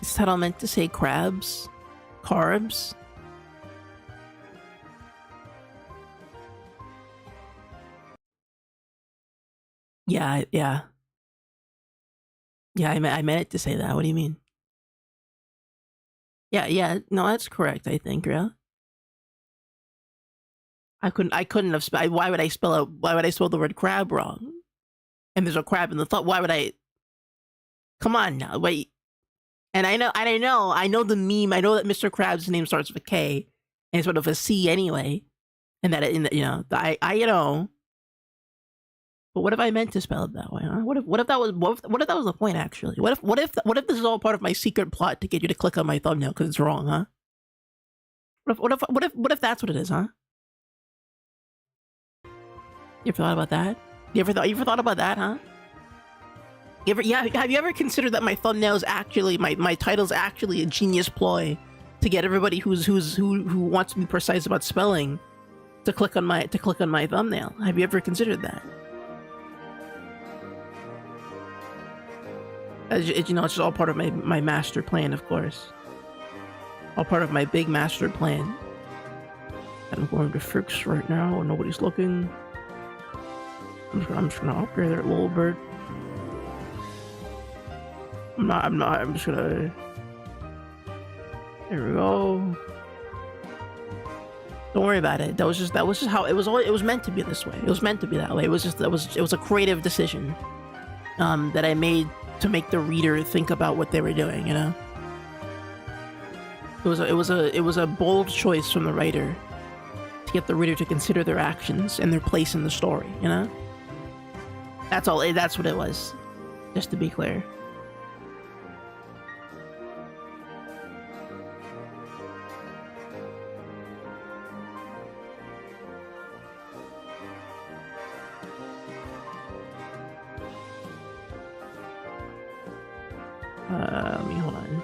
Instead, I meant to say crabs. Carbs. Yeah, yeah. Yeah, I meant it to say that. What do you mean? Yeah, yeah. No, that's correct, I think, yeah. I couldn't have why would I spell the word crab wrong? And there's a crab in the thought. Why would I? Come on now, wait. And I know the meme. I know that Mr. Krabs' name starts with a K and sort of a C anyway, and that you know, I you know. But what if I meant to spell it that way? Huh? What if that was what if that was the point actually? What if this is all part of my secret plot to get you to click on my thumbnail because it's wrong, huh? What if that's what it is, huh? You ever thought about that? You ever thought about that, huh? Have you ever considered that my thumbnail is actually my title's actually a genius ploy to get everybody who wants to be precise about spelling to click on my thumbnail? Have you ever considered that? You know, it's just all part of my master plan, of course. All part of my big master plan. And I'm going to fix right now when nobody's looking. I'm just gonna upgrade that little bird. I'm just gonna... There we go. Don't worry about it. That was just how it was. It was meant to be this way. It was meant to be that way. It was a creative decision that I made to make the reader think about what they were doing, you know? It was a bold choice from the writer to get the reader to consider their actions and their place in the story, you know? That's all. That's what it was. Just to be clear. Let me hold on.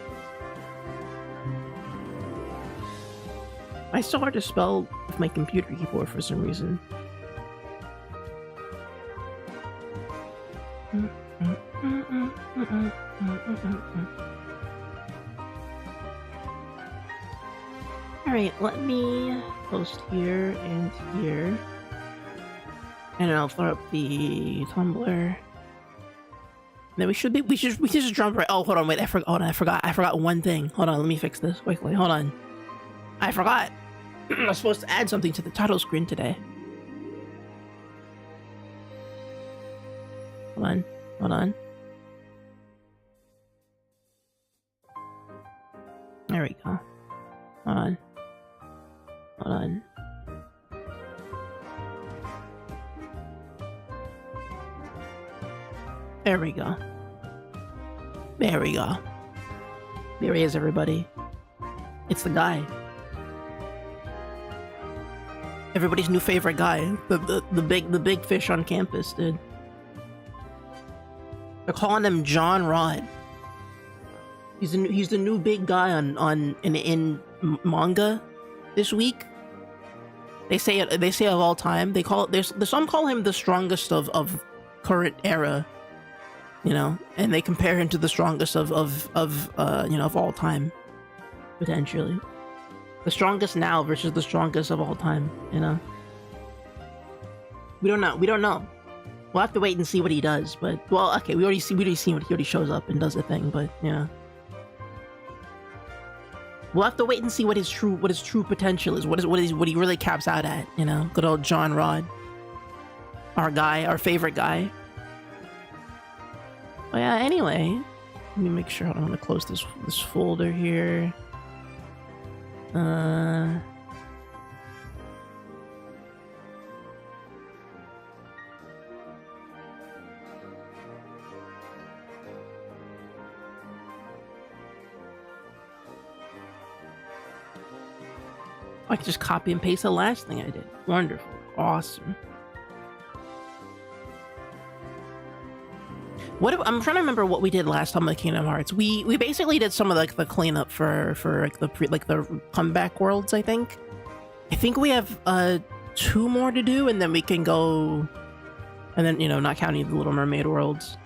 It's so hard to spell with my computer keyboard for some reason. Alright, let me post here and here. And I'll throw up the Tumblr. Then we should just jump right. Oh, hold on, wait. I forgot one thing. Hold on, let me fix this quickly. Hold on. I forgot. I was supposed to add something to the title screen today. Hold on. There we go. Hold on. There we go. There he is, everybody. It's the guy. Everybody's new favorite guy. The big fish on campus, dude. They're calling him John Rod. He's the new big guy in manga this week. They say of all time. They call it. Some call him the strongest of current era. You know, and they compare him to the strongest of all time, potentially. The strongest now versus the strongest of all time, you know? We don't know. We'll have to wait and see what he does, but... Well, okay, we already seen what he already shows up and does a thing, but, yeah. We'll have to wait and see what his true potential is, what he really caps out at, you know? Good old John Rod. Our favorite guy. Well, yeah, anyway, let me make sure I don't want to close this folder here. I can just copy and paste the last thing I did. Wonderful. Awesome. I'm trying to remember what we did last time with Kingdom Hearts. We basically did some of the cleanup for the comeback worlds. I think we have 2 more to do, and then we can go, and then, you know, not counting the Little Mermaid worlds.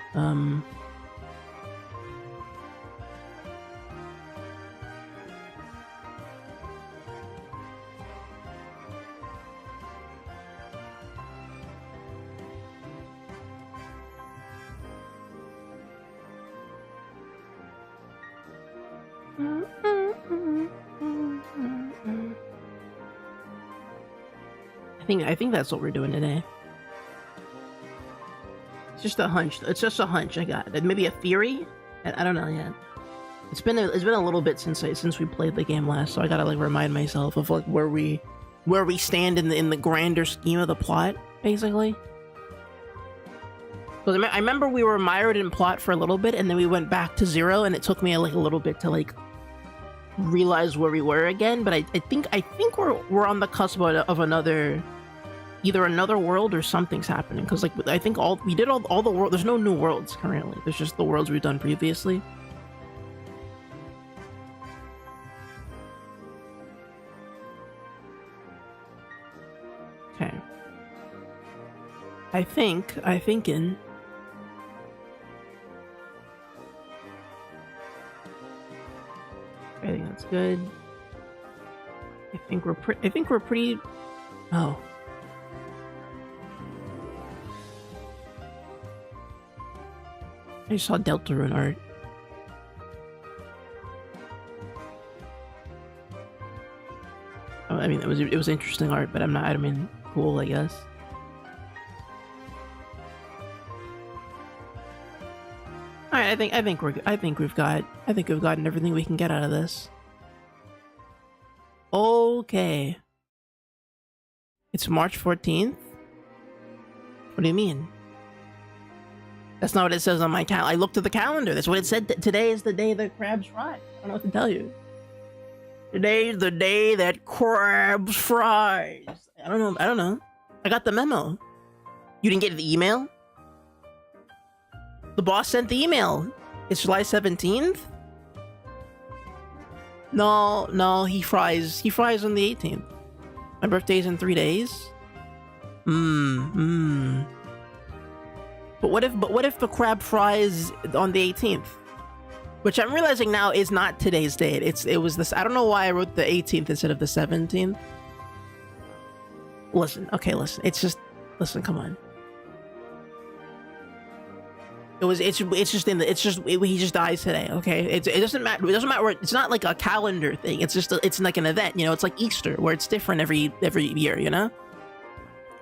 I think that's what we're doing today. It's just a hunch. It's just a hunch I got. Maybe a theory? I don't know yet. It's been a little bit since we played the game last, so I gotta like remind myself of like where we stand in the grander scheme of the plot, basically. Because I remember we were mired in plot for a little bit, and then we went back to zero, and it took me like a little bit to like realize where we were again. But I think we're on the cusp of another, either another world or something's happening. Because like I think we did all the world. There's no new worlds currently. There's just the worlds we've done previously. Okay. I think that's good. I think we're pretty. Oh. I saw Deltarune art. Oh, I mean, it was interesting art, but I mean, cool, I guess. All right, I think we've gotten everything we can get out of this. Okay. It's March 14th? What do you mean? That's not what it says on my calendar. I looked at the calendar. That's what it said. Today is the day that crabs fry. I don't know what to tell you. Today's the day that crabs fries. I don't know. I got the memo. You didn't get the email? The boss sent the email. It's July 17th? No, he fries on the 18th. My birthday's in 3 days. But what if the crab fries on the 18th? Which I'm realizing now is not today's date. It was this. I don't know why I wrote the 18th instead of the 17th. Listen. It's just come on. He just dies today. Okay, it doesn't matter. It doesn't matter. It's not like a calendar thing. It's just it's like an event. You know, it's like Easter where it's different every year. You know,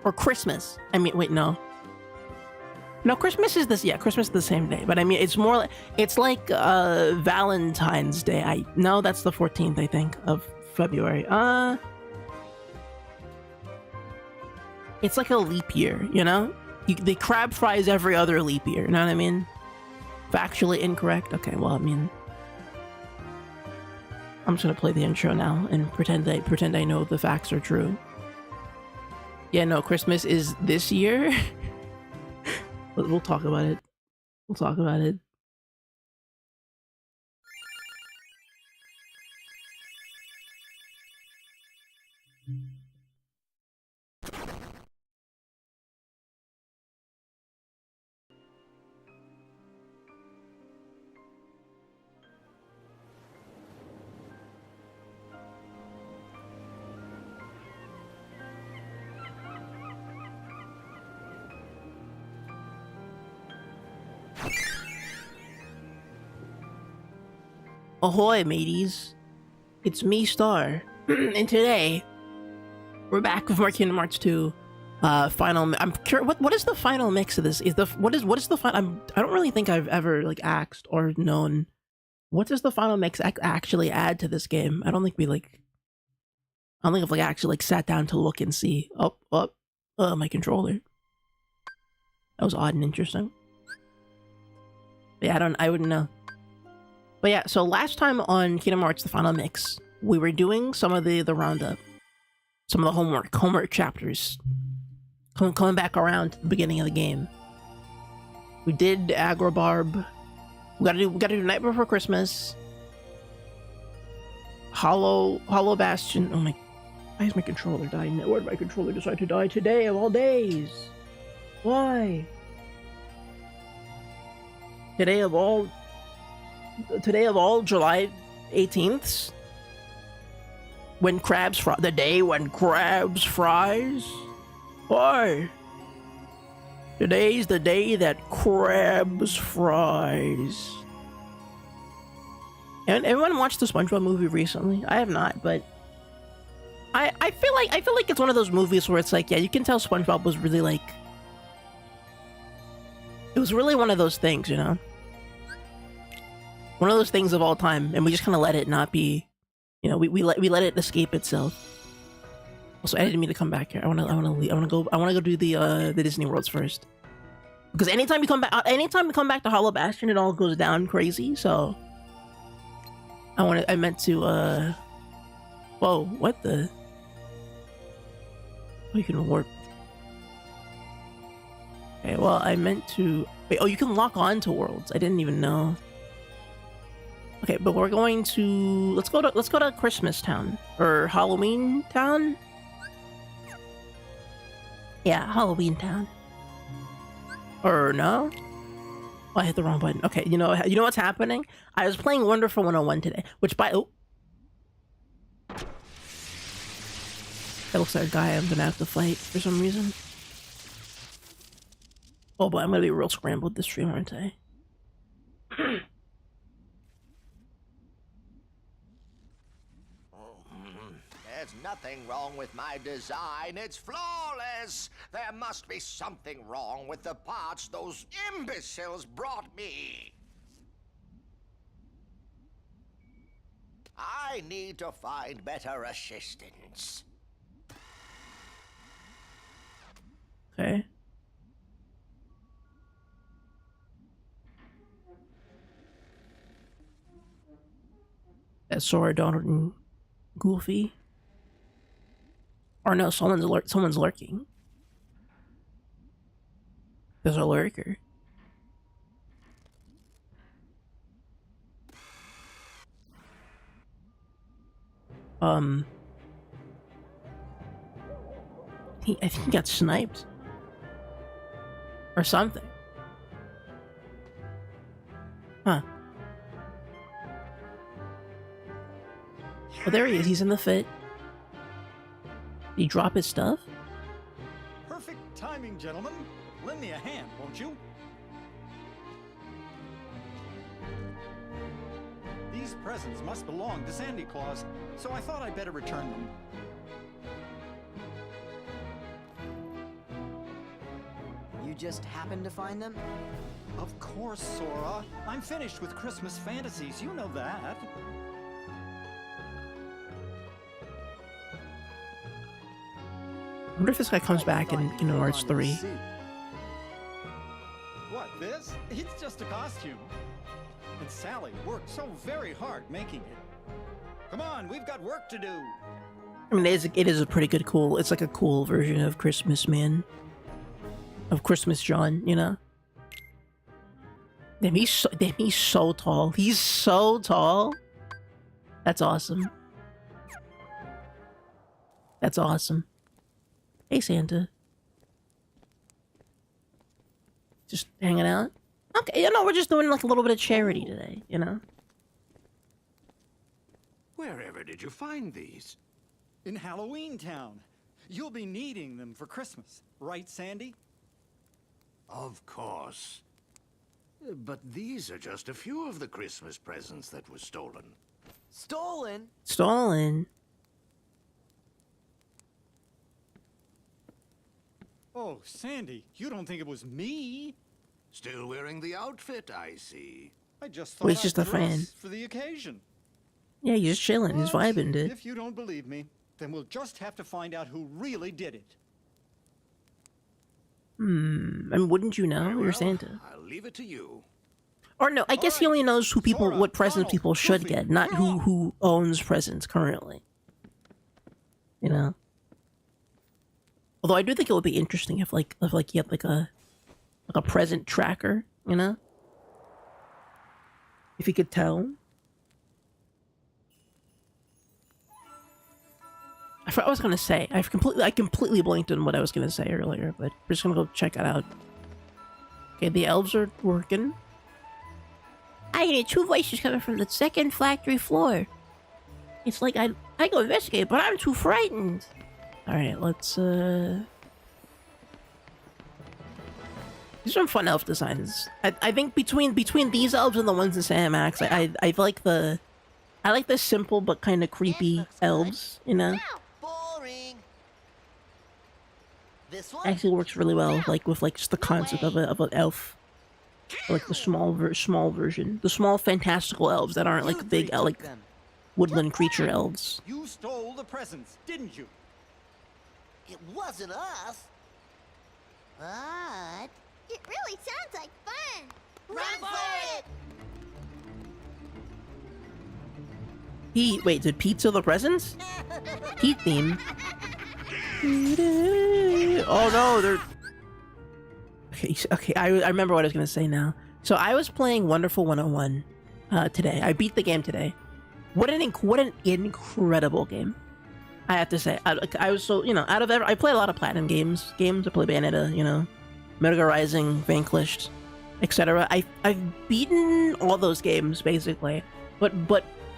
or Christmas. I mean, wait, no, Christmas is this. Yeah, Christmas is the same day. But I mean, it's more. It's like Valentine's Day. No, that's the 14th. I think of February. It's like a leap year. You know. The crab fries every other leap year, you know what I mean? Factually incorrect? Okay, well, I mean... I'm just gonna play the intro now and pretend I know the facts are true. Yeah, no, Christmas is this year? We'll talk about it. Ahoy, mateys. It's me, Star. And today, we're back with more Kingdom Hearts 2. Final... I'm curious, what is the final mix of this? What is the final... I don't really think I've ever, like, asked or known... What does the final mix actually add to this game? I don't think I've, like, actually, like, sat down to look and see. My controller. That was odd and interesting. But yeah, I wouldn't know. But yeah, so last time on Kingdom Hearts, the final mix, we were doing some of the roundup, some of the homework chapters, coming back around to the beginning of the game. We did Agrobarb. We gotta do Night Before Christmas. Hollow Bastion. Oh my! Why is my controller dying? Why did my controller decide to die today of all days? Why? Today of all July 18th, when crabs fry, the day when crabs fries. Why? Today's the day that crabs fries. And everyone watched the SpongeBob movie recently? I have not, but I feel like it's one of those movies where it's like, yeah, you can tell SpongeBob was really like, it was really one of those things, you know, one of those things of all time, and we just kind of let it not be, you know, we let it escape itself. Also, I didn't mean to come back here. I wanna go do the Disney Worlds first, because anytime we come back to Hollow Bastion, it all goes down crazy. So I meant to whoa, what the? Oh, you can warp. Okay, well, I meant to... Wait, oh, you can lock on to worlds. I didn't even know. Okay, but we're going to... Let's go to Christmas Town. Or Halloween Town? Yeah, Halloween Town. Or no? Oh, I hit the wrong button. Okay, you know what's happening? I was playing Wonderful 101 today, which by... Oh. That looks like a guy I'm gonna have to fight for some reason. Oh boy, I'm gonna be real scrambled this stream, aren't I? There's nothing wrong with my design. It's flawless. There must be something wrong with the parts those imbeciles brought me. I need to find better assistance. Okay. That's Sora, Donald, and Goofy. Or no, someone's lurking. There's a lurker. I think he got sniped. Or something. Huh. Oh, there he is. He's in the fit. Did he drop his stuff? Perfect timing, gentlemen. Lend me a hand, won't you? These presents must belong to Sandy Claus, so I thought I'd better return them. You just happened to find them? Of course, Sora. I'm finished with Christmas fantasies, you know that. I wonder if this guy comes back in Kingdom Hearts 3. What, this? It's just a costume. And Sally worked so very hard making it. Come on, we've got work to do. I mean, it is a pretty good cool... It's like a cool version of Christmas Man. Of Christmas John, you know? Damn, he's so tall. He's so tall. That's awesome. That's awesome. Hey, Santa. Just hanging out? Okay, you know, we're just doing like a little bit of charity today, you know? Wherever did you find these? In Halloween Town. You'll be needing them for Christmas, right, Sandy? Of course. But these are just a few of the Christmas presents that were stolen. Stolen? Stolen? Oh, Sandy, you don't think it was me? Still wearing the outfit, I see. I just Well, thought he's just I'd a fan. dress for the occasion. Yeah, he's just chilling. He's But vibing, dude. if you don't believe me, then we'll just have to find out who really did it. I mean, wouldn't you know? You're Well, Santa. I'll leave it to you. Or no, I guess he only knows who people, Sora, what presents Donald, people should Goofy, get, not we're who off. who owns presents currently. You know. Although I do think it would be interesting if like you had like a present tracker, you know. If you could tell. I forgot what I was gonna say. I completely blanked on what I was gonna say earlier, but we're just gonna go check it out. Okay, the elves are working. I hear 2 voices coming from the second factory floor. It's like I go investigate, but I'm too frightened. Alright, let's these are some fun elf designs. I think between these elves and the ones in Sam Max, I like the I like the simple but kind of creepy elves, you know? Boring. This one? Actually works really well, like with like just the concept of an elf. Or, like the small version. The small fantastical elves that aren't like You big three like took them. woodland creature elves. You stole the presents, didn't you? It wasn't us. But it really sounds like fun. Run for it! Pete, wait, did Pete steal the presents? Pete theme. Oh no, they're... Okay, I remember what I was gonna say now. So I was playing Wonderful 101 today. I beat the game today. What an incredible game. I have to say. I was so, you know, I play a lot of Platinum games. I play Bayonetta, you know, Metal Gear Rising, Vanquished, etc. I've beaten all those games basically, but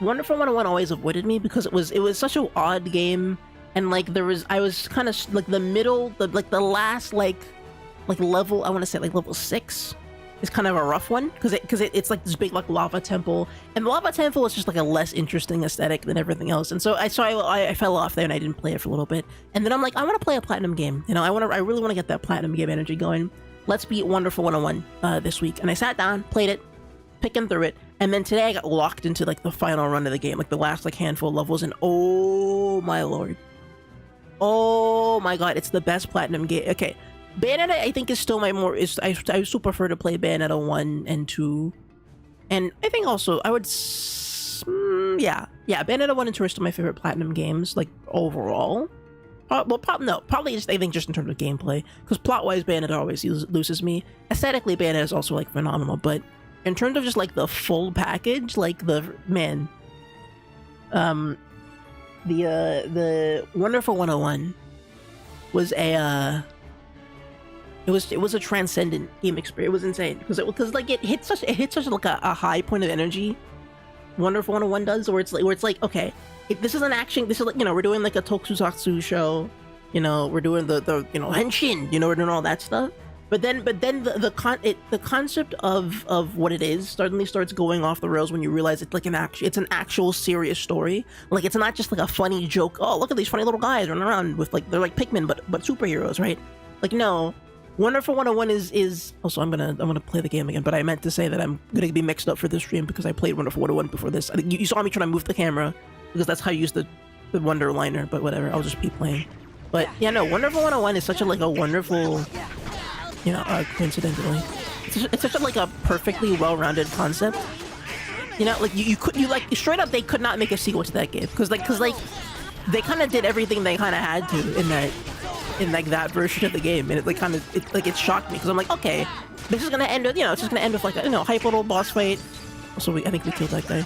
Wonderful 101 always avoided me because it was such an odd game, and like I was kind of like the middle, the last like level, I want to say like level 6 is kind of a rough one because it's like this big like lava temple, and the lava temple is just like a less interesting aesthetic than everything else, and so I fell off there and I didn't play it for a little bit, and then I'm like, I want to play a Platinum game, you know, I really want to get that Platinum game energy going. Let's beat Wonderful 101 this week, and I sat down, played it, picking through it, and then today I got locked into like the final run of the game, like the last like handful of levels, and oh my lord, oh my god, it's the best Platinum game. Okay, Bayonetta I think is still I still prefer to play Bayonetta 1 and 2, and I think also I would yeah Bayonetta 1 and 2 are still my favorite Platinum games, like overall. Probably just, I think just in terms of gameplay, because plot-wise Bayonetta always loses me. Aesthetically Bayonetta is also like phenomenal, but in terms of just like the full package, like the Wonderful 101 was a it was a transcendent game experience. It was insane because it hits such like a high point of energy. Wonderful 101 does, where it's like okay, this is an action. This is like, you know, we're doing like a tokusatsu show, you know, we're doing the you know, henshin, you know, we're doing all that stuff. But then the concept of what it is suddenly starts going off the rails when you realize it's like it's an actual serious story. Like it's not just like a funny joke. Oh, look at these funny little guys running around with like, they're like Pikmin but superheroes, right? Like no, Wonderful 101 is also, I'm gonna play the game again, but I meant to say that I'm gonna be mixed up for this stream because I played Wonderful 101 before this. I think you saw me trying to move the camera because that's how you use the Wonder liner, but whatever, I'll just be playing. But yeah, no, Wonderful 101 is such a like a wonderful, you know, coincidentally, it's such a like a perfectly well-rounded concept. You know, like you like straight up they could not make a sequel to that game because they kind of did everything they kind of had to in that version of the game, and it like kind of it shocked me because I'm like, okay, this is gonna end with, you know, it's just gonna end with like a, you know, hype little boss fight. Also, I think we killed that guy,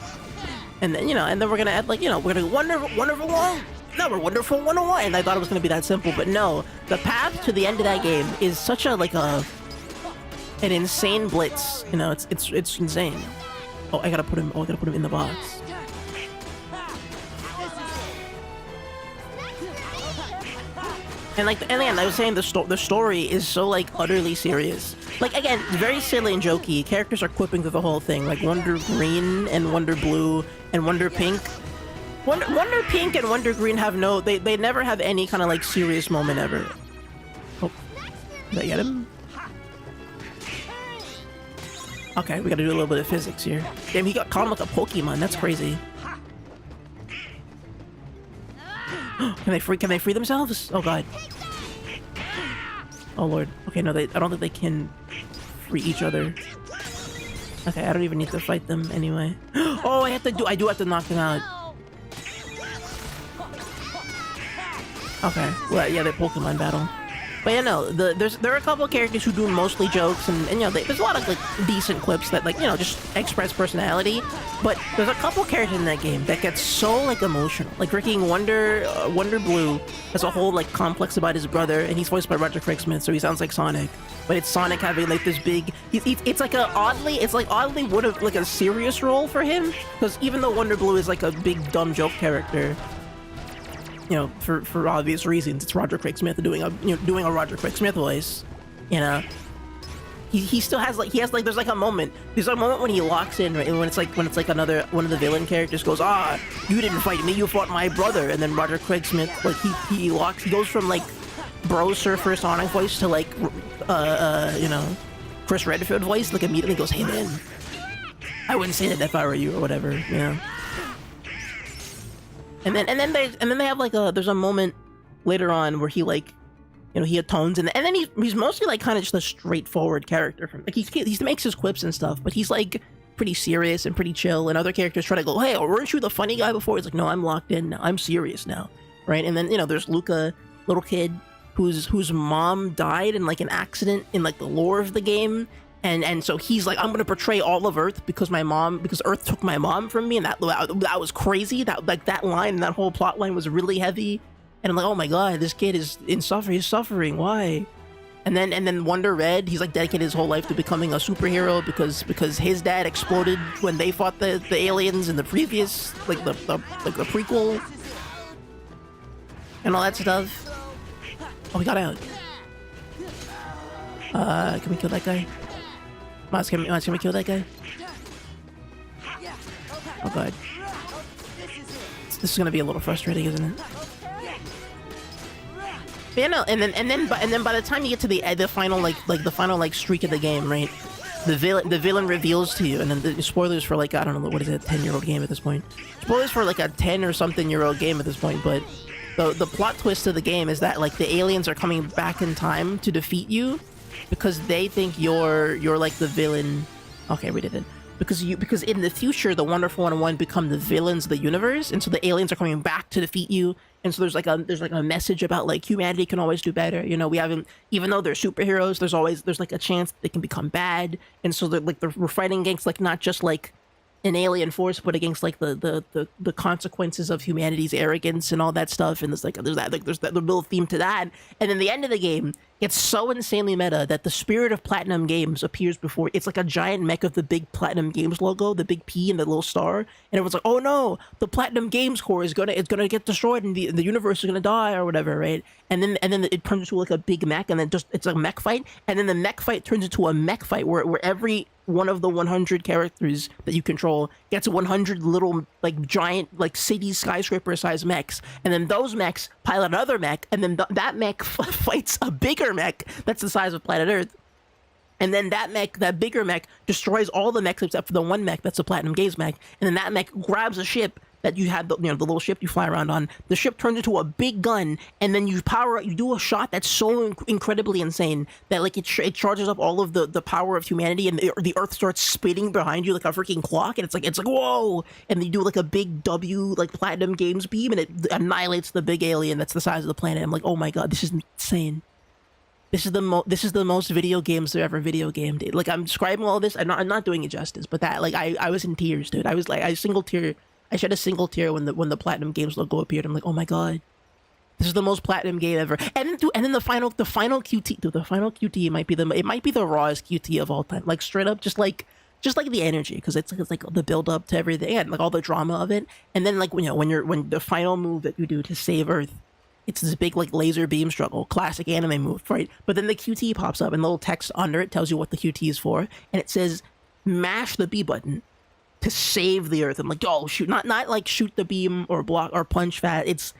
and then, you know, and then we're gonna add like, you know, we're gonna Wonderful 101. And I thought it was gonna be that simple, but no, the path to the end of that game is such a like an insane blitz. You know, it's insane. Oh, I gotta put him in the box. And again, I was saying the story is so like utterly serious. Like again, very silly and jokey. Characters are quipping through the whole thing, like Wonder Green and Wonder Blue and Wonder Pink. Wonder Pink and Wonder Green have they never have any kind of like serious moment ever. Oh, did I get him? Okay, we gotta do a little bit of physics here. Damn, he got caught like a Pokemon. That's crazy. Can they free themselves? Oh god. Oh lord. Okay, no, I don't think they can free each other. Okay, I don't even need to fight them anyway. Oh, I do have to knock them out. Okay, well, yeah, they're Pokemon battle. But yeah, no, there are a couple of characters who do mostly jokes, and you know, there's a lot of like decent clips that like, you know, just express personality. But there's a couple characters in that game that get so like emotional. Like freaking Wonder Blue has a whole like complex about his brother, and he's voiced by Roger Craig Smith, so he sounds like Sonic. But it's Sonic having like this big, it's like oddly would have like a serious role for him, because even though Wonder Blue is like a big dumb joke character, you know, for obvious reasons, it's Roger Craig Smith doing a Roger Craig Smith voice, you know. he still has like there's like a moment when he locks in, right? And when it's like another one of the villain characters goes, you didn't fight me, you fought my brother, and then Roger Craig Smith, like he goes from like Bro Surfer Sonic voice to like you know, Chris Redfield voice, like immediately goes, hey man, I wouldn't say that if I were you, or whatever, you know. And then they have like there's a moment later on where he like, you know, he atones, and then he's mostly like kind of just a straightforward character. From like he makes his quips and stuff, but he's like pretty serious and pretty chill. And other characters try to go, hey, weren't you the funny guy before? He's like, no, I'm locked in now. I'm serious now, right? And then, you know, there's Luca, little kid whose mom died in like an accident in like the lore of the game. And so he's like, I'm gonna portray all of Earth because Earth took my mom from me, and that was crazy. That like that line and that whole plot line was really heavy. And I'm like, oh my god, this kid is he's suffering. Why? And then Wonder Red, he's like dedicated his whole life to becoming a superhero because his dad exploded when they fought the aliens in the previous like the prequel and all that stuff. Oh, we got out. Can we kill that guy? Mas, can we kill that guy? Oh god. This is gonna be a little frustrating, isn't it? But yeah, no, and then by the time you get to the final like streak of the game, right? The villain reveals to you, and then the spoilers for like, I don't know, what is it, a 10-year-old game at this point? Spoilers for like a 10 or something year old game at this point, but the plot twist of the game is that like the aliens are coming back in time to defeat you because they think you're like the villain. Okay, we did it. Because in the future the Wonderful 101 become the villains of the universe, and so the aliens are coming back to defeat you. And so there's like a message about like humanity can always do better. You know, we haven't, even though they're superheroes, there's like a chance that they can become bad. And so we're fighting against like not just like an alien force, but against like the consequences of humanity's arrogance and all that stuff. And there's that little theme to that. And then the end of the game gets so insanely meta that the spirit of Platinum Games appears before. It's like a giant mech of the big Platinum Games logo, the big P and the little star. And everyone's like, oh no, the Platinum Games core is gonna get destroyed and the universe is gonna die or whatever, right? And then it turns into like a big mech, and then it's a mech fight, and then the mech fight turns into a mech fight where every one of the 100 characters that you control gets 100 little like giant like city skyscraper sized mechs, and then those mechs pilot another mech, and then that mech fights a bigger mech that's the size of planet Earth, and then that bigger mech destroys all the mechs except for the one mech that's a Platinum Games mech, and then that mech grabs a ship that you had, the little ship you fly around on. The ship turns into a big gun, and then you do a shot that's so incredibly insane that like it charges up all of the power of humanity, and the Earth starts spinning behind you like a freaking clock, and it's like whoa, and you do like a big W like Platinum Games beam, and it annihilates the big alien that's the size of the planet. I'm like, oh my god, this is insane. This is the most video games there ever video gamed. Like, I'm describing all of this, I'm not doing it justice, but that, like, I was in tears, dude. I was like, I shed a single tear when the Platinum Games logo appeared. I'm like, oh my god, this is the most Platinum game ever. And then the final QT, dude, the final QT might be the rawest QT of all time. Like, straight up, just like the energy, because it's like the build up to everything and like all the drama of it. And then like when the final move that you do to save Earth, it's this big like laser beam struggle, classic anime move, right? But then the QT pops up and the little text under it tells you what the QT is for, and it says mash the B button to save the Earth. I'm like, oh shoot, not like shoot the beam or block or punch fat. It's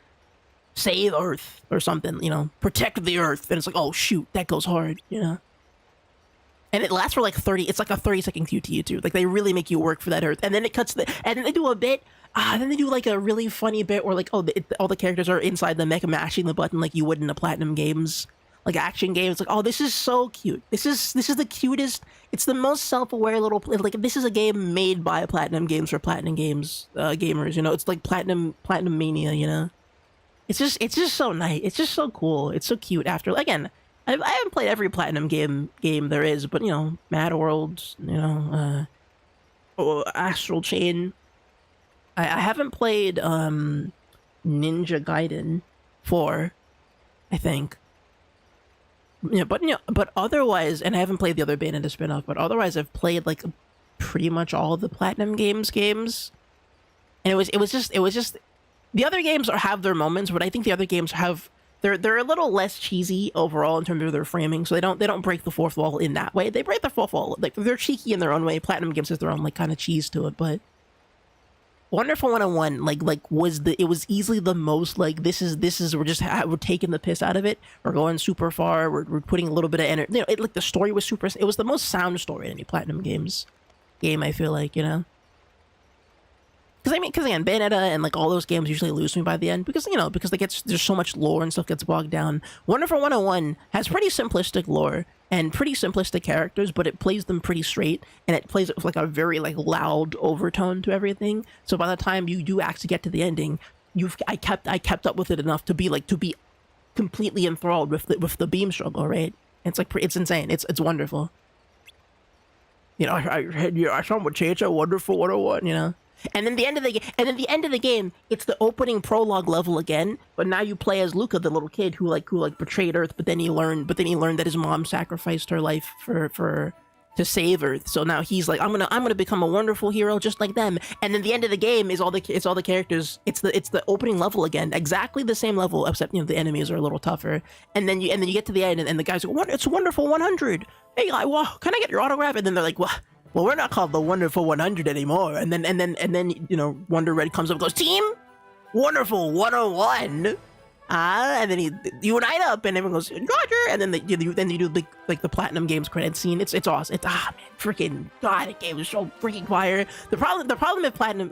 save Earth or something, protect the Earth. And it's like, oh shoot, that goes hard, And it lasts for like 30. It's like a 30-second QT too. Like they really make you work for that Earth. And then it cuts and then they do a bit. Then they do like a really funny bit where like, all the characters are inside the mech mashing the button like you would in the Platinum Games like action game. It's like, oh, this is so cute. This is the cutest. It's the most self-aware little, like, this is a game made by Platinum Games for Platinum Games gamers. It's like Platinum Mania. It's just so nice. It's just so cool. It's so cute. After, again, I haven't played every Platinum game there is, but Mad World, Astral Chain. I haven't played Ninja Gaiden 4, I think. But otherwise, and I haven't played the other Bayonetta spin-off, but otherwise I've played like pretty much all of the Platinum Games, and it was just the other games have their moments, but I think the other games have they're a little less cheesy overall in terms of their framing, so they don't break the fourth wall in that way. They break the fourth wall, like they're cheeky in their own way. Platinum gives us their own like kind of cheese to it, but Wonderful 101 it was easily the most like this is we're taking the piss out of it. We're going super far. We're putting a little bit of energy. You know, like the story was super. It was the most sound story in any Platinum Games game. I feel like, you know. Because again, Bayonetta and like all those games usually lose me by the end because there's so much lore and stuff gets bogged down. Wonderful 101 has pretty simplistic lore and pretty simplistic characters, but it plays them pretty straight and it plays it with like a very like loud overtone to everything. So by the time you do actually get to the ending, I kept up with it enough to be completely enthralled with the beam struggle, right? And it's like it's insane. It's wonderful. You know, I someone change a Wonderful 101, you know. And then the end of the game, it's the opening prologue level again. But now you play as Luca, the little kid who betrayed Earth. But then he learned that his mom sacrificed her life to save Earth. So now he's like, I'm gonna become a wonderful hero just like them. And then the end of the game is all the characters. It's the opening level again, exactly the same level, except the enemies are a little tougher. And then you get to the end, and the guys go, "It's Wonderful 100. Hey, well, can I get your autograph?" And then they're like, "Well, we're not called the Wonderful 100 anymore." And then Wonder Red comes up and goes, "Team Wonderful 101." And then you unite up, and everyone goes, "Roger." And then you do the Platinum Games credit scene. It's awesome. Man, freaking God, the game is so freaking fire. The problem with Platinum,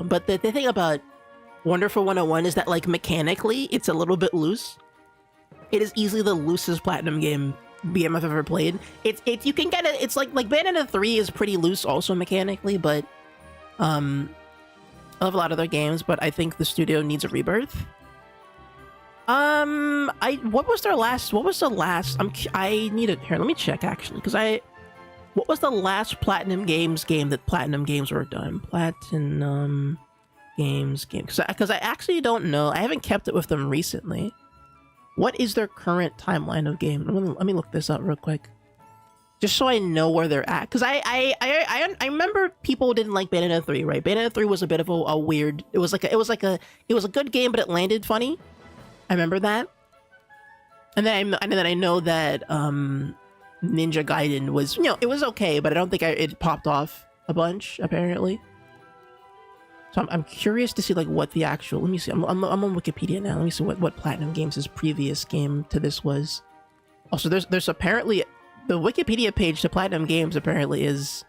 but the thing about Wonderful 101 is that like mechanically, it's a little bit loose. It is easily the loosest Platinum game I've ever played. It's you can get it. It's like Bayonetta 3 is pretty loose also mechanically, but I love a lot of their games, but I think the studio needs a rebirth. What was the last? I need it here. Let me check actually, because what was the last Platinum Games game that Platinum Games worked on? Platinum Games game, because I actually don't know. I haven't kept it with them recently. What is their current timeline of game? Let me look this up real quick, just so I know where they're at. Because I remember people didn't like Bayonetta 3, right? Bayonetta 3 was a bit of a weird. It was a good game, but it landed funny. I remember that. And then I know that Ninja Gaiden was, it was okay, but I don't think it popped off a bunch apparently. So I'm curious to see like what the actual. Let me see. I'm on Wikipedia now. Let me see what Platinum Games' previous game to this was. Also, there's apparently the Wikipedia page to Platinum Games apparently is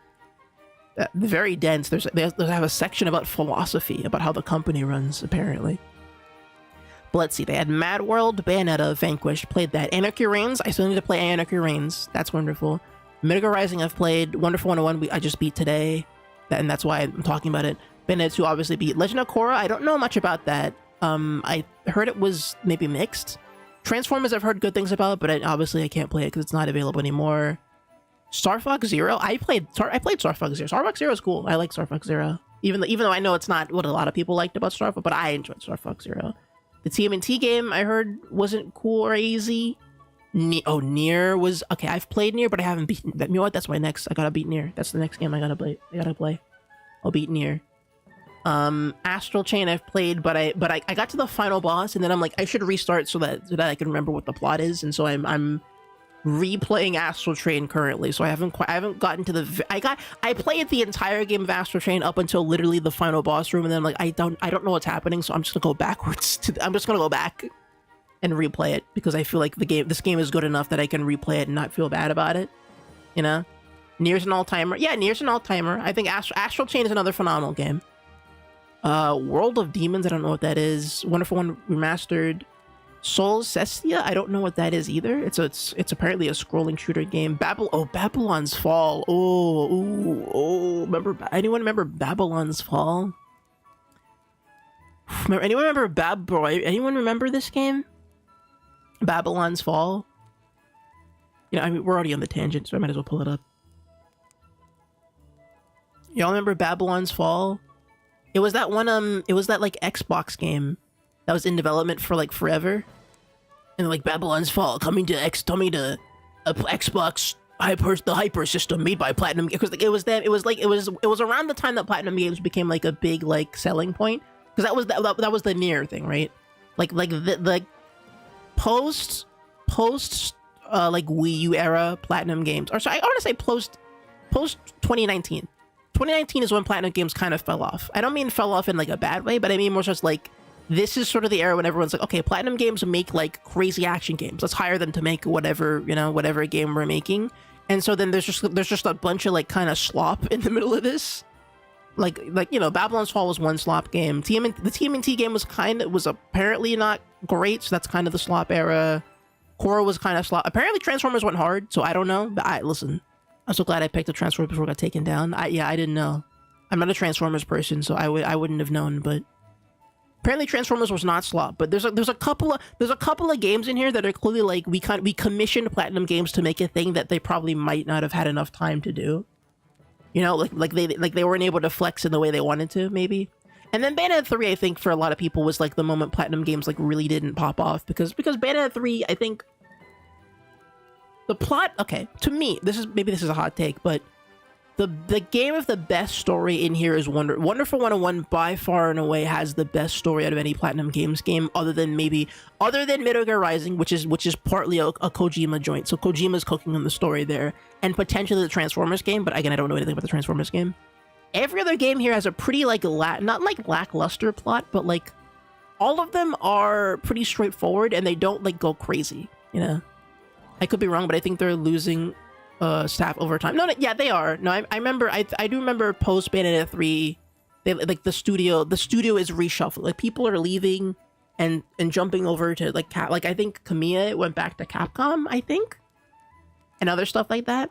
very dense. They have a section about philosophy, about how the company runs apparently. But let's see. They had Mad World, Bayonetta, Vanquished. Played that. Anarchy Reigns. I still need to play Anarchy Reigns. That's wonderful. Mega Rising I've played. Wonderful 101 I just beat today, and that's why I'm talking about it. Bayonetta 2 obviously beat. Legend of Korra, I don't know much about that. I heard it was maybe mixed. Transformers I've heard good things about, but obviously I can't play it because it's not available anymore. Star Fox Zero, I played Star Fox Zero. Star Fox Zero is cool. I like Star Fox Zero. Even though I know it's not what a lot of people liked about Star Fox, but I enjoyed Star Fox Zero. The TMNT game I heard wasn't cool or easy. Nier was okay. I've played Nier, but I haven't beaten that. You know what? That's my next. I gotta beat Nier. That's the next game I gotta play. I'll beat Nier. Astral Chain I've played, but I got to the final boss, and then I'm like, I should restart so that I can remember what the plot is, and so I'm replaying Astral Chain currently. So I haven't gotten to the. I played the entire game of Astral Chain up until literally the final boss room, and then I'm like, I don't know what's happening, so I'm just gonna go backwards. I'm just gonna go back and replay it because I feel like this game is good enough that I can replay it and not feel bad about it. You know, Nier's an all-timer. Yeah, Nier's an all-timer. I think Astral Chain is another phenomenal game. World of Demons, I don't know what that is. Wonderful 1 Remastered. Soul Cestia, I don't know what that is either. It's apparently a scrolling shooter game. Babylon's Fall. Anyone remember Babylon's Fall? Anyone remember this game? Babylon's Fall? I mean, we're already on the tangent, so I might as well pull it up. Y'all remember Babylon's Fall? It was that one, it was that like Xbox game that was in development for like forever. And like Babylon's Fall coming to Xbox the Hyper system made by Platinum, because like, it was around the time that Platinum Games became like a big like selling point, because that was the Nier thing, right? like post like Wii U era Platinum Games, or sorry, I want to say post 2019. 2019 is when Platinum Games kind of fell off. I don't mean fell off in like a bad way, but I mean more just like this is sort of the era when everyone's like, okay, Platinum Games make like crazy action games. Let's hire them to make whatever, you know, whatever game we're making. And so then there's just a bunch of like kind of slop in the middle of this. Like you know, Babylon's Fall was one slop game. The TMNT game was apparently not great, so that's kind of the slop era. Korra was kind of slop. Apparently Transformers went hard, so I don't know. But listen, I'm so glad I picked up Transformers before it got taken down. I didn't know. I'm not a Transformers person, so I wouldn't have known. But apparently Transformers was not slop. But there's a couple of games in here that are clearly like we commissioned Platinum Games to make a thing that they probably might not have had enough time to do. You know, like they weren't able to flex in the way they wanted to, maybe. And then Bayonetta 3, I think, for a lot of people was like the moment Platinum Games like really didn't pop off because Bayonetta 3, I think the plot, okay, to me, this is a hot take, but the game with the best story in here is Wonderful 101 by far and away has the best story out of any Platinum Games game other than Metal Gear Rising, which is partly a Kojima joint. So Kojima's cooking on the story there, and potentially the Transformers game, but again, I don't know anything about the Transformers game. Every other game here has a pretty like not like lackluster plot, but like all of them are pretty straightforward and they don't like go crazy, you know. I could be wrong, but I think they're losing staff over time. No, yeah, they are. No, I remember. I do remember post Bayonetta 3. They like the studio is reshuffled. Like people are leaving and jumping over to like I think Kamiya went back to Capcom, I think, and other stuff like that.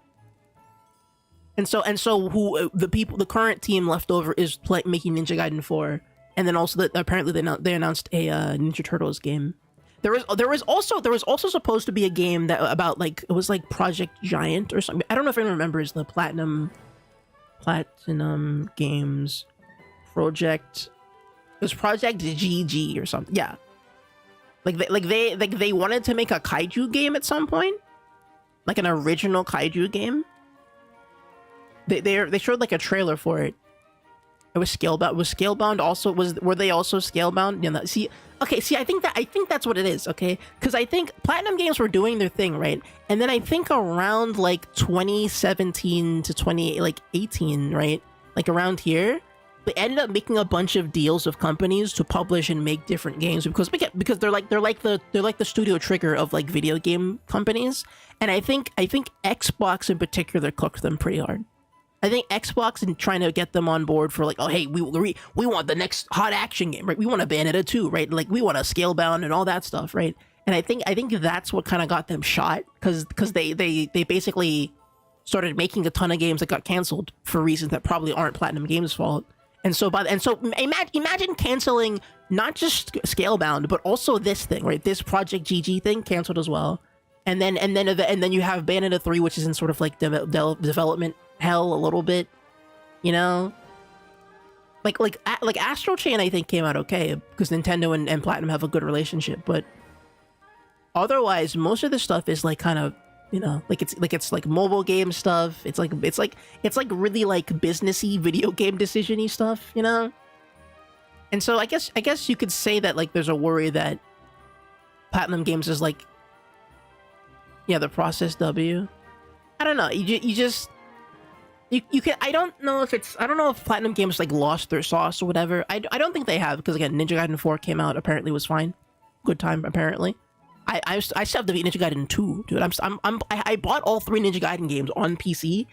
And so the current team left over is making Ninja Gaiden 4, and then also that apparently they announced a Ninja Turtles game. There was also supposed to be a game that about like it was like Project Giant or something. I don't know if anyone remembers the Platinum Games project. It was Project GG or something. Yeah, they wanted to make a kaiju game at some point, like an original kaiju game. They showed like a trailer for it. It was Scalebound. Was Scalebound also were they also Scalebound? You know, I think that's what it is, okay? Because I think Platinum Games were doing their thing, right? And then I think around like 2017 to 2018, right? Like around here, they ended up making a bunch of deals with companies to publish and make different games because they're like the Studio Trigger of like video game companies. And I think Xbox in particular cooked them pretty hard. I think Xbox and trying to get them on board for like, oh hey, we want the next hot action game, right? We want a Bayonetta 2, right? Like we want a Scalebound and all that stuff, right? And I think that's what kind of got them shot because they basically started making a ton of games that got canceled for reasons that probably aren't Platinum Games' fault. And so imagine canceling not just Scalebound but also this thing, right? This Project GG thing canceled as well. And then you have Bayonetta 3, which is in sort of like development hell a little bit, you know. Like Astral Chain I think came out okay because Nintendo and Platinum have a good relationship, but otherwise most of the stuff is like kind of, you know, it's like mobile game stuff. It's like really like businessy video game decision-y stuff, you know. And so I guess you could say that like there's a worry that Platinum Games is like, yeah, the Process W. I don't know. You can. I don't know if Platinum Games like lost their sauce or whatever. I don't think they have because again, Ninja Gaiden 4 came out. Apparently, was fine, good time. Apparently, I still have to beat Ninja Gaiden 2, dude. I bought all 3 Ninja Gaiden games on PC.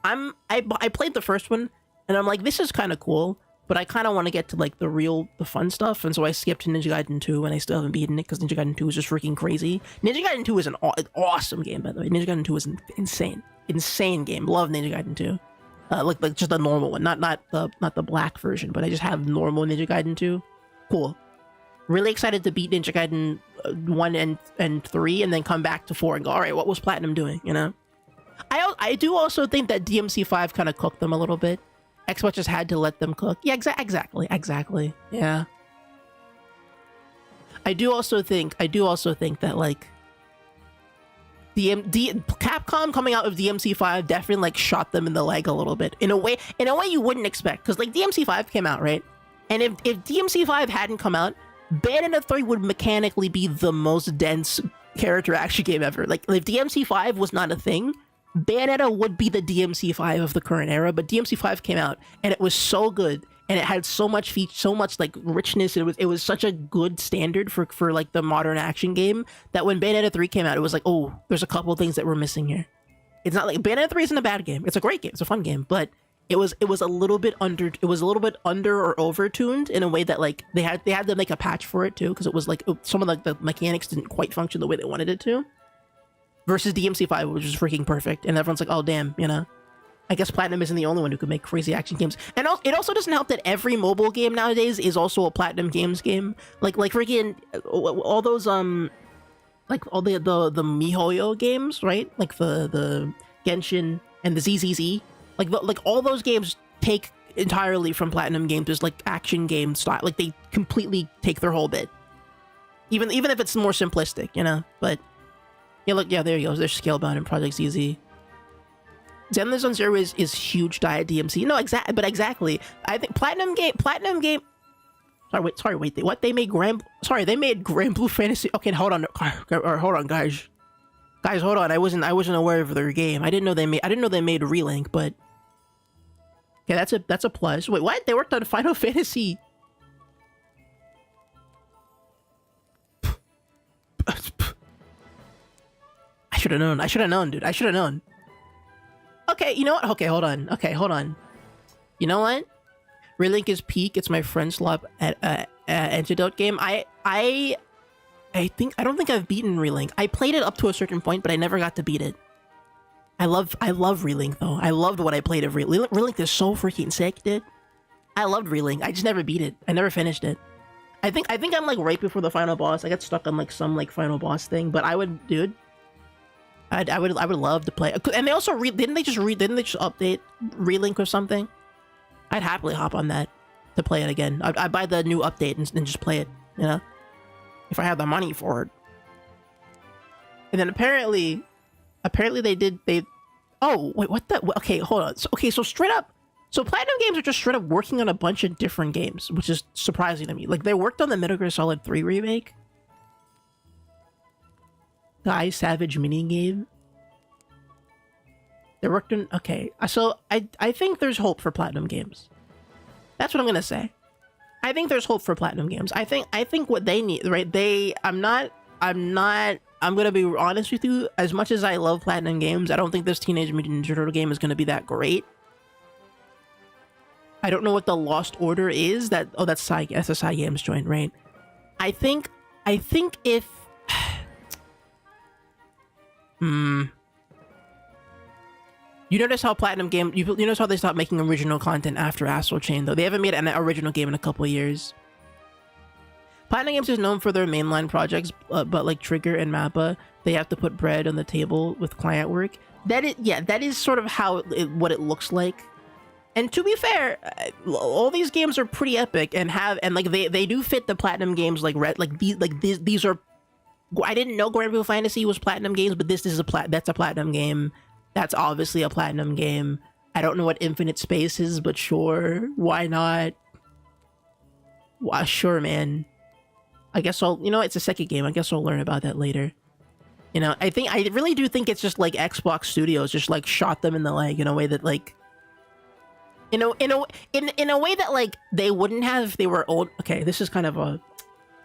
I played the first one and I'm like, this is kind of cool, but I kind of want to get to like the fun stuff, and so I skipped to Ninja Gaiden 2, and I still haven't beaten it because Ninja Gaiden 2 is just freaking crazy. Ninja Gaiden 2 is an awesome game, by the way. Ninja Gaiden 2 is an insane game. Love Ninja Gaiden 2. Like just the normal one, not the black version, but I just have normal Ninja Gaiden 2. Cool. Really excited to beat Ninja Gaiden 1 and 3, and then come back to 4 and go, all right, what was Platinum doing? You know. I do also think that DMC5 kind of cooked them a little bit. Xbox just had to let them cook. Yeah, exactly. Yeah. I do also think that like Capcom coming out of DMC5 definitely like shot them in the leg a little bit in a way you wouldn't expect, because like DMC5 came out, right? And if DMC5 hadn't come out, Bayonetta 3 would mechanically be the most dense character action game ever. Like, if DMC5 was not a thing, Bayonetta would be the DMC5 of the current era, but DMC5 came out, and it was so good, and it had so much like richness, and it was such a good standard for like the modern action game, that when Bayonetta 3 came out, it was like, oh, there's a couple things that we're missing here. It's not like Bayonetta 3 isn't a bad game. It's a great game. It's a fun game, but it was a little bit under or over tuned in a way that like they had to make a patch for it too, because it was like some of the mechanics didn't quite function the way they wanted it to. Versus DMC5, which is freaking perfect, and everyone's like, oh damn, you know. I guess Platinum isn't the only one who could make crazy action games. And it also doesn't help that every mobile game nowadays is also a Platinum Games game. Like freaking all those like all the MiHoYo games, right? Like the Genshin and the ZZZ. Like all those games take entirely from Platinum Games as like action game style. Like they completely take their whole bit. Even if it's more simplistic, you know. But yeah, look, yeah, there you go. There's Scalebound and Project ZZ. Zenless Zone Zero is huge diet DMC. No, exactly. I think Platinum Game. Sorry, wait. What they made they made Grand Blue Fantasy. Okay, hold on, guys. Guys, hold on. I wasn't aware of their game. I didn't know they made Relink, but okay, that's a plus. Wait, what? They worked on Final Fantasy. I should have known, dude. I should have known. Okay, you know what? Okay, hold on. You know what? Relink is peak. It's my friend Slop at Antidote game. I don't think I've beaten Relink. I played it up to a certain point, but I never got to beat it. I love Relink though. I loved what I played of Relink. Relink is so freaking sick, dude. I loved Relink. I just never beat it. I never finished it. I think I'm like right before the final boss. I got stuck on like some like final boss thing, but I would love to play. And they also didn't they just update Relink or something? I'd happily hop on that to play it again. I'd buy the new update and just play it, you know, if I had the money for it. And then apparently they oh wait, what the, okay, hold on. So straight up, so Platinum Games are just straight up working on a bunch of different games, which is surprising to me. Like they worked on the Metal Gear Solid 3 remake, the Ice Savage minigame. They worked on, okay, so I think there's hope for Platinum Games. That's what I'm gonna say. I think there's hope for Platinum Games. I think what they need, right? I'm gonna be honest with you. As much as I love Platinum Games, I don't think this Teenage Mutant Ninja Turtle game is gonna be that great. I don't know what the Lost Order is. That's a Cygames joint, right? I think if you notice how Platinum Game, you notice how they stopped making original content after Astral Chain, though. They haven't made an original game in a couple of years. Platinum Games is known for their mainline projects, but like Trigger and Mappa, they have to put bread on the table with client work. That is sort of what it looks like. And to be fair, all these games are pretty epic and like they do fit the Platinum Games these are. I didn't know Grand Blue Fantasy was Platinum Games, but that's a Platinum game. That's obviously a Platinum game. I don't know what Infinite Space is, but sure, why not? Sure, man. I guess it's a second game. I guess I'll learn about that later. You know, I really do think it's just like Xbox Studios just like shot them in the leg in a way that like, in a way that like they wouldn't have if they were old. Okay, this is kind of a.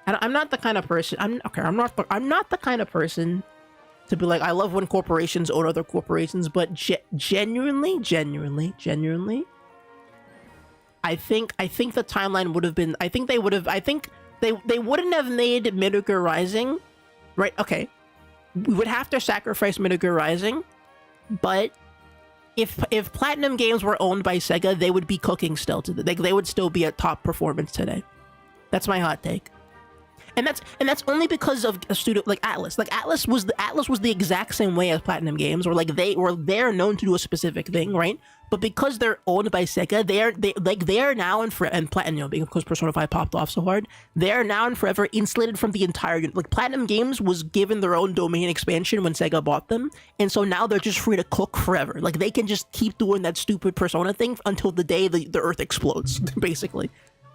I'm not the kind of person. I'm not the kind of person to be like, I love when corporations own other corporations, but genuinely, I think the timeline would have been. I think they wouldn't have made Metal Gear Rising, right? Okay, we would have to sacrifice Metal Gear Rising, but if Platinum Games were owned by Sega, they would be cooking still today. They would still be at top performance today. That's my hot take. And that's only because of a studio like Atlas. Like Atlas was the exact same way as Platinum Games, or like they're known to do a specific thing, right? But because they're owned by Sega, they are now and Platinum, because Persona 5 popped off so hard, they are now and forever insulated from the entire. Like Platinum Games was given their own domain expansion when Sega bought them, and so now they're just free to cook forever. Like they can just keep doing that stupid Persona thing until the day the Earth explodes, basically.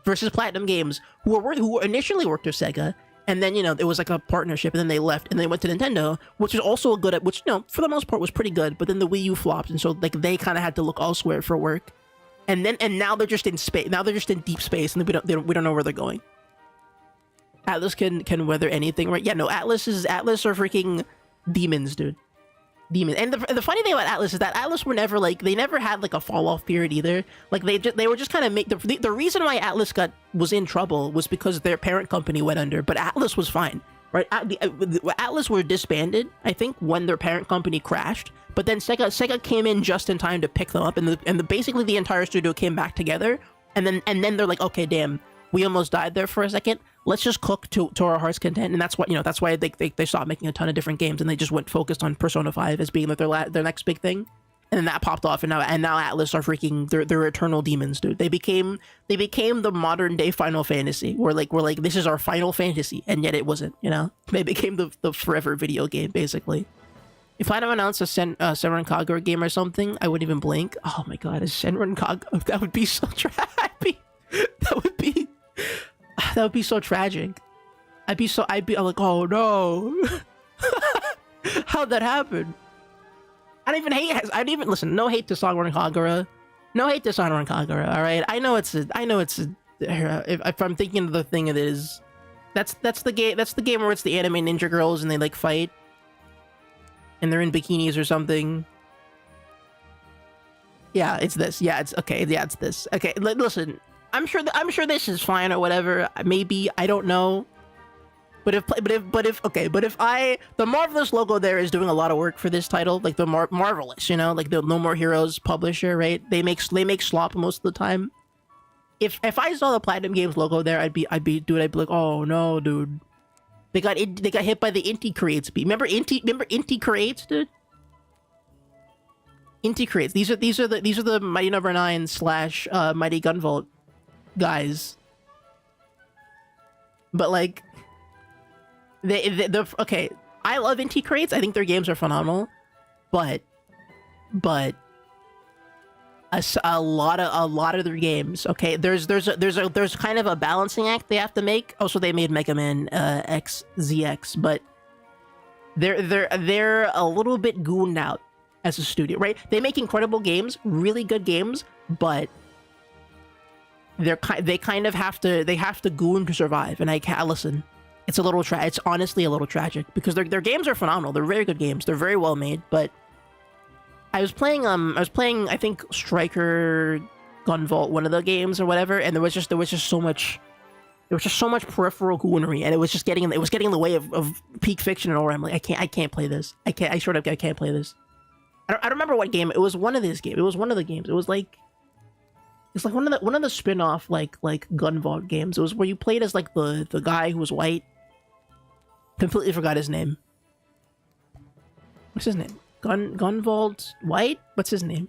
versus Platinum Games, who initially worked with Sega, and then, you know, it was like a partnership, and then they left, and they went to Nintendo, which was also a good at, which, you know, for the most part was pretty good, but then the Wii U flopped, and so, like, they kind of had to look elsewhere for work. And now they're just in space, now they're just in deep space, and we don't know where they're going. Atlas can weather anything, right? Yeah, no, Atlas are freaking demons, dude. Demons. And the funny thing about Atlas is that Atlas were never, like, they never had, like, a fall-off period either. Like, they were just kind of the reason why Atlas was in trouble was because their parent company went under, but Atlas was fine, right? Atlas were disbanded, I think, when their parent company crashed, but then Sega came in just in time to pick them up, and basically the entire studio came back together, and then they're like, okay, damn, we almost died there for a second. Let's just cook to our heart's content, and that's why they stopped making a ton of different games, and they just went focused on Persona 5 as being like their next big thing, and then that popped off, and now Atlas are freaking they're eternal demons, dude. They became the modern day Final Fantasy. We're like this is our Final Fantasy, and yet it wasn't. You know, they became the forever video game basically. If I'd have announced a Senran Kagura game or something, I wouldn't even blink. Oh my god, a Senran Kagura, that would be so tragic. That would be so tragic. I'd be like, oh no. How'd that happen? I don't even listen, no hate to Senran Kagura. No hate to Senran Kagura, alright? I know it's if I'm thinking of the thing it is, that's the game where it's the anime ninja girls and they like fight. And they're in bikinis or something. Yeah, it's this. Yeah, it's okay. Yeah, it's this. Okay, listen. I'm sure this is fine or whatever. Maybe, I don't know. But if the Marvelous logo there is doing a lot of work for this title, like the Marvelous, you know, like the No More Heroes publisher, right? They make slop most of the time. If I saw the Platinum Games logo there, I'd be like, oh no, dude. They got hit by the Inti Creates beat. Remember Inti Creates, dude? Inti Creates. These are the Mighty Number 9 / Mighty Gunvolt guys. But like okay, I love Inti Creates. I think their games are phenomenal. But a lot of their games, okay, there's kind of a balancing act they have to make. Also, they made Mega Man XZX, but they're a little bit gooned out as a studio, right? They make incredible games, really good games, but they kind of have to goon to survive. And I can't listen. It's it's honestly a little tragic because their games are phenomenal. They're very good games. They're very well made, but I was playing I think Striker Gunvolt, one of the games or whatever, and there was just so much peripheral goonery, and it was getting in the way of peak fiction and all. I'm like, I can't play this. I can't play this. I don't remember what game. It was one of these games. It was one of the games. It was like one of the spin-off like Gunvolt games. It was where you played as like the guy who was white. Completely forgot his name. What's his name? Gunvolt White? What's his name?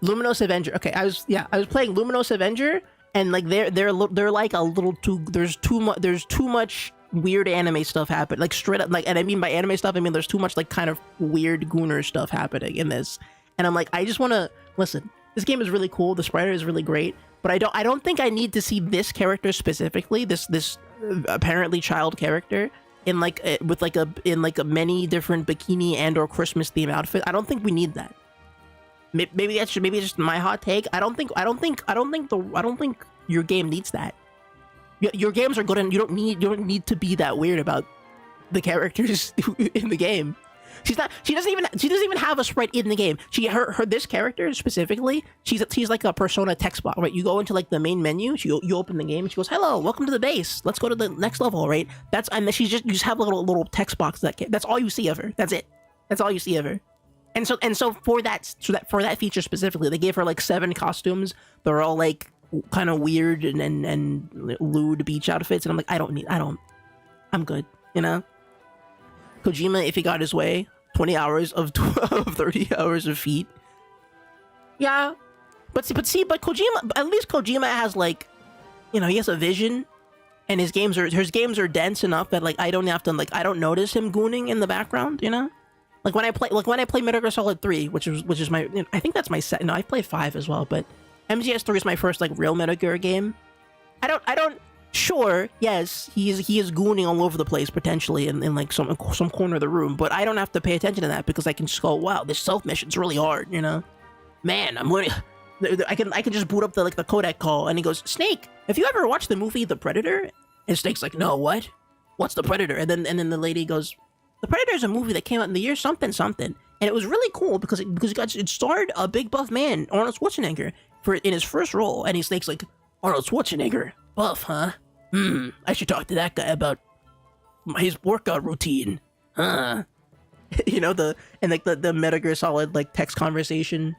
Luminous Avenger. Okay, I was playing Luminous Avenger, and like they're like a little too. There's too much weird anime stuff happening. Like straight up, like, and I mean by anime stuff, I mean there's too much like kind of weird gooner stuff happening in this. And I'm like, I just want to listen. This game is really cool. The sprite is really great, but I don't think I need to see this character specifically. This apparently child character in like with like a many different bikini and or Christmas theme outfit. I don't think we need that. Maybe it's just my hot take. I don't think your game needs that. Your games are good, and you don't need to be that weird about the characters in the game. She doesn't even have a sprite in the game. Her this character specifically, she's like a Persona text box, right? You go into like the main menu, you open the game, and she goes, "Hello, welcome to the base. Let's go to the next level," right? And then you just have a little text box that's all you see of her. That's it. That's all you see of her. And so for that feature specifically, they gave her like 7 costumes. They're all like kind of weird and lewd beach outfits, and I'm like, I'm good, you know. Kojima, if he got his way, 20 hours of 30 hours of feet. Yeah. But Kojima, at least Kojima has like, you know, he has a vision, and his games are dense enough that like I don't notice him gooning in the background, you know? Like when I play Metal Gear Solid 3, which is my, I think that's my set. No, I played 5 as well, but MGS3 is my first like real Metal Gear game. I don't. Sure, yes, he is gooning all over the place potentially in like some corner of the room, but I don't have to pay attention to that because I can just go, wow, this stealth mission's really hard, you know? Man, I can just boot up the codec call, and he goes, Snake, have you ever watched the movie The Predator? And Snake's like, no, what? What's The Predator? And then the lady goes, The Predator is a movie that came out in the year something, and it was really cool because it starred a big buff man, Arnold Schwarzenegger, in his first role, and Snake's like, Arnold Schwarzenegger, buff, huh? I should talk to that guy about his workout routine, huh? You know, the Metal Gear Solid like text conversation.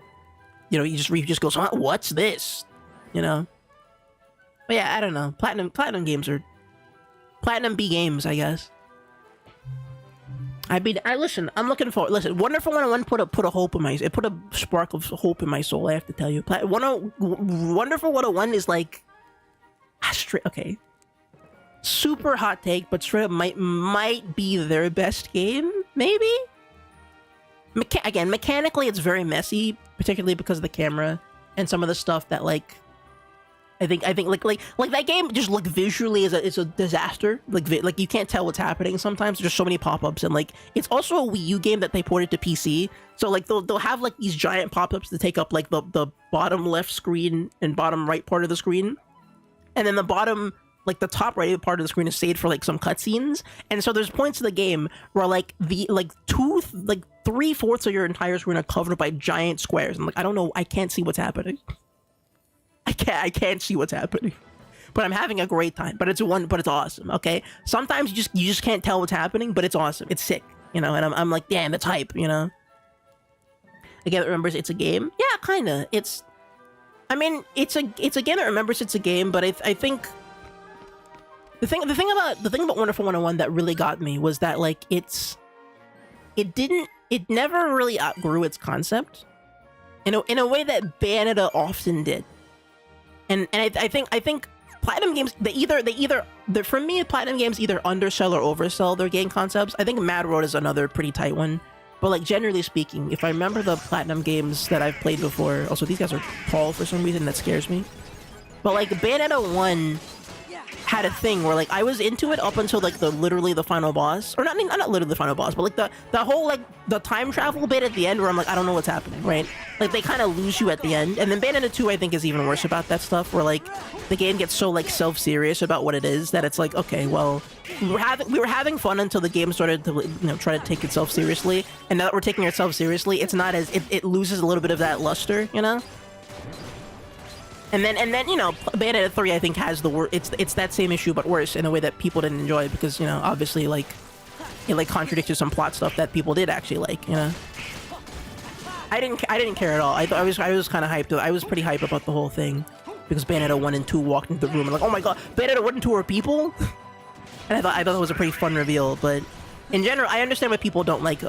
You know, he just goes, huh, what's this? You know. But yeah, I don't know. Platinum games are Platinum B games, I guess. Listen, I'm looking for. Listen, Wonderful 101 put a hope in my. It put a spark of hope in my soul. I have to tell you, Wonderful 101 is like, okay. Super hot take, but straight up might be their best game, maybe? Again, mechanically it's very messy, particularly because of the camera and some of the stuff that like I think like that game just like visually is a disaster. Like you can't tell what's happening sometimes. There's so many pop-ups, and like it's also a Wii U game that they ported to PC. So like they'll have like these giant pop-ups that take up like the bottom left screen and bottom right part of the screen. And then the bottom, like the top right part of the screen is saved for like some cutscenes, and so there's points in the game where like the 3/4 of your entire screen are covered by giant squares. I'm like, I don't know, I can't see what's happening. I can't see what's happening, but I'm having a great time. But it's awesome. Okay, sometimes you just can't tell what's happening, but it's awesome. It's sick, you know. And I'm like, damn, that's hype, you know. Again, it remembers it's a game. Yeah, kinda. It's a game that remembers it's a game, but I think. The thing about Wonderful 101 that really got me was that like it never really outgrew its concept in a way that Bayonetta often did, and I think Platinum games for me Platinum games either undersell or oversell their game concepts. I think Mad Road is another pretty tight one, but like generally speaking, if I remember the Platinum games that I've played before, also these guys are tall for some reason, that scares me, but like Bayonetta 1 had a thing where like I was into it up until like literally the final boss, or not literally the final boss, but like the whole like the time travel bit at the end where I'm like, I don't know what's happening, right? Like they kind of lose you at the end. And then Bayonetta 2 I think is even worse about that stuff, where like the game gets so like self-serious about what it is that it's like, okay, well, we were having fun until the game started to, you know, try to take itself seriously, and now that we're taking ourselves seriously, it's not as it loses a little bit of that luster, you know. And then you know, Bayonetta 3 I think has it's that same issue but worse in a way that people didn't enjoy, because, you know, obviously like it like contradicted some plot stuff that people did actually like, you know. I didn't care at all. I was kind of hyped. I was pretty hyped about the whole thing because Bayonetta 1 and 2 walked into the room and like, oh my god, Bayonetta 1 and 2 are people? And I thought it was a pretty fun reveal, but in general I understand why people don't like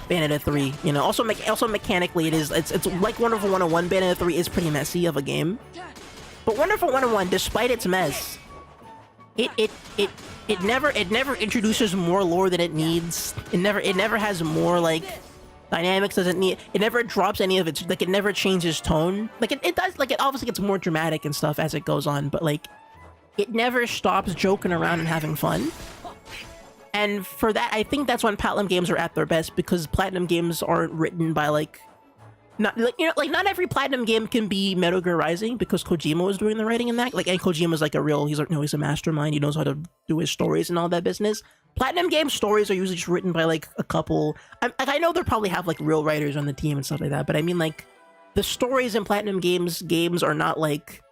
Bayonetta 3, you know. Also mechanically it's like Wonderful 101. Bayonetta 3 is pretty messy of a game, but Wonderful 101, despite its mess, it never introduces more lore than it needs. It never has more like dynamics doesn't need. It never drops any of its, like, it never changes tone. Like it does, like it obviously gets more dramatic and stuff as it goes on, but like it never stops joking around and having fun. And for that, I think that's when Platinum games are at their best, because Platinum games aren't written by like, not every Platinum game can be Metal Gear Rising, because Kojima was doing the writing in that. Like, and Kojima's like he's a mastermind. He knows how to do his stories and all that business. Platinum game stories are usually just written by like a couple. I know they probably have like real writers on the team and stuff like that, but I mean like the stories in Platinum games are not like,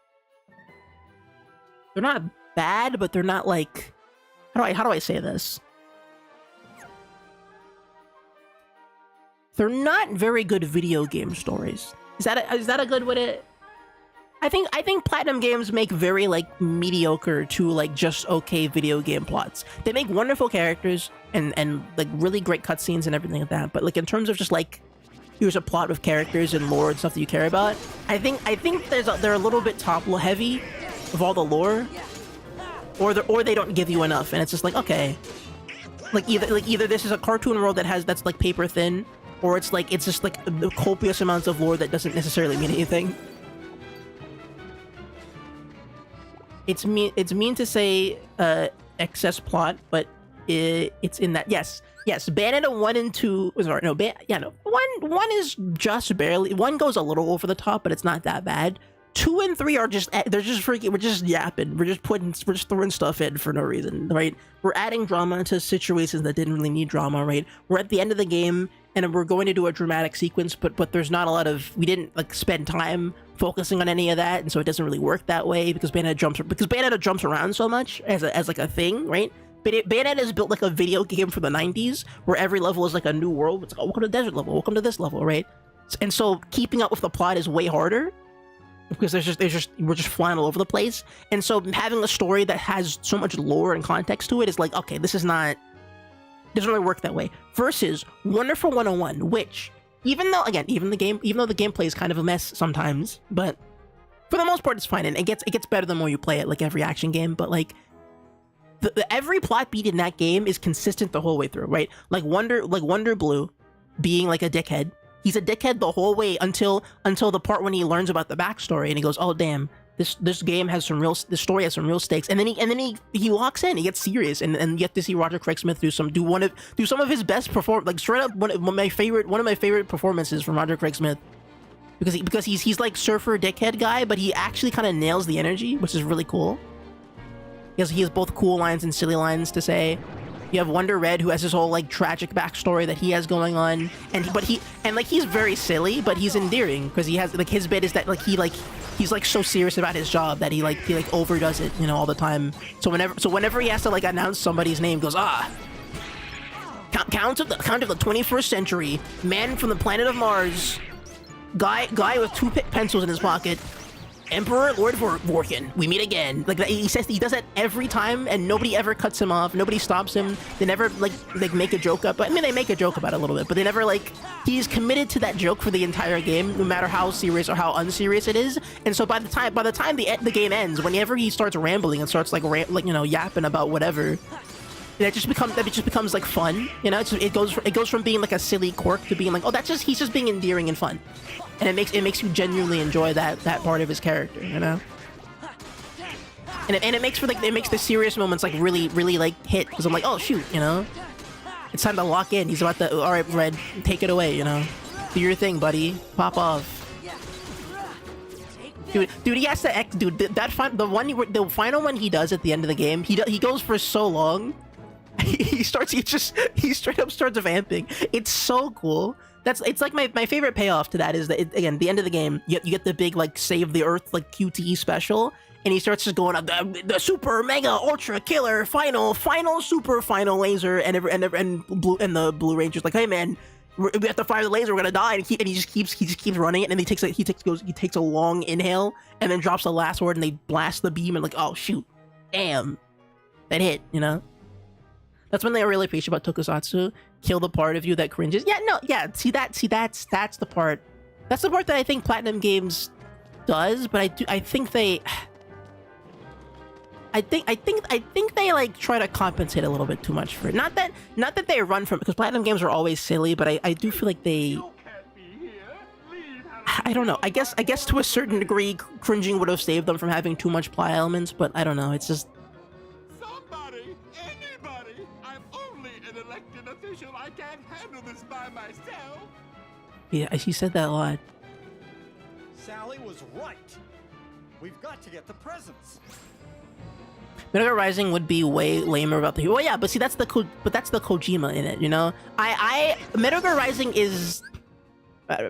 they're not bad, but they're not like, how do I say this? They're not very good video game stories. Is that a good way to? I think Platinum games make very like mediocre to like just okay video game plots. They make wonderful characters and like really great cutscenes and everything like that. But like in terms of just like, here's a plot with characters and lore and stuff that you care about, I think they're a little bit top heavy of all the lore, or they don't give you enough, and it's just like, okay, like either this is a cartoon world that's like paper thin, or it's just like copious amounts of lore that doesn't necessarily mean anything. it's mean to say excess plot, but it's in that yes. Bayonetta 1 and 2 sorry, no, one is just barely, one goes a little over the top, but it's not that bad. 2 and 3 are just, they're just freaking, we're just yapping, we're just throwing stuff in for no reason, right? We're adding drama into situations that didn't really need drama, right? We're at the end of the game and we're going to do a dramatic sequence, but there's not a lot of, we didn't like spend time focusing on any of that, and so it doesn't really work that way because Bayonetta jumps around so much as like a thing, right? Bayonetta is built like a video game from the 90s where every level is like a new world. It's like, oh, welcome to the desert level, welcome to this level, right? And so keeping up with the plot is way harder because we're just flying all over the place. And so having a story that has so much lore and context to it is like, okay, doesn't really work that way. Versus Wonderful 101, which even though the gameplay is kind of a mess sometimes, but for the most part it's fine, and it gets better the more you play it, like every action game. But like every plot beat in that game is consistent the whole way through, right? Like Wonder Blue being like a dickhead. He's a dickhead the whole way until the part when he learns about the backstory and he goes, oh damn, this game has this story has some real stakes. And then he walks in, he gets serious, and you get to see Roger Craig Smith do some of his best like straight up one of my favorite performances from Roger Craig Smith. Because he's like surfer dickhead guy, but he actually kind of nails the energy, which is really cool. He has both cool lines and silly lines to say. You have Wonder Red, who has this whole like tragic backstory that he has going on, and he's very silly, but he's endearing because he has like his bit is that like he's like so serious about his job that he overdoes it, you know, all the time. So whenever he has to like announce somebody's name, he goes, count of the 21st century, man from the planet of Mars, guy with two pencils in his pocket. Emperor Lord Vorkin, we meet again. Like he does that every time, and nobody ever cuts him off. Nobody stops him. They never like make a joke up. I mean, they make a joke about it a little bit, but they never like. He's committed to that joke for the entire game, no matter how serious or how unserious it is. And so by the time the game ends, whenever he starts rambling and starts yapping about whatever, that just becomes like fun. You know, it goes from being like a silly quirk to being like, oh, he's just being endearing and fun. And it makes you genuinely enjoy that part of his character, you know. And it makes the serious moments like really like hit, because I'm like, oh shoot, you know, it's time to lock in. He's about to, all right, Red, take it away, you know, do your thing, buddy, pop off. Dude, he has to the final one he does at the end of the game, he goes for so long. he straight up starts vamping. It's so cool. It's like my favorite payoff to that is that again, the end of the game, you get the big like save the earth like QTE special, and he starts just going on the super mega ultra killer final super final laser, and the Blue Ranger's like, hey man, we have to fire the laser, we're gonna die, and he just keeps running it, and then he takes a long inhale and then drops the last word, and they blast the beam, and like, oh shoot, damn, that hit, you know. That's when they really appreciate about Tokusatsu. Kill the part of you that cringes. See that's the part. That's the part that I think Platinum Games does, but I think they like try to compensate a little bit too much for it. Not that they run from it, because Platinum Games are always silly, but I do feel like they, I don't know. I guess to a certain degree, cringing would have saved them from having too much plot elements, but I don't know. It's just. I can't handle this by myself. Yeah, she said that a lot. Sally was right. We've got to get the presents. Metal Gear Rising would be way lamer about the. Well, yeah, but see, that's the Kojima in it, you know. Metal Gear Rising is.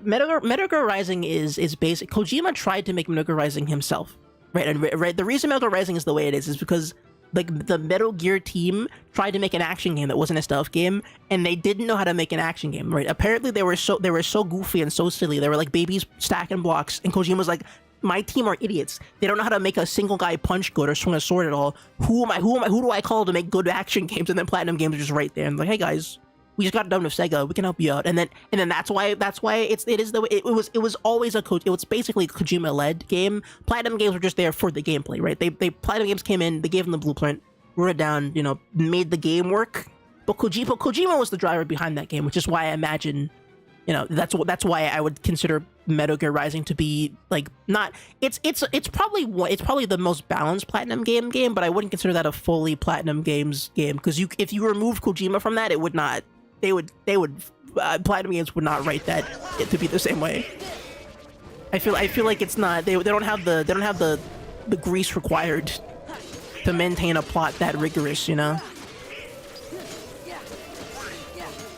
Metal Gear Rising is basic. Kojima tried to make Metal Gear Rising himself, right? And right, the reason Metal Gear Rising is the way it is because. Like the Metal Gear team tried to make an action game that wasn't a stealth game, and they didn't know how to make an action game, right? Apparently they were so goofy and so silly. They were like babies stacking blocks, and Kojima was like, my team are idiots. They don't know how to make a single guy punch good or swing a sword at all. Who do I call to make good action games? And then Platinum Games are just right there and like, hey guys, we just got done with Sega. We can help you out. And then that's why it was always it was basically a Kojima led game. Platinum Games were just there for the gameplay, right? They Platinum Games came in, they gave them the blueprint, wrote it down, you know, made the game work. But Kojima was the driver behind that game, which is why I imagine, you know, that's why I would consider Metal Gear Rising to be like not. It's probably the most balanced Platinum game, but I wouldn't consider that a fully Platinum Games game because if you remove Kojima from that, it would not. They would Platinum Games would not write that to be the same way. I feel like it's not. They don't have the grease required to maintain a plot that rigorous, you know.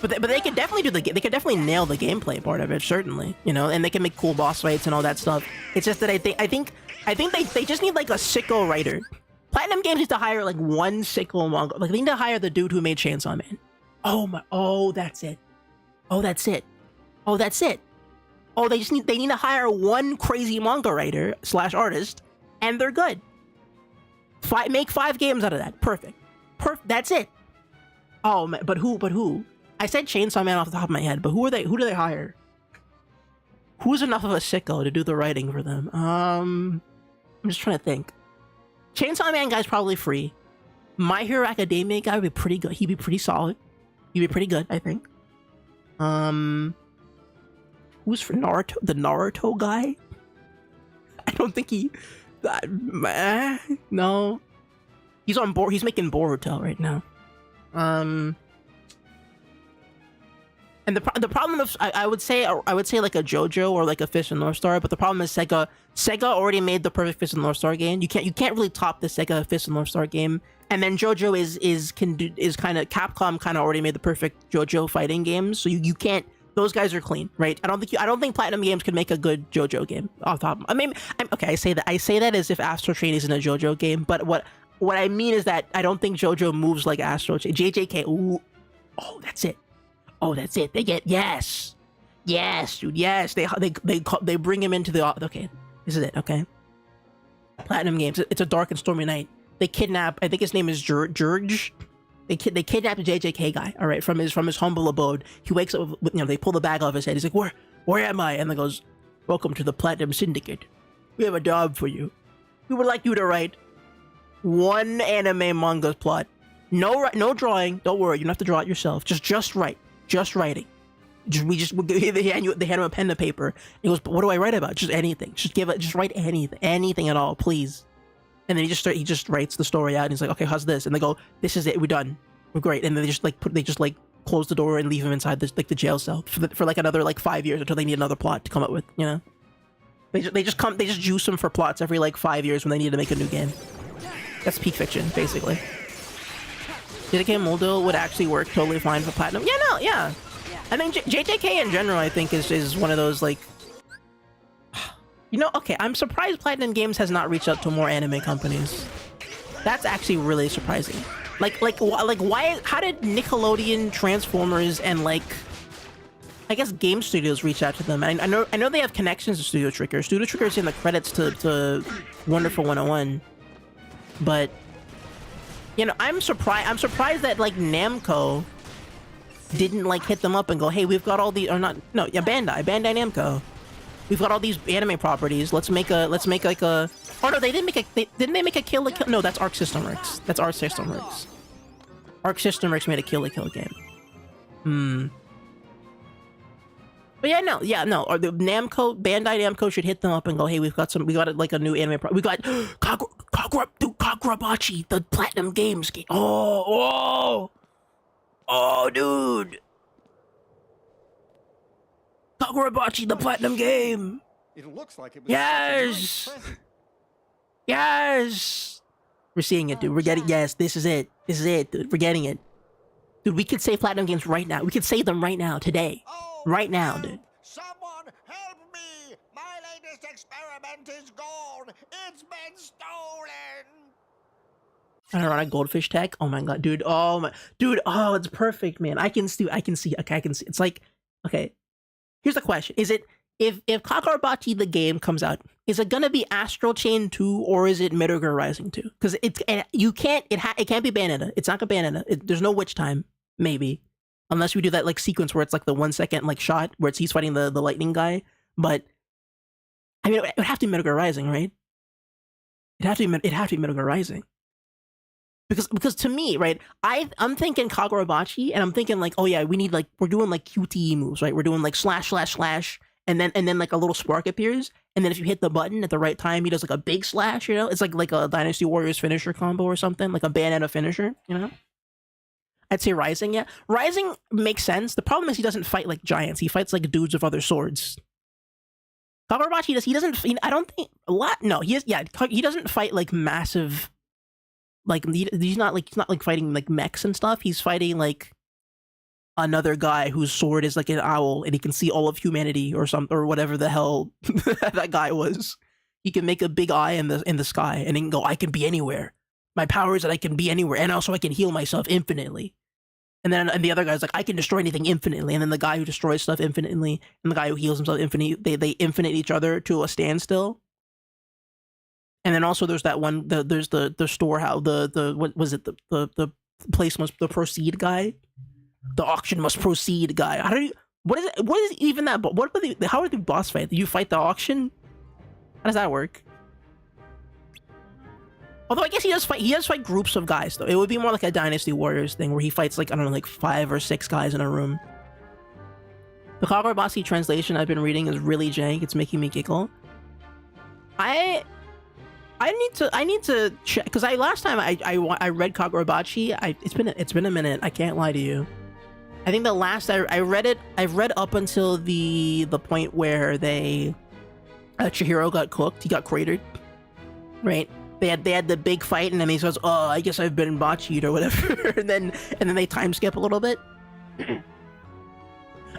But they could definitely they could definitely nail the gameplay part of it, certainly, you know, and they can make cool boss fights and all that stuff. It's just that I think they just need like a sicko writer. Platinum Games needs to hire like one sicko manga. Like they need to hire the dude who made Chainsaw Man. Oh, that's it. Oh, they need to hire one crazy manga writer / artist, and they're good. Make 5 games out of that. Perfect. That's it. Oh man, but who? I said Chainsaw Man off the top of my head, but who do they hire? Who's enough of a sicko to do the writing for them? I'm just trying to think. Chainsaw Man guy's probably free. My Hero Academia guy would be pretty good. He'd be pretty solid. He'd be pretty good, I think. Who's for Naruto? The Naruto guy? I don't think he... no. He's on board. He's making Boruto right now. And the problem of I would say like a JoJo or like a Fist and North Star, but the problem is Sega already made the perfect Fist and North Star game. You can't really top the Sega Fist and North Star game. And then JoJo is kind of Capcom kind of already made the perfect JoJo fighting game. So you can't. Those guys are clean, right? I don't think Platinum Games could make a good JoJo game off top. I mean, I say that as if Astral Chain isn't a JoJo game, but what I mean is that I don't think JoJo moves like Astral Chain. JJK. Ooh, oh, that's it. Oh, that's it. They get yes, dude, yes. They bring him into the okay. This is it. Okay. Platinum Games. It's a dark and stormy night. They kidnap. I think his name is George. They kidnap the JJK guy. All right, from his humble abode. He wakes up. They pull the bag off his head. He's like, where am I? And then goes, welcome to the Platinum Syndicate. We have a job for you. We would like you to write one anime manga plot. No drawing. Don't worry. You don't have to draw it yourself. Just write. Just writing. They hand him a pen and paper. He goes, but what do I write about? Just anything. Just write anything at all, please. And then he just writes the story out. And he's like, okay, how's this? And they go, this is it. We're done. We're great. And then they just close the door and leave him inside the jail cell for another 5 years until they need another plot to come up with. You know, they just juice him for plots every 5 years when they need to make a new game. That's peak fiction, basically. JJK Moldo would actually work totally fine for Platinum. Yeah. I mean, JJK in general, I think, is one of those, okay, I'm surprised Platinum Games has not reached out to more anime companies. That's actually really surprising. Why, how did Nickelodeon, Transformers, and, I guess Game Studios reach out to them? I know they have connections to Studio Trigger. Studio Trigger's in the credits to Wonderful 101. But... I'm surprised that Namco didn't hit them up and go, hey, we've got all the Bandai Namco. We've got all these anime properties. Let's make oh no, didn't they make a Kill la Kill? No, that's Arc System Works. That's Arc System Works. Arc System Works made a Kill la Kill game. But no. Or the Bandai Namco should hit them up and go, hey, we got a new anime we got Kagurabachi, the Platinum Games game. Oh, dude. Kagurabachi, the Platinum game. It looks like it was yes. Yes. We're seeing it, dude. We're getting this is it. This is it, dude. We're getting it. Dude, we could save Platinum Games right now. We could save them right now, today. Right now, dude. Someone help me! My latest experiment is gone! It's been stolen! Ironic goldfish tech. Oh my god, dude. Oh my, dude. Oh, it's perfect, man. I can see. Okay, I can see. It's okay. Here's the question: is it if Kagurabachi the game comes out? Is it gonna be Astral Chain 2 or is it Metal Gear Rising 2? Because it can't be Bayonetta. It's not gonna Bayonetta. There's no witch time. Maybe. Unless we do that sequence where it's the 1 second shot where he's fighting the lightning guy. But I mean, it would have to be Metal Gear Rising, right? It'd have to be Metal Gear Rising. Because to me, right, I'm thinking Kagurabachi and I'm thinking oh yeah, we need we're doing QTE moves, right? We're doing slash, and then like a little spark appears, and then if you hit the button at the right time, he does like a big slash. You know, it's like a Dynasty Warriors finisher combo or something, like a Bayonetta finisher. You know, I'd say Rising. Yeah, Rising makes sense. The problem is he doesn't fight like giants. He fights like dudes with other swords. Kagurabachi he doesn't. I don't think a lot. No, he doesn't fight like massive. Like he's not like fighting like mechs and stuff. He's fighting like another guy whose sword is like an owl and he can see all of humanity or something or whatever the hell that guy was. He can make a big eye in the sky and he can go, I can be anywhere. My power is that I can be anywhere, and also I can heal myself infinitely. And then the other guy's like, I can destroy anything infinitely. And then the guy who destroys stuff infinitely and the guy who heals himself infinitely, they infinite each other to a standstill. And then also there's that one, there's the storehouse, what was it, the place must the proceed guy, the auction must proceed guy. What is even that? How are the boss fight? Do you fight the auction? How does that work? Although I guess he does fight groups of guys though. It would be more like a Dynasty Warriors thing where he fights like, I don't know, like 5 or 6 guys in a room. The Kagurabachi translation I've been reading is really jank. It's making me giggle. I need to check, because last time I read Kagurabachi, it's been a minute. I can't lie to you. I think the last I read it, I've read up until the point where Chihiro got cooked. He got cratered, right? They had the big fight, and then he says, "Oh, I guess I've been botchied or whatever," and then they time skip a little bit.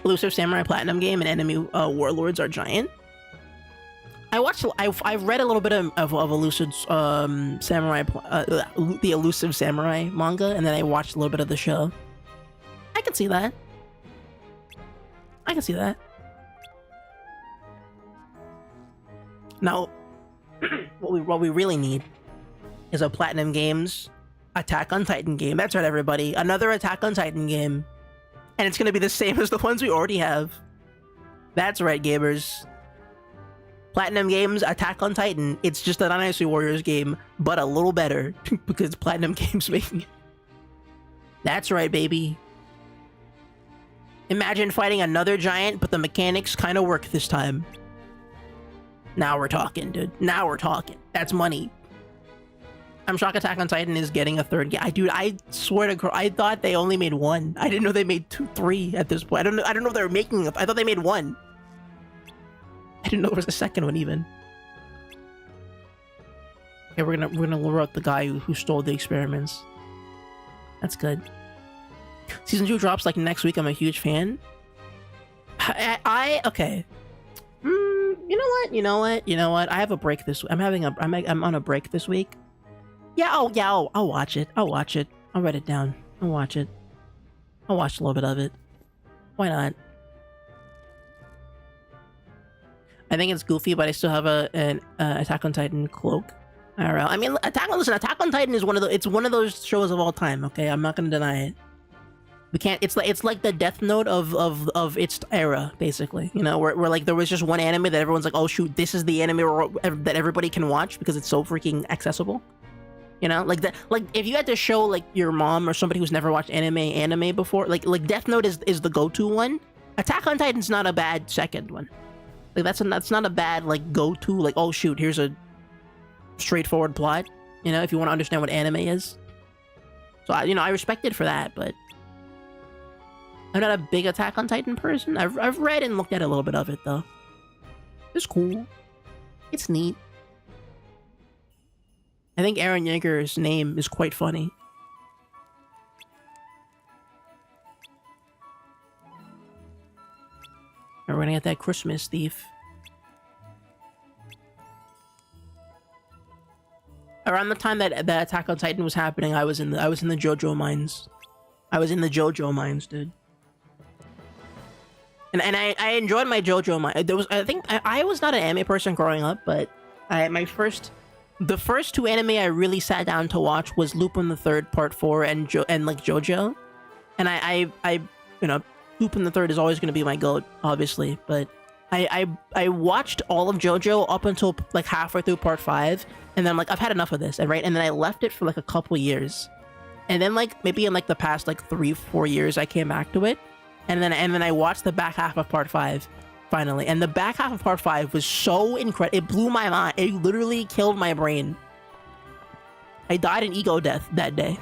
Elusive Samurai Platinum game and enemy warlords are giant. I've read a little bit of Elusive Samurai, the Elusive Samurai manga, and then I watched a little bit of the show. I can see that. Now, what we really need is a Platinum Games Attack on Titan game. That's right, everybody. Another Attack on Titan game. And it's going to be the same as the ones we already have. That's right, gamers. Platinum Games Attack on Titan. It's just a Dynasty Warriors game, but a little better because Platinum Games making it. That's right, baby. Imagine fighting another giant, but the mechanics kind of work this time. Now we're talking, dude. Now we're talking. That's money. I'm shocked Attack on Titan is getting a third game. I swear to God, I thought they only made 1. I didn't know they made 2, 3 at this point. I don't know if they were making it. I thought they made 1. I didn't know there was a second one even. Okay, we're gonna lure out the guy who stole the experiments. That's good. Season 2 drops like next week. I'm a huge fan. Okay. You know what? I have a break this week. I'm on a break this week. I'll watch it. I'll write it down. I'll watch it. I'll watch a little bit of it. Why not? I think it's goofy, but I still have an Attack on Titan cloak. IRL. I mean, Attack on Titan is one of those shows of all time. Okay, I'm not gonna deny it. We can't. It's like the Death Note of its era, basically. You know, where like there was just one anime that everyone's like, oh shoot, this is the anime that everybody can watch because it's so freaking accessible. You know, like if you had to show like your mom or somebody who's never watched anime before, like Death Note is the go-to one. Attack on Titan's not a bad second one. Like that's not a bad like go-to. Like, oh shoot, here's a straightforward plot. You know, if you want to understand what anime is. So I respect it for that, but I'm not a big Attack on Titan person. I've read and looked at a little bit of it though. It's cool. It's neat. I think Eren Yeager's name is quite funny. We're gonna get that Christmas thief. Around the time that Attack on Titan was happening, I was in the JoJo mines. I was in the JoJo mines, dude. And I enjoyed my JoJo mine. I was not an anime person growing up, but the first 2 anime I really sat down to watch was Lupin the Third Part 4 and JoJo. And I Lupin the Third is always going to be my goat, obviously, but I watched all of JoJo up until like halfway through Part 5, and then I'm like, I've had enough of this, and then I left it for like a couple years, and then like maybe in like the past like 3-4 years I came back to it, and then I watched the back half of Part 5, finally. And the back half of part 5 was so incredible. It blew my mind. It literally killed my brain. I died an ego death that day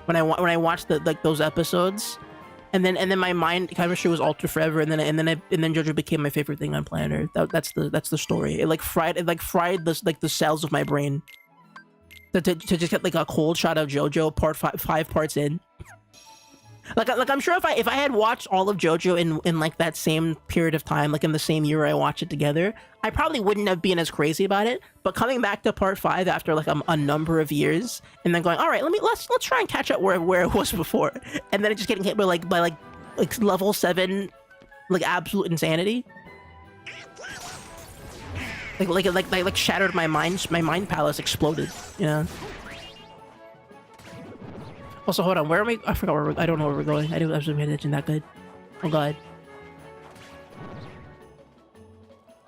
when I watched those episodes, and then my mind chemistry was altered forever, and then JoJo became my favorite thing on planet Earth. That's the story. It fried the cells of my brain to just get like a cold shot of JoJo part 5 parts in. Like I'm sure if I had watched all of JoJo in like that same period of time, like in the same year I watched it together, I probably wouldn't have been as crazy about it. But coming back to part 5 after like a number of years, and then going, all right, let's try and catch up where it was before, and then it just getting hit by level 7, like absolute insanity, like shattered my mind. My mind palace exploded, you know. Also, hold on, where am I? I forgot where I don't know where we're going. I wasn't paying attention that good. Oh god.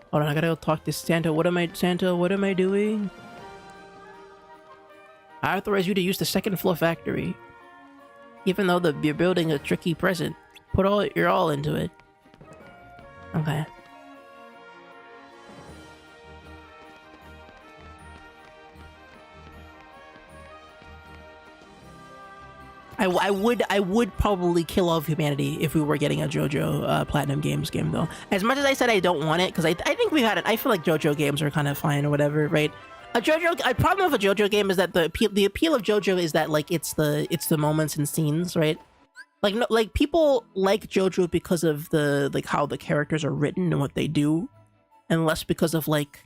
Hold on, I gotta go talk to Santa. Santa, what am I doing? I authorize you to use the second floor factory. Even though you're building a tricky present, put your all into it. Okay. I would probably kill all of humanity if we were getting a JoJo Platinum Games game, though. As much as I said I don't want it, because I think we've had it. I feel like JoJo games are kind of fine or whatever, right? A problem with a JoJo game is that the appeal of JoJo is that like it's the moments and scenes, right? Like no, like people like JoJo because of the like how the characters are written and what they do, and less because of like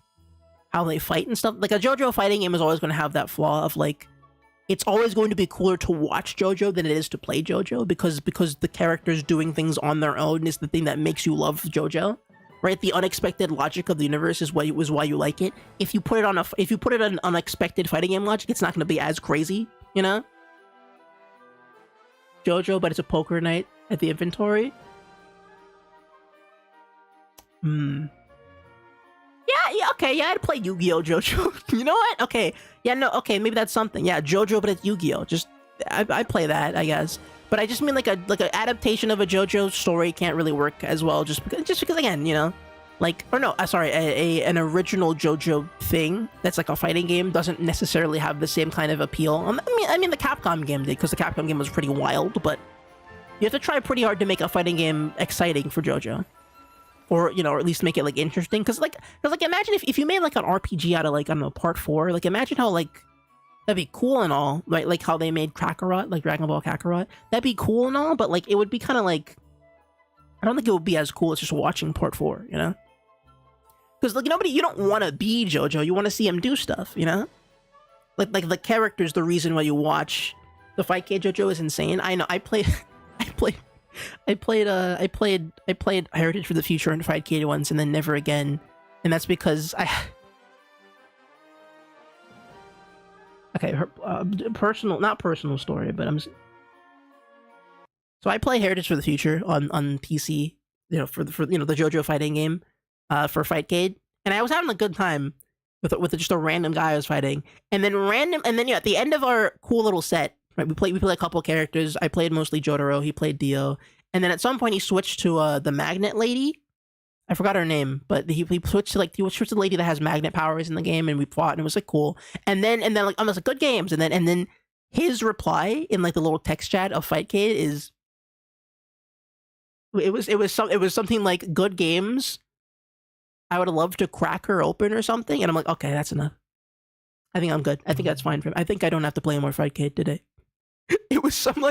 how they fight and stuff. Like a JoJo fighting game is always going to have that flaw of like, it's always going to be cooler to watch JoJo than it is to play JoJo because the characters doing things on their own is the thing that makes you love JoJo, right? The unexpected logic of the universe is why you like it. If you put it on unexpected fighting game logic, it's not going to be as crazy, you know? JoJo, but it's a poker night at the inventory. Yeah, okay, yeah, I'd play Yu-Gi-Oh! JoJo. You know what? Okay, yeah, no, okay, maybe that's something. Yeah, JoJo, but it's Yu-Gi-Oh! Just, I play that, I guess. But I just mean like an adaptation of a JoJo story can't really work as well, just because again, you know, like, or no, sorry, an original JoJo thing that's like a fighting game doesn't necessarily have the same kind of appeal. I mean, the Capcom game did, because the Capcom game was pretty wild, but you have to try pretty hard to make a fighting game exciting for JoJo. Or, you know, or at least make it, like, interesting. Because imagine if you made, like, an RPG out of, like, I don't know, part 4. Like, imagine how, like, that'd be cool and all. Right? Like, how they made Kakarot, like, Dragon Ball Kakarot. That'd be cool and all, but, like, it would be kind of, like... I don't think it would be as cool as just watching part 4, you know? Because, like, you don't want to be JoJo. You want to see him do stuff, you know? Like, the character's the reason why you watch. The Fightcade JoJo is insane. I know, I played Heritage for the Future and Fightcade once, and then never again, and that's because not personal story, but so I play Heritage for the Future on PC, you know, for the JoJo fighting game, for Fightcade, and I was having a good time with just a random guy I was fighting, and then at the end of our cool little set. Right, we played a couple characters. I played mostly Jotaro. He played Dio, and then at some point he switched to the Magnet Lady. I forgot her name, but he switched to the lady that has magnet powers in the game, and we fought, and it was like cool. And then like I was like, good games. And then his reply in like the little text chat of Fightcade is it was something like, good games. I would love to crack her open or something. And I'm like, okay, that's enough. I think I'm good. I think that's fine for him. I think I don't have to play more Fightcade today. It was some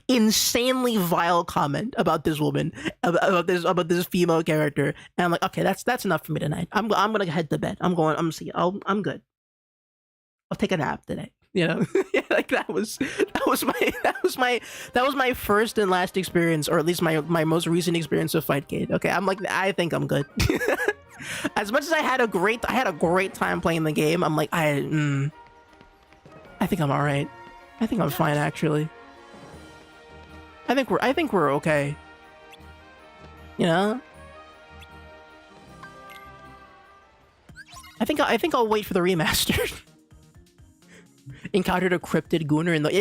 insanely vile comment about this woman, about this female character, and I'm like, okay, that's enough for me tonight. I'm gonna head to bed. I'm good. I'll take a nap today. You know, yeah, like that was my first and last experience, or at least my most recent experience with Fightcade. Okay, I think I'm good. As much as I had a great time playing the game, I'm like, I think I'm all right. I think I'm fine, actually. I think we're okay. You know? I think I'll wait for the remaster. Encountered a cryptid gooner in the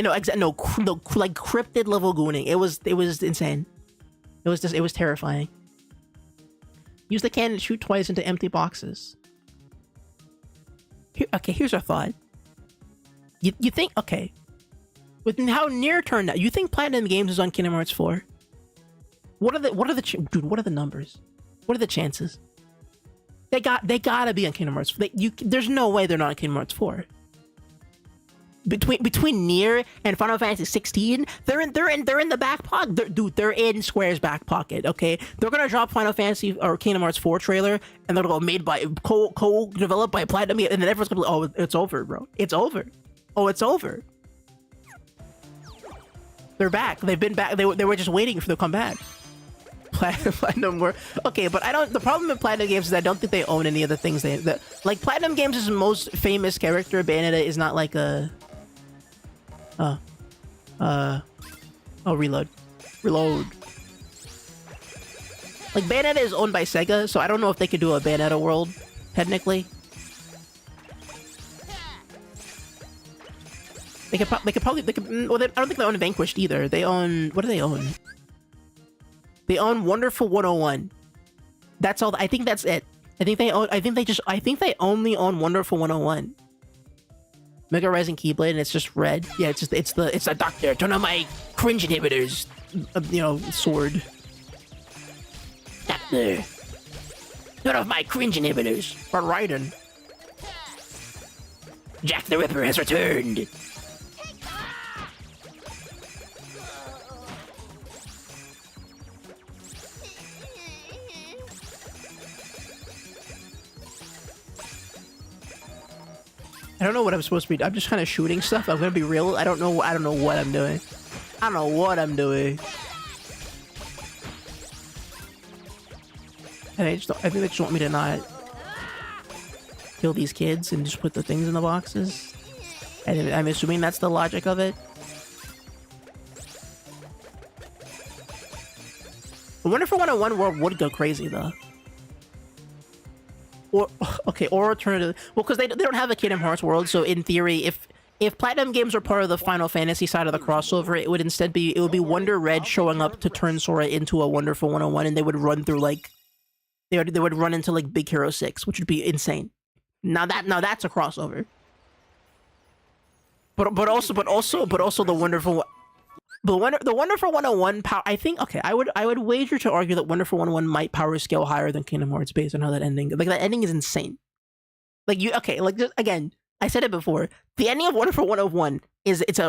like cryptid level gooning. It was insane. It was terrifying. Use the cannon to shoot twice into empty boxes. Here's our thought. You think, okay, with how Nier turned out, you think Platinum Games is on Kingdom Hearts 4? What are the numbers? What are the chances? They gotta be on Kingdom Hearts. There's no way they're not on Kingdom Hearts 4. Between Nier and Final Fantasy 16, they're in the back pocket. They're in Square's back pocket. Okay, they're gonna drop Final Fantasy or Kingdom Hearts 4 trailer, and they'll go made by co-developed by Platinum, and then everyone's gonna be like, oh, it's over, bro. It's over. Oh, it's over. They're back. They've been back. They were just waiting for them to come back. Platinum were okay, but I don't. The problem with Platinum Games is I don't think they own any of the things like Platinum Games' most famous character, Bayonetta, is not like a. Reload. Like, Bayonetta is owned by Sega, so I don't know if they could do a Bayonetta world, technically. They could probably, well, I don't think they own Vanquished either. They own, what do they own? They own Wonderful 101. That's all, I think that's it. I think they only own Wonderful 101. Mega Rising Keyblade, and it's just red. Yeah, it's a doctor. Turn on my cringe inhibitors. Sword. Doctor. Turn off my cringe inhibitors. But Raiden. Jack the Ripper has returned. I don't know what I'm supposed to be. I'm just kind of shooting stuff. I'm gonna be real. I don't know what I'm doing. I don't know what I'm doing. And I think they just want me to not kill these kids and just put the things in the boxes. And I'm assuming that's the logic of it. I wonder if a 101 world would go crazy though. Or alternative. Well, because they don't have a Kingdom Hearts world, so in theory, if Platinum Games are part of the Final Fantasy side of the crossover, it would be Wonder Red showing up to turn Sora into a Wonderful 101, and they would run through like they would run into like Big Hero 6, which would be insane. Now that's a crossover. But also the Wonderful. But the Wonderful 101 power, I think, okay, I would wager to argue that Wonderful 101 might power scale higher than Kingdom Hearts based on how that ending, like that ending is insane. Like just, again, I said it before, the ending of Wonderful 101 is, it's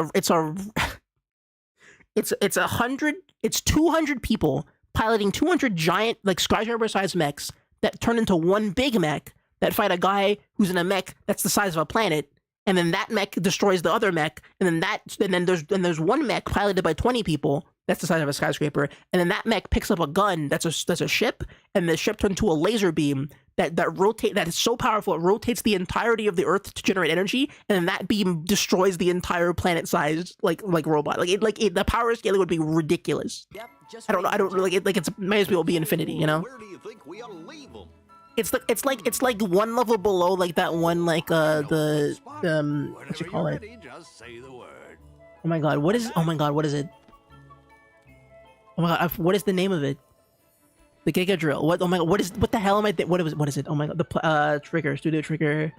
200 people piloting 200 giant, like skyscraper sized mechs that turn into one big mech that fight a guy who's in a mech that's the size of a planet. And then that mech destroys the other mech, and then there's one mech piloted by 20 people that's the size of a skyscraper, and then that mech picks up a gun that's a ship, and the ship turns into a laser beam that is so powerful it rotates the entirety of the Earth to generate energy, and then that beam destroys the entire planet-sized like robot. The power scale would be ridiculous. Yep, just I don't know, it might as well be infinity, you know? Where do you think we ought to leave them? It's like one level below, like that one, like what you call it? Just say the word. Oh my god, what is it? Oh my god, what is the name of it? The Giga Drill. What? Oh my god, what the hell am I? What is it? Oh my god, the Trigger, Studio Trigger.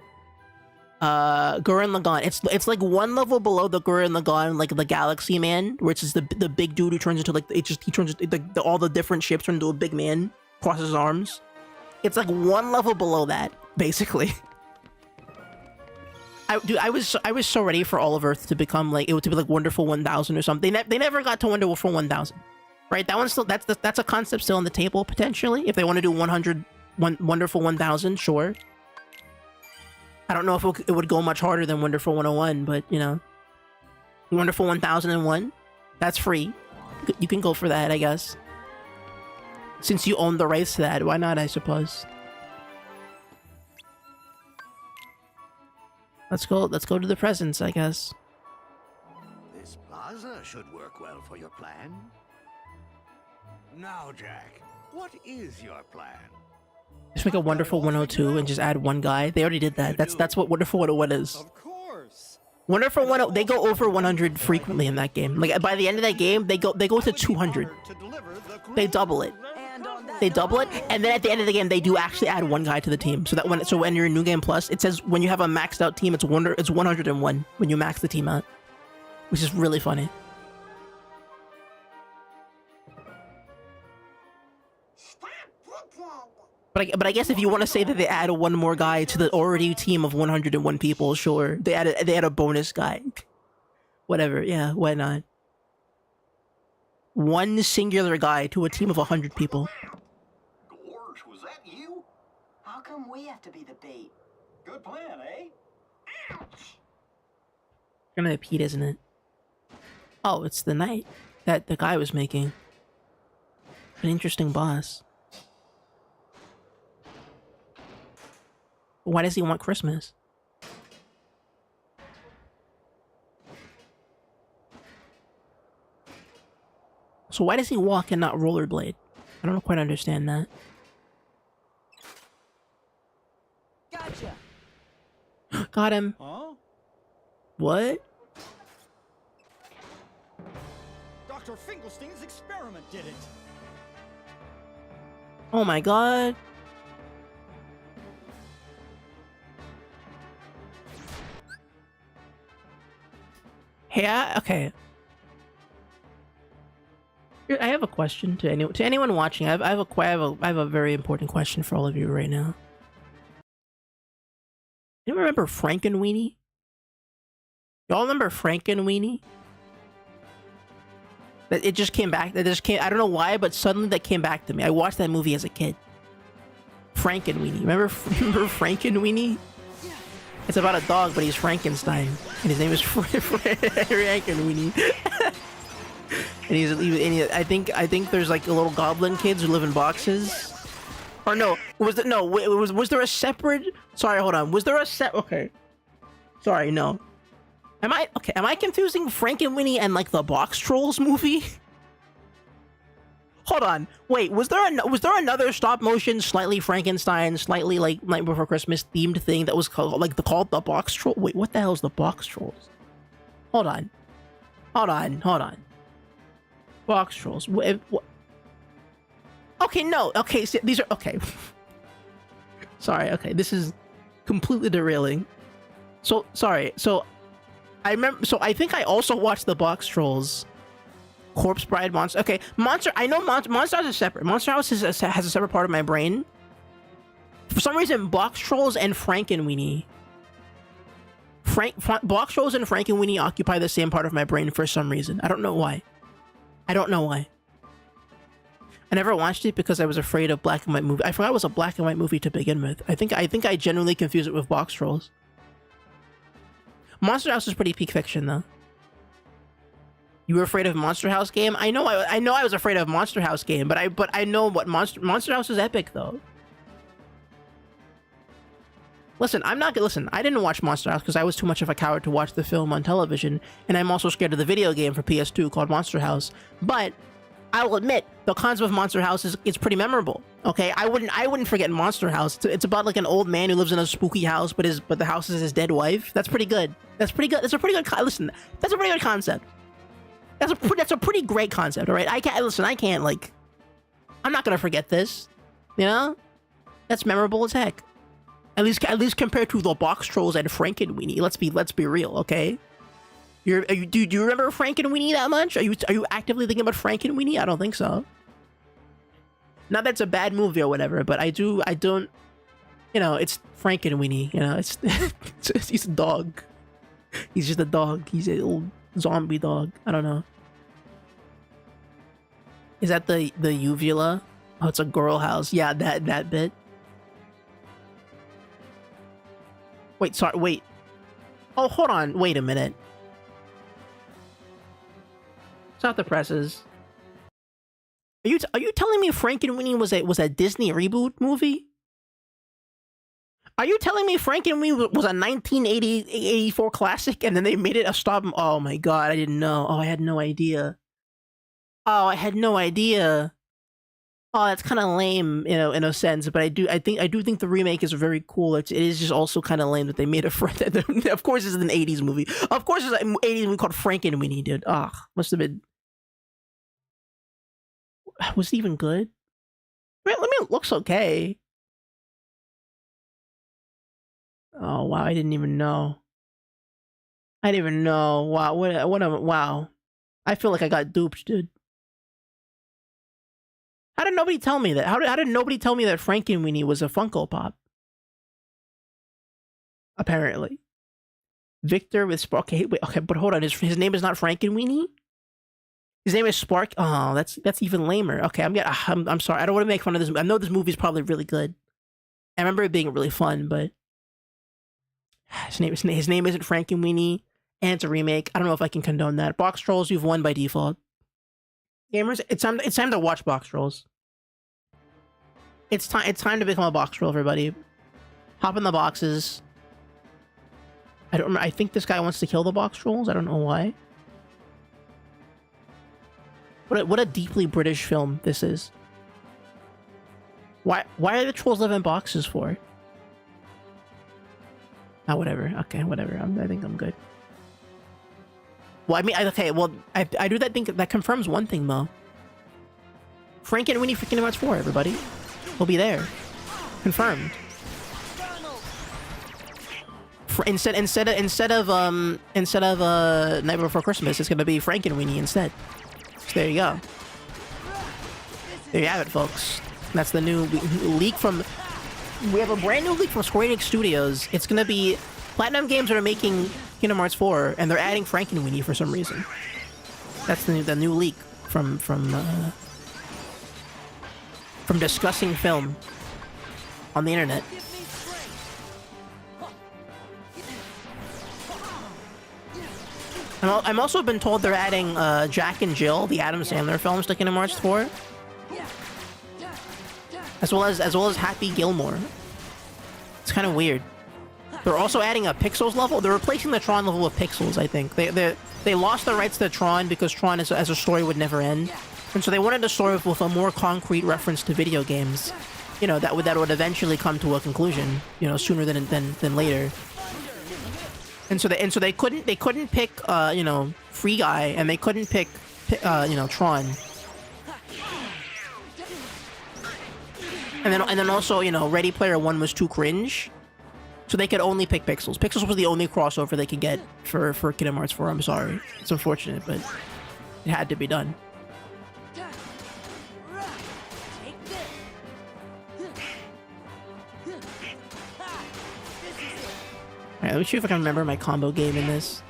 Gurren Lagann. It's like one level below the Gurren Lagann, like the Galaxy Man, which is the big dude who turns into like he turns into all the different shapes turn into a big man, crosses his arms. It's like one level below that, basically. I was so ready for All of Earth to become like to be like Wonderful 1000 or something. They never got to Wonderful 1000, right? That one's still that's a concept still on the table potentially. If they want to do 100 Wonderful 1000, sure. I don't know if it would go much harder than Wonderful 101, but you know, Wonderful 1001, that's free. You can go for that, I guess. Since you own the rights to that, why not, I suppose? Let's go to the presents, I guess. This plaza should work well for your plan. Now, Jack, what is your plan? Just make a Wonderful 102 and just add one guy. They already did that. That's what Wonderful 101 is. Of course. Wonderful 101, they go over 100 frequently in that game. Like by the end of that game, they go to 200. They double it. And on that They double it, and then at the end of the game, they do actually add one guy to the team. So that when you're in New Game Plus, it says when you have a maxed out team, it's 101 when you max the team out, which is really funny. But I guess if you want to say that they add one more guy to the already team of 101 people, sure. They add a bonus guy. Whatever, yeah, why not? One singular guy to a team of 100 people. Gorge, was that you? How come we have to be the bait? Good plan, eh? Gonna be Pete, isn't it? Oh, it's the knight that the guy was making. An interesting boss. Why does he want Christmas? So why does he walk and not rollerblade? I don't quite understand that. Gotcha. Got him. Huh? What? Dr. Finkelstein's experiment did it. Oh my god. Yeah, okay. I have a question to anyone watching. I have a very important question for all of you right now. You remember Frankenweenie? Y'all remember Frankenweenie? That it just came back. That just came. I don't know why, but suddenly that came back to me. I watched that movie as a kid. Frankenweenie. Remember Frankenweenie? It's about a dog, but he's Frankenstein, and his name is Frankenweenie. And I think there's like little goblin kids who live in boxes. Or no, was there a separate? Sorry, hold on. Was there a Okay. Sorry, no. Am I confusing Frankenweenie and like the Box Trolls movie? Hold on. Wait, was there another stop motion, slightly Frankenstein, slightly like Night Before Christmas themed thing that was called the Box Troll? Wait, what the hell is the Box Trolls? Hold on. Box Trolls. Okay, no. Okay, so these are okay. Sorry. Okay, this is completely derailing. So sorry. So I remember. So I think I also watched the Box Trolls. Corpse Bride, Monster. Okay, Monster. I know Monster House is separate. Monster House has a separate part of my brain. For some reason, Box Trolls and Frankenweenie. Box Trolls and Frankenweenie occupy the same part of my brain for some reason. I don't know why. I never watched it because I was afraid of black and white movie. I forgot it was a black and white movie to begin with. I think I genuinely confused it with Box Trolls. Monster House is pretty peak fiction though. You were afraid of Monster House game? I know I was afraid of Monster House game, but I know what Monster House is epic though. Listen, I didn't watch Monster House because I was too much of a coward to watch the film on television, and I'm also scared of the video game for PS2 called Monster House. But I will admit, the concept of Monster House is pretty memorable. Okay, I wouldn't forget Monster House. It's about like an old man who lives in a spooky house, but the house is his dead wife. That's pretty good. That's a pretty good concept. That's a pretty great concept, all right? I'm not gonna forget this, you know? That's memorable as heck. At least compared to the Box Trolls and Frankenweenie. Let's be real, okay? Do you remember Frankenweenie that much? Are you actively thinking about Frankenweenie? I don't think so. Not that it's a bad movie or whatever, but I don't. You know, it's Frankenweenie. You know, he's a dog. He's just a dog. He's an old zombie dog. I don't know. Is that the uvula? Oh, it's a girl house. Yeah, that bit. Wait. Oh, hold on. Wait a minute. Stop the presses. Are you telling me Frankenweenie was a Disney reboot movie? Are you telling me Frankenweenie was a 1984 classic and then they made it a stop? Oh my god, I didn't know. Oh, I had no idea. Oh, that's kind of lame, you know, in a sense. But I do think the remake is very cool. It is just also kind of lame that they made a Of course, it's an '80s movie. Of course, it's an '80s movie called Frankenweenie, dude. Ah, must have been. Was it even good? Wait, let me. It looks okay. Oh wow! I didn't even know. I didn't even know. Wow! Wow! I feel like I got duped, dude. How did nobody tell me that? How did nobody tell me that Frankenweenie was a Funko Pop? Apparently, Victor with Spark. Okay, wait. Okay, but hold on. His name is not Frankenweenie. His name is Spark. Oh, that's even lamer. Okay, I'm sorry. I don't want to make fun of this. I know this movie's probably really good. I remember it being really fun, but his name isn't Frankenweenie, and it's a remake. I don't know if I can condone that. Box Trolls, you've won by default. Gamers, it's time to watch Box Trolls. It's time to become a box troll, everybody. Hop in the boxes. I don't remember. I think this guy wants to kill the box trolls. I don't know why. What a deeply British film this is. Why are the trolls live in boxes for? Ah, whatever. Okay, whatever. I think I'm good. Well, I mean, okay. Well, I do that thing that confirms one thing, though. Frankenweenie freaking Hearts 4, everybody. We'll be there. Confirmed. Instead of Night Before Christmas, it's gonna be Frankenweenie instead. So there you go. There you have it, folks. That's the new leak from. We have a brand new leak from Square Enix Studios. It's gonna be Platinum Games that are making Kingdom Hearts 4, and they're adding Frankenweenie for some reason. That's the new leak from discussing film on the internet. I'm also been told they're adding Jack and Jill, the Adam Sandler films, to Kingdom Hearts 4, as well as Happy Gilmore. It's kind of weird. They're also adding a Pixels level. They're replacing the Tron level with Pixels. I think they lost the rights to Tron because Tron as a story would never end, and so they wanted a story with a more concrete reference to video games. You know, that would eventually come to a conclusion. You know, sooner than later. And so they couldn't pick Free Guy, and they couldn't pick Tron. And then also, Ready Player One was too cringe, so they could only pick Pixels. Pixels was the only crossover they could get for Kingdom Hearts 4. I'm sorry, it's unfortunate, but it had to be done. Alright, let me see if I can remember my combo game in this.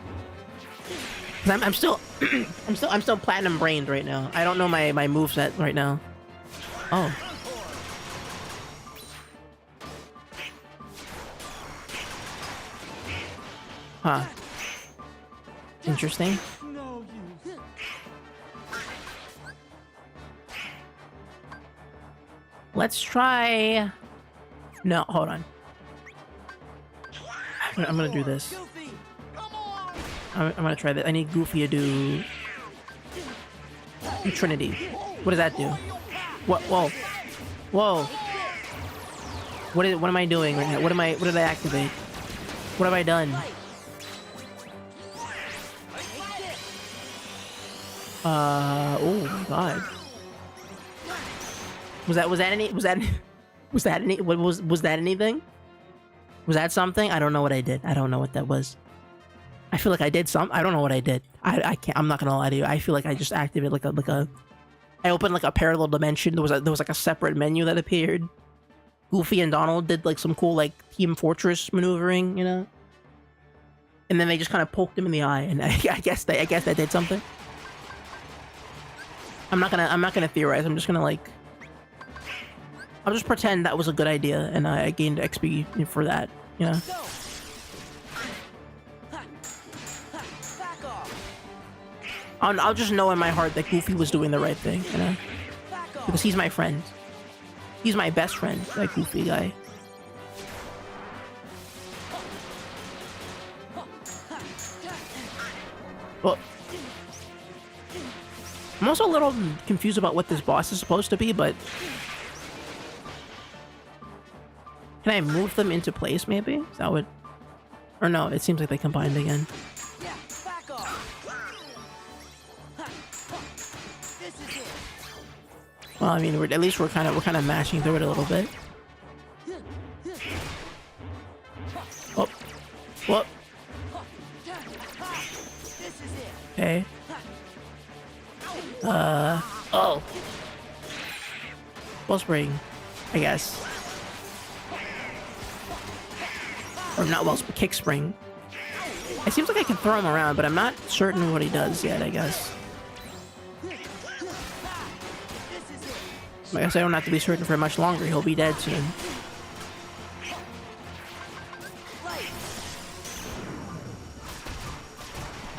'Cause I'm still I'm still platinum brained right now. I don't know my moveset right now. Oh. Huh. Interesting. Let's try. No, hold on. I'm gonna do this. I'm gonna try that. I need Goofy to do Trinity. What does that do? What? Whoa! Whoa! What am I doing right now? What did I activate? What have I done? Oh my god. Was that anything? Was that something? I don't know what I did. I don't know what that was. I feel like I did I don't know what I did. I can't. I'm not gonna lie to you. I feel like I just activated like a. I opened like a parallel dimension. There was like a separate menu that appeared. Goofy and Donald did like some cool like Team Fortress maneuvering, and then they just kind of poked him in the eye, and I guess that did something. I'm not gonna theorize. I'm just gonna I'll just pretend that was a good idea, and I gained XP for that, I'll just know in my heart that Goofy was doing the right thing, because he's my friend. He's my best friend, that Goofy guy. Well, I'm also a little confused about what this boss is supposed to be, but can I move them into place, maybe? Is that what... Or no, it seems like they combined again. Well, I mean, at least we're kind of mashing through it a little bit. Oh, what? Okay. Oh. Wellspring, I guess. Or not Wellspring, Kick Spring. It seems like I can throw him around, but I'm not certain what he does yet, I guess. I guess I don't have to be certain for much longer. He'll be dead soon.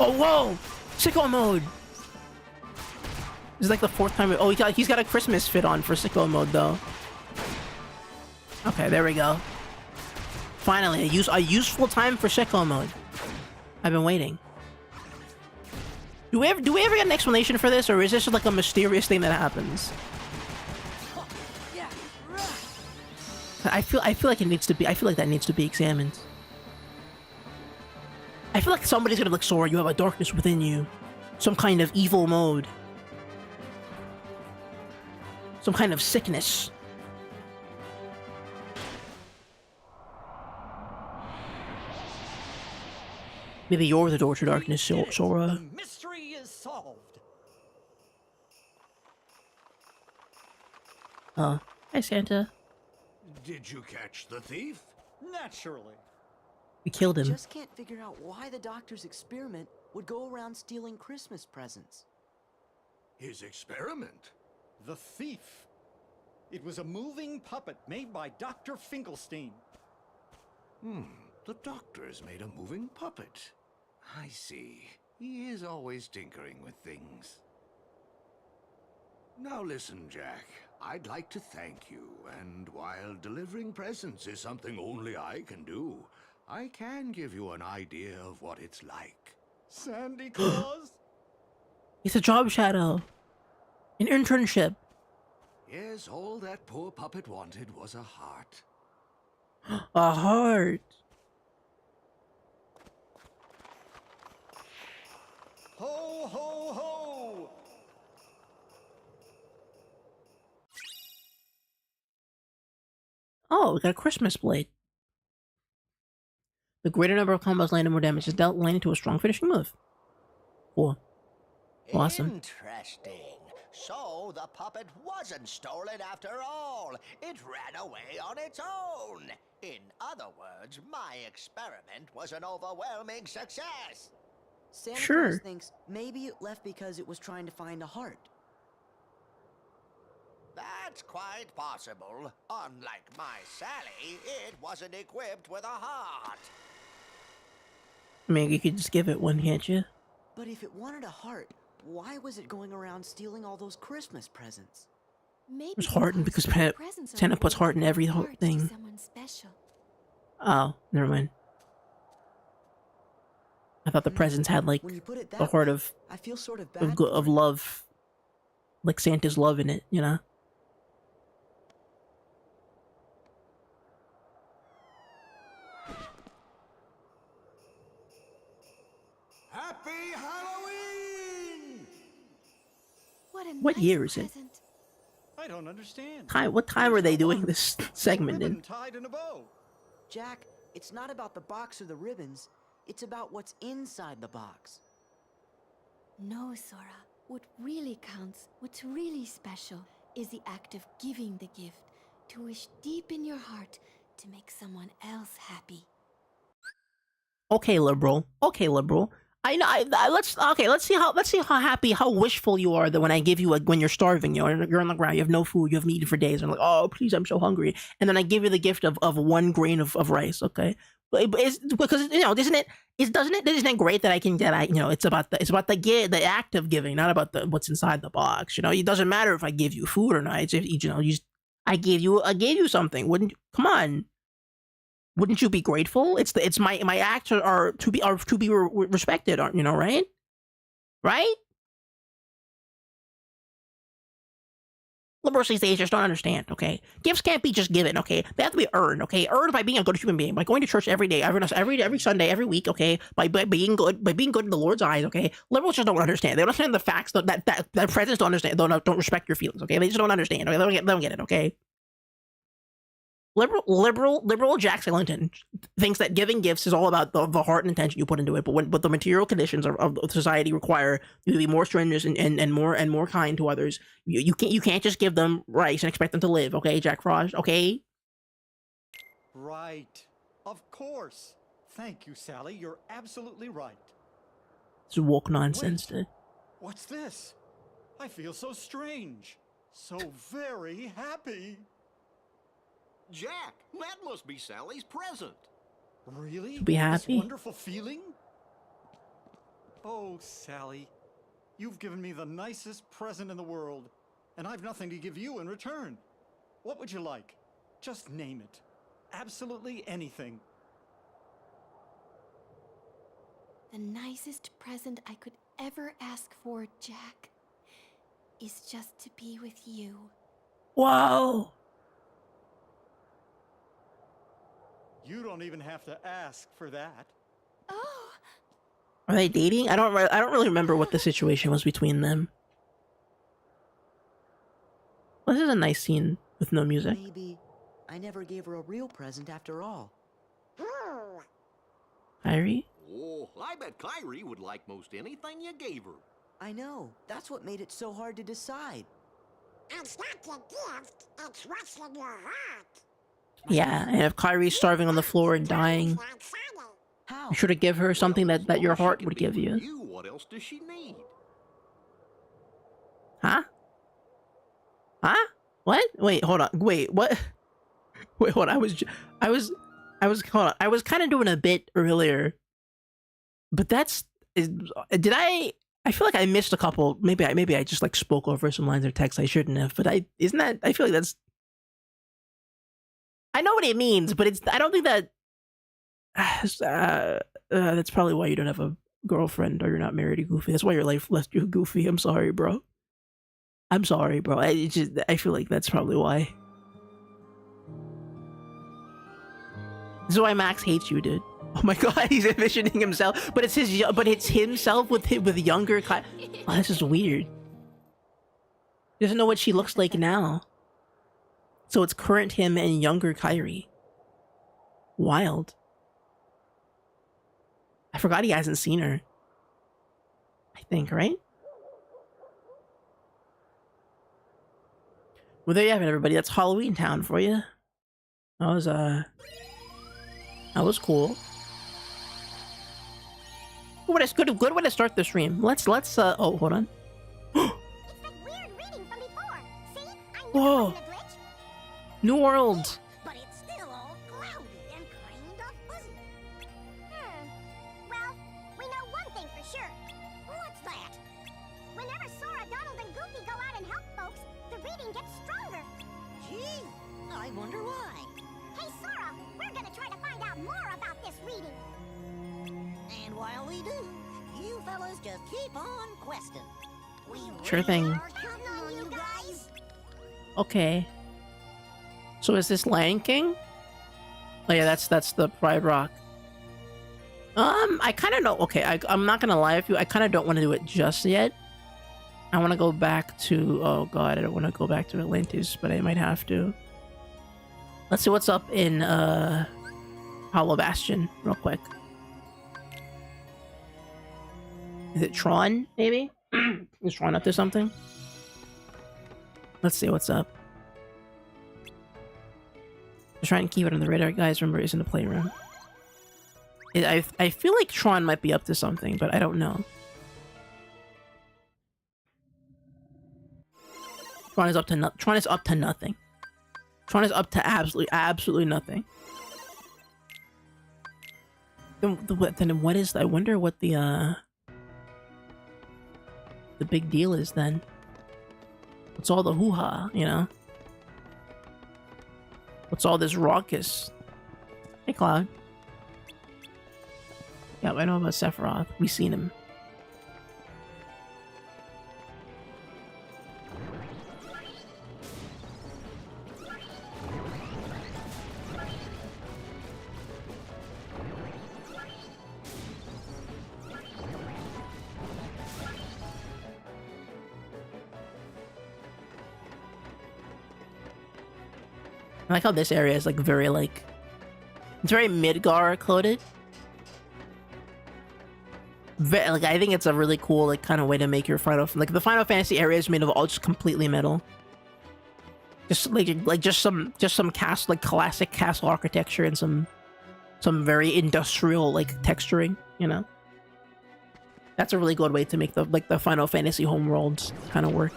Oh, whoa! Sicko mode! This is like the 4th time. Oh, he's got a Christmas fit on for sicko mode, though. Okay, there we go. Finally, a useful time for sicko mode. I've been waiting. Do we ever get an explanation for this, or is this just like a mysterious thing that happens? I feel like it needs to be. I feel like that needs to be examined. I feel like somebody's gonna look, Sora, you have a darkness within you. Some kind of evil mode. Some kind of sickness. Maybe you're the door to darkness, Sora. The mystery is solved. Hi, Santa. Did you catch the thief? Naturally. We killed him. Just can't figure out why the doctor's experiment would go around stealing Christmas presents. His experiment? The thief. It was a moving puppet made by Dr. Finkelstein. The doctor's made a moving puppet. I see. He is always tinkering with things. Now listen, Jack. I'd like to thank you, and while delivering presents is something only I can do, I can give you an idea of what it's like. Sandy Claus? It's a job shadow. An internship. Yes, all that poor puppet wanted was a heart. A heart. Ho, ho, ho! Oh, we got a Christmas blade. The greater number of combos landed, more damage is dealt, landing to a strong finishing move. Cool. Awesome. Interesting. So the puppet wasn't stolen after all. It ran away on its own. In other words, my experiment was an overwhelming success. Santa Sure. Claus thinks maybe it left because it was trying to find a heart. That's quite possible. Unlike my Sally, it wasn't equipped with a heart. I mean, you could just give it one, can't you? But if it wanted a heart, why was it going around stealing all those Christmas presents? Maybe There's heart in because presents are Santa puts heart in every whole heart to thing. someone special. Oh, never mind. I thought the presents had like When you put it that the heart way, of I feel sort of bad of for it. love, like Santa's love in it, you know. Happy Halloween! What year is it? I don't understand. What time are they doing this segment Ribbon in? tied in a bow. Jack, it's not about the box or the ribbons. It's about what's inside the box. No, Sora. What really counts, what's really special, is the act of giving the gift, to wish deep in your heart to make someone else happy. Okay, liberal. Okay, liberal. I know. Let's see how happy, how wishful you are that when I give you when you're starving, you're on the ground, you have no food, you haven't eaten for days, and I'm like, oh please, I'm so hungry, and then I give you the gift of 1 grain of rice. Okay, but it's because isn't it great that it's about the act of giving, not about what's inside the box. It doesn't matter if I give you food or not. It's if I gave you something. Come on. Wouldn't you be grateful? It's my acts are to be respected, right? Right? liberals these days just don't understand, okay? Gifts can't be just given, okay? They have to be earned, okay? Earned by being a good human being, by going to church every day, every Sunday, every week, okay? By being good in the Lord's eyes, okay? Liberals just don't understand. They don't understand the facts that presidents don't understand, don't respect your feelings, okay? They just don't understand, okay? They don't get it, okay? Liberal Jack Skellington thinks that giving gifts is all about the heart and intention you put into it, but the material conditions of society require you to be more strenuous and more kind to others. You can't just give them rice and expect them to live, okay, Jack Frost, okay? Right. Of course. Thank you, Sally. You're absolutely right. It's woke nonsense, Wait. dude. What's this? I feel so strange. So very happy. Jack, that must be Sally's present. Really? Be happy? This wonderful feeling? Oh, Sally. You've given me the nicest present in the world, and I've nothing to give you in return. What would you like? Just name it. Absolutely anything. The nicest present I could ever ask for, Jack, is just to be with you. Whoa! You don't even have to ask for that. Oh, Are they dating? I don't really remember what the situation was between them. Well, this is a nice scene with no music. Maybe I never gave her a real present after all. Kyrie? Oh, I bet Kyrie would like most anything you gave her. I know. That's what made it so hard to decide. It's not the gift, it's what's in your heart. Yeah, and if Kyrie's starving on the floor and dying, How? you should have give her something Well, that your as long as she heart can would be give with you. What else does she need? Huh? Huh? What? Wait, hold on. Wait, what? Wait, hold on. Hold on. I was kind of doing a bit earlier, but did I feel like I missed a couple. Maybe I just like spoke over some lines of text I shouldn't have. But I feel like that's. I know what it means, but I don't think that. That's probably why you don't have a girlfriend or you're not married to Goofy. That's why your life left you Goofy. I'm sorry, bro. I'm sorry, bro. I feel like that's probably why. This is why Max hates you, dude. Oh my god, he's envisioning himself, but it's himself with younger Kyrie. Oh, this is weird. He doesn't know what she looks like now. So it's current him and younger Kyrie. Wild. I forgot he hasn't seen her. I think, right? Well, there you have it, everybody. That's Halloween Town for you. That was cool. Good way to start the stream. Let's oh, hold on. It's that weird reading from before. See? I knew Whoa. it wasn't a glitch. New World. But it's still all cloudy and kind of fuzzy. Well, we know one thing for sure. What's that? Whenever Sora, Donald, and Goofy go out and help folks, the reading gets stronger. Gee, I wonder why. Hey, Sora, we're gonna try to find out more about this reading. And while we do, you fellas just keep on questing. We Sure thing. are counting on you guys. Okay. So is this Lion King? Oh yeah, that's the Pride Rock. I kind of know. Okay, I'm not gonna lie with you. I kind of don't want to do it just yet. I want to go back to. Oh god, I don't want to go back to Atlantis, but I might have to. Let's see what's up in Hollow Bastion real quick. Is it Tron? Maybe. Is Tron up to something? Let's see what's up. Just trying to keep it on the radar, guys. Remember, it's in the playroom. I feel like Tron might be up to something, but I don't know. Tron is up to nothing. Tron is up to nothing. Tron is up to absolutely nothing. Then what is? I wonder what the big deal is then. What's all the hoo-ha, you know? What's all this raucous? Hey, Cloud. Yeah, I know about Sephiroth. We've seen him. I like how this area is like very like it's very Midgar coded. Like I think it's a really cool like kind of way to make your like the Final Fantasy area is made of all just completely metal. Just like just some cast like classic castle architecture and some very industrial like texturing, you know. That's a really good way to make the Final Fantasy homeworlds kind of work.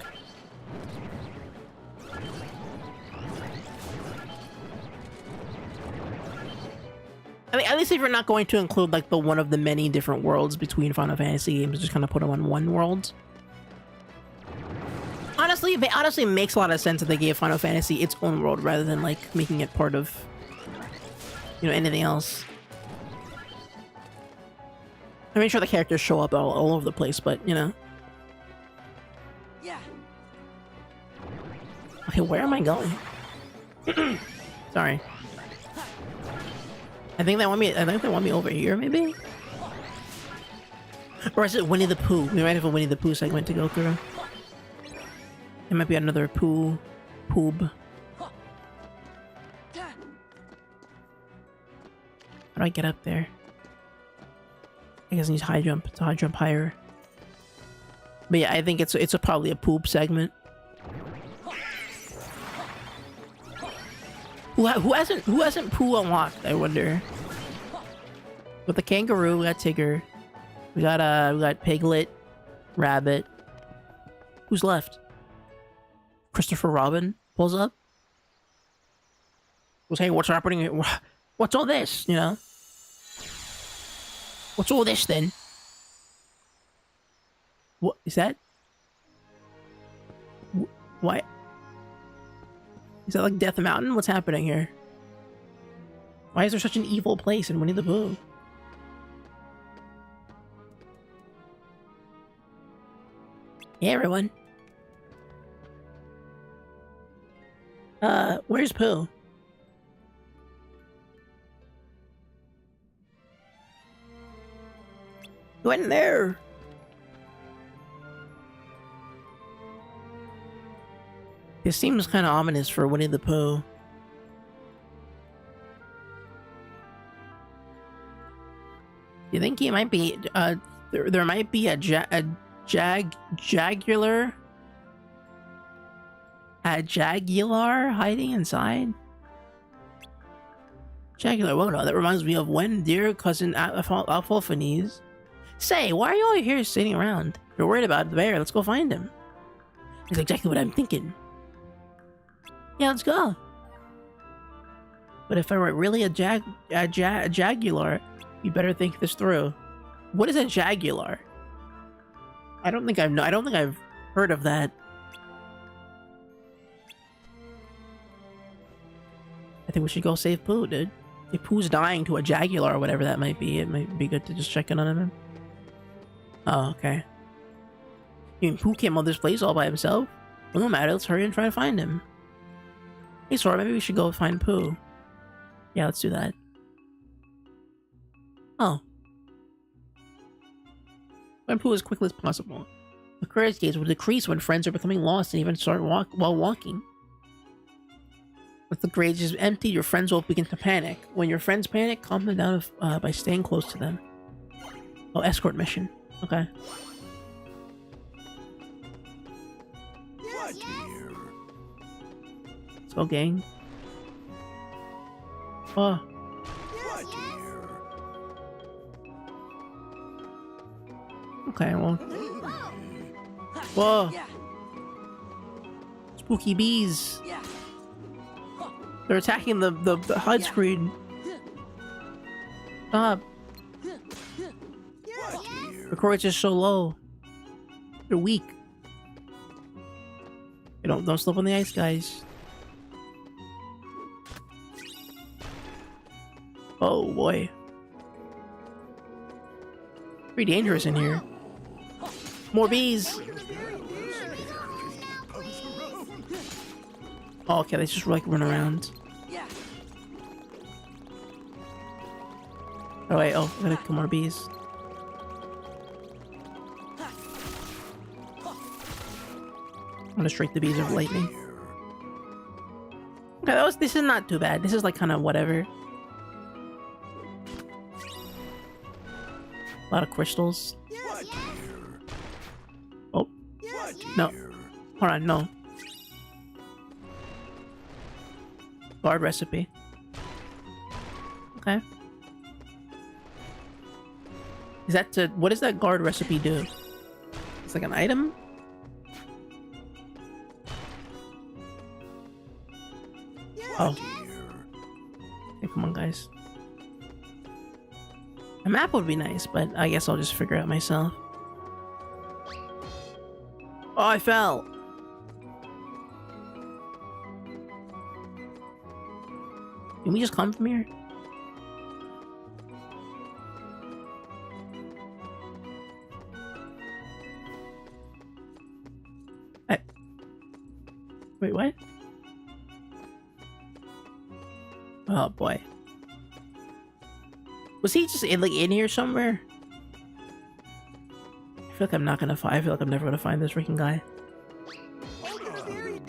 I mean, at least if you're not going to include like the one of the many different worlds between Final Fantasy games, just kind of put them on one world. Honestly, it honestly makes a lot of sense that they gave Final Fantasy its own world rather than like making it part of, you know, anything else. I mean, sure the characters show up all over the place, but you know. Yeah. Okay, where am I going? Sorry. I think they want me over here, maybe? Or is it Winnie the Pooh? We might have a Winnie the Pooh segment to go through. It might be another Poob. How do I get up there? I guess I need high jump to high jump higher. But yeah, I think it's probably a Poob segment. Who hasn't Pooh unlocked, I wonder? With the kangaroo, we got Tigger. We got Piglet, Rabbit. Who's left? Christopher Robin pulls up. Was saying, what's happening? What's all this? You know? What's all this then? What is that? What? Is that like Death Mountain? What's happening here? Why is there such an evil place in Winnie the Pooh? Hey everyone. Where's Pooh? Go in there. This seems kind of ominous for Winnie the Pooh. You think he might be, there might be a Jagular hiding inside? Jagular, well no, that reminds me of when dear cousin Alphonse. Say, why are you all here sitting around? You're worried about the bear, let's go find him. That's exactly what I'm thinking. Yeah, let's go. But if I were really a Jagular, you'd better think this through. What is a Jagular? I don't think I've heard of that. I think we should go save Pooh, dude. If Pooh's dying to a Jagular or whatever that might be, it might be good to just check in on him. Oh, okay. You mean Pooh came all this place all by himself? Well, no matter, let's hurry and try to find him. Hey Sora, maybe we should go find Pooh. Yeah, let's do that. Oh. Find Pooh as quickly as possible. The courage gauge will decrease when friends are becoming lost and even start while walking. If the gauge is empty, your friends will begin to panic. When your friends panic, calm them down by staying close to them. Oh, escort mission. Okay. What here? Let's go, gang. Oh. What here? Okay, well. Whoa. Spooky bees. They're attacking the HUD screen. Stop. The courage is so low. They're weak. Hey, don't slip on the ice, guys. Oh boy. Pretty dangerous in here. More bees. Oh, okay, they just like run around. Oh wait, oh, I gotta kill more bees. I'm gonna strike the bees with lightning. Okay, this is not too bad. This is like kind of whatever. A lot of crystals. Yes, yes. Oh. No. Hold on, no. Guard recipe. Okay. Is that to... What does that guard recipe do? It's like an item? Oh. Okay, come on, guys. A map would be nice, but I guess I'll just figure it out myself. Oh, I fell! Can we just come from here? Wait, what? Oh boy. Was he just in here somewhere? I feel like I'm not gonna find. I feel like I'm never gonna find this freaking guy.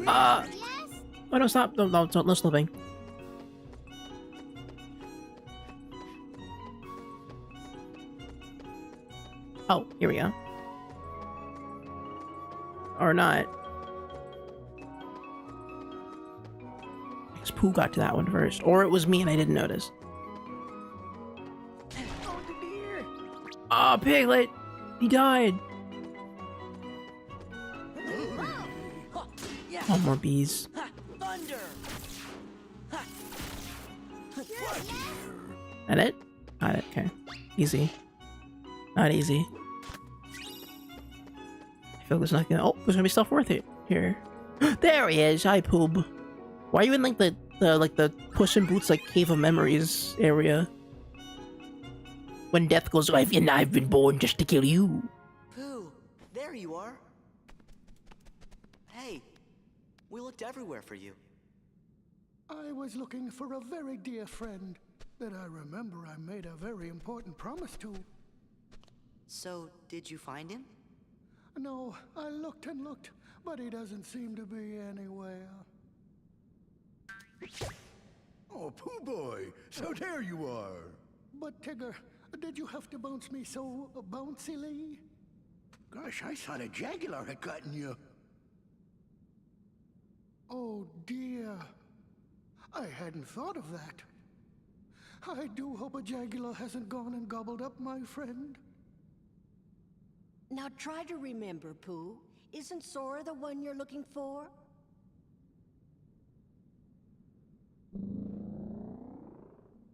Oh no! Stop! No slipping. Oh, here we go. Or not. Pooh got to that one first, or it was me and I didn't notice. Oh, Piglet! He died! Oh, more bees. Thunder! That it? Got it, okay. Easy. Not easy. I feel like there's nothing. Oh, there's gonna be stuff worth it here. There he is! Hi, Poob. Why are you in like the Puss in Boots like Cave of Memories area? When death goes life, and I've been born just to kill you. Pooh, there you are. Hey, we looked everywhere for you. I was looking for a very dear friend that I remember I made a very important promise to. So, did you find him? No, I looked and looked, but he doesn't seem to be anywhere. Oh, Pooh Boy, so there you are. But Tigger, did you have to bounce me so bouncily? Gosh, I thought a Jaguar had gotten you. Oh dear, I hadn't thought of that. I do hope a Jaguar hasn't gone and gobbled up my friend. Now try to remember, Pooh. Isn't Sora the one you're looking for?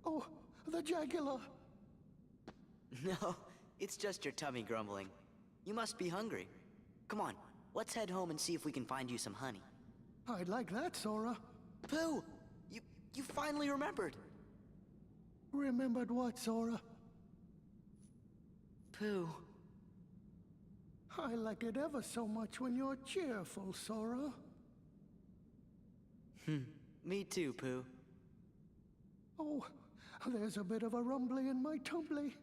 Oh, the Jaguar. No, it's just your tummy grumbling. You must be hungry. Come on, let's head home and see if we can find you some honey. I'd like that, Sora. Pooh, you finally remembered. Remembered what, Sora? Pooh. I like it ever so much when you're cheerful, Sora. Me too, Pooh. Oh, there's a bit of a rumbly in my tumbly.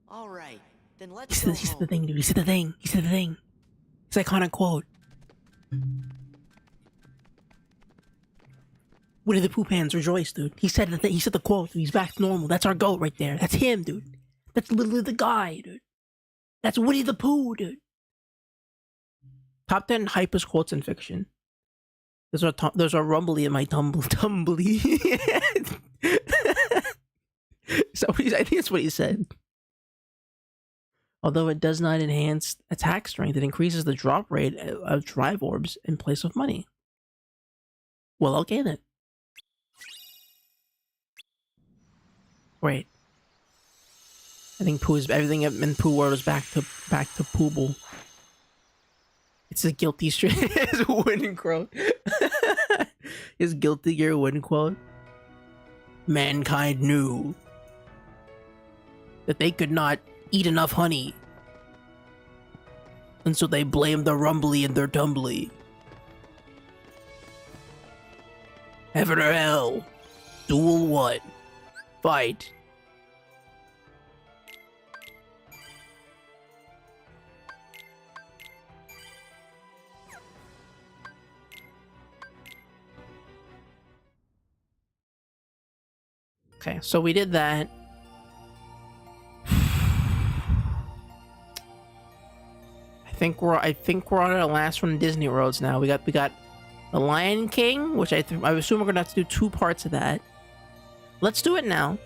All right, then He let's said, go he said home. the thing, dude. He said the thing. He said the thing. It's an iconic quote. Winnie the Pooh fans rejoice, dude. He said the thing. He said the quote. Dude. He's back to normal. That's our goat right there. That's him, dude. That's literally the guy, dude. That's Winnie the Pooh, dude. Top 10 hypest quotes in fiction. There's a rumbly in my tumbly. So I think that's what he said. Although it does not enhance attack strength, it increases the drop rate of drive orbs in place of money. Well, okay then. Wait. I think everything in Pooh World is back to Pooble. It's a guilty streak. His wooden quote. His guilty gear wooden quote. Mankind knew that they could not eat enough honey, and so they blamed the rumbly and their tumbly. Heaven or hell? Duel what? Fight. Okay, so we did that. I think we're on our last one, Disney Worlds now. We got The Lion King, which I assume we're gonna have to do 2 parts of that. Let's do it now.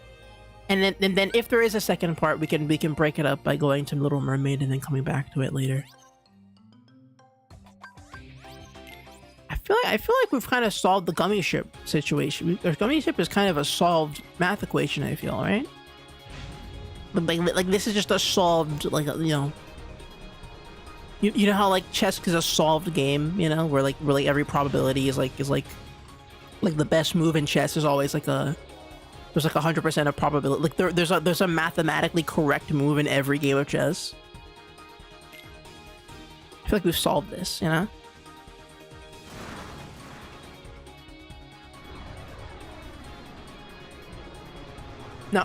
And then if there is a second part, we can break it up by going to Little Mermaid and then coming back to it later. I feel like we've kind of solved the gummy ship situation. The gummy ship is kind of a solved math equation, I feel, right? Like this is just a solved, like, you know. You know how like chess is a solved game, you know, where like every probability is like the best move in chess is always like there's like 100% of probability. Like there's a mathematically correct move in every game of chess. I feel like we've solved this, you know. No,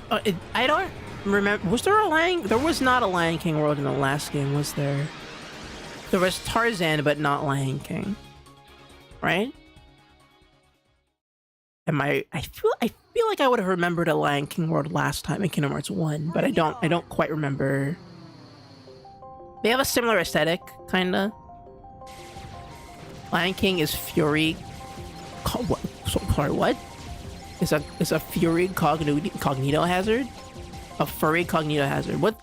I don't remember. Was there a Lion? There was not a Lion King world in the last game, was there? There was Tarzan, but not Lion King, right? I feel like I would have remembered a Lion King world last time in Kingdom Hearts 1, but I don't quite remember. They have a similar aesthetic, kinda. Lion King is Fury. What? Sorry, what? Is a Fury cognito hazard? A furry cognito hazard. What?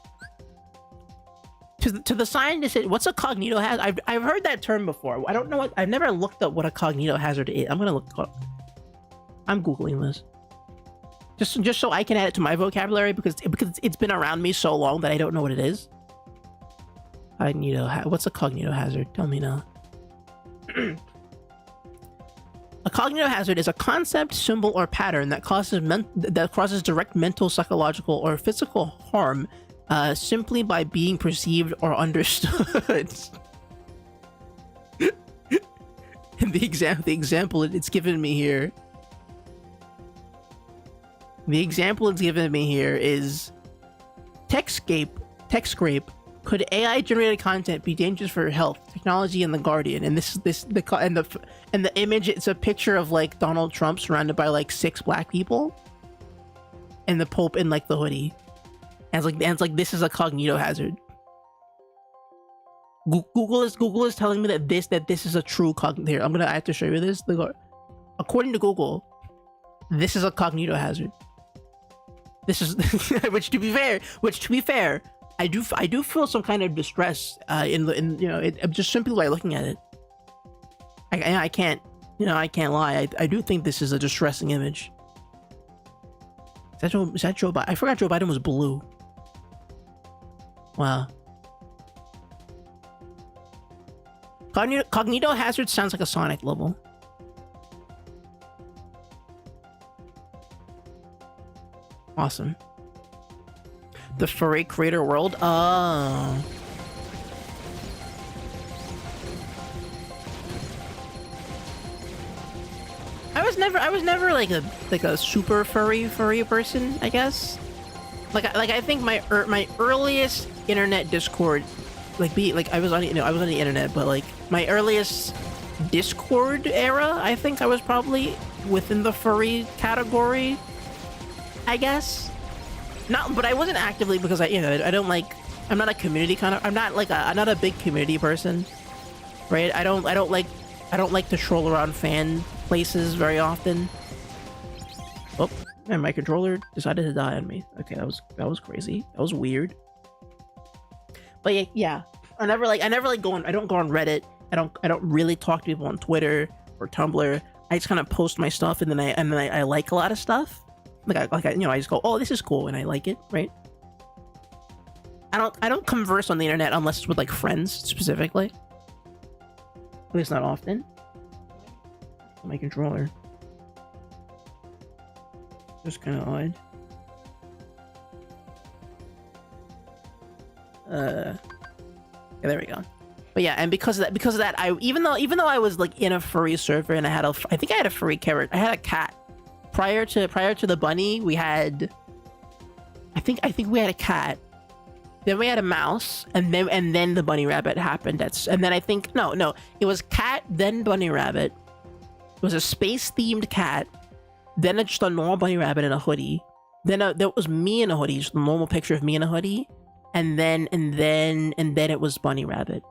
To the scientist, what's a cognito hazard? I've heard that term before. I don't know. I've never looked up what a cognito hazard is. I'm gonna look up. I'm googling this. Just so I can add it to my vocabulary because it's been around me so long that I don't know what it is. What's a cognito hazard? Tell me now. A cognito hazard is a concept, symbol, or pattern that causes direct mental, psychological, or physical harm simply by being perceived or understood. And the example it's given me here. The example it's given me here is text scrape. Could AI generated content be dangerous for health, technology, and the Guardian? And the image, it's a picture of like Donald Trump surrounded by like 6 black people, and the Pope in like the hoodie. And it's like this is a cognito hazard. Google is telling me that this is a true cognito. Here, I have to show you this. According to Google, this is a cognito hazard. This is which to be fair, I do feel some kind of distress just simply by looking at it. I can't lie. I do think this is a distressing image. Is that Joe Biden? I forgot Joe Biden was blue. Wow. Cognito hazard sounds like a Sonic level. Awesome. The furry creator world. Oh. I was never like a super furry person, I guess. Like I think my earliest internet Discord, I was on the internet, but like my earliest Discord era, I think I was probably within the furry category, I guess. But I wasn't actively because I'm not a community kind of, I'm not a big community person, right? I don't like to troll around fan places very often. Oh, and my controller decided to die on me. Okay, that was crazy. That was weird. But yeah, I don't go on Reddit. I don't really talk to people on Twitter or Tumblr. I just kind of post my stuff and then I like a lot of stuff. I just go, oh, this is cool, and I like it, right? I don't converse on the internet unless it's with like friends specifically. At least not often. My controller. Just kind of odd. Yeah, there we go. But yeah, and because of that, I even though I was like in a furry server and I think I had a furry carrot. I had a cat. Prior to the bunny, we had I think we had a cat. Then we had a mouse, and then the bunny rabbit happened. And then I think no, it was cat, then bunny rabbit. It was a space themed cat, then just a normal bunny rabbit in a hoodie, Then there was me in a hoodie, just the normal picture of me in a hoodie, and then it was Bunny Rabbit.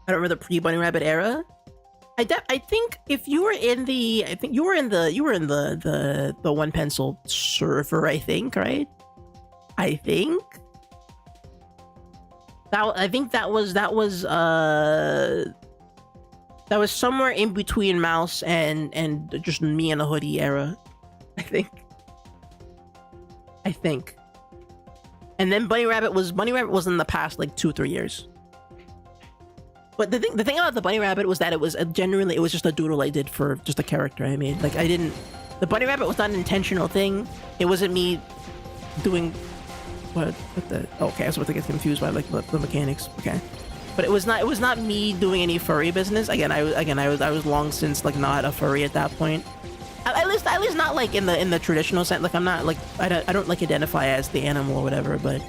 I don't remember the pre-Bunny Rabbit era. I think if you were in the, I think you were in the One Pencil server, I think, right? I think that was somewhere in between Mouse and just me in a hoodie era. I think. And then Bunny Rabbit was in the past like 2-3 years. But the thing about the Bunny Rabbit was that it was genuinely, it was just a doodle I did for just a character I made. Like the Bunny Rabbit was not an intentional thing. It wasn't me doing okay, I was about to get confused by like the mechanics. Okay. But it was not me doing any furry business. I was long since like not a furry at that point. At least not like in the traditional sense. Like I'm not like I don't like identify as the animal or whatever. But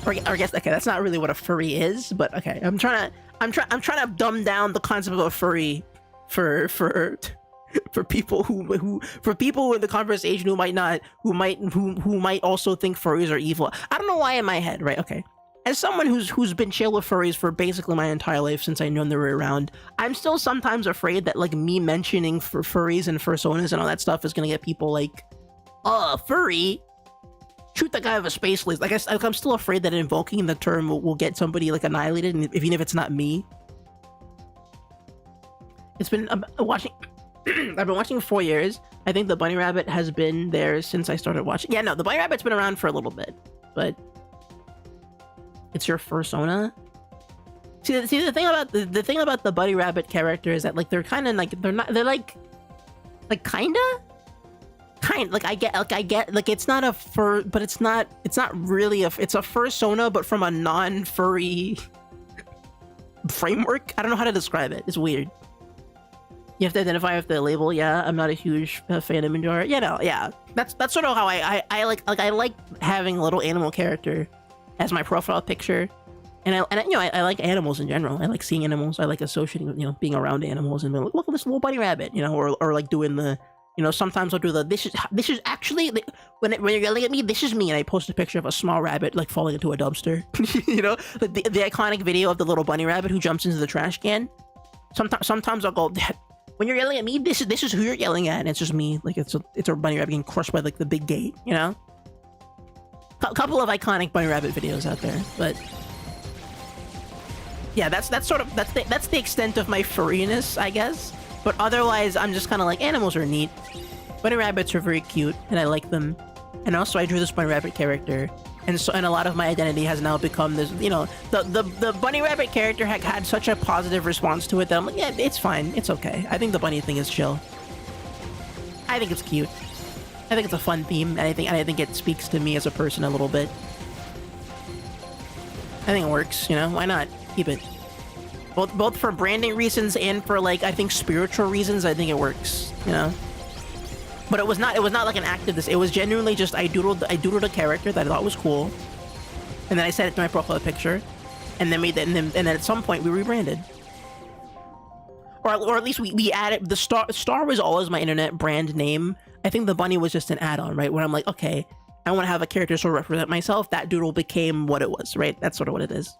or I guess okay, that's not really what a furry is. But okay, I'm trying to dumb down the concept of a furry for people who in the conversation who might also think furries are evil. I don't know why in my head, right? Okay. As someone who's been chill with furries for basically my entire life since I knew they were around, I'm still sometimes afraid that like me mentioning for furries and fursonas and all that stuff is gonna get people like, furry? Shoot that guy with a space laser. Like I'm still afraid that invoking the term will get somebody like annihilated, and even if it's not me. It's been watching. I've been watching for 4 years. I think the Bunny Rabbit has been there since I started watching. Yeah, no, the Bunny Rabbit's been around for a little bit, but it's your fursona. See the thing about the Bunny Rabbit character is that like they're kind of like I get like it's not a fur, but it's not really it's a fursona, but from a non-furry framework. I don't know how to describe it. It's weird. You have to identify with the label. Yeah, I'm not a huge fan of Minjara. Yeah. That's sort of how I like having a little animal character as my profile picture, and I like animals in general. I like seeing animals. I like associating, being around animals and being like, look at this little bunny rabbit, or like doing the, sometimes I'll do the this is actually when you're yelling at me, this is me, and I post a picture of a small rabbit like falling into a dumpster. Like the iconic video of the little bunny rabbit who jumps into the trash can. Sometimes I'll go, when you're yelling at me, this is who you're yelling at, and it's just me. Like it's a bunny rabbit getting crushed by like the big gate, A couple of iconic bunny rabbit videos out there, but yeah, that's the extent of my furriness, I guess. But otherwise, I'm just kind of like, animals are neat. Bunny rabbits are very cute, and I like them. And also, I drew this bunny rabbit character, and a lot of my identity has now become this. The bunny rabbit character had such a positive response to it that I'm like, yeah, it's fine, it's okay. I think the bunny thing is chill. I think it's cute. I think it's a fun theme, and I think it speaks to me as a person a little bit. I think it works. Why not keep it? Both for branding reasons and for like I think spiritual reasons. I think it works. But it was not like an act of this. It was genuinely just I doodled a character that I thought was cool, and then I set it to my profile picture, and then and then at some point we rebranded, or at least we added the star was always my internet brand name. I think the bunny was just an add-on, right? Where I'm like, okay, I want to have a character sort of represent myself. That doodle became what it was, right? That's sort of what it is.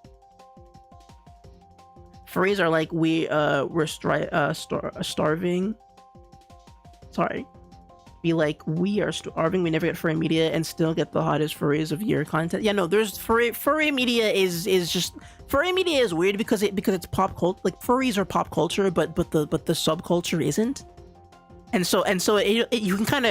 Furries are like we're starving. Sorry. Be like, we are starving, we never get furry media and still get the hottest furries of year content. Yeah, no, there's furry media is just furry media is weird because it's pop culture. Like furries are pop culture, but the subculture isn't. And so you can kind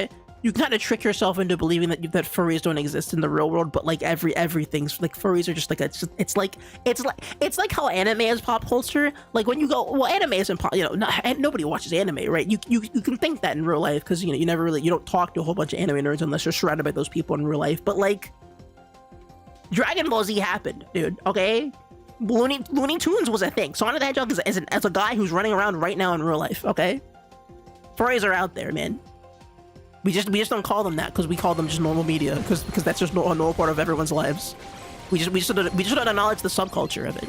of trick yourself into believing that furries don't exist in the real world, but like everything's like furries are just like it's like how anime is pop culture. Like when you go, well, anime isn't pop, nobody watches anime, right? You can think that in real life because you don't talk to a whole bunch of anime nerds unless you're surrounded by those people in real life. But like Dragon Ball Z happened, dude. Okay, Looney Tunes was a thing. Sonic the Hedgehog is a guy who's running around right now in real life. Okay, furries are out there, man. We just don't call them that because we call them just normal media because that's just a normal part of everyone's lives. We just don't acknowledge the subculture of it,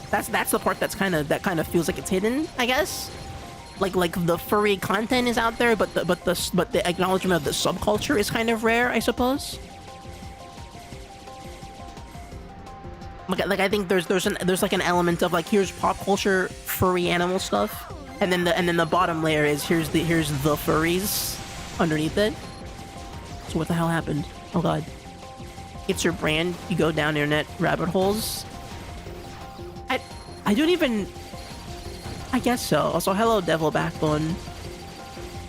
That's the part that kind of feels like it's hidden, I guess. like the furry content is out there, but the acknowledgement of the subculture is kind of rare, I suppose. Like I think there's like an element of like, here's pop culture furry animal stuff, and then the bottom layer is here's the furries underneath it. So what the hell happened? Oh god. It's your brand. You go down internet rabbit holes. I don't even... I guess so. Also, hello, Devil Backbone.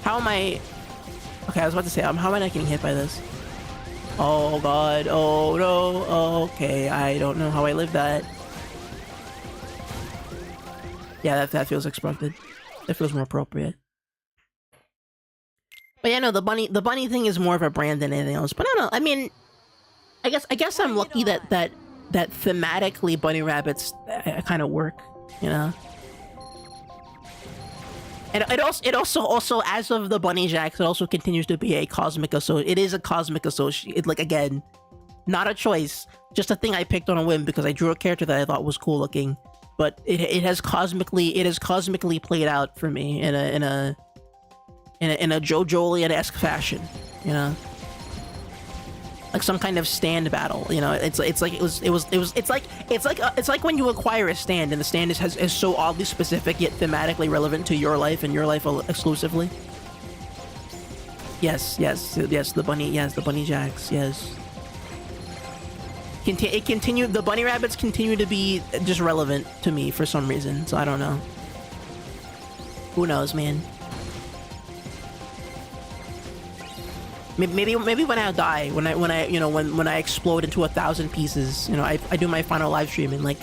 How am I... Okay, I was about to say, how am I not getting hit by this? Oh god, oh no, okay, I don't know how I lived that. Yeah, that feels expected. That feels more appropriate. But yeah, no, the bunny thing is more of a brand than anything else. But I don't know, I mean... I guess I'm lucky that thematically bunny rabbits kind of work, you know. And it also as of the bunny jacks, it also continues to be a cosmic It is a cosmic associate. Like again, not a choice, just a thing I picked on a whim because I drew a character that I thought was cool looking. But it has cosmically played out for me in a JoJolian-esque fashion, you know. Like some kind of stand battle, you know. It's like when you acquire a stand and the stand is so oddly specific yet thematically relevant to your life and your life exclusively. Yes, the bunny jacks, yes. The bunny rabbits continue to be just relevant to me for some reason, so I don't know. Who knows, man? Maybe when I die, when I explode into 1,000 pieces, you know, I do my final live stream in like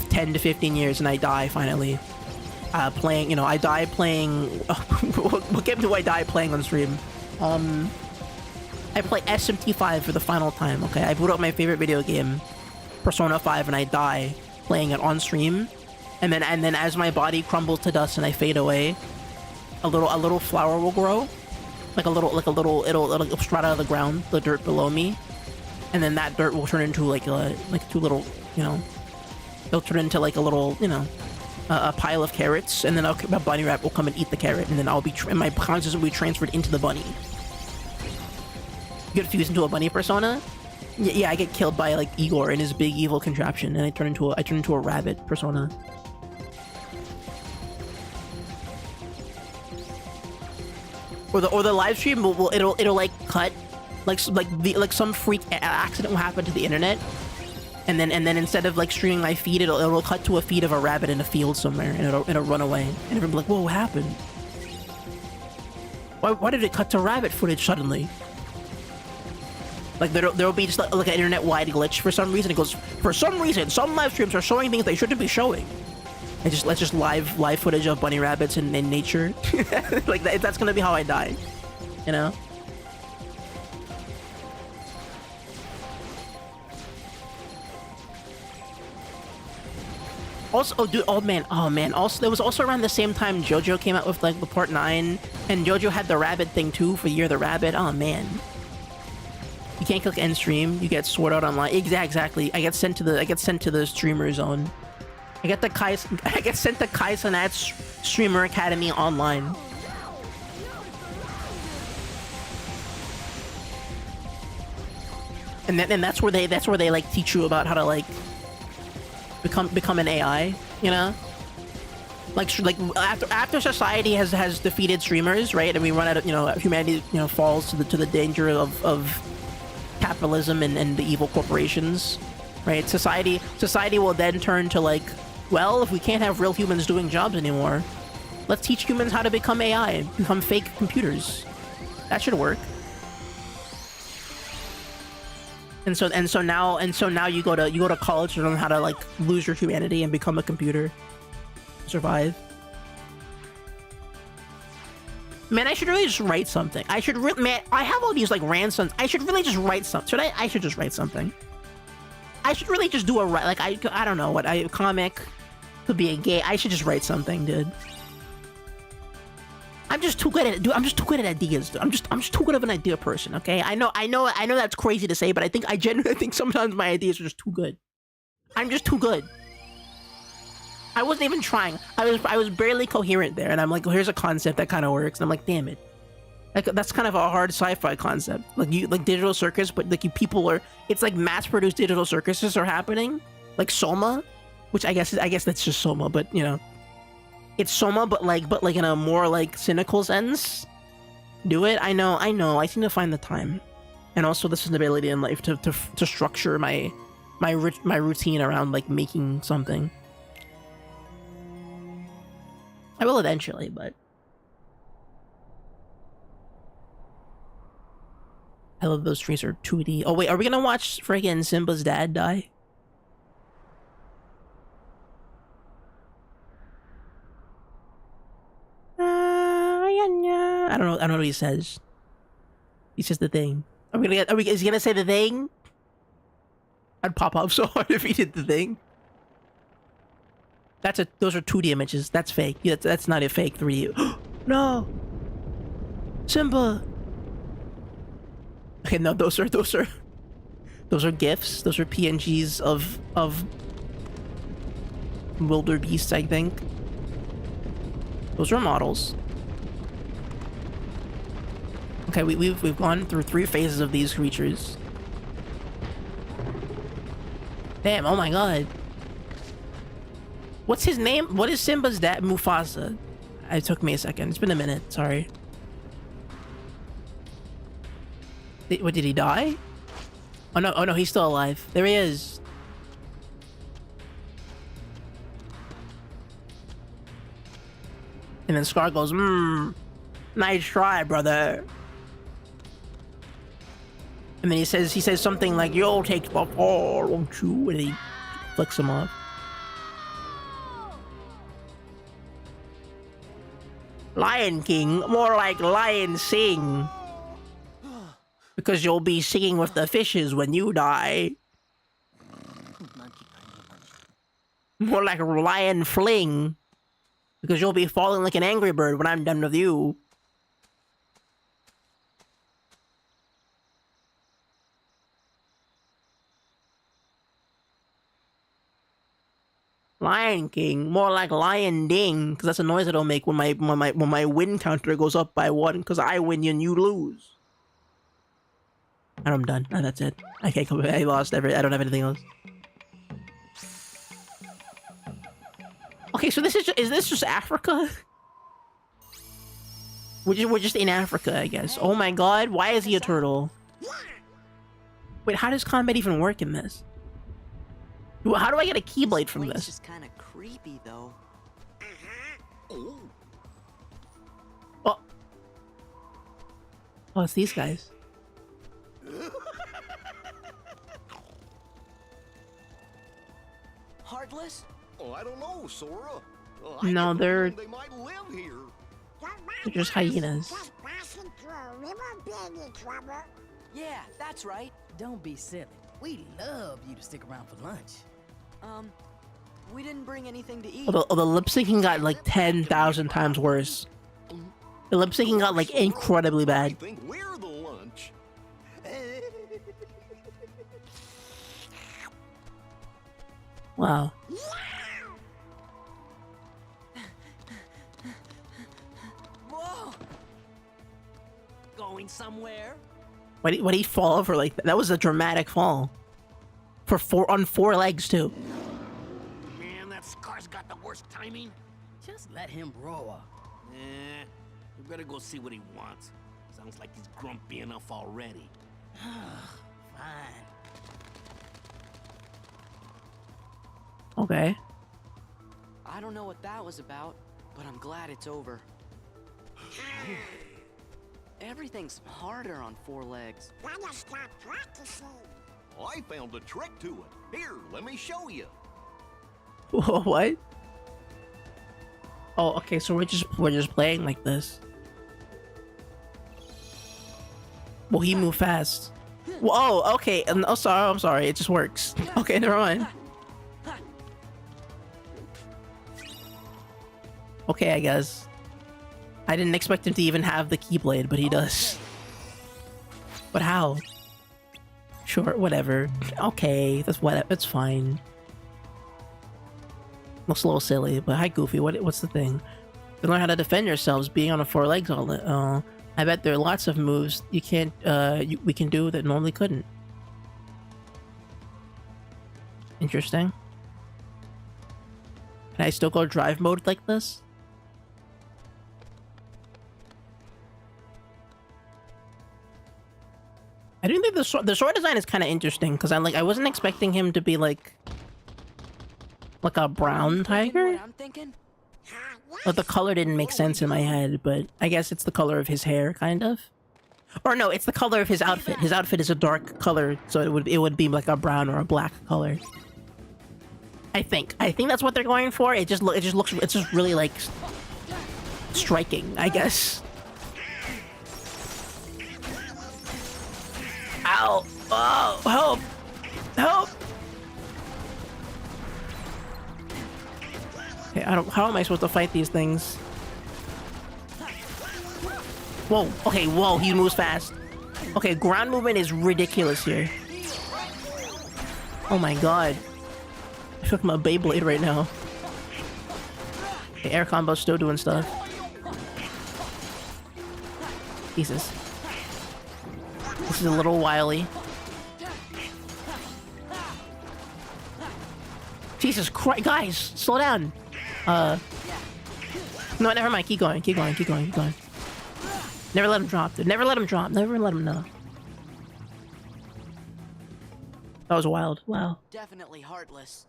10 to 15 years and I die finally. Playing, you know, I die playing... what game do I die playing on stream? I play SMT5 for the final time, okay? I boot up my favorite video game, Persona 5, and I die playing it on stream. And then as my body crumbles to dust and I fade away, a little flower will grow. It'll sprout out of the ground, the dirt below me, and then that dirt will turn into like two little, you know, it'll turn into like a little, you know, a pile of carrots, and then a bunny rabbit will come and eat the carrot, and then and my consciousness will be transferred into the bunny. You get fused into a bunny persona? Yeah, I get killed by like Igor and his big evil contraption, and I turn into a rabbit persona. Or the live stream it'll like cut like some freak accident will happen to the internet, and then instead of like streaming my feed, it'll cut to a feed of a rabbit in a field somewhere, and it'll run away, and everyone'll be like, whoa, what happened? Why did it cut to rabbit footage suddenly? Like there'll be just like an internet-wide glitch for some reason. It goes, for some reason some live streams are showing things they shouldn't be showing. And let's just live footage of bunny rabbits in nature. Like that's gonna be how I die, you know. Also, oh man. Also, there was also around the same time JoJo came out with like the part 9, and JoJo had the rabbit thing too for Year of the Rabbit. Oh man. You can't click end stream. You get Sword Art Online. Exactly. I get sent to the streamer zone. I get sent to Kai Cenat's Streamer Academy online. And that's where they like teach you about how to like become an AI, you know? Like after society has defeated streamers, right? And we run out of, you know, humanity, you know, falls to the danger of capitalism and the evil corporations, right? Society will then turn to like, well, if we can't have real humans doing jobs anymore, let's teach humans how to become AI and become fake computers. That should work. And so now you go to college to learn how to like lose your humanity and become a computer. Survive. Man, I should really just write something. I have all these like rants on. I should really just write something. I should just write something. I should really just do I don't know what a comic could be a gay. I should just write something, dude. I'm just too good at ideas. Dude. I'm just too good of an idea person. Okay, I know that's crazy to say, but I genuinely think sometimes my ideas are just too good. I'm just too good. I wasn't even trying. I was barely coherent there, and I'm like, well, here's a concept that kind of works, and I'm like, damn it. Like, that's kind of a hard sci-fi concept. Like digital circus, but like people are. It's like mass-produced digital circuses are happening, like Soma, which I guess that's just Soma, but you know, it's Soma, but like in a more like cynical sense. Do it. I know. I seem to find the time, and also this is an ability in life to structure my routine around like making something. I will eventually, but I love those trees are 2D. Oh wait, are we gonna watch friggin' Simba's dad die? I don't know what he says. He says the thing. Is he gonna say the thing? I'd pop up so hard if he did the thing. Those are 2D images. That's fake. That's not a fake 3D. No! Simba! Okay, no, those are GIFs. Those are PNGs of wildebeests, I think. Those are models. Okay, we've gone through 3 phases of these creatures. Damn, oh my god. What's his name? What is Simba's dad? Mufasa. It took me a second. It's been a minute. Sorry. What, did he die? Oh no, he's still alive. There he is. And then Scar goes, nice try, brother. And then he says something like, you'll take the fall, won't you? And he flicks him off. Lion King, more like Lion Sing. Because you'll be singing with the fishes when you die. More like Lion Fling. Because you'll be falling like an angry bird when I'm done with you. Lion King, more like Lion Ding, because that's a noise it'll make when my win counter goes up by 1, because I win and you lose. And I'm done. No, that's it. I can't come. I lost I don't have anything else. Okay, so is this just Africa? We're just in Africa, I guess. Oh my god, why is he a turtle? Wait, how does combat even work in this? How do I get a Keyblade from this? It's just kind of creepy, though. Oh, it's these guys. Heartless? Oh, I don't know, Sora. No, they're might live here. just hyenas. Yeah, that's right. Don't be silly. We'd love you to stick around for lunch. We didn't bring anything to eat. Oh, the lip syncing got like 10,000 times worse. The lip syncing got like incredibly bad. I think we're the lunch. Wow. Whoa! Going somewhere? Why did he fall over like that? That was a dramatic fall. On 4 legs too. Man, that Scar's got the worst timing. Just let him roar. We better go see what he wants. Sounds like he's grumpy enough already. Fine. Okay. I don't know what that was about, but I'm glad it's over. Everything's harder on 4 legs. Gotta stop practicing. I found a trick to it. Here, let me show you. What? Oh, okay. So we're just playing like this. Well, he moved fast. Whoa. Okay. I'm sorry. It just works. Okay, never mind. Okay, I guess. I didn't expect him to even have the Keyblade, but he does. But how? Sure, whatever. Okay, that's fine. Looks a little silly, but hi Goofy, what's the thing? To learn how to defend yourselves, being on the 4 legs all the I bet there are lots of moves you can't we can do that normally couldn't. Interesting. Can I still go drive mode like this? I do think the sword design is kind of interesting because I wasn't expecting him to be like a brown tiger. But the color didn't make sense in my head, but I guess it's the color of his hair, kind of. Or no, it's the color of his outfit. His outfit is a dark color, so it would be like a brown or a black color. I think that's what they're going for. It's just really like striking, I guess. Ow! Oh, help! Help! Okay, how am I supposed to fight these things? Whoa, okay, whoa, he moves fast. Okay, ground movement is ridiculous here. Oh my god. I feel like I'm a Beyblade right now. Okay, air combo's still doing stuff. Jesus. This is a little wily. Jesus Christ, guys, slow down. No, never mind. Keep going. Never let him drop, dude. Never let him drop. Never let him know. That was wild. Wow. Definitely heartless.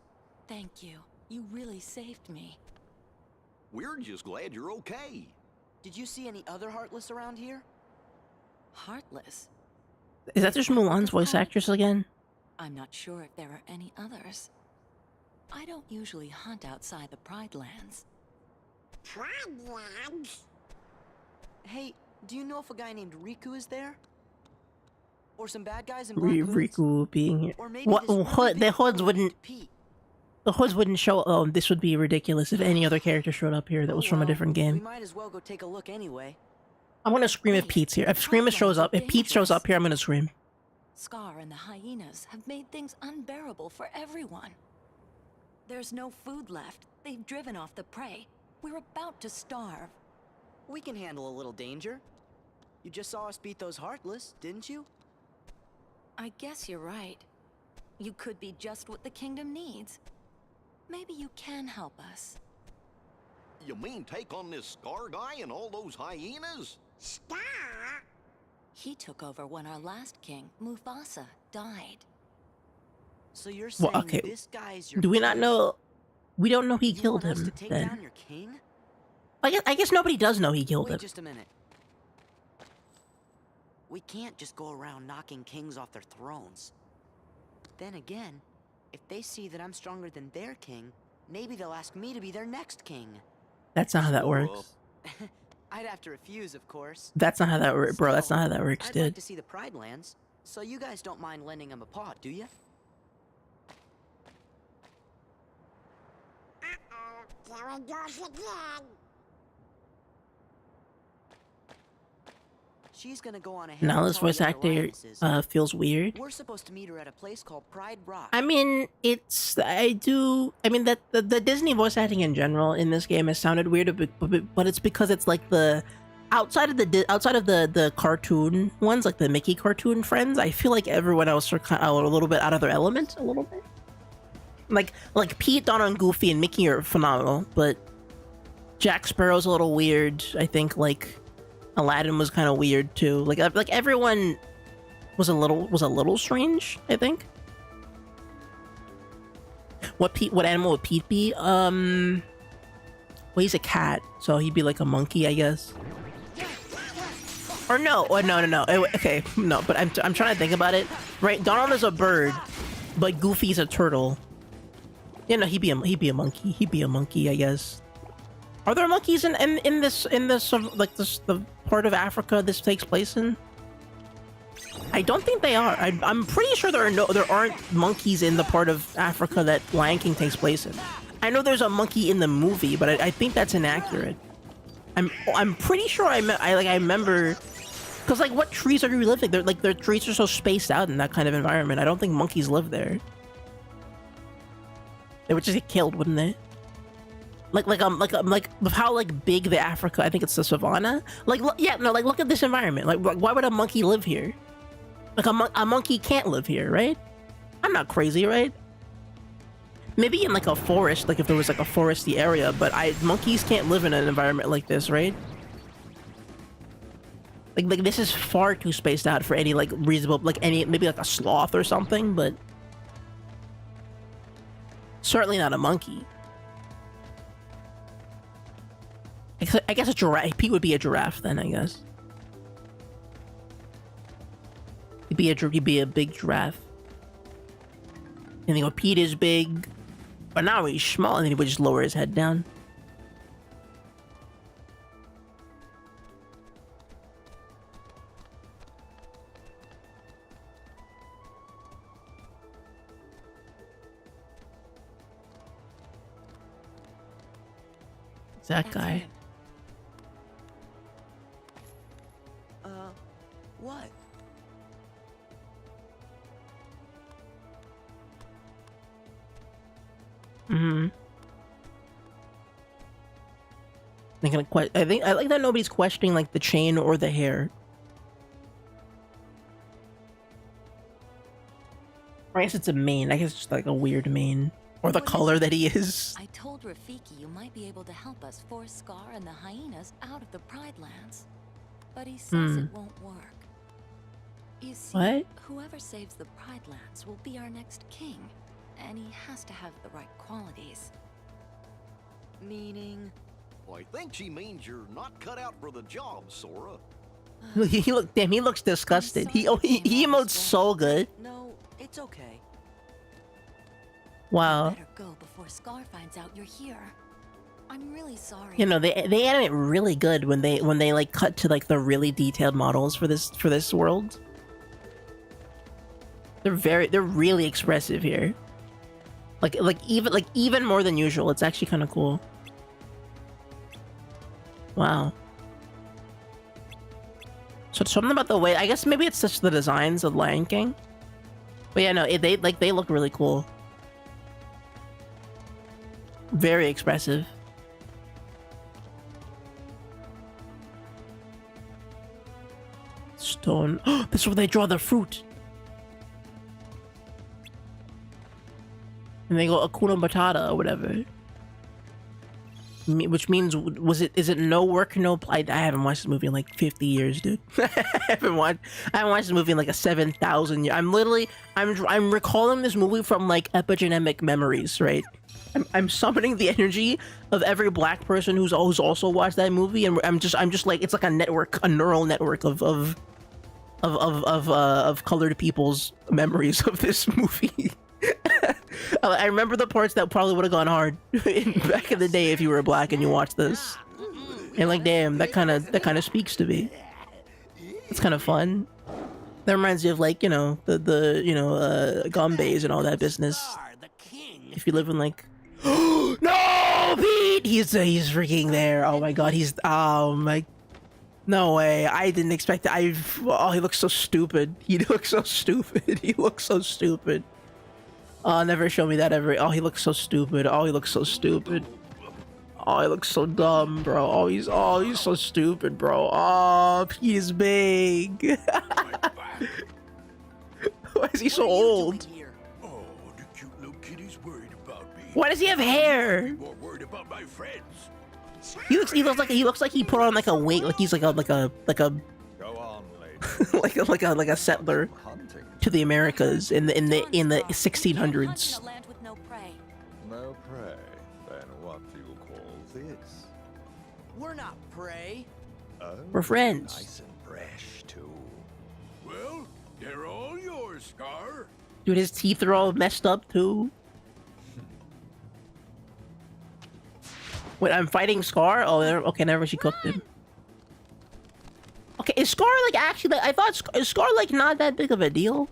Thank you. You really saved me. We're just glad you're okay. Did you see any other heartless around here? Heartless? Is that just Mulan's voice actress again? I'm not sure if there are any others. I don't usually hunt outside the Pride Lands. Pride Lands? Hey, do you know if a guy named Riku is there? Or some bad guys in black hoods? Riku being here. Or maybe What? The hoods wouldn't. Pete. The hoods wouldn't show. Oh, this would be ridiculous if any other character showed up here that was from a different We game. might as well go take a look anyway. I'm gonna scream if Pete's here. If Screamer shows up, if Pete shows up here, I'm gonna scream. Scar and the hyenas have made things unbearable for everyone. There's no food left. They've driven off the prey. We're about to starve. We can handle a little danger. You just saw us beat those Heartless, didn't you? I guess you're right. You could be just what the kingdom needs. Maybe you can help us. You mean take on this Scar guy and all those hyenas? Star? He took over when our last king, Mufasa, died. So you're saying Well, okay. this guy's your Do we not king? know? We don't know he You killed want us him. to take Then down your king? I guess nobody does know he killed him. Wait just a minute. We can't just go around knocking kings off their thrones. Then again, if they see that I'm stronger than their king, maybe they'll ask me to be their next king. That's not how that works. I'd have to refuse, of course. That's not how that works, bro. That's not how that works, I'd like dude. to see the Pride Lands, so you guys don't mind lending them a paw, do you? Uh-oh, there it goes again. She's gonna go on ahead. Now and this tell the voice other actor lionesses. feels weird. We're supposed to meet her at a place called Pride Rock. I mean, that the Disney voice acting in general in this game has sounded weird, but it's because it's like the outside of the cartoon ones, like the Mickey cartoon friends. I feel like everyone else are kind of a little bit out of their element, a little bit. Like Pete, Donald, and Goofy and Mickey are phenomenal, but Jack Sparrow's a little weird. I think like Aladdin was kind of weird too. Like everyone was a little strange, I think. What animal would Pete be? Well, he's a cat, so he'd be like a monkey, I guess. Or no, no. Okay, no, but I'm trying to think about it. Right, Donald is a bird, but Goofy's a turtle. Yeah, no, he'd be a monkey. He'd be a monkey, I guess. Are there monkeys in this like the part of Africa this takes place in? I don't think they are. I'm pretty sure there aren't monkeys in the part of Africa that Lion King takes place in. I know there's a monkey in the movie, but I think that's inaccurate. I'm pretty sure I remember, because like what trees are you living? Their trees are so spaced out in that kind of environment. I don't think monkeys live there. They would just get killed, wouldn't they? like with how like big the Africa, I think it's the savannah. Like yeah, no, like look at this environment. Like why would a monkey live here? Like a monkey can't live here, right? I'm not crazy, right? Maybe in like a forest, like if there was like a foresty area, but monkeys can't live in an environment like this, right? Like this is far too spaced out for any like reasonable, like any, maybe like a sloth or something, but certainly not a monkey. I guess a giraffe. Pete would be a giraffe then, I guess. He'd be a big giraffe. And you know, Pete is big, but now he's small, and then he would just lower his head down. It's that guy. What? Mm-hmm. I like that nobody's questioning like the chain or the hair. Or I guess it's a mane. I guess it's just like a weird mane. Or the color that he is. I told Rafiki you might be able to help us force Scar and the hyenas out of the Pride Lands. But he says it won't work. You see, What? whoever saves the Pride Lands will be our next king. And he has to have the right qualities. Meaning? I think she means you're not cut out for the job, Sora. He looks disgusted. He emotes so good. No, it's okay. Wow. Better go before Scar finds out you're here. I'm really sorry. You know, they animate really good when they like cut to like the really detailed models for this world. They're really expressive here. Like even more than usual. It's actually kind of cool. Wow. So something about the way, I guess maybe it's just the designs of Lion King. But yeah, no, they look really cool. Very expressive. Stone. Oh, this is where they draw the fruit. And they go Hakuna Matata or whatever. Which means, is it no work, no play? I haven't watched this movie in like 50 years, dude. I haven't watched this movie in like a 7,000 years. I'm recalling this movie from like epigenetic memories, right? I'm summoning the energy of every black person who's also watched that movie, and I'm just like, it's like a network, a neural network of colored people's memories of this movie. I remember the parts that probably would have gone hard back in the day if you were black and you watched this. And like, damn, that kind of speaks to me. It's kind of fun. That reminds me of like, you know, the Gombe's and all that business. If you live in like, no, Pete, he's freaking there. Oh my god, no way. I didn't expect that. He looks so stupid. He looks so stupid. He looks so stupid. Oh, never show me that ever. Oh, he looks so stupid. Oh, he looks so stupid. Oh, he looks so dumb, bro. Oh, he's so stupid, bro. Oh, he's big. Why is he so old? Oh, the cute little kitty's worried about me. Why does he have hair? More worried about my friends. He looks like he put on like a wig, like he's like a Go on, lady. like a settler to the Americas in the 1600s. No prey. Then what do you call this? We're not prey. Oh, We're friends. Nice and fresh too. Well, they're all yours, Scar. Dude, his teeth are all messed up too. Wait, I'm fighting Scar? Oh, okay, never she cooked him. Okay, is Scar like actually? I thought is Scar like not that big of a deal?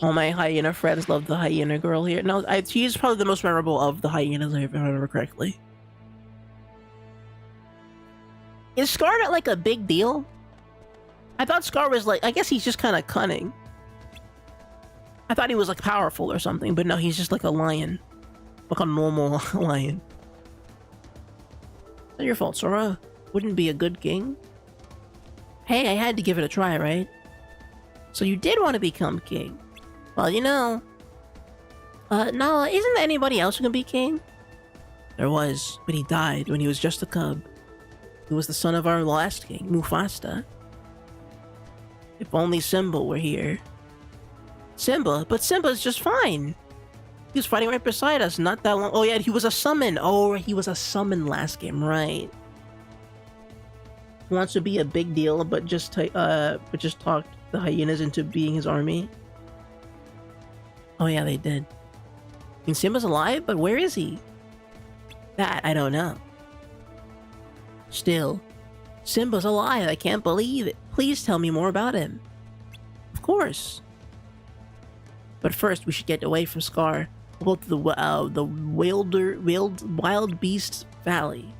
Oh, my hyena friends love the hyena girl here. No, she's probably the most memorable of the hyenas, if I remember correctly. Is Scar not like a big deal? I thought Scar was like, I guess he's just kind of cunning. I thought he was like powerful or something, but no, he's just like a lion. Like a normal lion. Not your fault, Sora. Wouldn't be a good king. Hey, I had to give it a try, right? So you did want to become king. Well, you know... Nala, isn't there anybody else who can be king? There was, but he died when he was just a cub. He was the son of our last king, Mufasa. If only Simba were here. Simba? But Simba's just fine. He was fighting right beside us not that long. Oh yeah, he was a summon. Oh, he was a summon last game, right? He wants to be a big deal, but just talked the hyenas into being his army. Oh yeah, they did. I mean, Simba's alive, but where is he? That I don't know. Still, Simba's alive. I can't believe it. Please tell me more about him. Of course. But first, we should get away from Scar. We'll go to the Wild Beast Valley.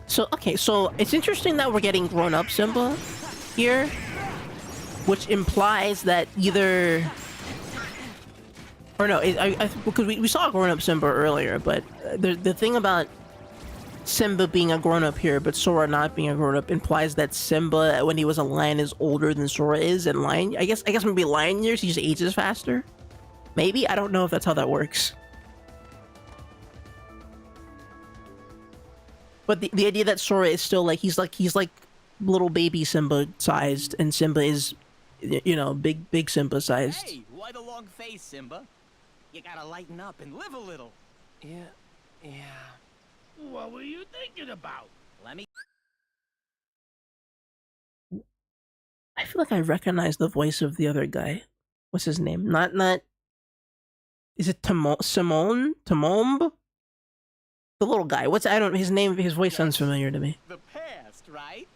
So, okay, so it's interesting that we're getting grown-up Simba here, which implies that either... Or no, because we saw grown-up Simba earlier, but the thing about Simba being a grown-up here, but Sora not being a grown-up, implies that Simba, when he was a lion, is older than Sora is, and lion... I guess maybe lion years, he just ages faster? Maybe? I don't know if that's how that works. But the idea that Sora is still like he's like little baby Simba sized, and Simba is, you know, big Simba sized. Hey, why the long face, Simba? You gotta lighten up and live a little. Yeah. What were you thinking about? Let me... I feel like I recognize the voice of the other guy. What's his name? Not... Is it Timon? The little guy. His name, his voice sounds familiar to me. The past, right?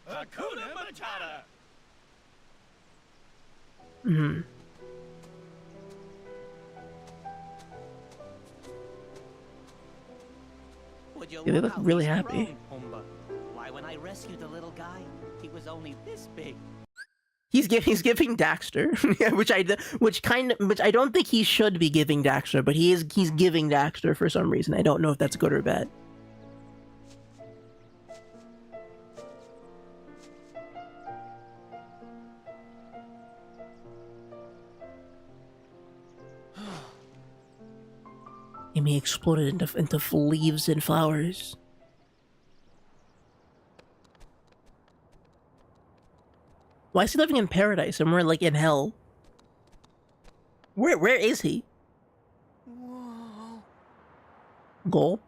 Hakuna Matata! Mm-hmm. Yeah, they look really happy. Why, when I rescued the little guy, he was only this big. He's giving Daxter, which I don't think he should be giving Daxter, but he's giving Daxter for some reason. I don't know if that's good or bad. Amy exploded into leaves and flowers. Why is he living in paradise and we're like in hell? Where is he? Whoa. Goal?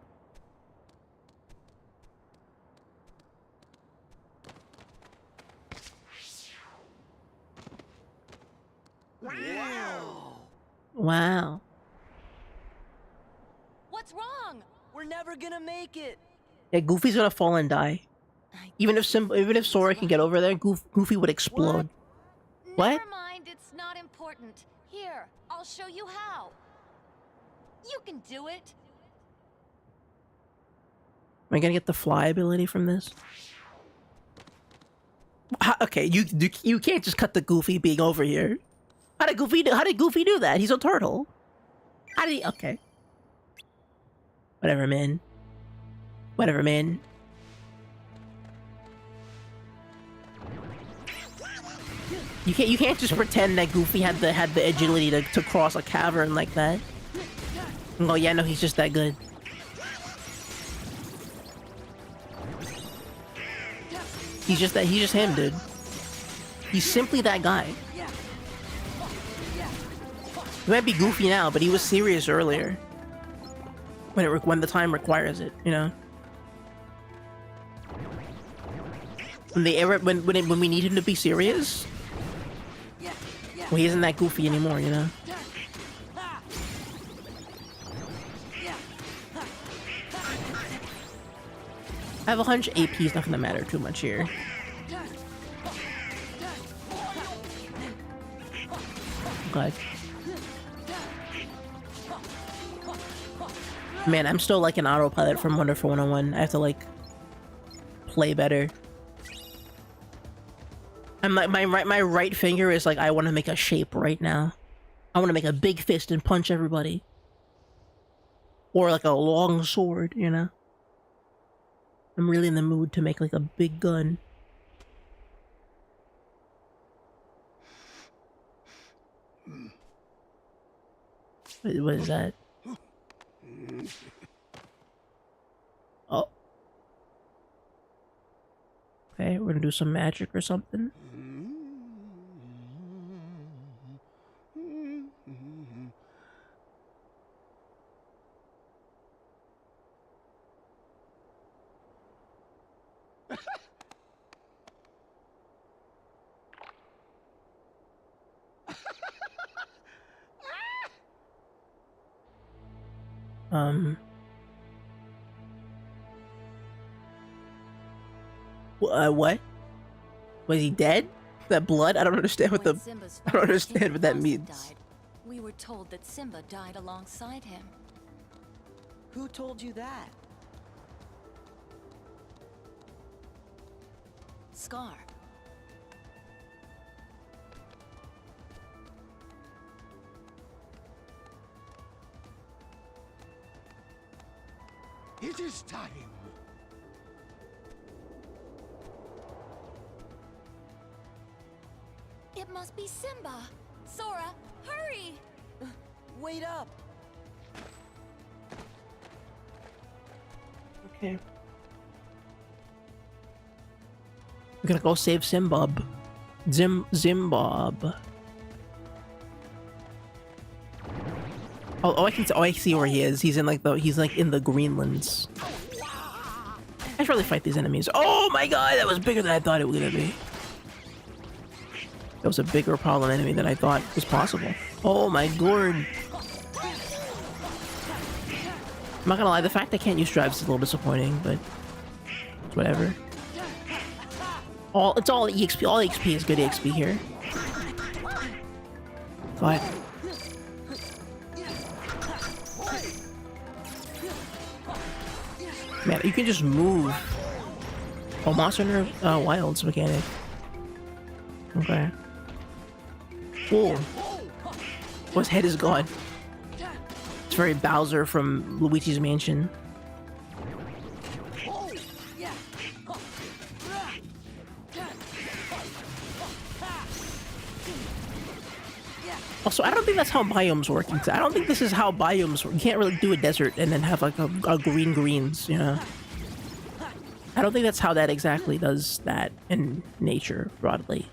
Wow. What's wrong? We're never gonna make it. Yeah, Goofy's gonna fall and die. Even if Sora can get over there, Goofy would explode. What? Never mind, it's not important. Here, I'll show you how. You can do it. Am I gonna get the fly ability from this? Okay, you can't just cut the Goofy being over here. How did Goofy do that? He's a turtle. How did he? Okay. Whatever, man. Whatever, man. You can't just pretend that Goofy had the agility to cross a cavern like that. Oh yeah, no, he's just that good. He's just him, dude. He's simply that guy. He might be goofy now, but he was serious earlier. When the time requires it, you know. When we need him to be serious. Well, he isn't that goofy anymore, you know? I have a hunch AP is not gonna matter too much here. God. Man, I'm still like an autopilot from Wonderful 101. I have to like play better. I'm like my right finger is like I want to make a shape right now. I want to make a big fist and punch everybody. Or like a long sword, you know? I'm really in the mood to make like a big gun. Wait, what is that? Oh. Okay, we're gonna do some magic or something. What? Was he dead? That blood? I don't understand what the... I don't understand what that means. Died, we were told that Simba died alongside him. Who told you that? Scar. It is time. It must be Simba. Sora, hurry! Wait up! Okay. We're gonna go save Zimbab. Zimbab. Oh, I see where he is. He's in like in the Greenlands. I should really fight these enemies. Oh my god, that was bigger than I thought it was gonna be. That was a bigger problem enemy than I thought was possible. Oh my god. I'm not gonna lie, the fact I can't use drives is a little disappointing, but it's whatever. It's all EXP. All EXP is good EXP here. But man, you can just move. Oh, Monster Hunter Wilds mechanic. Okay. Cool. Oh, his head is gone. It's very Bowser from Luigi's Mansion. Also, I don't think that's how biomes work. I don't think this is how biomes work. You can't really do a desert and then have like a green greens, you know? I don't think that's how that exactly does that in nature, broadly.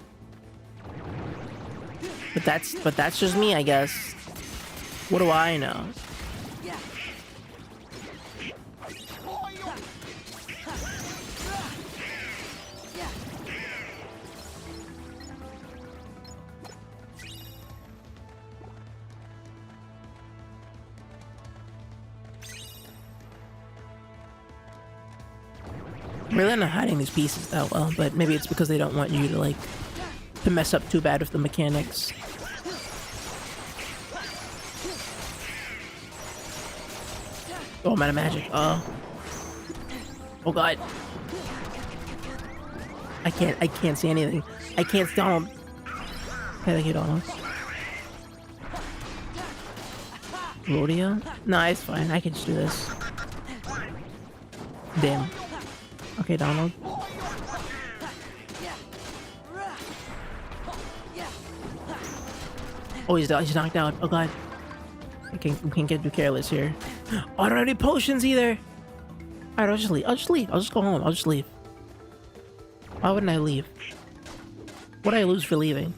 But that's just me, I guess. What do I know? Really not hiding these pieces that well, but maybe it's because they don't want you to like to mess up too bad with the mechanics. Oh, I'm out of magic. Oh god. I can't see anything. I can't see Donald. Okay, thank you, Donald. Rodeo? No, it's fine. I can just do this. Damn. Okay, Donald. Oh, he's knocked out. Oh god. We can't get too careless here. Oh, I don't have any potions either. Alright, I'll just leave. I'll just go home. I'll just leave. Why wouldn't I leave? What did I lose for leaving?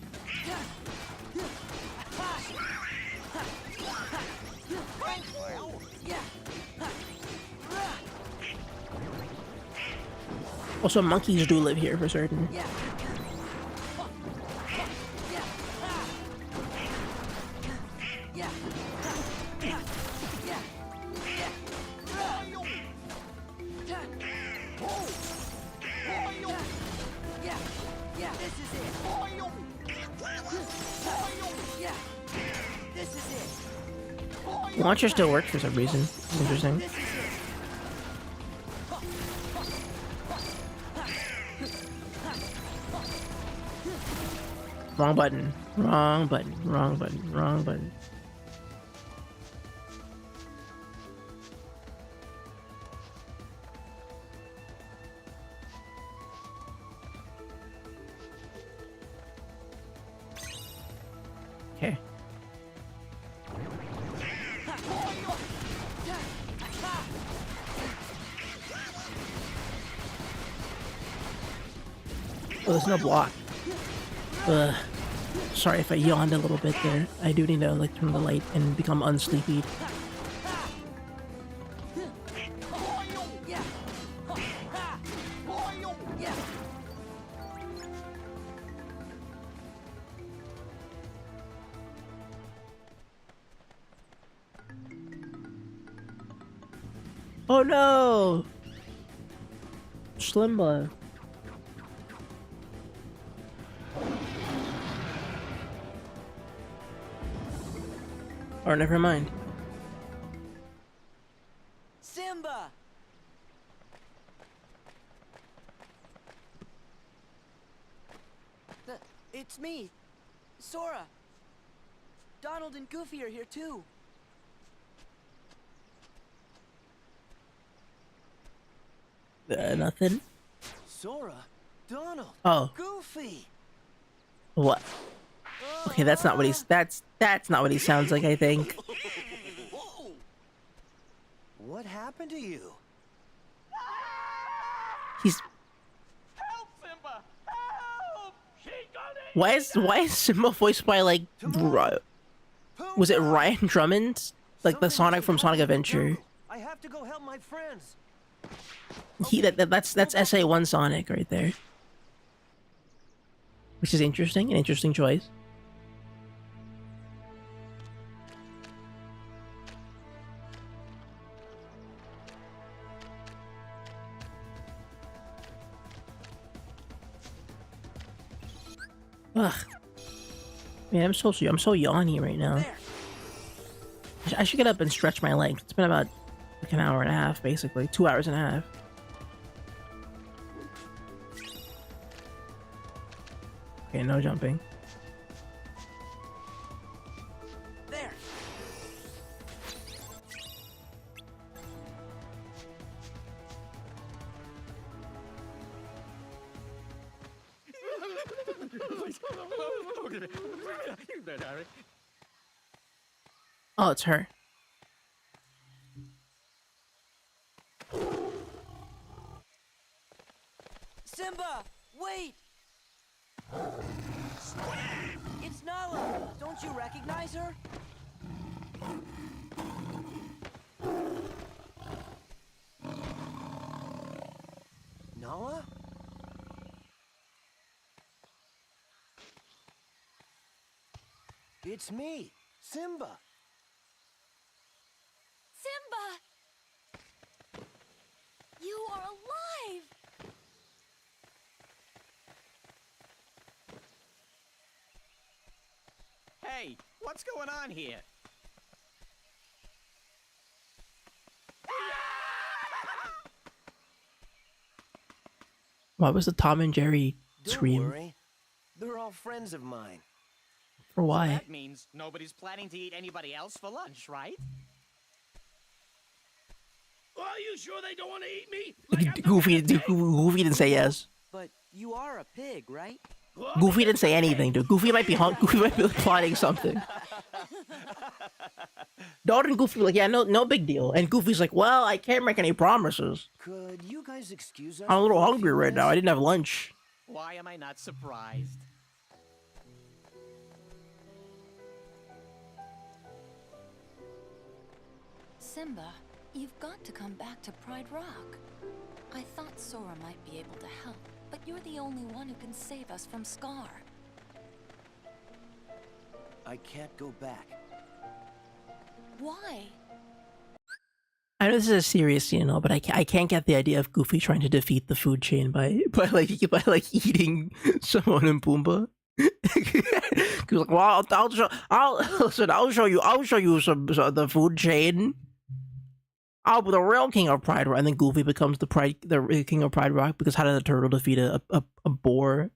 Also, monkeys do live here for certain. Launcher still works for some reason. It's interesting. Wrong button. Wrong button. Wrong button. Wrong button. Okay. Oh, there's no block. Sorry if I yawned a little bit there. I do need to like turn the light and become unsleepy. Oh no! Slimba. Or never mind. Simba! It's me, Sora. Donald and Goofy are here too. Nothing. Sora, Donald, Oh. Goofy. What? Okay, that's not what he's. That's not what he sounds like. I think. What happened to you? He's. Help, Simba! Help! She got it! Why is Simba voiced by like? Was it Ryan Drummond? Like the Sonic from Sonic Adventure? I have to go help my friends. That's SA1 Sonic right there. Which is interesting, an interesting choice. Ugh. Man, I'm so yawny right now. I should get up and stretch my legs. It's been about like an hour and a half, basically. 2 hours and a half. Okay, no jumping. There. Oh, it's her. Simba, wait! It's Nala! Don't you recognize her? Nala? It's me, Simba. Simba! You are alive! Hey, what's going on here? Why was the Tom and Jerry scream? Don't worry. They're all friends of mine. For why? That means nobody's planning to eat anybody else for lunch, right? Are you sure they don't want to eat me? Goofy didn't say yes. But you are a pig, right? Goofy didn't say anything, dude. Goofy might be Goofy might be plotting something. Donald and Goofy were like, yeah, no big deal. And Goofy's like, well, I can't make any promises. Could you guys excuse us? I'm a little for hungry few right now. I minutes? didn't have lunch. Why am I not surprised? Simba, you've got to come back to Pride Rock. I thought Sora might be able to help, but you're the only one who can save us from Scar. I can't go back. Why? I know this is a serious scene and all, but I can't get the idea of Goofy trying to defeat the food chain by eating Timon and Pumbaa. He was like, well, I'll show you some the food chain. I'll be the real king of Pride Rock, and then Goofy becomes the king of Pride Rock because how did the turtle defeat a boar?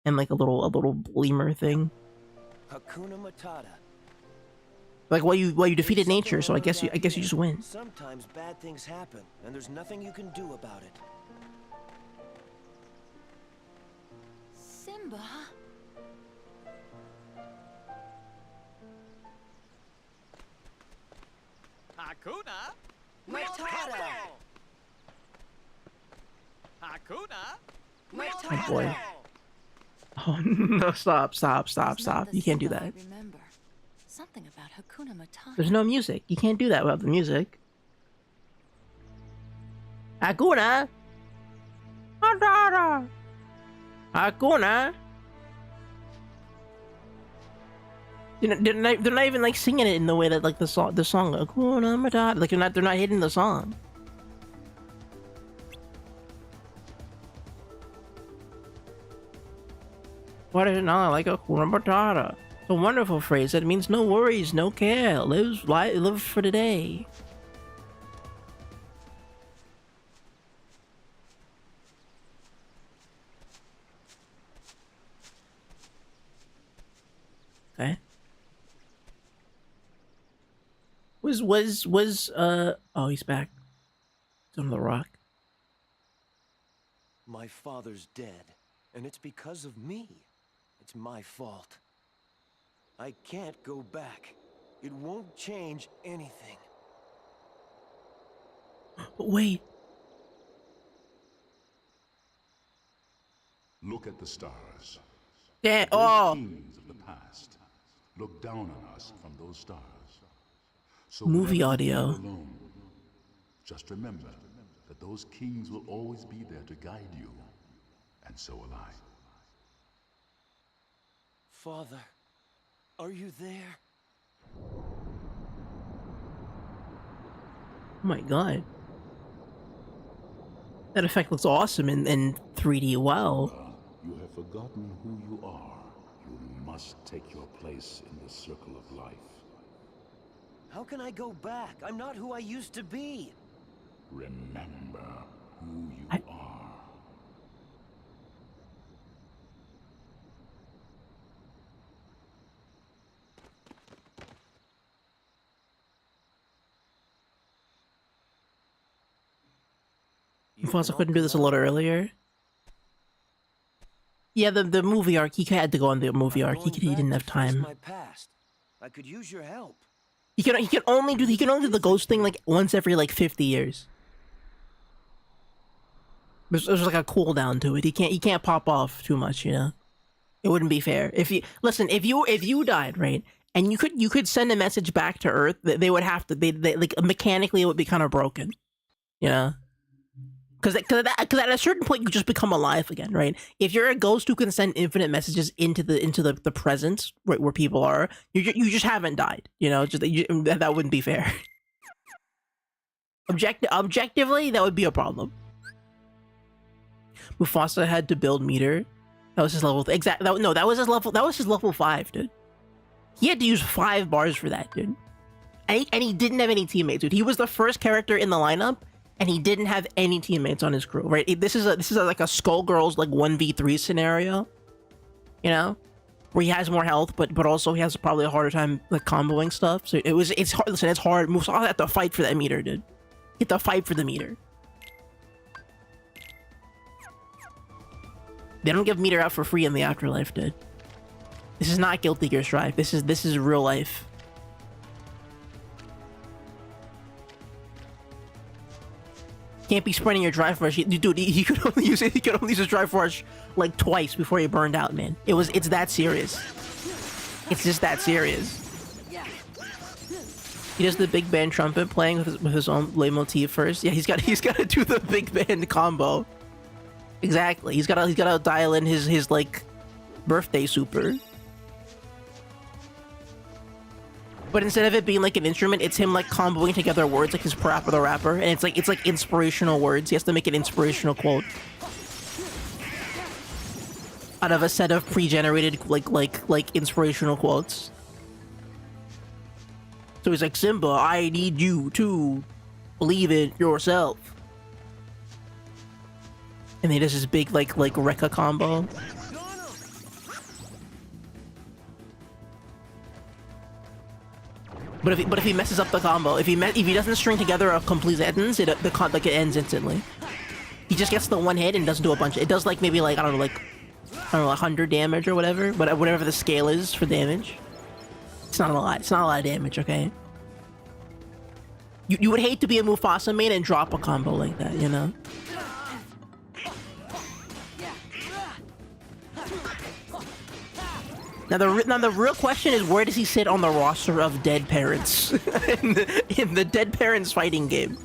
and like a little lemur thing. Hakuna Matata. Like well you defeated nature, so I guess you just win. Sometimes bad things happen, and there's nothing you can do about it. Simba? Hakuna Matata. Hakuna Oh boy. Oh no! Stop! You can't do that. I remember. Something about Hakuna Matata. There's no music. You can't do that without the music. Hakuna Matata. Hakuna. You know, they're not even like singing it in the way that like the song Hakuna Matata. Like they're not hitting the song. What is it not like Hakuna Matata? It's a wonderful phrase that means no worries, no care. Live for today. Okay. Oh, he's back. He's on the rock. My father's dead, and it's because of me. It's my fault. I can't go back. It won't change anything. But wait. Look at the stars. Yeah. Those Oh. kings of the past look down on us from those stars. So Movie whenever you audio. feel alone, just remember that those kings will always be there to guide you, and so will I. Father, are you there? Oh my god. That effect looks awesome in 3D. Wow. You have forgotten who you are. You must take your place in the circle of life. How can I go back? I'm not who I used to be. Remember who you are. Mufasa couldn't do this a little earlier. Yeah, the movie arc. He had to go on the movie arc. He didn't have time. My past. I could use your help. He can only do the ghost thing like once every like 50 years. There's like a cooldown to it. He can't pop off too much, you know. It wouldn't be fair. If you died, right, and you could send a message back to Earth, they would have to they like mechanically it would be kind of broken, you know. Because at a certain point you just become alive again, right? If you're a ghost who can send infinite messages into the present, right, where people are, you just haven't died, you know. That wouldn't be fair. Objectively, that would be a problem. Mufasa had to build meter. That was his level. That was his level. That was his level 5, dude. He had to use 5 bars for that, dude. And he didn't have any teammates, dude. He was the first character in the lineup. And he didn't have any teammates on his crew, right? This is like a Skullgirls like 1v3 scenario, you know, where he has more health, but also he has probably a harder time like comboing stuff. So it's hard. Listen, it's hard. Mufasa had to fight for that meter, dude. He had to fight for the meter. They don't give meter out for free in the afterlife, dude. This is not Guilty Gear Strive. This is real life. Can't be sprinting your drive rush, dude. He could only use his drive rush like twice before he burned out, man. It's that serious. It's just that serious. He does the big band trumpet playing with his own leitmotif first. Yeah, he's got to do the big band combo. Exactly. He's got to dial in his like birthday super. But instead of it being like an instrument, it's him like comboing together words like his Parappa the Rapper, and it's like inspirational words. He has to make an inspirational quote out of a set of pre-generated like inspirational quotes. So he's like, Simba, I need you to believe in yourself. And he does his big like Rekka combo. But if he messes up the combo, if he doesn't string together a complete sentence, it ends instantly. He just gets the one hit and doesn't do a bunch. It does like maybe like I don't know 100 damage or whatever. But whatever the scale is for damage, it's not a lot. It's not a lot of damage. Okay. You would hate to be a Mufasa main and drop a combo like that, you know? Now the real question is, where does he sit on the roster of dead parents in the dead parents fighting game?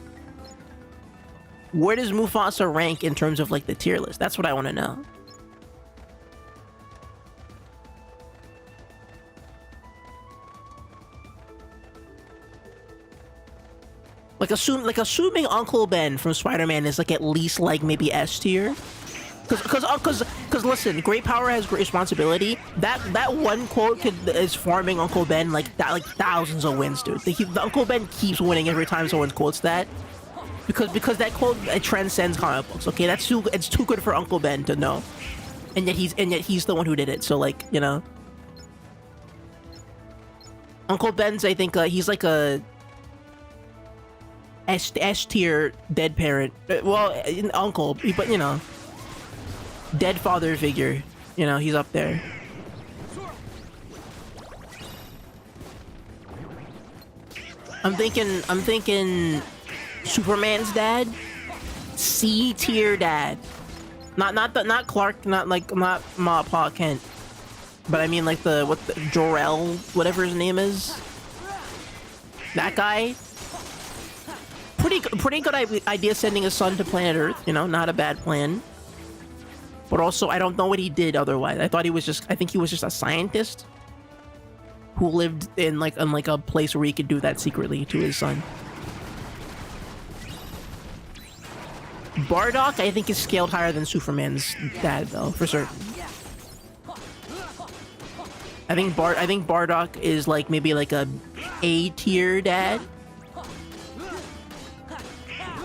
Where does Mufasa rank in terms of like the tier list? That's what I want to know. Like assuming Uncle Ben from Spider-Man is like at least like maybe S tier. Cause listen, great power has great responsibility. That one quote is farming Uncle Ben like thousands of wins, dude. The Uncle Ben keeps winning every time someone quotes that, because that quote, it transcends comic books. Okay, it's too good for Uncle Ben to know, and yet he's the one who did it. So like, you know, Uncle Ben's, I think he's like a S tier dead parent. Well, uncle, but you know. Dead father figure, you know, he's up there. I'm thinking Superman's dad, C tier dad, not Clark, not Ma Pa Kent, but I mean like the Jor-El, whatever his name is. That guy. Pretty good idea sending his son to planet Earth, you know, not a bad plan. But also, I don't know what he did otherwise. I think he was just a scientist who lived in like a place where he could do that secretly to his son. Bardock, I think, is scaled higher than Superman's dad, though, for certain. I think Bardock is like maybe like a tier dad.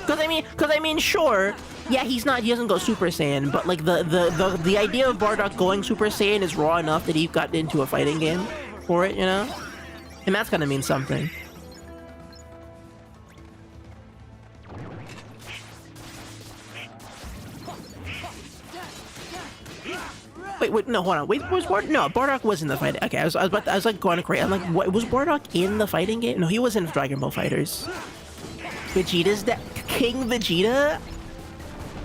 Cause I mean, sure. Yeah, he doesn't go Super Saiyan, but like the idea of Bardock going Super Saiyan is raw enough that he got into a fighting game for it, you know? And that's gonna mean something. Wait, no, hold on. Wait, was Bardock? No, Bardock was in the fight. Okay, I was like going crazy. I'm like, what, was Bardock in the fighting game? No, he was in Dragon Ball FighterZ. Vegeta's dad, King Vegeta?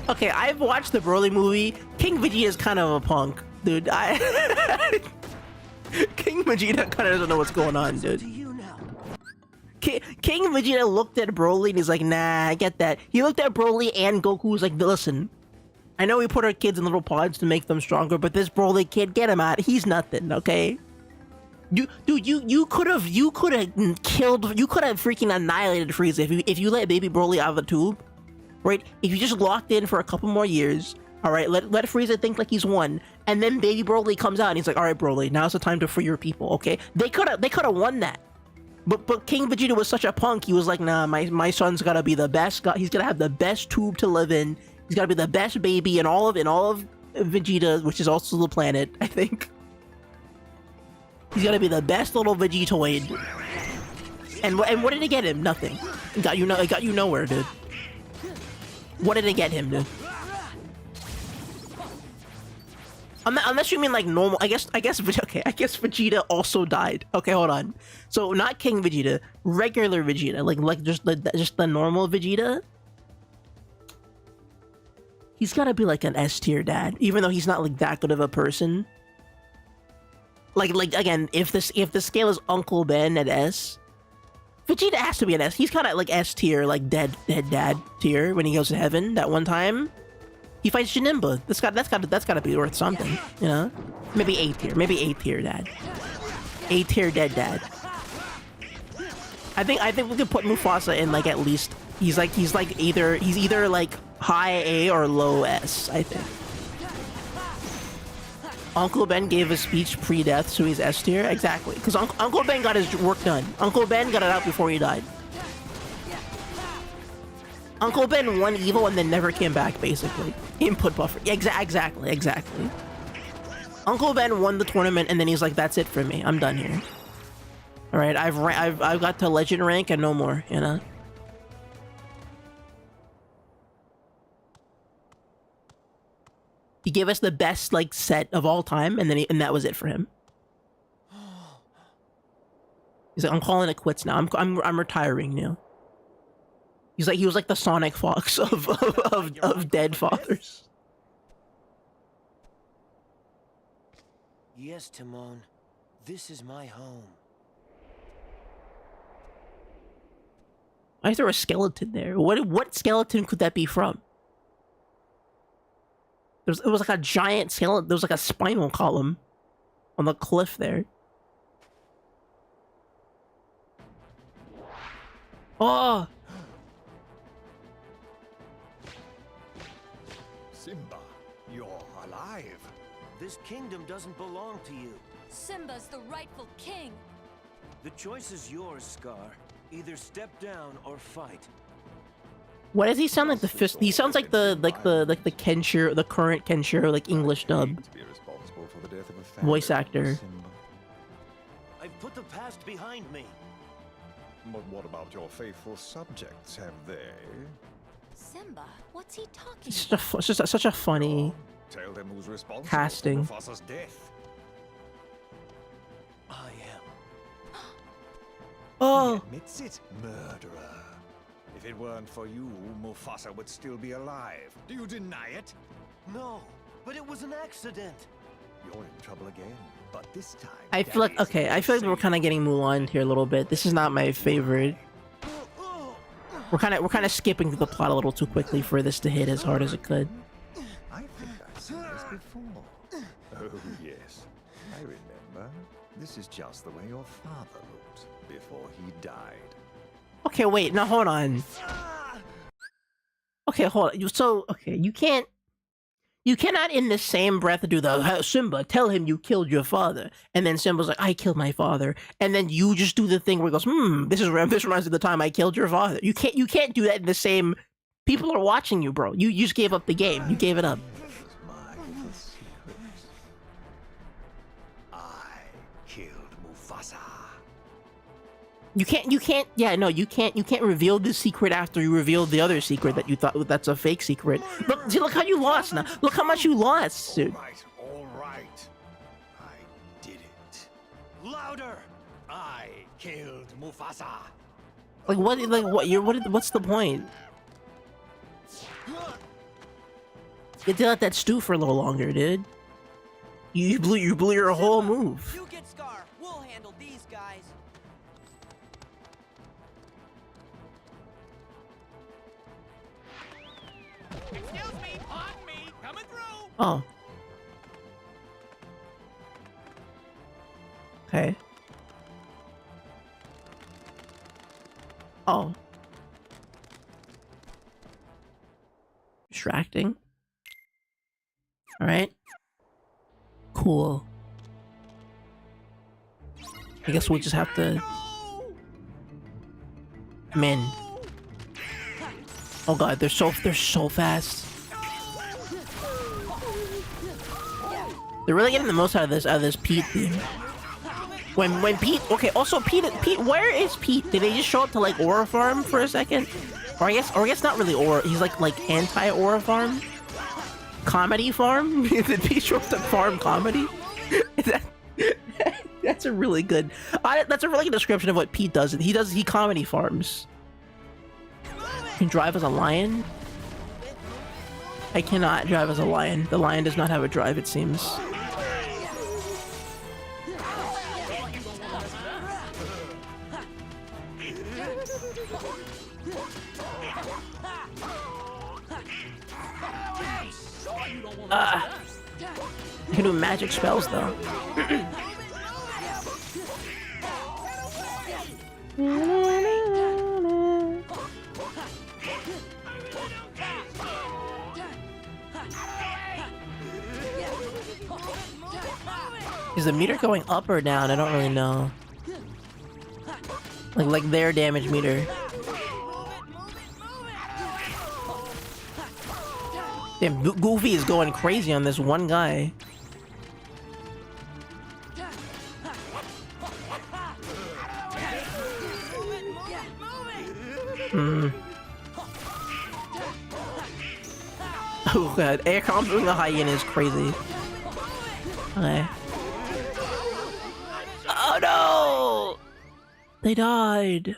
Okay, I've watched the Broly movie. King Vegeta's kind of a punk, dude. King Vegeta kind of doesn't know what's going on, dude. King Vegeta looked at Broly and he's like, nah, I get that. He looked at Broly and Goku was like, listen, I know we put our kids in little pods to make them stronger, but this Broly kid, get him out. He's nothing, okay? You could have freaking annihilated Frieza if you let baby Broly out of the tube. Right? If you just locked in for a couple more years, all right, let Frieza think like he's won, and then baby Broly comes out and he's like, all right, Broly, now's the time to free your people, okay? They could have won that. But King Vegeta was such a punk, he was like, nah, my son's gotta be the best, he's gonna have the best tube to live in, he's gotta be the best baby in all of Vegeta, which is also the planet, I think. He's gotta be the best little Vegetoid. And what did it get him? Nothing. It got you nowhere, dude. What did it get him, dude? Unless you mean like normal, I guess Vegeta also died. Okay, hold on. So not King Vegeta, regular Vegeta, like just the normal Vegeta. He's gotta be like an S tier dad, even though he's not like that good of a person. Like again, if the scale is Uncle Ben at S, Vegeta has to be an S. He's kind of like S tier, like dead dad tier when he goes to heaven. That one time, he fights Janemba. That's gotta be worth something, you know? Maybe A tier dad. A tier dead dad. I think we could put Mufasa in like at least he's either like high A or low S. I think. Uncle Ben gave a speech pre-death, so he's S tier? Exactly. Because Uncle Ben got his work done. Uncle Ben got it out before he died. Uncle Ben won evil and then never came back, basically. Input buffer. Exactly. Uncle Ben won the tournament and then he's like, that's it for me. I'm done here. All right, I've got to legend rank and no more, you know. He gave us the best like set of all time, and then and that was it for him. He's like, I'm calling it quits now. I'm retiring now. He was like the Sonic Fox of dead fathers. Yes, Timon. This is my home. Why is there a skeleton there? What skeleton could that be from? It was like a giant skeleton. There was like a spinal column on the cliff there. Oh! Simba, you're alive. This kingdom doesn't belong to you. Simba's the rightful king. The choice is yours, Scar. Either step down or fight. Why does he sound like the fist? He sounds like the Kenshiro, the current Kenshiro, like English dub voice actor. I've put the past behind me. But what about your faithful subjects? Have they? Simba, what's he talking It's about? just such a funny Tell them who's responsible casting. for Mufasa's death. I am. Oh. He admits it, murderer. If it weren't for you, Mufasa would still be alive. Do you deny it? No, but it was an accident. You're in trouble again, but this time... I feel like I feel like we're kind of getting Mulan here a little bit. This is not my favorite. We're kind of skipping through the plot a little too quickly for this to hit as hard as it could. I think I've seen this before. Oh, yes. I remember. This is just the way your father looked before he died. Okay, wait, now hold on. Okay, hold on. So, okay, you cannot in the same breath do the Simba, tell him you killed your father, and then Simba's like, I killed my father, and then you just do the thing where he goes, this reminds me of the time I killed your father. You can't do that in the same. People are watching you, bro. You just gave up the game. You gave it up. My little secret. I killed Mufasa. You can't reveal the secret after you revealed the other secret that you thought that's a fake secret. Look how you lost now. Look how much you lost, dude. All right. I did it. Louder! I killed Mufasa. What's the point? You did let that stew for a little longer, dude. You blew your whole move. You get Scar. We'll handle these guys. Excuse me, pardon me, coming through. Oh. Okay. Oh. Distracting. All right. Cool. I guess we'll just have to. Man. Oh god, they're so fast. They're really getting the most out of this Pete theme. When Pete, okay, also Pete, where is Pete? Did they just show up to like Aura Farm for a second? Or I guess not really Aura. He's like anti-Aura Farm, comedy farm. Did Pete show up to farm comedy? That's a really good. That's a really good description of what Pete does. He comedy farms. Can drive as a lion? I cannot drive as a lion. The lion does not have a drive, it seems. You can do magic spells though. Is the meter going up or down? I don't really know. Like their damage meter. Damn, Goofy is going crazy on this one guy. Oh god, air comboing the hyena is crazy. Okay. Oh no! They died.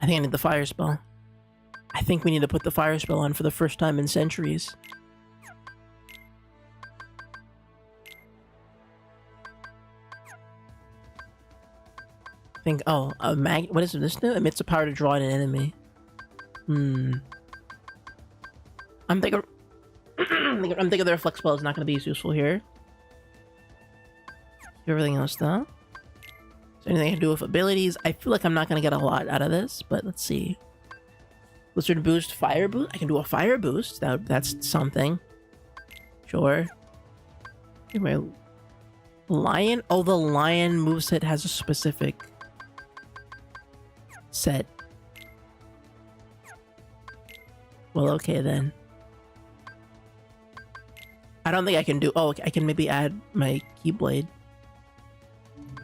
I think I need the fire spell. I think we need to put the fire spell on for the first time in centuries. I think, oh, a what is this new? Emits a power to draw in an enemy. I'm thinking their flex spell is not going to be as useful here. Everything else though. Is there anything I can do with abilities? I feel like I'm not going to get a lot out of this, but let's see. Blizzard boost, fire boost. I can do a fire boost. That's something. Sure. Anyway, lion. Oh, the lion moveset has a specific set. Well, okay then. I don't think I can do... Oh, okay, I can maybe add my Keyblade.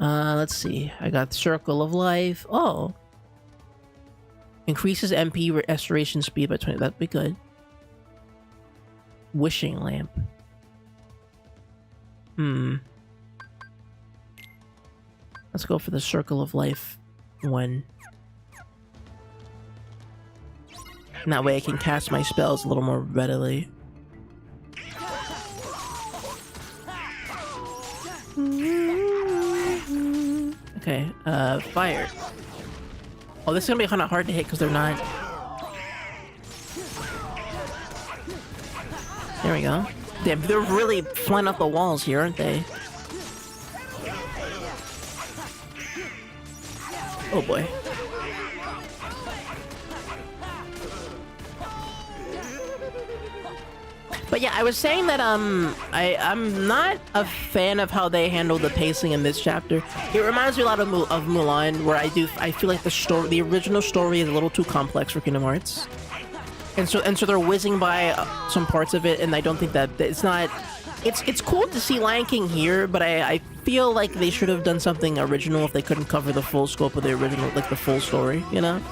Let's see. I got Circle of Life. Oh. Increases MP restoration speed by 20. That'd be good. Wishing Lamp. Let's go for the Circle of Life one. And that way I can cast my spells a little more readily. Okay, fire. Oh, this is gonna be kind of hard to hit because they're not... There we go. Damn, they're really flying off the walls here, aren't they? Oh boy. But yeah, I was saying that I'm not a fan of how they handle the pacing in this chapter. It reminds me a lot of Mulan, where I feel like the original story is a little too complex for Kingdom Hearts, and so they're whizzing by some parts of it, and I don't think that it's not. It's cool to see Lion King here, but I feel like they should have done something original if they couldn't cover the full scope of the original, like the full story, you know?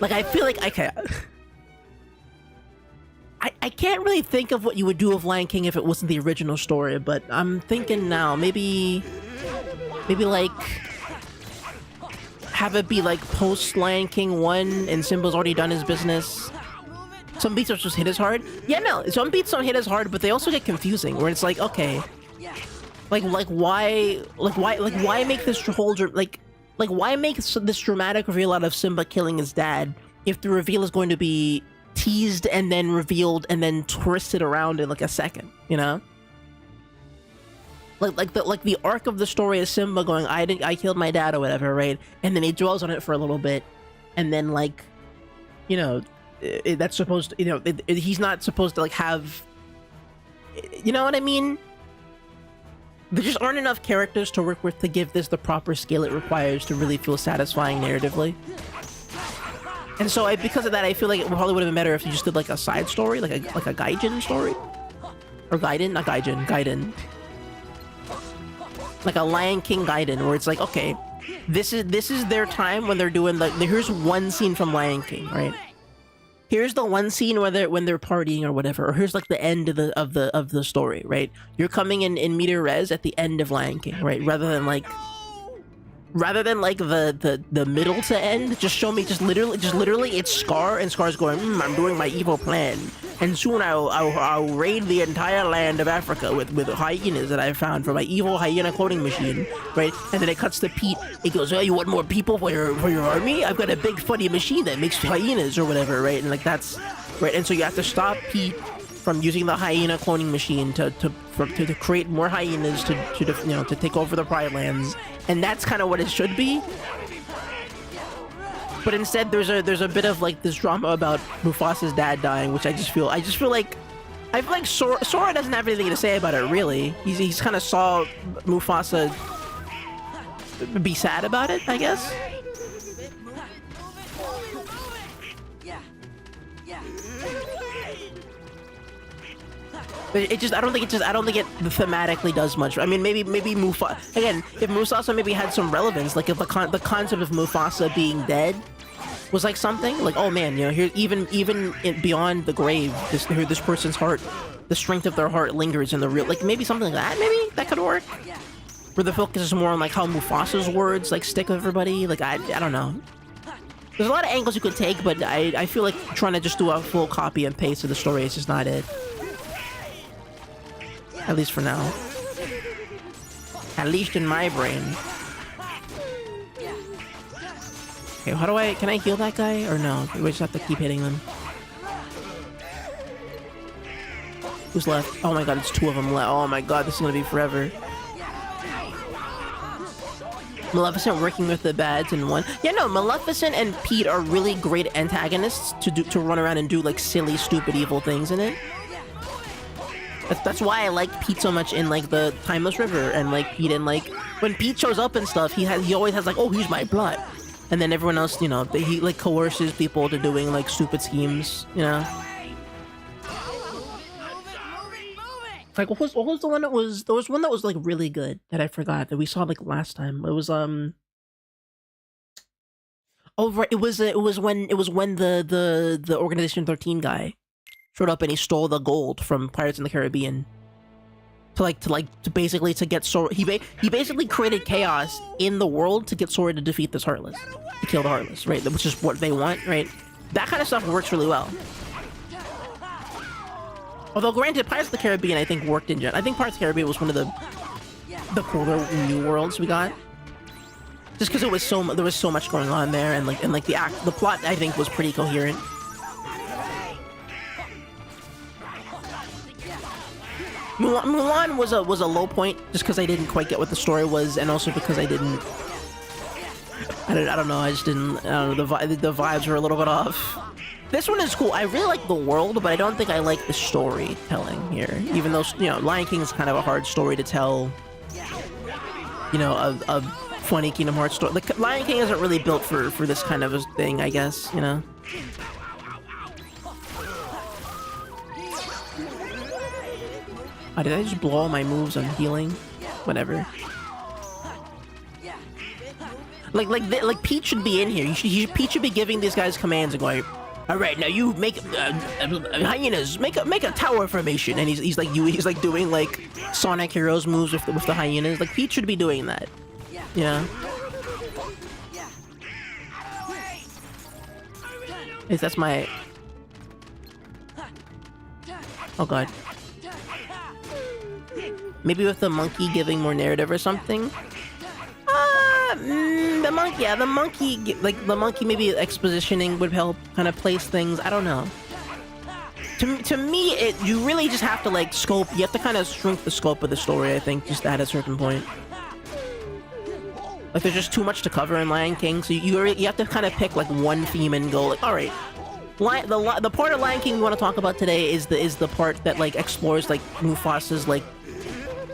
Like I feel like I can't. I can't really think of what you would do with Lion King if it wasn't the original story, but I'm thinking now, maybe like have it be like post Lion King 1 and Simba's already done his business. Some beats don't just hit as hard. Yeah, no, some beats don't hit as hard, but they also get confusing where it's like, okay, like why make this whole why make this dramatic reveal out of Simba killing his dad if the reveal is going to be teased and then revealed and then twisted around in like a second, you know? Like the arc of the story is Simba going, I killed my dad or whatever, right? And then he dwells on it for a little bit, and then like, you know, that's supposed to, you know, he's not supposed to like have, you know what I mean? There just aren't enough characters to work with to give this the proper scale it requires to really feel satisfying narratively. And so because of that, I feel like it probably would have been better if you just did like a side story, like a Gaijin story, or Gaiden, not Gaijin, Gaiden, like a Lion King Gaiden, where it's like, okay, this is their time when they're doing here's one scene from Lion King, right? Here's the one scene when they're partying or whatever, or here's like the end of the story, right? You're coming in meter res at the end of Lion King, right? Rather than like the middle to end, just show me just literally it's Scar, and Scar's going, I'm doing my evil plan, and soon I'll raid the entire land of Africa with hyenas that I found from my evil hyena cloning machine, right? And then it cuts to Pete. It goes, oh, you want more people for your army? I've got a big funny machine that makes hyenas or whatever, right? And like that's right. And so you have to stop Pete from using the hyena cloning machine to create more hyenas to take over the Pride Lands. And that's kind of what it should be. But instead there's a bit of like this drama about Mufasa's dad dying, which I just feel like Sora doesn't have anything to say about it really. He's kind of saw Mufasa be sad about it, I guess. It just I don't think it thematically does much. I mean, maybe Mufasa again. If Mufasa maybe had some relevance, like if the concept of Mufasa being dead was like something like, oh man, you know, here even beyond the grave, this person's heart, the strength of their heart lingers in the real, like maybe something like that. Maybe that could work. Where the focus is more on like how Mufasa's words like stick with everybody. Like I don't know. There's a lot of angles you could take, but I feel like trying to just do a full copy and paste of the story is just not it. At least for now. At least in my brain. Okay, how do can I heal that guy? Or no? We just have to keep hitting them. Who's left? Oh my god, it's 2 of them left. Oh my god, this is gonna be forever. Maleficent working with the bads in one. Yeah, no, Maleficent and Pete are really great antagonists to run around and do like silly, stupid, evil things in it. That's why I like Pete so much in like the Timeless River, and like Pete and like when Pete shows up and stuff, he always has like, oh, he's my blood, and then everyone else, you know, he like coerces people to doing like stupid schemes, you know. Like what was the one that was? There was one that was like really good that I forgot that we saw like last time. It was oh right, it was when the Organization 13 guy showed up and he stole the gold from Pirates in the Caribbean to basically get Sora. He basically created chaos in the world to get Sora to defeat this Heartless, to kill the Heartless, right? Which is what they want, right? That kind of stuff works really well. Although granted, Pirates of the Caribbean I think worked in general. I think Pirates of the Caribbean was one of the cooler new worlds we got. Just because there was so much going on there, and the plot I think was pretty coherent. Mulan was a low point just because I didn't quite get what the story was, and also because I don't know, I just didn't, I don't know, the vibes were a little bit off. This one is cool. I really like the world, but I don't think I like the storytelling here. Even though, you know, Lion King is kind of a hard story to tell, you know, a funny Kingdom Hearts story. Like, Lion King isn't really built for this kind of a thing, I guess, you know? Oh, did I just blow all my moves on healing? Whatever. Like Pete should be in here. Pete should be giving these guys commands and going, all right, now you make hyenas make a tower formation, and he's like doing like Sonic Heroes moves with the hyenas. Like Pete should be doing that, you know? That's my. Oh god. Maybe with the monkey giving more narrative or something. The monkey maybe expositioning would help kind of place things. I don't know. To me, you really just have to like scope. You have to kind of shrink the scope of the story, I think, just at a certain point. Like there's just too much to cover in Lion King, so you have to kind of pick like one theme and go like, all right. The part of Lion King we want to talk about today is the part that like explores like Mufasa's like,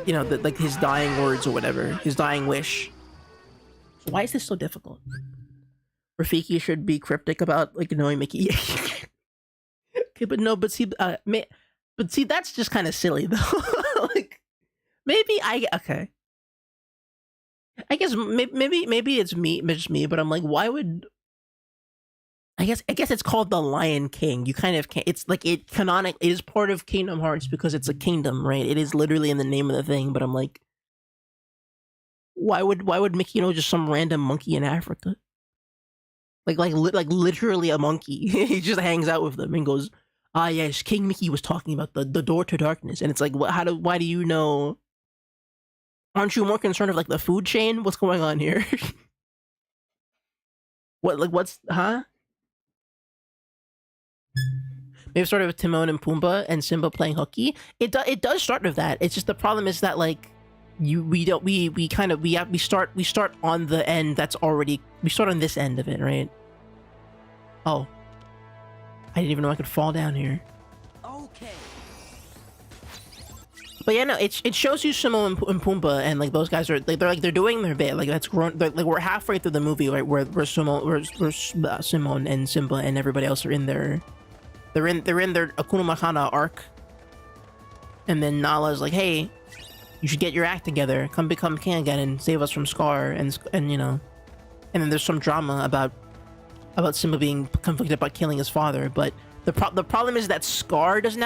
you know, like his dying words or whatever, his dying wish. Why is this so difficult? Rafiki should be cryptic about like knowing Mickey. Okay, but see, that's just kind of silly though. Like, maybe okay. I guess maybe it's just me, but I'm like, why would? I guess it's called the Lion King. You kind of can't. It's like it is part of Kingdom Hearts because it's a kingdom, right? It is literally in the name of the thing. But I'm like, why would Mickey know just some random monkey in Africa? Like literally a monkey. He just hangs out with them and goes, ah yes, King Mickey was talking about the door to darkness, and it's like, why do you know? Aren't you more concerned of like the food chain? What's going on here? Huh? Maybe sort of Timon and Pumbaa and Simba playing hooky. It does start with that. It's just the problem is that like we start on the end that's already, we start on this end of it, right? Oh, I didn't even know I could fall down here. Okay. But yeah, no, it shows you Timon and Pumbaa, and like those guys are they're doing their bit. Like that's grown. Like we're halfway through the movie, right? Where Simon and Simba and everybody else are in their. They're in their Akuna Matata arc. And then Nala's like, hey, you should get your act together. Come become king again and save us from Scar. And you know, and then there's some drama about Simba being conflicted about killing his father. But the problem is that Scar doesn't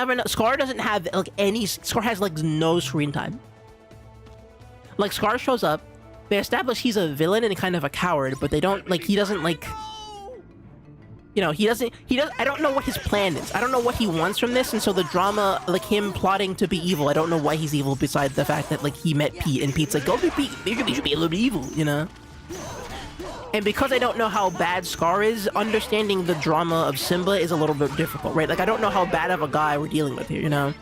have like any. Scar has like no screen time. Like Scar shows up, they establish he's a villain and kind of a coward, but they don't like. He doesn't like. You know, he doesn't. I don't know what his plan is. I don't know what he wants from this, and so the drama, like him plotting to be evil. I don't know why he's evil besides the fact that like he met Pete, and Pete's like, go be Pete. You should be a little bit evil, you know. And because I don't know how bad Scar is, understanding the drama of Simba is a little bit difficult, right? Like I don't know how bad of a guy we're dealing with here, you know.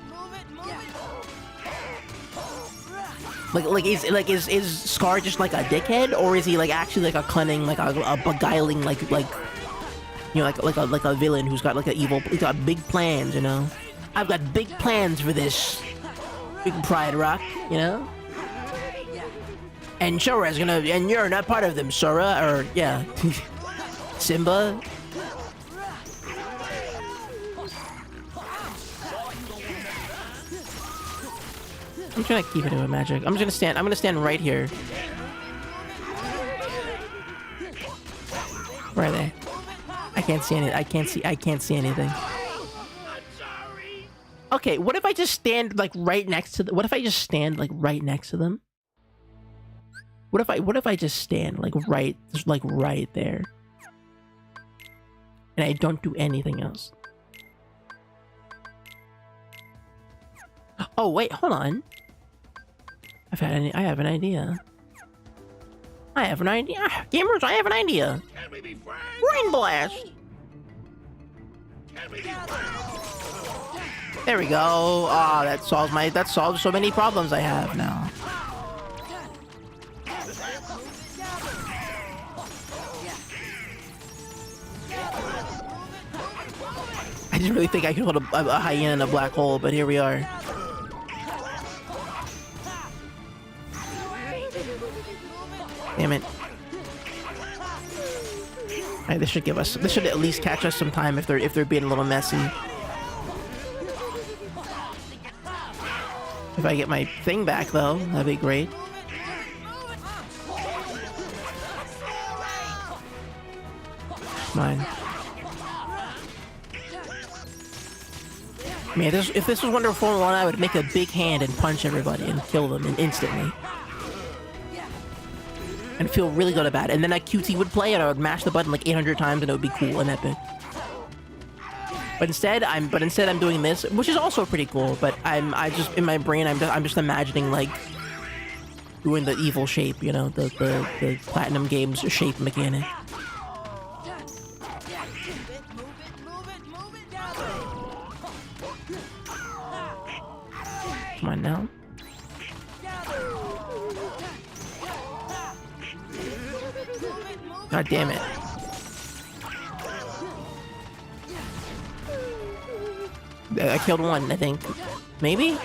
Is Scar just like a dickhead, or is he like actually like a cunning, like a beguiling, like you know, like a villain who's got like he's got big plans, you know. I've got big plans for this big Pride Rock, you know. And Sora's gonna, and you're not part of them, Sora, or yeah, Simba. I'm trying to keep it in magic. I'm gonna stand right here. Where are they? I can't see any. I can't see anything. Okay, what if I just stand like right next to what if I just stand like right next to them? What if I just stand like right there? And I don't do anything else. Oh wait, hold on. I have an idea. Gamers, I have an idea. Rain Blast! There we go. Ah, that solves so many problems I have now. I didn't really think I could put a hyena in a black hole, but here we are. Damn it. Alright, this should at least catch us some time if they're being a little messy. If I get my thing back though, that'd be great. Mine. I mean, if this was Wonder Formula 1, I would make a big hand and punch everybody and kill them instantly. And feel really good about it. And then that QT would play and I would mash the button like 800 times and it would be cool and epic. But instead I'm doing this, which is also pretty cool, but I just in my brain I'm just imagining like doing the evil shape, you know, the Platinum Games shape mechanic. Come on now. God damn it. I killed one, I think. Maybe?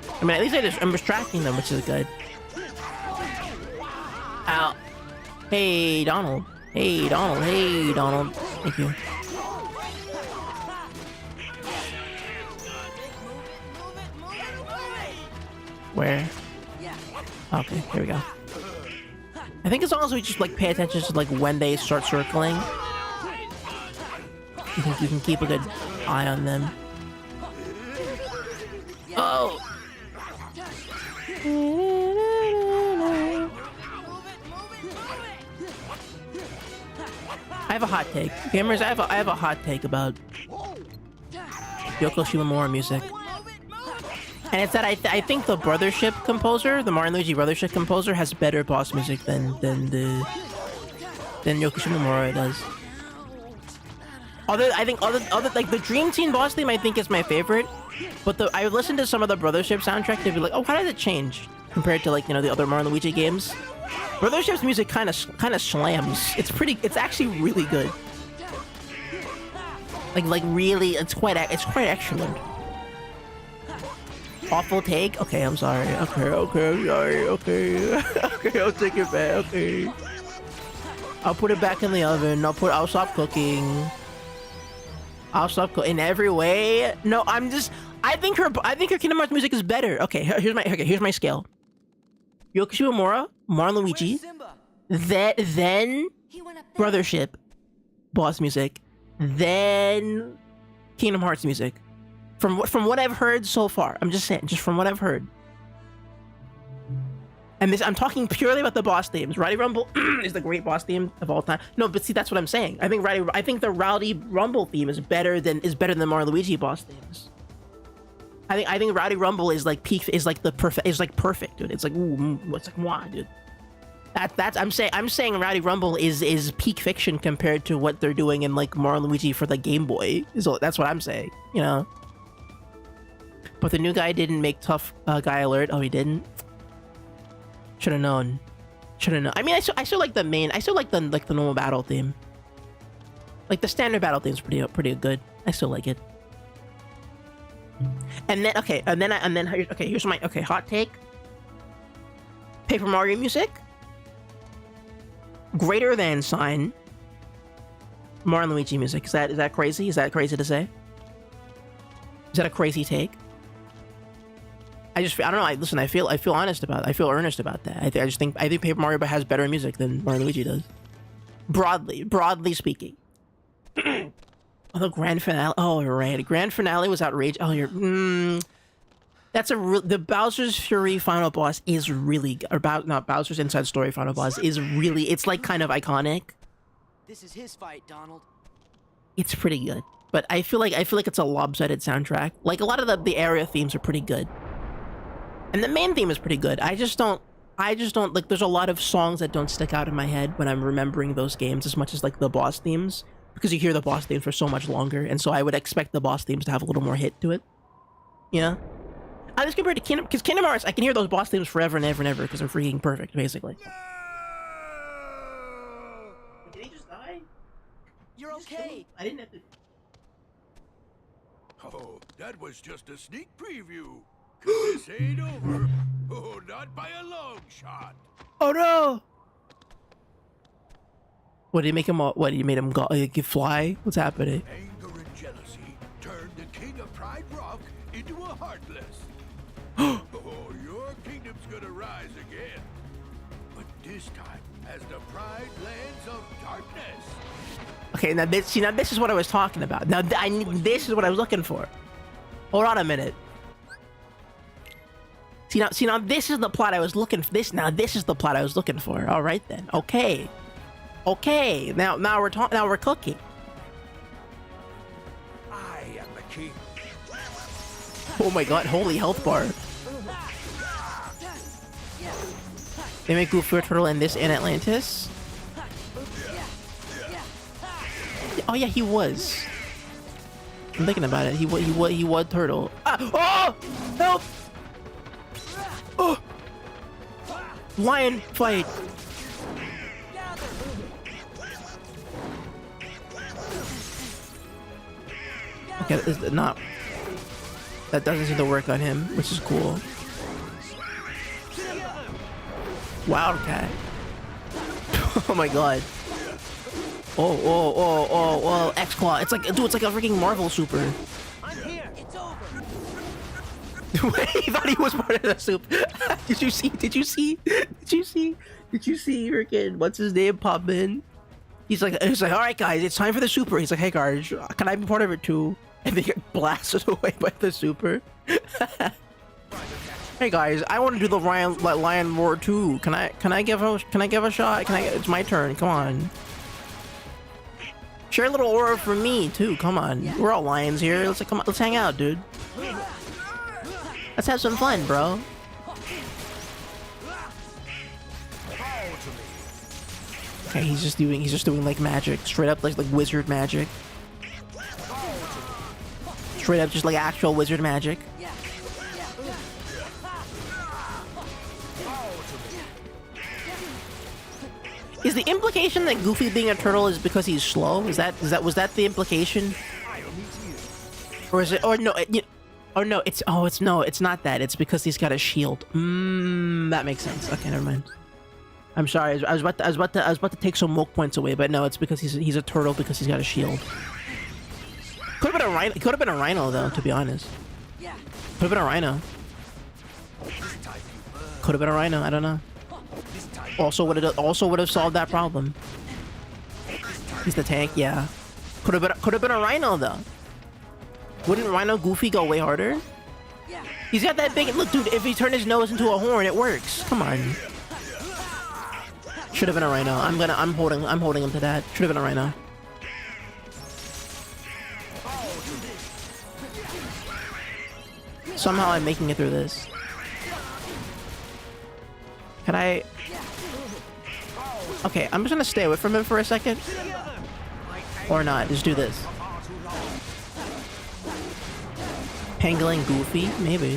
I mean, at least I'm distracting them, which is good. Ow. Hey, Donald. Hey, Donald. Hey, Donald. Thank you. Where? Okay, here we go. I think as long as we just like pay attention to like when they start circling, you can keep a good eye on them. Oh! I have a hot take. Gamers, I have a hot take about Yoko Shimomura music. And it's that I think the Brothership composer, the Mario & Luigi Brothership composer, has better boss music than Yoko Shimomura does. I think like the Dream Team boss theme I think is my favorite, but I listened to some of the Brothership soundtrack to be like, oh, how did it change compared to like, you know, the other Mario & Luigi games? Brothership's music kind of slams. It's actually really good. Like really, it's quite excellent. Awful take? Okay, I'm sorry. Okay, I'm sorry. Okay. Okay, I'll take it back. Okay. I'll put it back in the oven. I'll stop cooking. I'll stop in every way. No, I think her Kingdom Hearts music is better. Okay, here's my scale. Yoko Shimomura, Mario and Luigi, then Brothership, boss music, then Kingdom Hearts music. From what I've heard so far, I'm just saying, just from what I've heard. And this, I'm talking purely about the boss themes. Rowdy Rumble is the great boss theme of all time. No, but see, that's what I'm saying. I think the Rowdy Rumble theme is better than Mario Luigi boss themes. I think Rowdy Rumble is like peak, is like perfect, dude. It's like ooh, it's like wow, dude. I'm saying Rowdy Rumble is peak fiction compared to what they're doing in like Mario Luigi for the Game Boy. So that's what I'm saying, you know. But the new guy didn't make Tough Guy Alert. Oh, he didn't. Should have known. I mean, I still like the main. I still like the normal battle theme. Like the standard battle theme is pretty good. I still like it. And then here's my hot take. Paper Mario music greater than sign Mario and Luigi music. Is that crazy? Is that crazy to say? Is that a crazy take? I don't know. Listen, I feel honest about it. I feel earnest about that. I think Paper Mario has better music than Mario and Luigi does. Broadly speaking. Although Grand Finale, oh right, Grand Finale was outrageous. Oh, that's the Bowser's Fury final boss is really, not Bowser's Inside Story final boss is really, it's like kind of iconic. This is his fight, Donald. It's pretty good, but I feel like it's a lopsided soundtrack. Like a lot of the area themes are pretty good, and the main theme is pretty good. I just don't like. There's a lot of songs that don't stick out in my head when I'm remembering those games as much as like the boss themes, because you hear the boss themes for so much longer, and so I would expect the boss themes to have a little more hit to it. Yeah. I just compared to Kingdom Hearts, I can hear those boss themes forever and ever and ever because they're freaking perfect, basically. No! Did he just die? You're okay. I didn't have to. Oh, that was just a sneak preview. 'Cause this ain't over. Oh, not by a long shot. Oh no! What did he make him? What did you made him go? Fly? What's happening? Anger and jealousy turned the king of Pride Rock into a heartless. Oh, your kingdom's gonna rise again. But this time as the Pride Lands of Darkness. Okay, now this is what I was talking about. Now this is what I was looking for. Hold on a minute. See now this is the plot I was looking for. This is the plot I was looking for. All right then. Okay. Now we're cooking. I am the king. Oh my god, holy health bar. They make Goofy Turtle in this in Atlantis? Oh yeah, he was. I'm thinking about it. He was Turtle. Ah! Oh! Help! Oh! Lion fight! Okay, that doesn't seem to work on him, which is cool. Wildcat. Oh my god. Oh, X-Claw. It's like, dude, it's like a freaking Marvel super. I'm here. It's over. Wait, he thought he was part of the soup. Did you see freaking, what's his name, pop in? He's like, all right guys, it's time for the super. He's like, hey guys, can I be part of it too? And they get blasted away by the super. Hey guys, I want to do the Lion Roar too. Can I give a shot? It's my turn. Come on. Share a little aura for me too. Come on. We're all lions here. Let's hang out, dude. Let's have some fun, bro. Okay, he's just doing like magic, straight up like wizard magic. Straight up just like actual wizard magic. Is the implication that Goofy being a turtle is because he's slow? Was that the implication? Or is it? Or no? It's not that. It's because he's got a shield. That makes sense. Okay, never mind. I'm sorry. I was about to take some milk points away, but no, it's because he's a turtle because he's got a shield. Could have been a rhino. Could have been a rhino though, to be honest. Could have been a rhino. Could have been a rhino. I don't know. Also would have solved that problem. He's the tank. Yeah. Could have been a rhino though. Wouldn't Rhino Goofy go way harder? He's got that big look, dude. If he turned his nose into a horn, it works. Come on. Should have been a rhino. I'm holding him to that. Should have been a rhino. Somehow I'm making it through this. Can I? Okay, I'm just gonna stay away from him for a second. Or not. Just do this. Pangling Goofy? Maybe.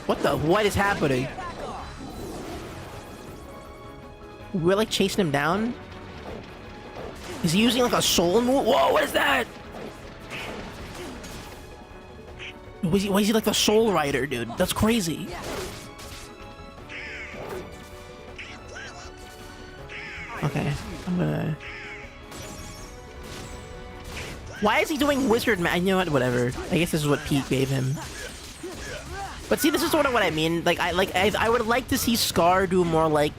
What is happening? We're like chasing him down? Is he using like a soul move? Whoa, what is that? Was he like the Soul Rider, dude? That's crazy. Okay, I'm gonna... Why is he doing wizard you know what? Whatever. I guess this is what Pete gave him. But see, this is sort of what I mean. Like, I would like to see Scar do more like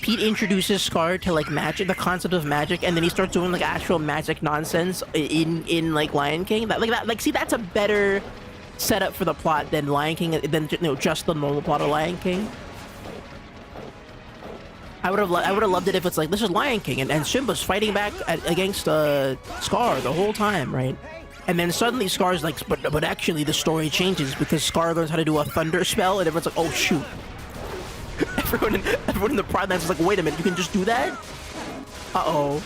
Pete introduces Scar to like magic, the concept of magic, and then he starts doing like actual magic nonsense in like Lion King. See, that's a better setup for the plot than Lion King, than just the normal plot of Lion King. I would have loved it if it's like, this is Lion King and Simba's fighting back against Scar the whole time, right? And then suddenly Scar's like, but actually the story changes because Scar learns how to do a thunder spell, and everyone's like, oh shoot. everyone in the Pride Lands is like, wait a minute, you can just do that? Uh-oh.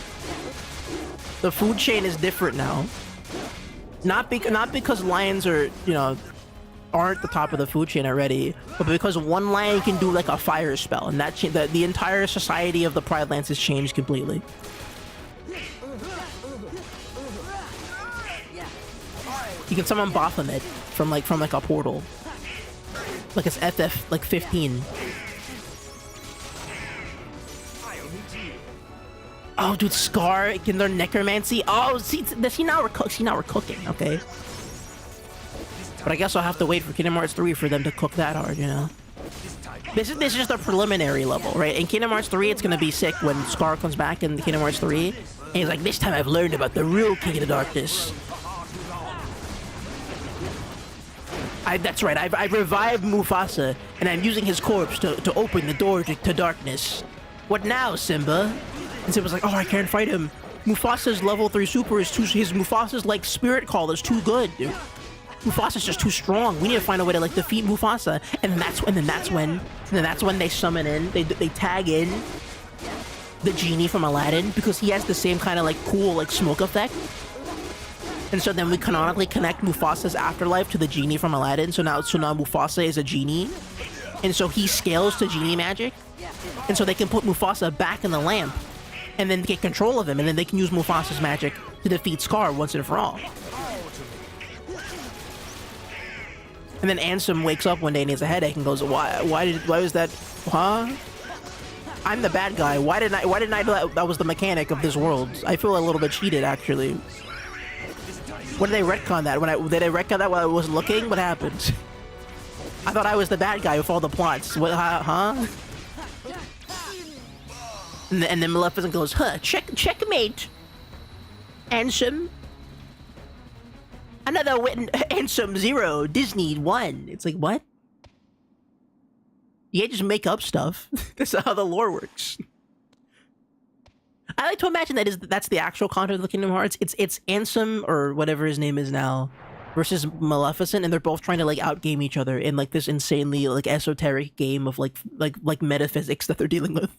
The food chain is different now. Not because lions are, aren't the top of the food chain already, but because one lion can do like a fire spell, and that the entire society of the Pride Lands has changed completely. You can summon Baphomet from a portal, like it's FF like 15. Oh, dude, Scar can learn necromancy. Oh, see now we're cooking. Okay. But I guess I'll have to wait for Kingdom Hearts 3 for them to cook that hard, This is just a preliminary level, right? In Kingdom Hearts 3, it's gonna be sick when Scar comes back in Kingdom Hearts 3, and he's like, this time I've learned about the real King of the Darkness. That's right, I've revived Mufasa, and I'm using his corpse to open the door to darkness. What now, Simba? And Simba's like, oh, I can't fight him. Mufasa's level 3 super is Mufasa's like spirit call is too good, dude. Mufasa's just too strong. We need to find a way to like defeat Mufasa, and then that's when they summon in. They tag in the genie from Aladdin because he has the same kind of like cool like smoke effect. And so then we canonically connect Mufasa's afterlife to the genie from Aladdin. So now Mufasa is a genie, and so he scales to genie magic, and so they can put Mufasa back in the lamp, and then get control of him, and then they can use Mufasa's magic to defeat Scar once and for all. And then Ansem wakes up one day and he has a headache and goes, why was that? Huh? I'm the bad guy. Why didn't I know that was the mechanic of this world? I feel a little bit cheated, actually. When did they retcon that? Did they retcon that while I wasn't looking? What happened? I thought I was the bad guy with all the plots. What, huh? And then Maleficent goes, checkmate. Ansem. Another win. Ansem 0. Disney 1. It's like, what? You can't just make up stuff. That's how the lore works. I like to imagine that's the actual content of the Kingdom Hearts. It's Ansem, or whatever his name is now, versus Maleficent, and they're both trying to like outgame each other in like this insanely like esoteric game of like metaphysics that they're dealing with.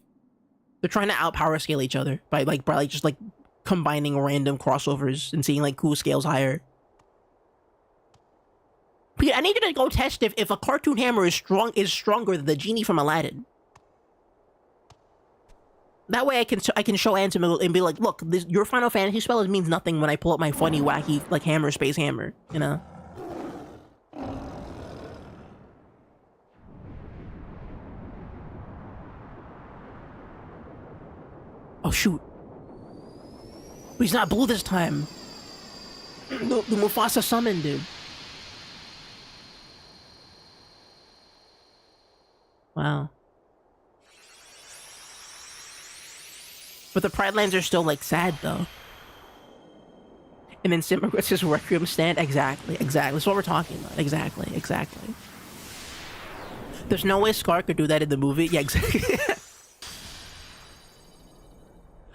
They're trying to outpower scale each other by just like combining random crossovers and seeing like who scales higher. Pete, I need you to go test if a cartoon hammer is stronger than the genie from Aladdin. That way I can show Ansem and be like, look, your Final Fantasy spell means nothing when I pull up my funny, wacky, like hammer space hammer, Oh shoot. But he's not blue this time. The Mufasa summon, dude. Wow. But the Pride Lands are still, like, sad, though. And then Simba gets his Requiem stand. Exactly. That's what we're talking about. Exactly. There's no way Scar could do that in the movie. Yeah, exactly.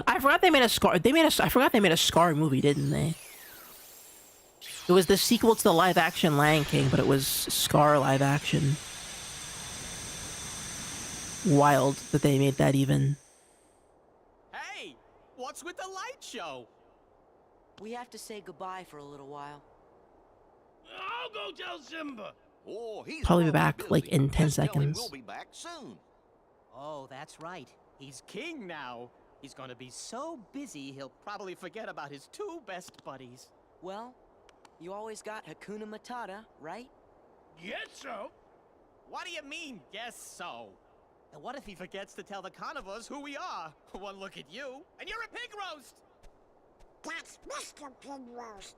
I forgot they made a Scar. I forgot they made a Scar movie, didn't they? It was the sequel to the live-action Lion King, but it was Scar live-action. Wild that they made that even. Hey, what's with the light show? We have to say goodbye for a little while. I'll go tell Simba. Oh, he's Probably be awfully back busy. like in 10 Just tell him seconds. we'll be back soon. Oh, that's right. He's king now. He's gonna be so busy, he'll probably forget about his two best buddies. Well, you always got Hakuna Matata, right? Guess so. What do you mean, guess so? And what if he forgets to tell the carnivores who we are? One look at you, and you're a pig roast! That's Mr. Pig Roast.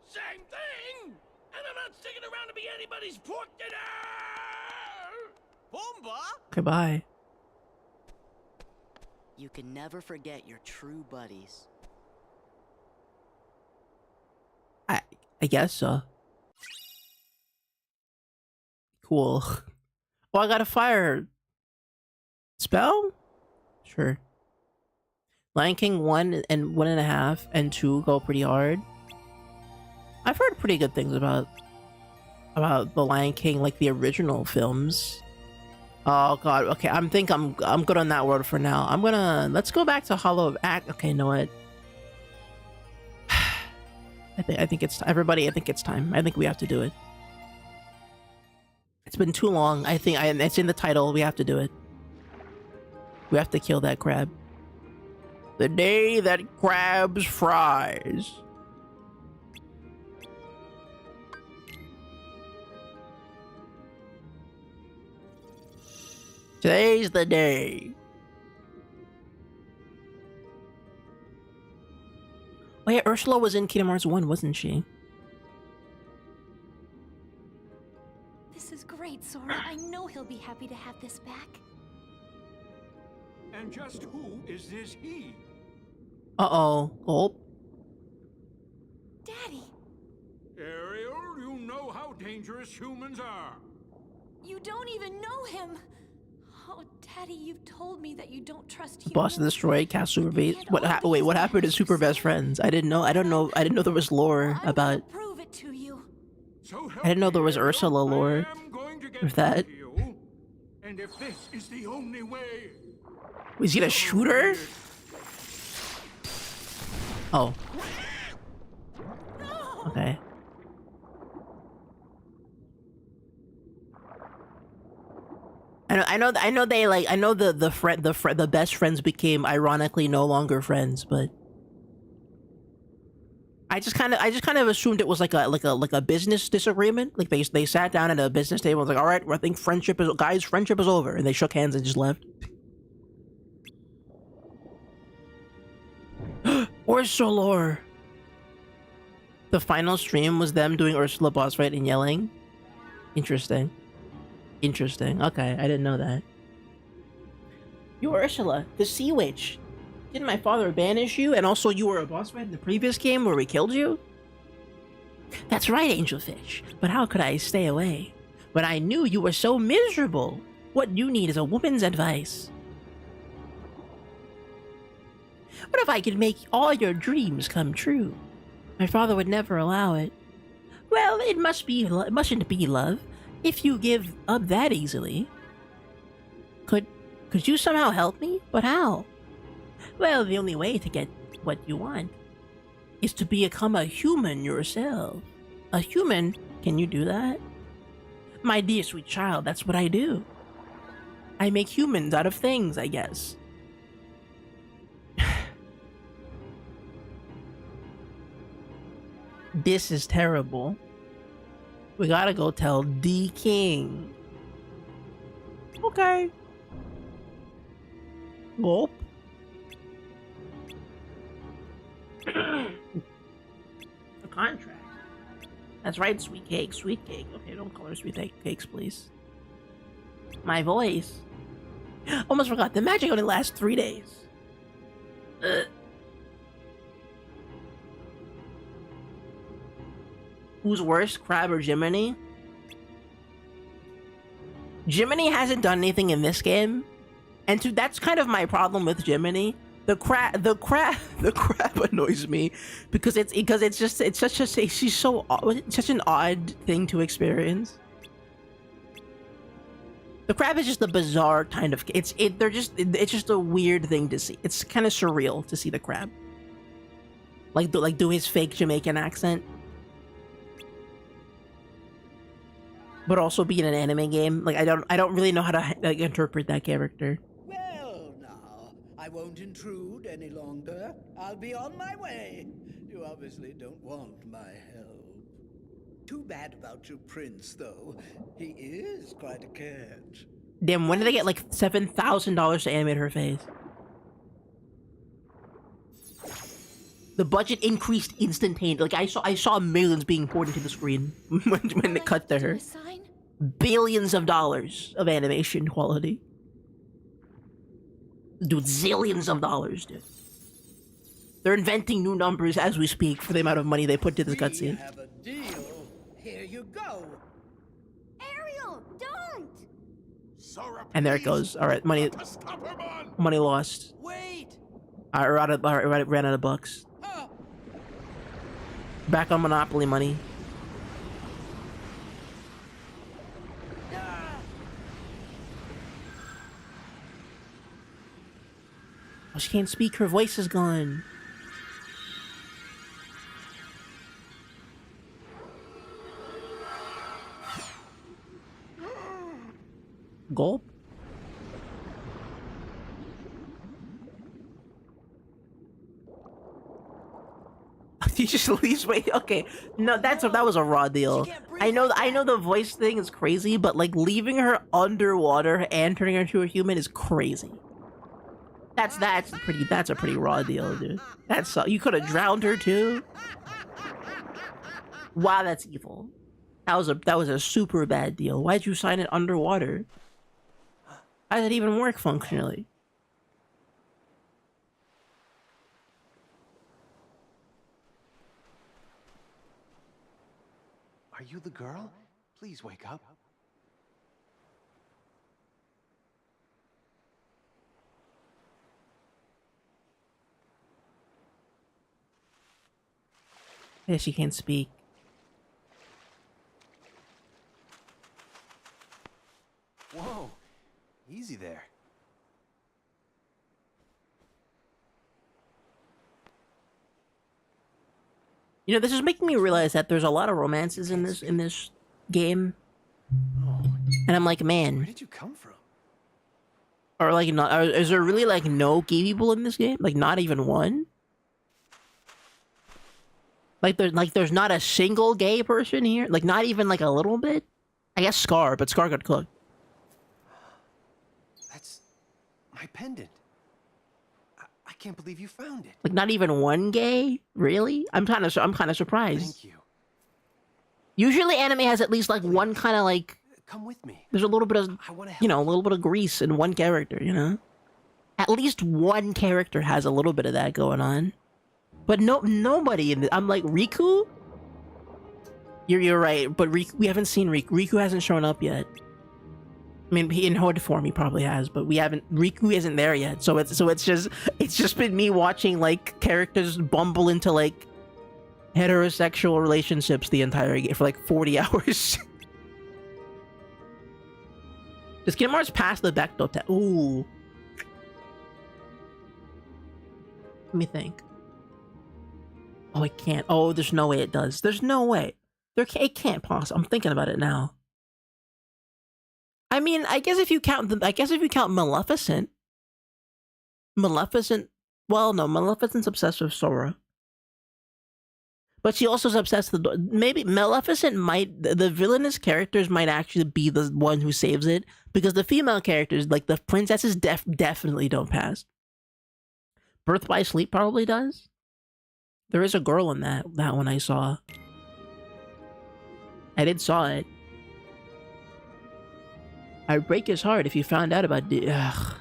Same thing. And I'm not sticking around to be anybody's pork dinner. Pumbaa? Goodbye. You can never forget your true buddies. I guess so. Cool. Oh, I got a fire spell? Sure. Lion King 1 and 1.5 and 2 go pretty hard. I've heard pretty good things about the Lion King, like the original films. Oh god, okay, I'm good on that word for now. Let's go back to Hollow Act. Okay, you know what? I think it's everybody. I think it's time. I think we have to do it. It's been too long. It's in the title. We have to do it. We have to kill that crab. The day that crabs fries. Today's the day. Oh yeah, Ursula was in Kingdom Hearts 1, wasn't she? This is great, Sora. I know he'll be happy to have this back. And just who is this he? Uh-oh. Gulp. Daddy! Ariel, you know how dangerous humans are. You don't even know him! Oh, Daddy, you've told me that you don't trust humans. Boss destroyed cast super base. Wait, what happened to super best friends? I didn't know there was lore about. Prove it to you. I didn't know there was Ursula lore with that. And if this is the only way. Was he gonna shoot her? Oh. Okay. I know they like I know the best friends became ironically no longer friends, but I just kind of assumed it was like a business disagreement. Like they sat down at a business table and was like, all right, I think friendship is over, and they shook hands and just left. Ursula. The final stream was them doing Ursula boss fight and yelling. Interesting. Okay, I didn't know that. You were Ursula, the Sea Witch. Didn't my father banish you? And also you were a boss fight in the previous game where we killed you? That's right, Angelfish. But how could I stay away? When I knew you were so miserable. What you need is a woman's advice. What if I could make all your dreams come true? My father would never allow it. Well, it mustn't be love. If you give up that easily. Could you somehow help me? But how? Well, the only way to get what you want is to become a human yourself. A human? Can you do that? My dear sweet child, that's what I do. I make humans out of things, I guess. This is terrible. We gotta go tell D King. Okay. Gulp. A contract. That's right, sweet cake, sweet cake. Okay, don't call her sweet cakes, please. My voice. Almost forgot, the magic only lasts 3 days. Who's worse, Crab or Jiminy? Jiminy hasn't done anything in this game, and that's kind of my problem with Jiminy. The crab annoys me because she's so such an odd thing to experience. The crab is just a bizarre kind of it's just a weird thing to see. It's kind of surreal to see the crab like do his fake Jamaican accent, but also be in an anime game. Like I don't really know how to interpret that character. Well, now I won't intrude any longer. I'll be on my way. You obviously don't want my help. Too bad about your prince, though. He is quite a catch. Damn, when did they get like $7,000 to animate her face? The budget increased instantaneously. Like I saw millions being poured into the screen when it cut to her. Billions of dollars of animation quality. Dude, zillions of dollars, dude. They're inventing new numbers as we speak for the amount of money they put to this cutscene. Have a deal. Here you go. Ariel, don't! And there it goes. All right, money lost. Wait. I ran out of bucks. Back on Monopoly money. Oh, she can't speak. Her voice is gone. Gulp? He just leaves. Wait, okay. No, that was a raw deal. I know the voice thing is crazy, but like leaving her underwater and turning her into a human is crazy. That's a pretty raw deal, dude. You could have drowned her too. Wow, that's evil. That was a super bad deal. Why'd you sign it underwater? How does it even work functionally? Are you the girl? Please wake up. Yeah, she can't speak. Whoa, easy there. You know, this is making me realize that there's a lot of romances in this game, and I'm like, man, Where did you come from? or like, not, is there really like no gay people in this game? Like, not even one? Like there's not a single gay person here? Like, not even like a little bit? I guess Scar, but Scar got cooked. That's my pendant. I can't believe you found it. Like, not even one gay? Really? I'm kind of surprised. Thank you. Usually anime has at least like one kind of like, Come with me. there's a little bit of, you know, a little bit of grease in one character, you know? At least one character has a little bit of that going on. But nobody in I'm like, Riku? You're right, but we haven't seen Riku. Riku hasn't shown up yet. I mean, in Horde form, he probably has, but Riku isn't there yet. So it's just been me watching like characters bumble into like heterosexual relationships the entire game for like 40 hours. Does Kingdom Hearts pass the Bechdel test? Ooh. Let me think. Oh, it can't. Oh, there's no way it does. There's no way. It can't pass. I'm thinking about it now. I mean, I guess if you count Maleficent. Well, no, Maleficent's obsessed with Sora. But she also is obsessed with maybe Maleficent the villainous characters might actually be the one who saves it, because the female characters, like the princesses, definitely don't pass. Birth by Sleep probably does. There is a girl in that one I saw. I did saw it. I'd break his heart if you found out about ugh.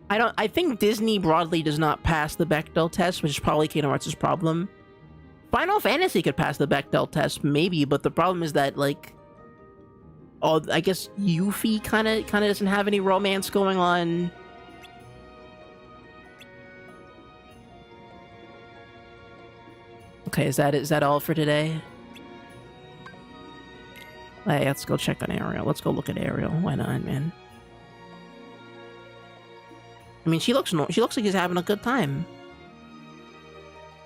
I think Disney broadly does not pass the Bechdel test, which is probably Kingdom Hearts' problem. Final Fantasy could pass the Bechdel test, maybe, but the problem is that, like, oh, I guess Yuffie kind of doesn't have any romance going on. Okay, is that all for today? Hey, let's go check on Ariel. Let's go look at Ariel. Why not, man? I mean, she looks like she's having a good time.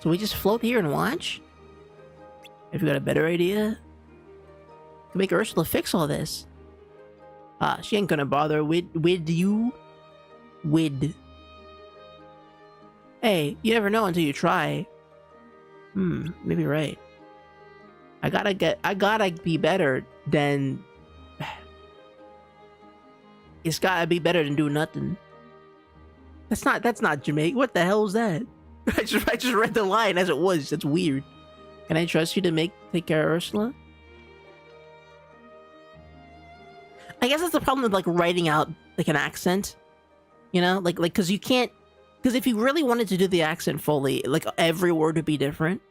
So we just float here and watch? If you got a better idea? Can make Ursula fix all this. She ain't gonna bother with you. Hey, you never know until you try. Maybe right. I gotta be better than... It's gotta be better than do nothing. That's not Jamaican. What the hell is that? I just read the line as it was. That's weird. Can I trust you to take care of Ursula? I guess that's the problem with, like, writing out, like, an accent. You know? Like, because you can't... Because if you really wanted to do the accent fully, like, every word would be different.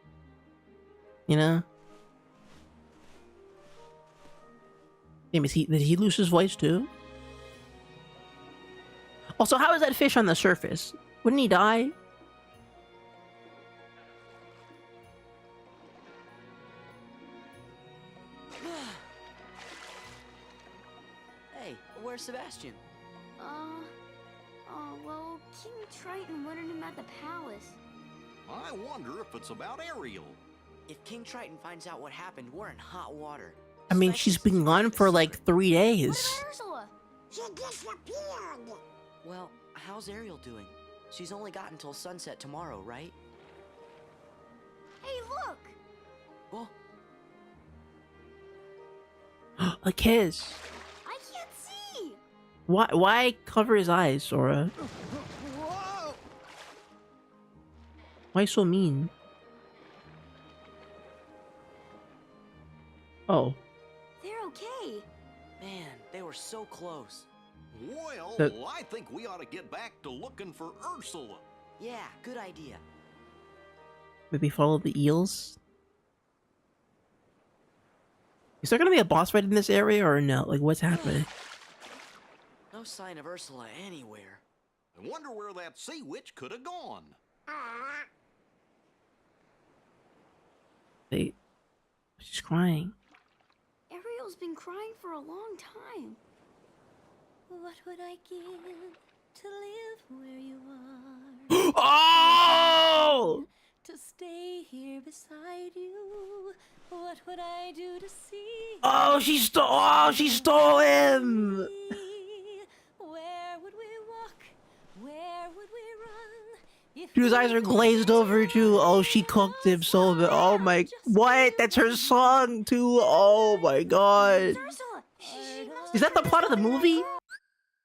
You know? Damn, did he lose his voice too? Also, how is that fish on the surface? Wouldn't he die? Hey, where's Sebastian? Well, King Triton wanted him at the palace. I wonder if it's about Ariel. If King Triton finds out what happened, we're in hot water. I mean, she's been gone for like 3 days. Ursula? She disappeared. Well, how's Ariel doing? She's only got until sunset tomorrow, right? Hey, look! Oh. A kiss. I can't see. Why cover his eyes, Sora? Whoa! Why so mean? Oh. They're okay. Man, they were so close. Well, I think we ought to get back to looking for Ursula. Yeah, good idea. Maybe follow the eels? Is there gonna be a boss fight in this area or no? Like, what's happening? No sign of Ursula anywhere. I wonder where that sea witch could have gone. Wait. She's crying. Ariel's been crying for a long time. What would I give to live where you are? Oh! To stay here beside you. What would I do to see? Oh, she stole! Oh, she stole him! Where would we walk? Where would we run? Dude's eyes are glazed over too. Oh, she cooked him so bad. Oh my... What? That's her song too. Oh my god. Is that the plot of the movie?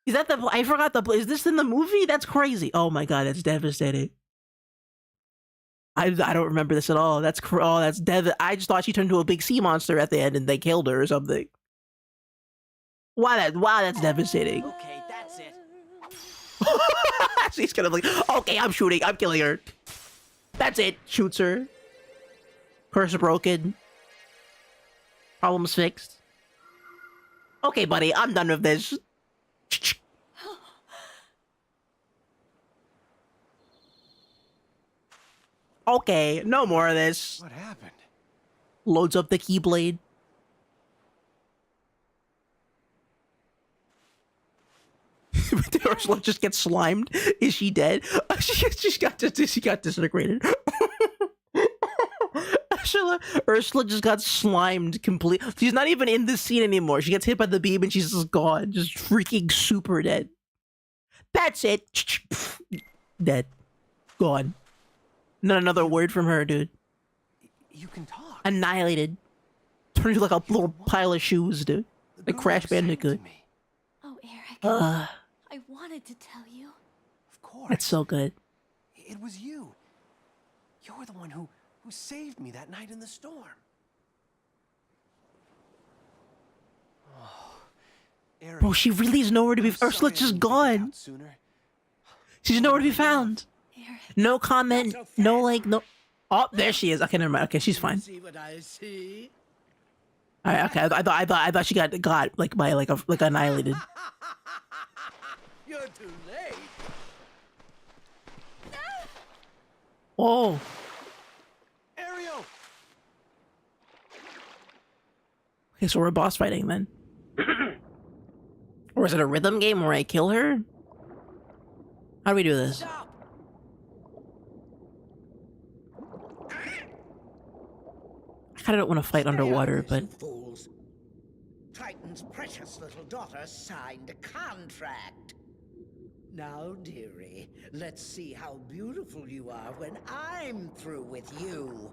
Is that the... I forgot the... Is this in the movie? That's crazy. Oh my god, that's devastating. I don't remember this at all. That's... Oh, that's I just thought she turned into a big sea monster at the end and they killed her or something. Wow, that's devastating. Okay, that's it. She's gonna be like, okay, I'm shooting. I'm killing her. That's it. Shoots her. Curse broken. Problems fixed. Okay, buddy, I'm done with this. Okay, no more of this. What happened? Loads up the Keyblade. Ursula just gets slimed. Is she dead? She got disintegrated. Ursula just got slimed completely. She's not even in this scene anymore. She gets hit by the beam and she's just gone. Just freaking super dead. That's it. Dead. Gone. Not another word from her, dude. You can talk. Annihilated. Turned into like a little pile of shoes, dude. Like Crash Bandicoot. Oh, Eric. Ah. I wanted to tell you. Of course. That's so good. It was you. You're the one who saved me that night in the storm. Oh, Ariel, Bro, she really is nowhere to be. I'm Ursula's sorry I just didn't figure it gone. out sooner. She's nowhere to be found. No comment. No like. No. Oh, there she is. Okay, never mind. Okay, she's fine. See what I see? All right. Okay. I thought she got like by like annihilated. You're too late. Oh. Ariel. Okay, so we're boss fighting then. Or is it a rhythm game where I kill her? How do we do this? I kind of don't want to fight underwater, but Fools. Triton's precious little daughter signed a contract. Now, dearie, let's see how beautiful you are when I'm through with you.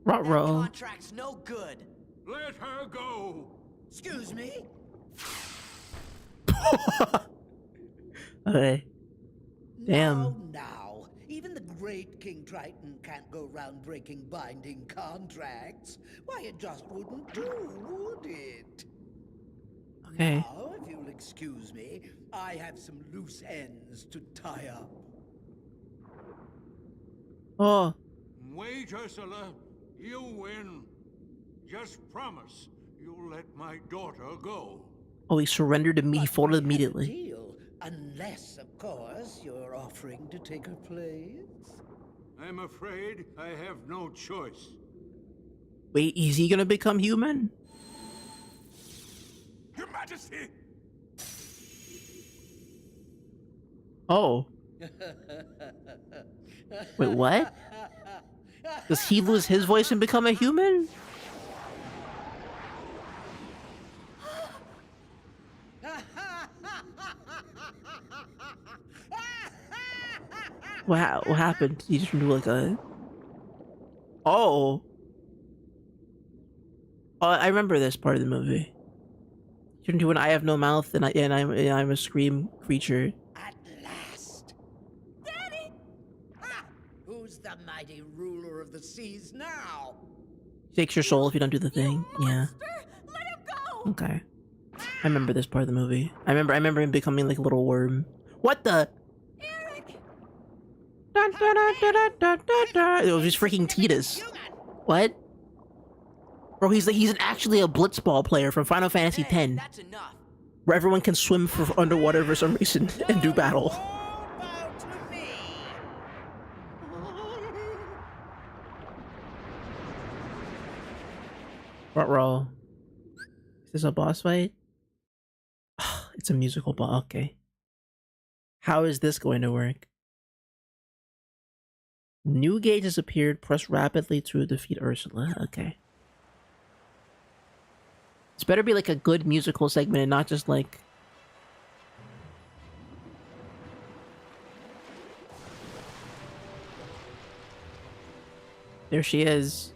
Ruh-roh. Contract's no good. Let her go. Excuse me? Okay. Damn. Now, even the great King Triton can't go round breaking binding contracts. Why, it just wouldn't do, would it? Okay. Now, if you'll excuse me, I have some loose ends to tie up. Oh. Wait, Ursula. You win. Just promise you'll let my daughter go. Oh, he surrendered to me. He folded immediately. Deal, unless, of course, you're offering to take her place. I'm afraid I have no choice. Wait, is he gonna become human? Your Majesty! Oh. Wait, what? Does he lose his voice and become a human? What happened? He just do like a... Oh. Oh, I remember this part of the movie. You turn to an I have no mouth and I'm a scream creature. At last. Daddy! Who's the mighty ruler of the seas now? Takes your soul if you don't do the thing. Yeah. Let him go! Okay. I remember this part of the movie. I remember him becoming like a little worm. What the? Dun, dun, dun, dun, dun, dun, dun. It was just freaking Tidus. What? Bro, he's actually a blitzball player from Final Fantasy X. That's enough. Where everyone can swim for underwater for some reason and do battle. Ruh-roh. Is this a boss fight? It's a musical boss. Okay. How is this going to work? New gauge has appeared. Press rapidly to defeat Ursula. Okay. This better be like a good musical segment and not just like... There she is.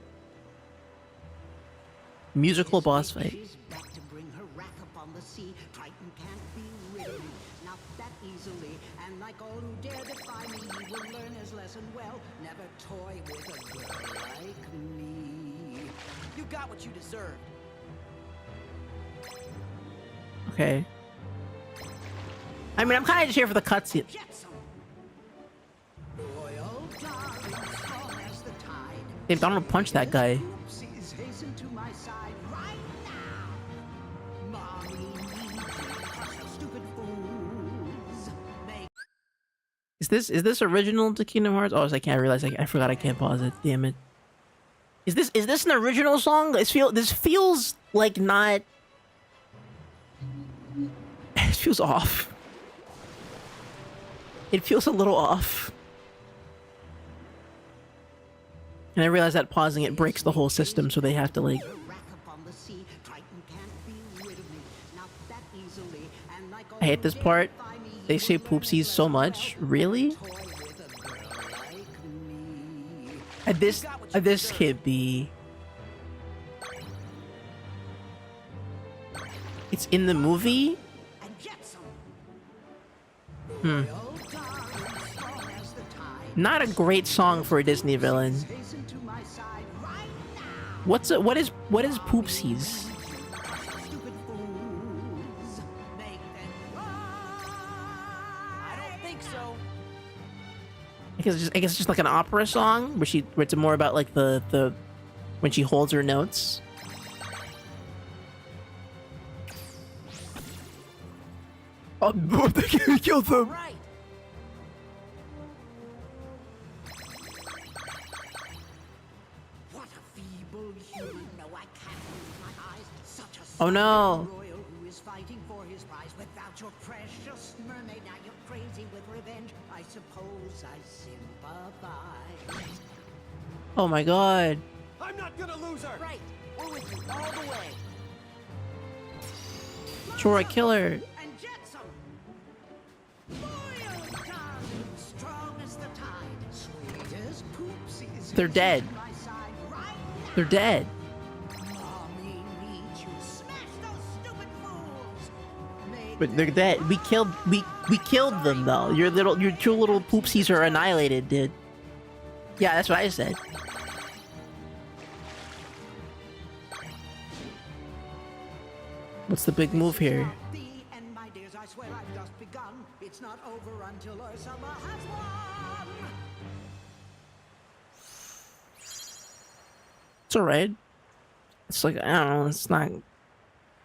Musical boss fight. She's back to bring her wrath upon the sea. Triton can't be rid of me, not that easily. And like all who dare defy me, he will learn his lesson well. Never toy with a girl like me. You got what you deserved. Okay. I mean, I'm kind of just here for the cutscene. Hey, Donald punched that guy. Hasten to my side right now. Mommy needs you, crush your stupid fools. Is this original to Kingdom Hearts? Oh, I can't realize. I forgot I can't pause it. Damn it. Is this an original song? This feels like not. It feels off. It feels a little off. And I realize that pausing it breaks the whole system, so they have to like... I hate this part. They say poopsies so much. Really? This can't be... It's in the movie? Hmm. Not a great song for a Disney villain. What is Poopsies? I don't think so. I guess it's just like an opera song where it's more about like the when she holds her notes. Oh, they killed them. Right. What a feeble human. No, I can't use my eyes. Such a Oh no. royal who is fighting for his prize without your precious mermaid. Now you're crazy with revenge. I suppose I sympathize. Oh my god. I'm not gonna lose her. Right. We're with you all the way. Sora, kill her. And Jetsam. Loyal darling, strong as the tide, sweet as Poopsies. They're dead. My side right now. They're dead. Mommy needs you. Smash those stupid fools. But they're dead. We killed them though. Your two little Poopsies are annihilated, dude. Yeah, that's what I said. What's the big move here? Thee and my dears, I swear I've just begun. It's not over until Ursula has won. It's alright. It's like, I don't know, it's not...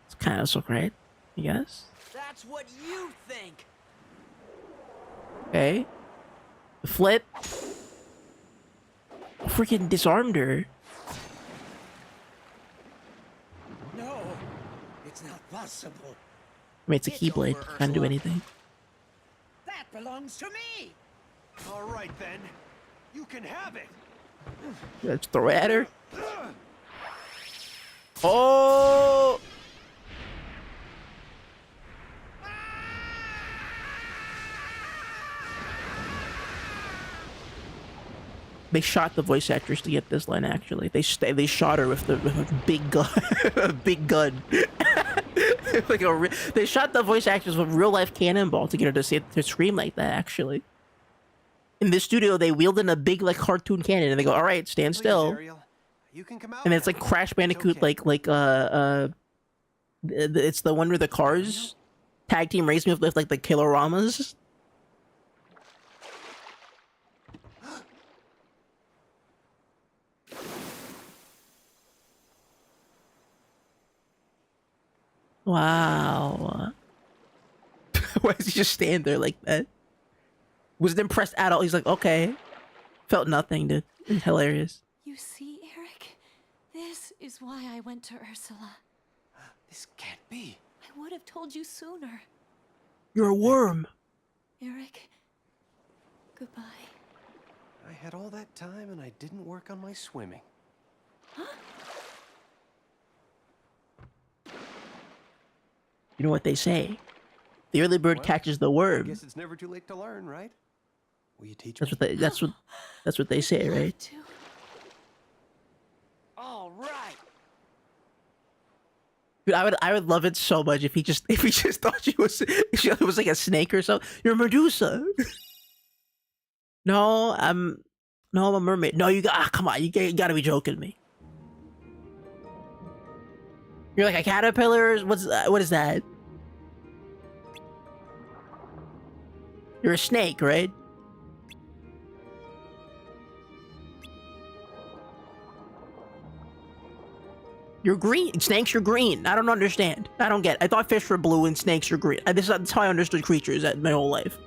It's kind of so great, I guess. That's what you think. Okay. Flip. Freaking disarmed her. No, it's not possible. I mean, it's a Keyblade. Can't do anything. That belongs to me. All right then, you can have it. Let's throw it at her. Oh! They shot the voice actress to get this line. Actually, they shot her with a big gun, a big gun. Like they shot the voice actress with a real life cannonball to get her to scream like that. Actually, in this studio, they wheeled in a big like cartoon cannon, and they go, "All right, stand still." Ariel, you can come out And it's like Crash Bandicoot, it's the one where the cars tag team racing with like the Killeramas. Wow. Why does he just stand there like that? Wasn't impressed at all. He's like, okay. Felt nothing, dude. Hilarious. You see, Eric? This is why I went to Ursula. This can't be. I would have told you sooner. You're a worm. Eric, goodbye. I had all that time and I didn't work on my swimming. You know what they say? The early bird catches the I worm. guess it's never too late to learn, right? Will you teach That's me? That's what they say, right? All right. Dude, I would love it so much if he just thought she was like a snake or something. You're Medusa. No, I'm a mermaid. No, come on, you gotta be joking me. You're like a caterpillar? What is that? You're a snake, right? You're green. Snakes are green. I don't understand. I don't get it. I thought fish were blue and snakes are green. That's how I understood creatures my whole life.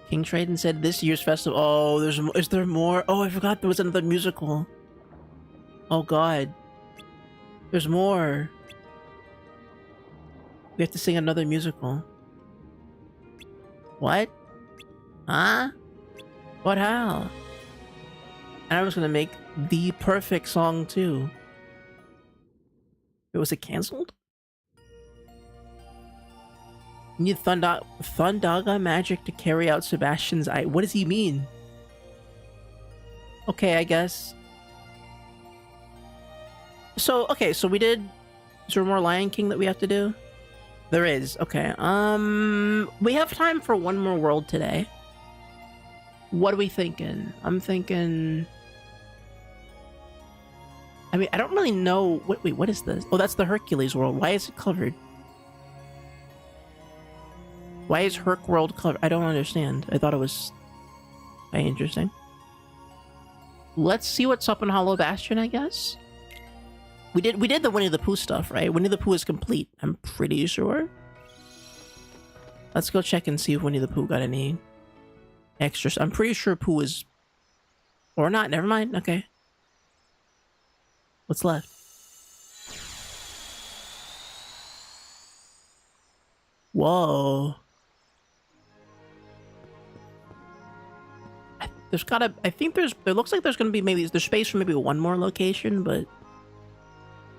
King Triton said this year's festival. Oh, is there more? Oh, I forgot there was another musical. Oh god. There's more. We have to sing another musical. What? Huh? What, how? And I was gonna make the perfect song too. Was it cancelled? You need Thundaga magic to carry out Sebastian's eye. What does he mean? Okay, I guess. So, okay, so we did... Is there more Lion King that we have to do? There is. Okay. We have time for one more world today. What are we thinking? I'm thinking... I mean, I don't really know... Wait, what is this? Oh, that's the Hercules world. Why is it covered? Why is Herc world covered? I don't understand. I thought it was... very interesting. Let's see what's up in Hollow Bastion, I guess. We did the Winnie the Pooh stuff, right? Winnie the Pooh is complete, I'm pretty sure. Let's go check and see if Winnie the Pooh got any extras. I'm pretty sure Pooh is... Or not, never mind, okay. What's left? Whoa. There's gotta... I think there looks like there's gonna be maybe... There's space for maybe one more location, but...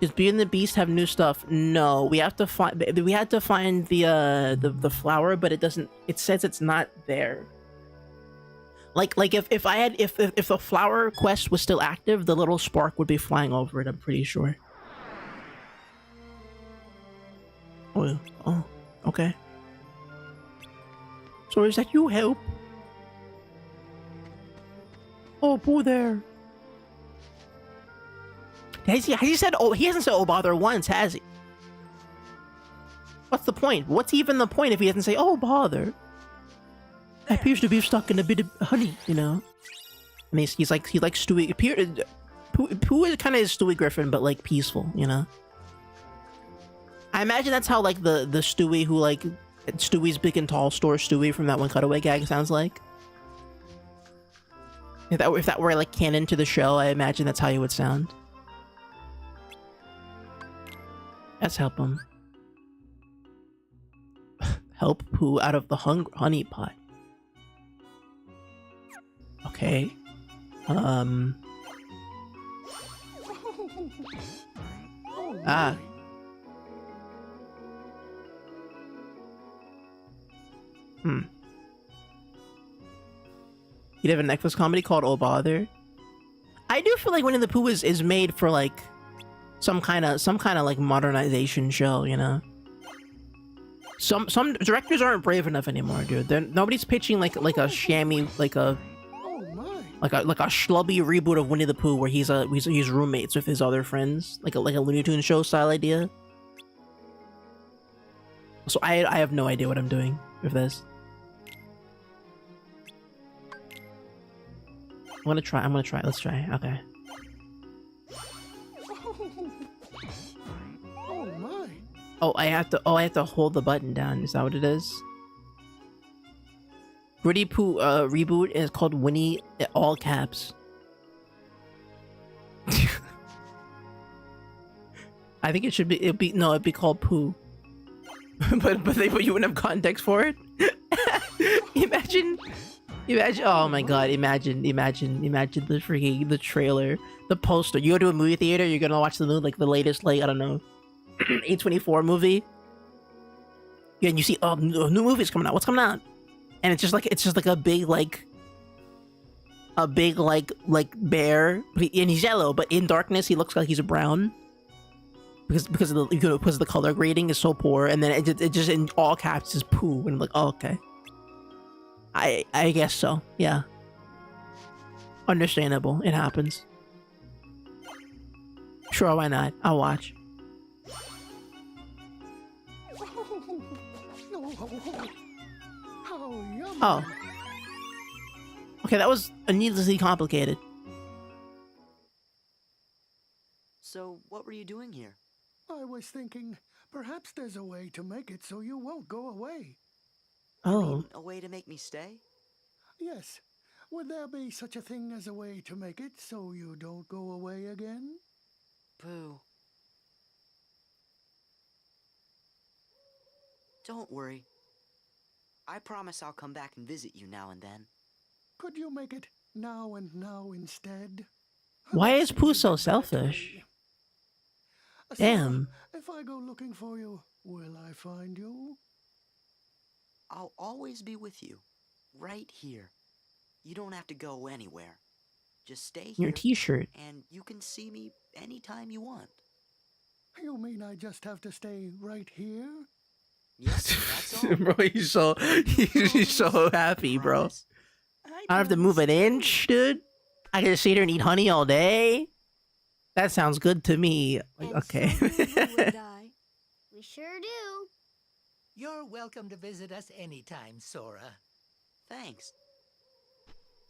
Does Beauty and the Beast have new stuff? No, we have to find... We had to find the flower, but it doesn't... It says it's not there. Like if the flower quest was still active, the little spark would be flying over it, I'm pretty sure. Oh, okay. So is that you, Help? Oh, Pooh there. Has he said, oh, he hasn't said, oh, bother once, has he? What's the point? What's even the point if he doesn't say, oh, bother? Appears to be stuck in a bit of honey, you know? I mean, he's like Stewie. Pooh is kind of Stewie Griffin, but like peaceful, you know? I imagine that's how like the Stewie who like, Stewie's Big and Tall Store Stewie from that one Cutaway gag sounds like. If that were like canon to the show, I imagine that's how he would sound. Let's help him. Help Pooh out of the honey pot. Okay. Ah. You'd have a Netflix comedy called Oh Bother. I do feel like Winnie the Pooh is made for like some kind of like modernization show, you know. Some directors aren't brave enough anymore, dude. Nobody's pitching like a shammy like a schlubby reboot of Winnie the Pooh where he's roommates with his other friends, like a Looney Tunes show style idea. So I have no idea what I'm doing with this. I'm gonna try. Let's try. Okay. Oh, I have to hold the button down. Is that what it is? Gritty Pooh reboot is called Winnie, all caps. I think it'd be called Pooh. but you wouldn't have context for it. Imagine, oh my god, imagine the freaking, trailer, the poster. You go to a movie theater, you're gonna watch the movie, like the latest, like, I don't know, A24 movie. Yeah, and you see, oh, new movie's coming out, what's coming out? And it's just like a big bear, and he's yellow, but in darkness he looks like he's brown. Because of the color grading is so poor, and then it just in all caps is Pooh, and I'm like, oh, okay. I guess so, yeah. Understandable, it happens. Sure, why not? I'll watch. Oh. Okay, that was needlessly complicated. So, what were you doing here? I was thinking, perhaps there's a way to make it so you won't go away. Oh. You mean a way to make me stay? Yes. Would there be such a thing as a way to make it so you don't go away again? Pooh. Don't worry. I promise I'll come back and visit you now and then. Could you make it now and now instead? Why is Pooh so selfish? Damn. If I go looking for you, will I find you? I'll always be with you. Right here. You don't have to go anywhere. Just stay Your here, t-shirt. and you can see me anytime you want. You mean I just have to stay right here? Yes, that's all. Bro, he's so happy, bro. I don't have to move an inch, dude. I can just sit here and eat honey all day. That sounds good to me. Like, okay. We sure do. You're welcome to visit us anytime, Sora. Thanks.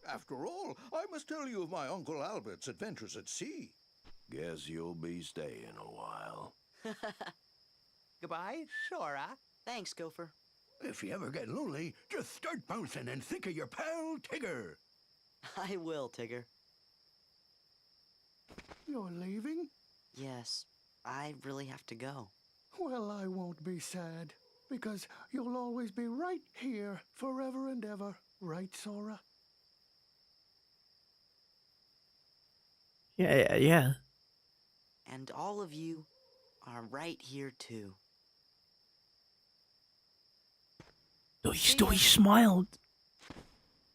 After all, I must tell you of my Uncle Albert's adventures at sea. Guess you'll be staying a while. Goodbye, Sora. Thanks, Gopher. If you ever get lonely, just start bouncing and think of your pal Tigger. I will, Tigger. You're leaving? Yes, I really have to go. Well, I won't be sad, because you'll always be right here forever and ever. Right, Sora? Yeah. And all of you are right here, too. Oh, he smiled.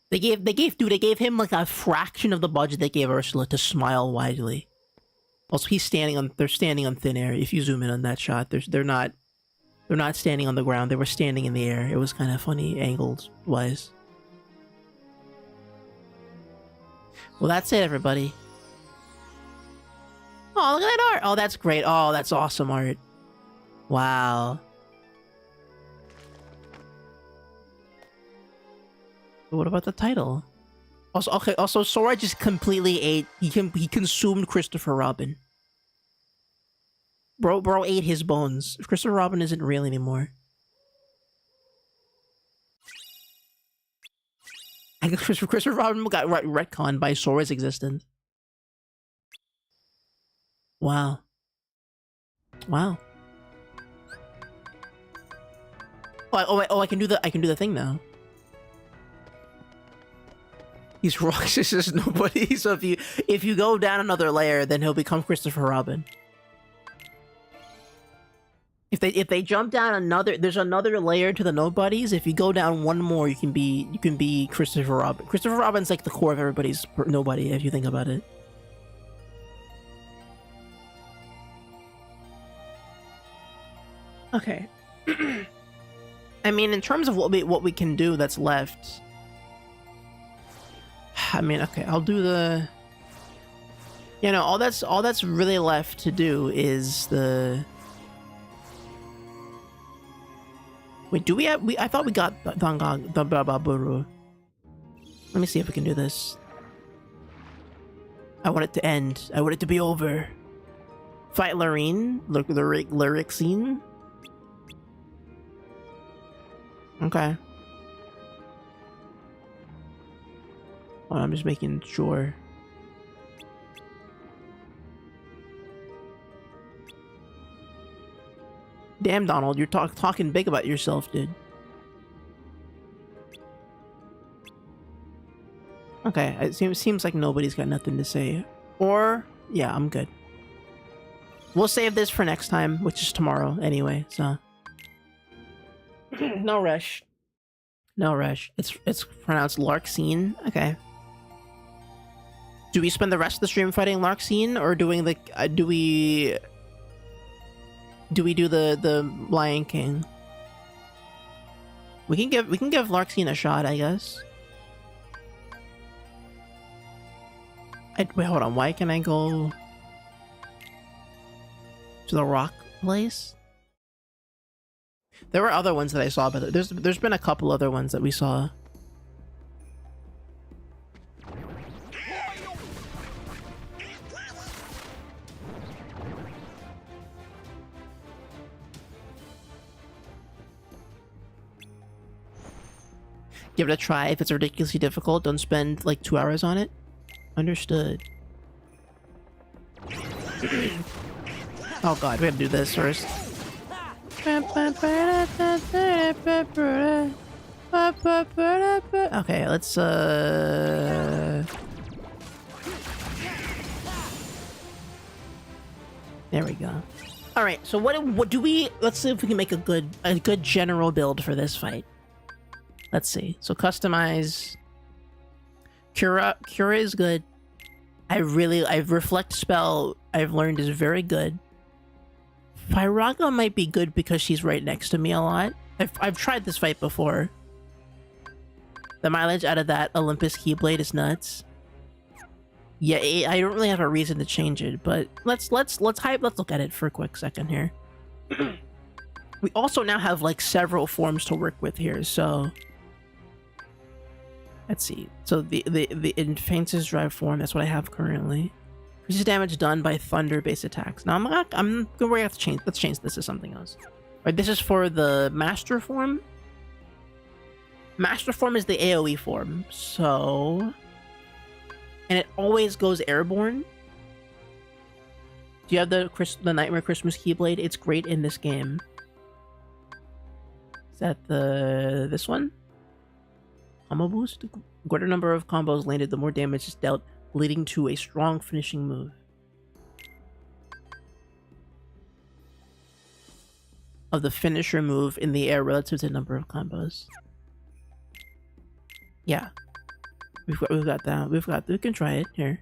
They gave him like a fraction of the budget they gave Ursula to smile widely. Also, they're standing on thin air. If you zoom in on that shot, they're not standing on the ground. They were standing in the air. It was kind of funny angled wise. Well, that's it, everybody. Oh, look at that art. Oh, that's great. Oh, that's awesome art. Wow. What about the title? Also, Sora just completely ate. He consumed Christopher Robin. Bro ate his bones. Christopher Robin isn't real anymore. I guess Christopher Robin got retconned by Sora's existence. Wow. Oh, I can do the thing now. He's rocks. It's just nobody. So if you go down another layer, then he'll become Christopher Robin. If they jump down there's another layer to the nobodies. If you go down one more, you can be Christopher Robin. Christopher Robin's like the core of everybody's nobody, if you think about it. Okay. I mean, in terms of what we can do that's left. I mean, okay, I'll do the. You know, all that's really left to do is the. Wait, do we have? I thought we got the Bababuru. Let me see if we can do this. I want it to end. I want it to be over. Fight Lurine. Look, lyric scene. Okay. Well, I'm just making sure. Damn, Donald, you're talking big about yourself, dude. Okay, it seems like nobody's got nothing to say. Or, yeah, I'm good. We'll save this for next time, which is tomorrow anyway, so. No rush. No rush. It's pronounced Larxene. Okay. Do we spend the rest of the stream fighting Larxene, or doing the do we do the Lion King? We can give Larxene a shot, I guess. Wait, hold on. Why can I go to the rock place? There were other ones that I saw, but there's been a couple other ones that we saw. Give it a try. If it's ridiculously difficult, don't spend like 2 hours on it. Understood. Oh god, we have to do this first. Okay, let's there we go. All right, so what do we? Let's see if we can make a good general build for this fight. Let's see. So customize. Cura is good. Reflect spell I've learned is very good. Firaga might be good because she's right next to me a lot. I've tried this fight before. The mileage out of that Olympus Keyblade is nuts. Yeah, I don't really have a reason to change it, but let's look at it for a quick second here. We also now have like several forms to work with here, so let's see. So the Infantis Drive form, that's what I have currently. Increases damage done by thunder based attacks. Now I'm gonna have to change. Let's change this to something else. Right, this is for the Master form. Master form is the AoE form, so, and it always goes airborne. Do you have the Nightmare Christmas Keyblade? It's great in this game. Is that this one? Combo boost? The greater number of combos landed, the more damage is dealt, leading to a strong finishing move. Of the finisher move in the air relative to the number of combos. Yeah. We've got that. We can try it here.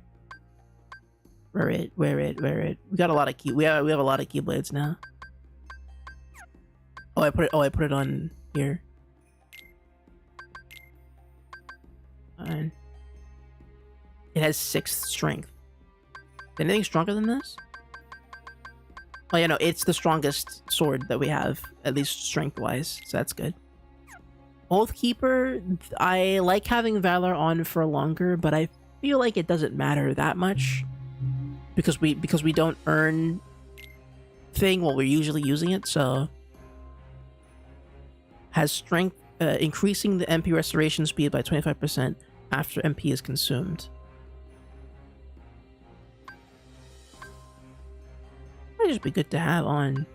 Where it. We got a lot of we have a lot of Keyblades now. Oh, I put it on here. Fine. It has 6th strength. Anything stronger than this? Oh yeah, no, it's the strongest sword that we have, at least strength-wise, so that's good. Oathkeeper, I like having Valor on for longer, but I feel like it doesn't matter that much because we don't earn thing while we're usually using it, so has strength, increasing the MP restoration speed by 25% after MP is consumed. Might just be good to have on.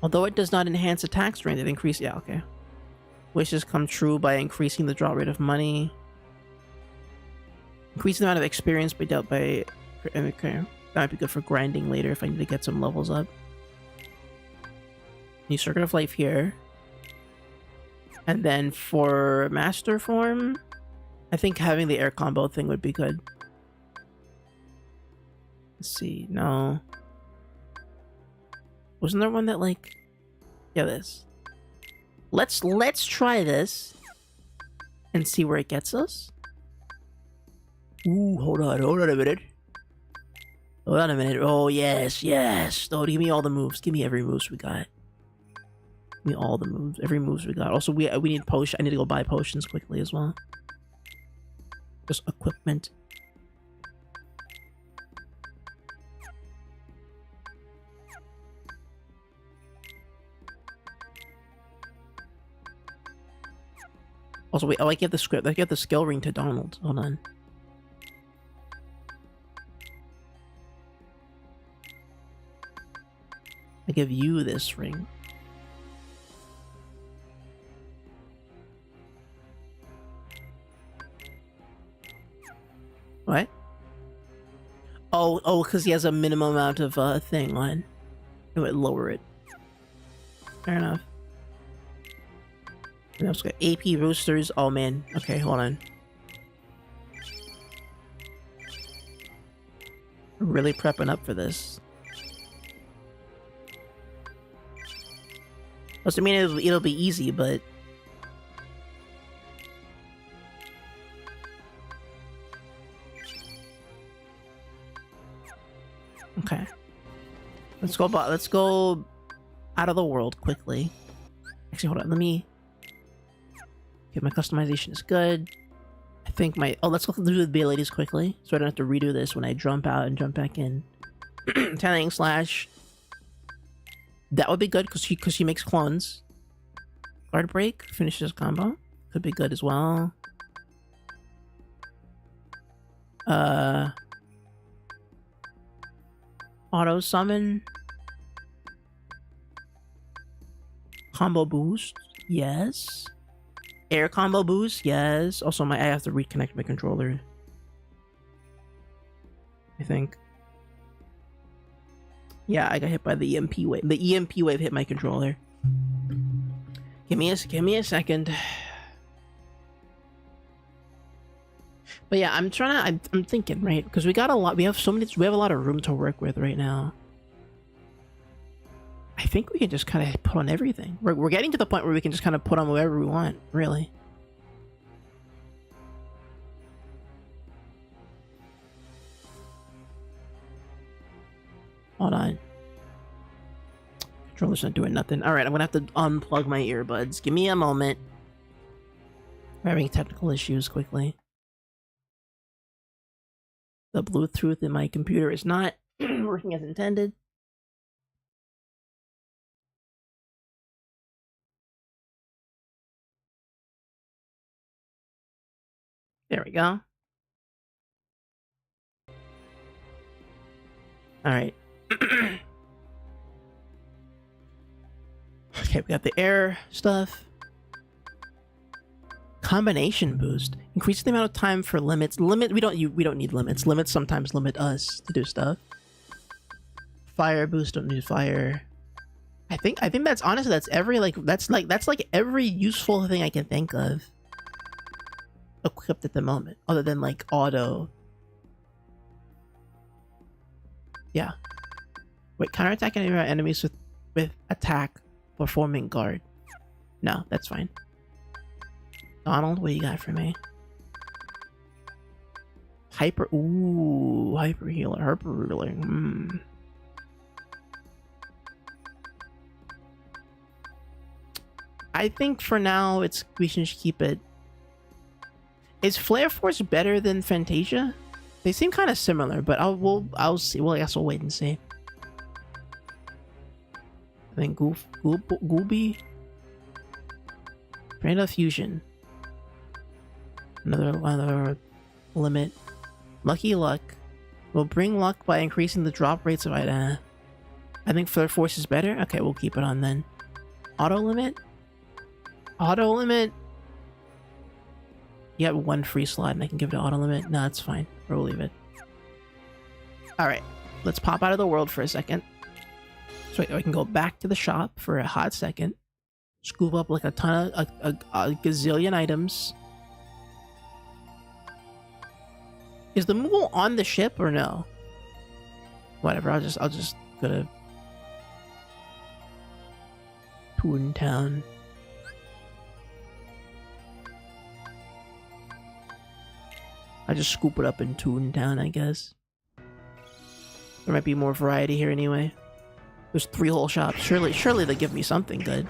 Although it does not enhance attack strength, it increases. Yeah, okay. Wishes come true by increasing the draw rate of money. Increase the amount of experience be dealt by. Okay, that might be good for grinding later if I need to get some levels up. New Circuit of Life here. And then for Master Form, I think having the air combo thing would be good. Let's see, no. Wasn't there one that like... Yeah, this. Let's try this and see where it gets us. Ooh, hold on a minute. Hold on a minute. Oh, yes. Oh, give me all the moves. Give me every moves we got. Give me all the moves. Every moves we got. Also, we need potion. I need to go buy potions quickly as well. Just equipment. Also, wait, oh, I give the script. I give the skill ring to Donald. Hold on. I give you this ring. What? Oh, because he has a minimum amount of thing on. It would lower it. Fair enough. And also got AP roosters. Oh man. Okay, hold on. I'm really prepping up for this. Doesn't mean it'll be easy, but okay. Let's go out of the world quickly. Actually, hold on. Let me. Okay, my customization is good. I think my... Oh, let's go through the abilities quickly, so I don't have to redo this when I jump out and jump back in. Tanning Slash. That would be good, because she makes clones. Guard Break finishes combo. Could be good as well. Auto Summon. Combo Boost. Yes. Air combo boost, yes. Also, I have to reconnect my controller. I think. Yeah, I got hit by the EMP wave. The EMP wave hit my controller. Give me a second. But yeah, I'm thinking, right? Because we got a lot. We have a lot of room to work with right now. I think we can just kind of put on everything. We're getting to the point where we can just kind of put on whatever we want, really. Hold on. Controller's not doing nothing. Alright, I'm gonna have to unplug my earbuds. Give me a moment. We're having technical issues quickly. The Bluetooth in my computer is not working as intended. There we go. Alright. Okay, we got the air stuff. Combination boost. Increase the amount of time for limits. We don't need limits. Limits sometimes limit us to do stuff. Fire boost, don't need fire. I think that's honestly that's every useful thing I can think of equipped at the moment, other than like auto. Yeah. Wait, counterattack enemies with attack performing guard. No, that's fine. Donald, what do you got for me? Hyper healer. I think for now we should just keep it. Is Flare Force better than Fantasia? They seem kind of similar, but I'll see. Well, I guess we'll wait and see. I think Gooby. Brand Fusion. Another limit. Lucky Luck. Will bring luck by increasing the drop rates of items. I think Flare Force is better. Okay, we'll keep it on then. Auto limit. Auto limit. You got one free slot and I can give it to auto limit. No, it's fine. We'll leave it. Alright. Let's pop out of the world for a second. So I can go back to the shop for a hot second. Scoop up like a ton of a gazillion items. Is the Moogle on the ship or no? Whatever, I'll just go to Toontown. I just scoop it up in Toontown, I guess. There might be more variety here anyway. There's 3 whole shops. Surely they give me something good.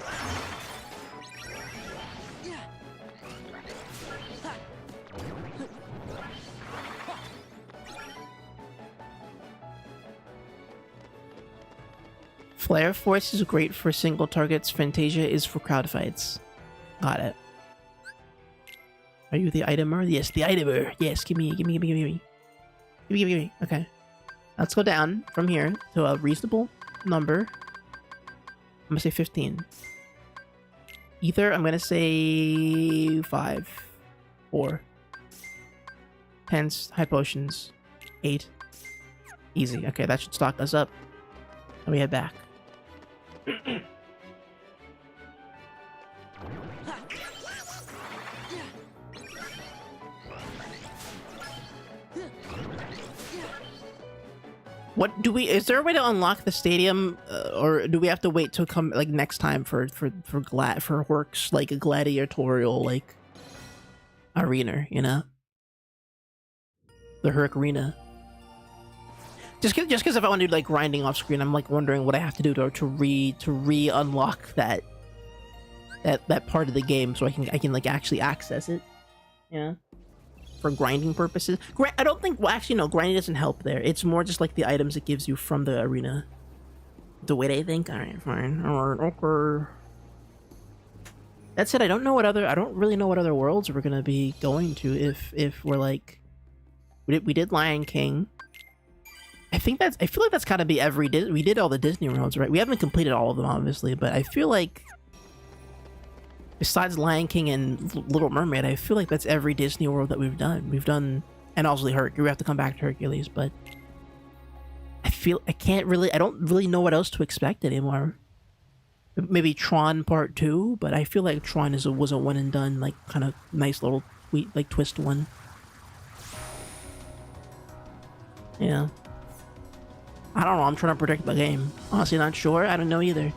Flare Force is great for single targets. Fantasia is for crowd fights. Got it. Are you the itemer? Yes, the itemer. Yes, give me. Okay. Let's go down from here to a reasonable number. I'm gonna say 15. Ether, I'm gonna say 5. 4. Pence, high potions. 8. Easy. Okay, that should stock us up. Let me head back. What do we? Is there a way to unlock the stadium, or do we have to wait till come like next time for Hork's like a gladiatorial like arena? You know, the Herc arena. Just because if I want to do like grinding off screen, I'm like wondering what I have to do to re unlock that part of the game so I can like actually access it. Yeah. For grinding purposes. I don't think, well actually no, grinding doesn't help there. It's more just like the items it gives you from the arena. The way they think. Alright, fine. Okay. That said, I don't really know what other worlds we're gonna be going to if we're like we did Lion King. I feel like that's gotta be we did all the Disney worlds, right? We haven't completed all of them obviously, but I feel like besides Lion King and Little Mermaid, I feel like that's every Disney World that we've done. And also Hercules. We have to come back to Hercules, but I don't really know what else to expect anymore. Maybe Tron Part 2, but I feel like Tron was a one and done, like kind of nice little twist one. Yeah. I don't know. I'm trying to predict the game. Honestly, not sure. I don't know either.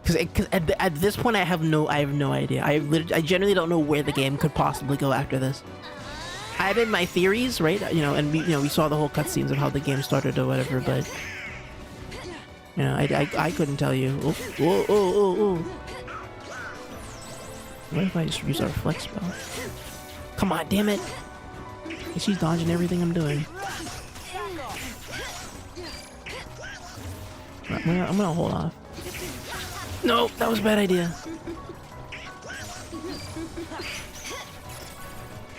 Because at this point, I have no idea. I generally don't know where the game could possibly go after this. I have in my theories, right? You know, and we saw the whole cutscenes of how the game started or whatever, but you know, I couldn't tell you. Oh. What if I just use our flex spell? Come on, damn it! She's dodging everything I'm doing. I'm gonna hold off. No, that was a bad idea.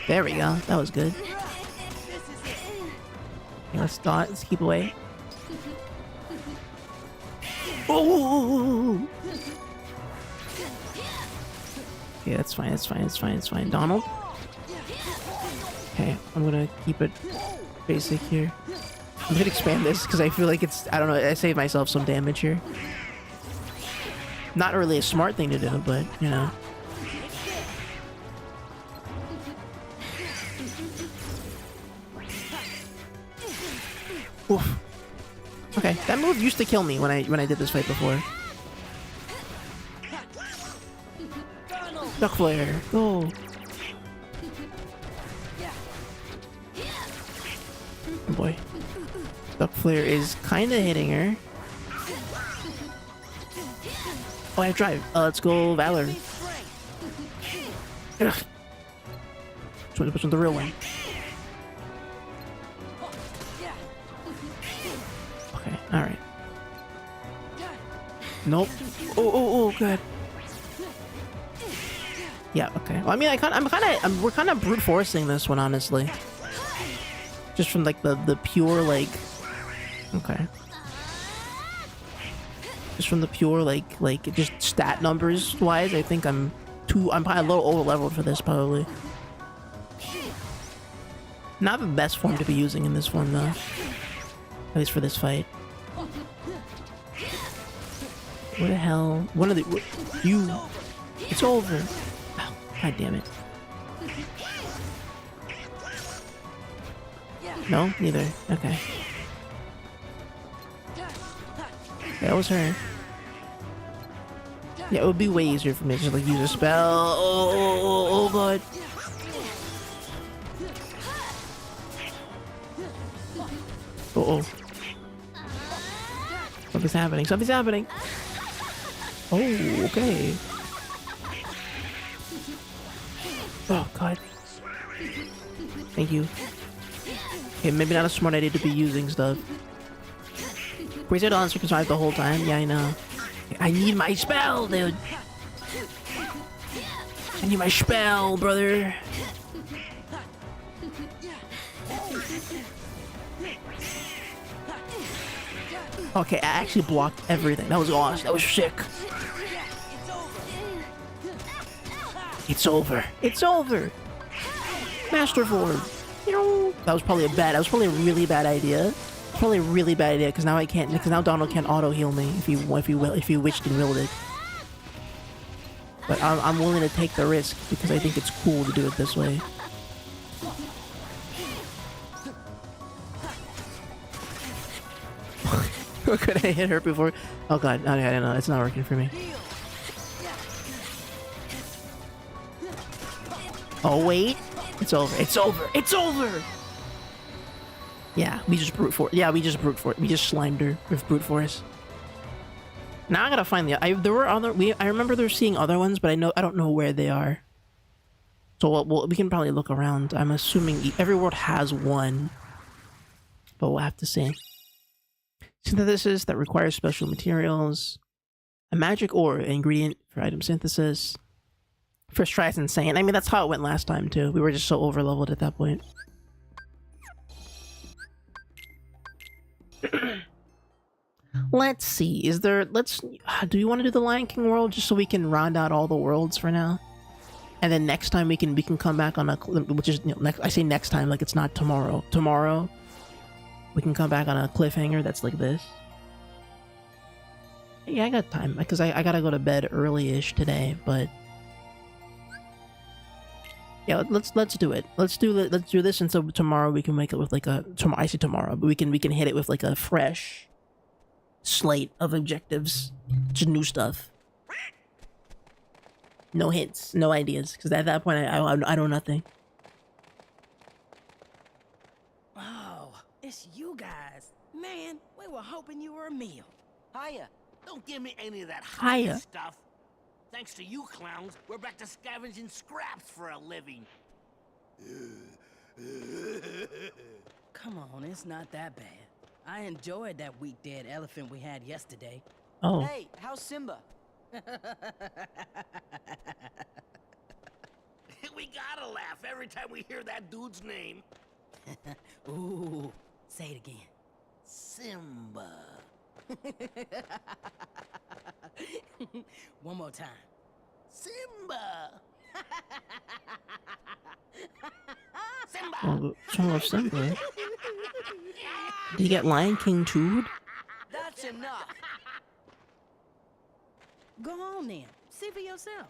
There we go. That was good. Okay, let's dodge. Let's keep away. Oh! Okay, that's fine. That's fine. That's fine. That's fine. Donald. Okay, I'm gonna keep it basic here. I'm gonna expand this because I feel like it's, I don't know, I saved myself some damage here. Not really a smart thing to do, but, you know. Oof. Okay, that move used to kill me when I did this fight before. Duck flare, go! Oh boy. Duck flare is kind of hitting her. Oh, I have drive. Let's go, Valor. Ugh. Which one's the real one? Okay, alright. Nope. Oh, good. Yeah, okay. Well, I mean, we're kind of brute forcing this one, honestly. Just from like the pure like, okay. Just from the pure like just stat numbers wise, I think I'm probably a little over leveled for this probably. Not the best form to be using in this one though. At least for this fight. What the hell? One of the you. It's over. Oh, God damn it. No, neither. Okay. That was her. Yeah, it would be way easier for me to just like use a spell. Oh god. Oh. Something's happening. Something's happening. Oh, okay. Oh god. Thank you. Okay, maybe not a smart idea to be using stuff. Wizard on survived the whole time. Yeah, I know. I need my spell, dude. I need my spell, brother. Okay, I actually blocked everything. That was awesome. That was sick. It's over. It's over. Master form. That was probably a really bad idea. Probably a really bad idea because now Donald can't auto heal me if he wished and willed it. But I'm willing to take the risk because I think it's cool to do it this way. Could I hit her before? Oh god, I don't know. It's not working for me. Oh wait, it's over. It's over. It's over. Yeah, we just brute force. Yeah, we just brute force. We just slimed her with brute force. Now I gotta find I remember there seeing other ones, but I don't know where they are. So we can probably look around. I'm assuming every world has one, but we'll have to see. Synthesis that requires special materials. A magic ore, ingredient for item synthesis. First try is insane. I mean, that's how it went last time too. We were just so over leveled at that point. Let's see. Do you want to do the Lion King world just so we can round out all the worlds for now? And then next time we can come back on which is, I say next time like it's not tomorrow. Tomorrow we can come back on a cliffhanger that's like this. Yeah, I got time because I gotta go to bed early-ish today, but Yeah, let's do it. Let's do this, and so tomorrow we can make it with like a I say tomorrow, but we can hit it with like a fresh slate of objectives, just new stuff. No hints, no ideas, because at that point I know nothing. Oh, it's you guys. Man, we were hoping you were a meal. Hiya. Don't give me any of that Hiya stuff. Thanks to you clowns, we're back to scavenging scraps for a living. Come on, it's not that bad. I enjoyed that weak dead elephant we had yesterday. Oh. Hey, how's Simba? We gotta laugh every time we hear that dude's name. Ooh, say it again. Simba. One more time. Simba. Oh, Song of Simba. Did you get Lion King too? That's enough. Go on then. See for yourself.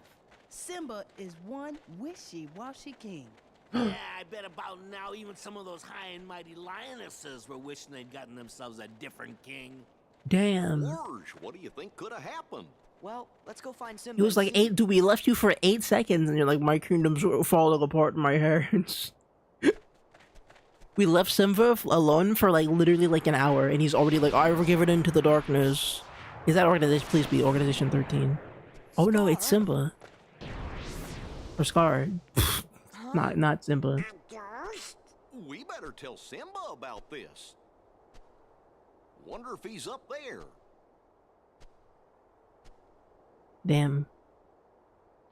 Simba is one wishy-washy king. Yeah, I bet about now even some of those high and mighty lionesses were wishing they'd gotten themselves a different king. Damn. Gorge, what do you think could have happened? Well, let's go find Simba. It was like 8. Dude, we left you for 8 seconds, and you're like, my kingdom's falling apart in my hands. We left Simba alone for like literally like an hour, and he's already like, I will give it into the darkness. Is that organization? Please be Organization 13. Oh no, it's Simba. Or Scar. Not Simba. We better tell Simba about this. Wonder if he's up there. Damn.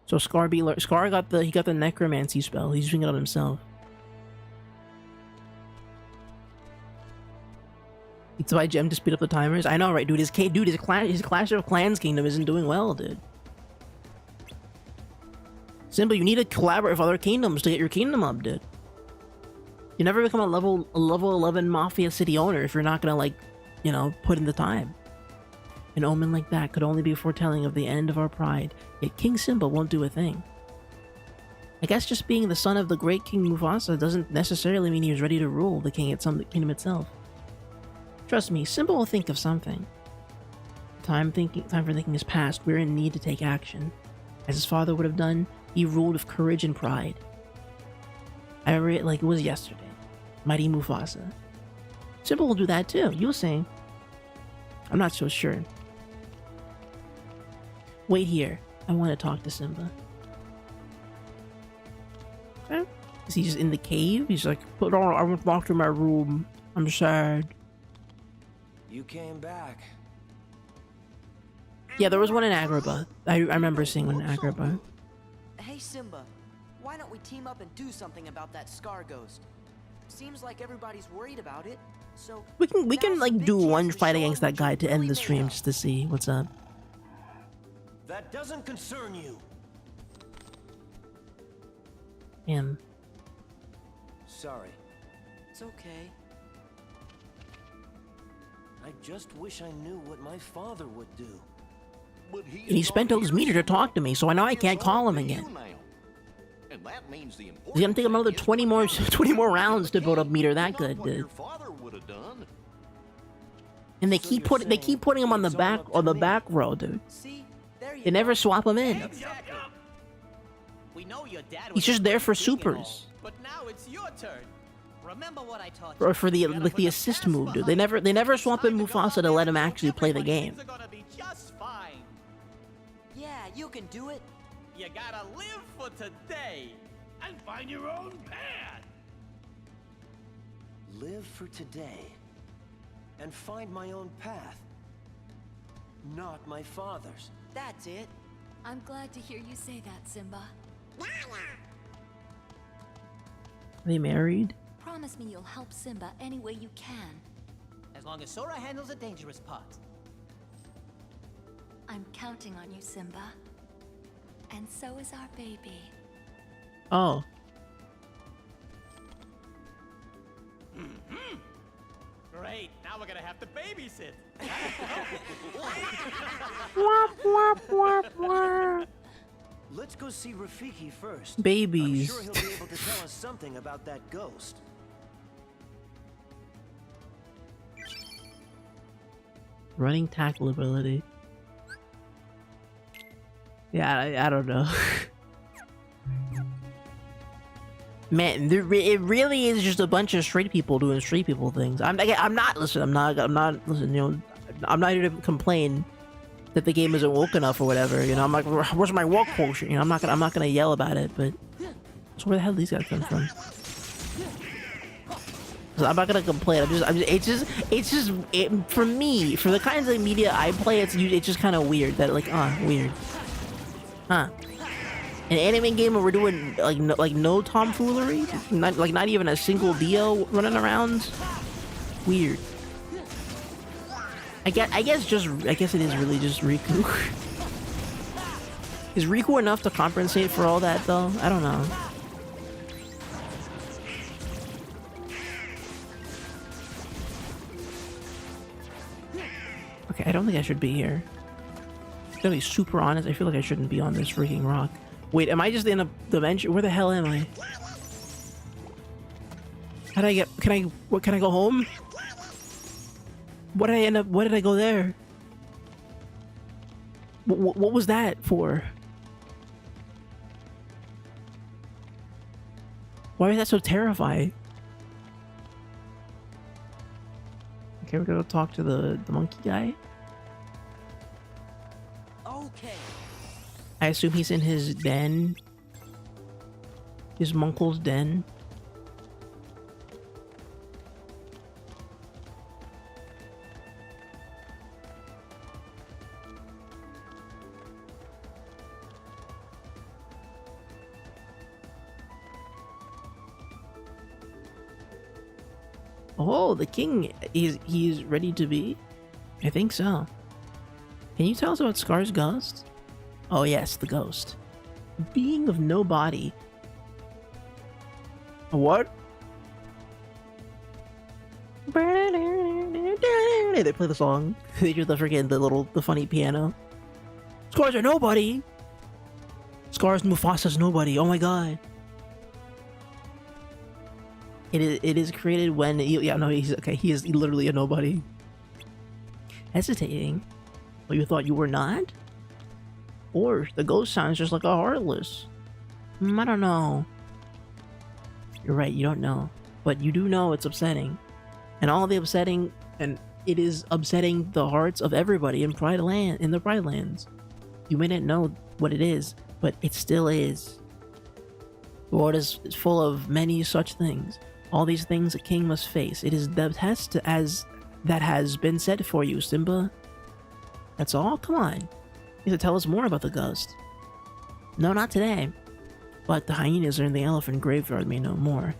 So Scar got the necromancy spell. He's using it on himself. It's by Gem to speed up the timers. I know, right, dude? His Clash of Clans kingdom isn't doing well, dude. Simba, you need to collaborate with other kingdoms to get your kingdom up, dude. You never become a level 11 Mafia City owner if you're not gonna, like, you know, put in the time. An omen like that could only be foretelling of the end of our pride, yet King Simba won't do a thing. I guess just being the son of the great King Mufasa doesn't necessarily mean he was ready to rule the kingdom itself. Trust me, Simba will think of something. Time for thinking is past. We're in need to take action. As his father would have done, he ruled with courage and pride. I read it like it was yesterday. Mighty Mufasa. Simba will do that too, you'll see. I'm not so sure. Wait here. I want to talk to Simba. Okay. Is he just in the cave? He's like, I went back to my room. I'm sad. You came back. Yeah, there was one in Agrabah. I remember seeing one in Agrabah. Hey Simba, why don't we team up and do something about that Scar ghost? Seems like everybody's worried about it. So We can like do one fight against that guy to end the stream just to see what's up. That doesn't concern you. Damn. Sorry. It's okay. I just wish I knew what my father would do. But And he spent all his meter to talk to me, so I know I can't call him again. And that means the He's gonna take him another 20 more rounds to build up meter that good, dude. father would have done. And they keep putting him on the back row, dude. They never swap him in. We know your dad He's just there for supers. but now it's your turn. Remember what I taught Or for the like the assist move, dude. They never swap in Mufasa to let him actually play the game. Just fine. Yeah, you can do it. You gotta live for today and find your own path. Live for today and find my own path. Not my father's. That's it. I'm glad to hear you say that, Simba. Are they married? Promise me you'll help Simba any way you can. As long as Sora handles the dangerous part. I'm counting on you, Simba. And so is our baby. Oh. Great, now we're gonna have to babysit. Let's go see Rafiki first. Babies. I'm sure he'll be able to tell us something about that ghost. Running tackle ability. Yeah, I don't know. Man, it really is just a bunch of straight people doing straight people things. I'm not listen. I'm not listen. You know, I'm not here to complain that the game isn't woke enough or whatever. You know, I'm like, where's my woke quotient? You know, I'm not gonna yell about it. But so where the hell did these guys come from? I'm not gonna complain. It's just for me, for the kinds of media I play, it's just kind of weird that like, weird, huh? An anime game where we're doing like no tomfoolery, not even a single Dio running around. Weird. I guess it is really just Riku. Is Riku enough to compensate for all that though? I don't know. Okay, I don't think I should be here. To be super honest, I feel like I shouldn't be on this freaking rock. Wait, am I just in a dimension? Where the hell am I? How did I get? Can I go home? What did I end up? What did I go there? What was that for? Why is that so terrifying? Okay, we're gonna talk to the monkey guy. Okay. I assume he's in his den. His monkle's den. Oh, the king, he's ready to be? I think so. Can you tell us about Scar's ghost? Oh yes, the ghost. A being of no body. A what? They play the song. They do the funny piano. Scar's are nobody! Scar's Mufasa's nobody, oh my god. It is created when he is literally a nobody. Hesitating. Well, you thought you were not? Or the ghost sounds just like a Heartless. I don't know. You're right, you don't know. But you do know it's upsetting. And it is upsetting the hearts of everybody in the Pride Lands. You may not know what it is, but it still is. The world is full of many such things. All these things a king must face. It is the test that has been set for you, Simba. That's all? Come on. You have to tell us more about the ghost. No, not today. But the hyenas are in the elephant graveyard may know more.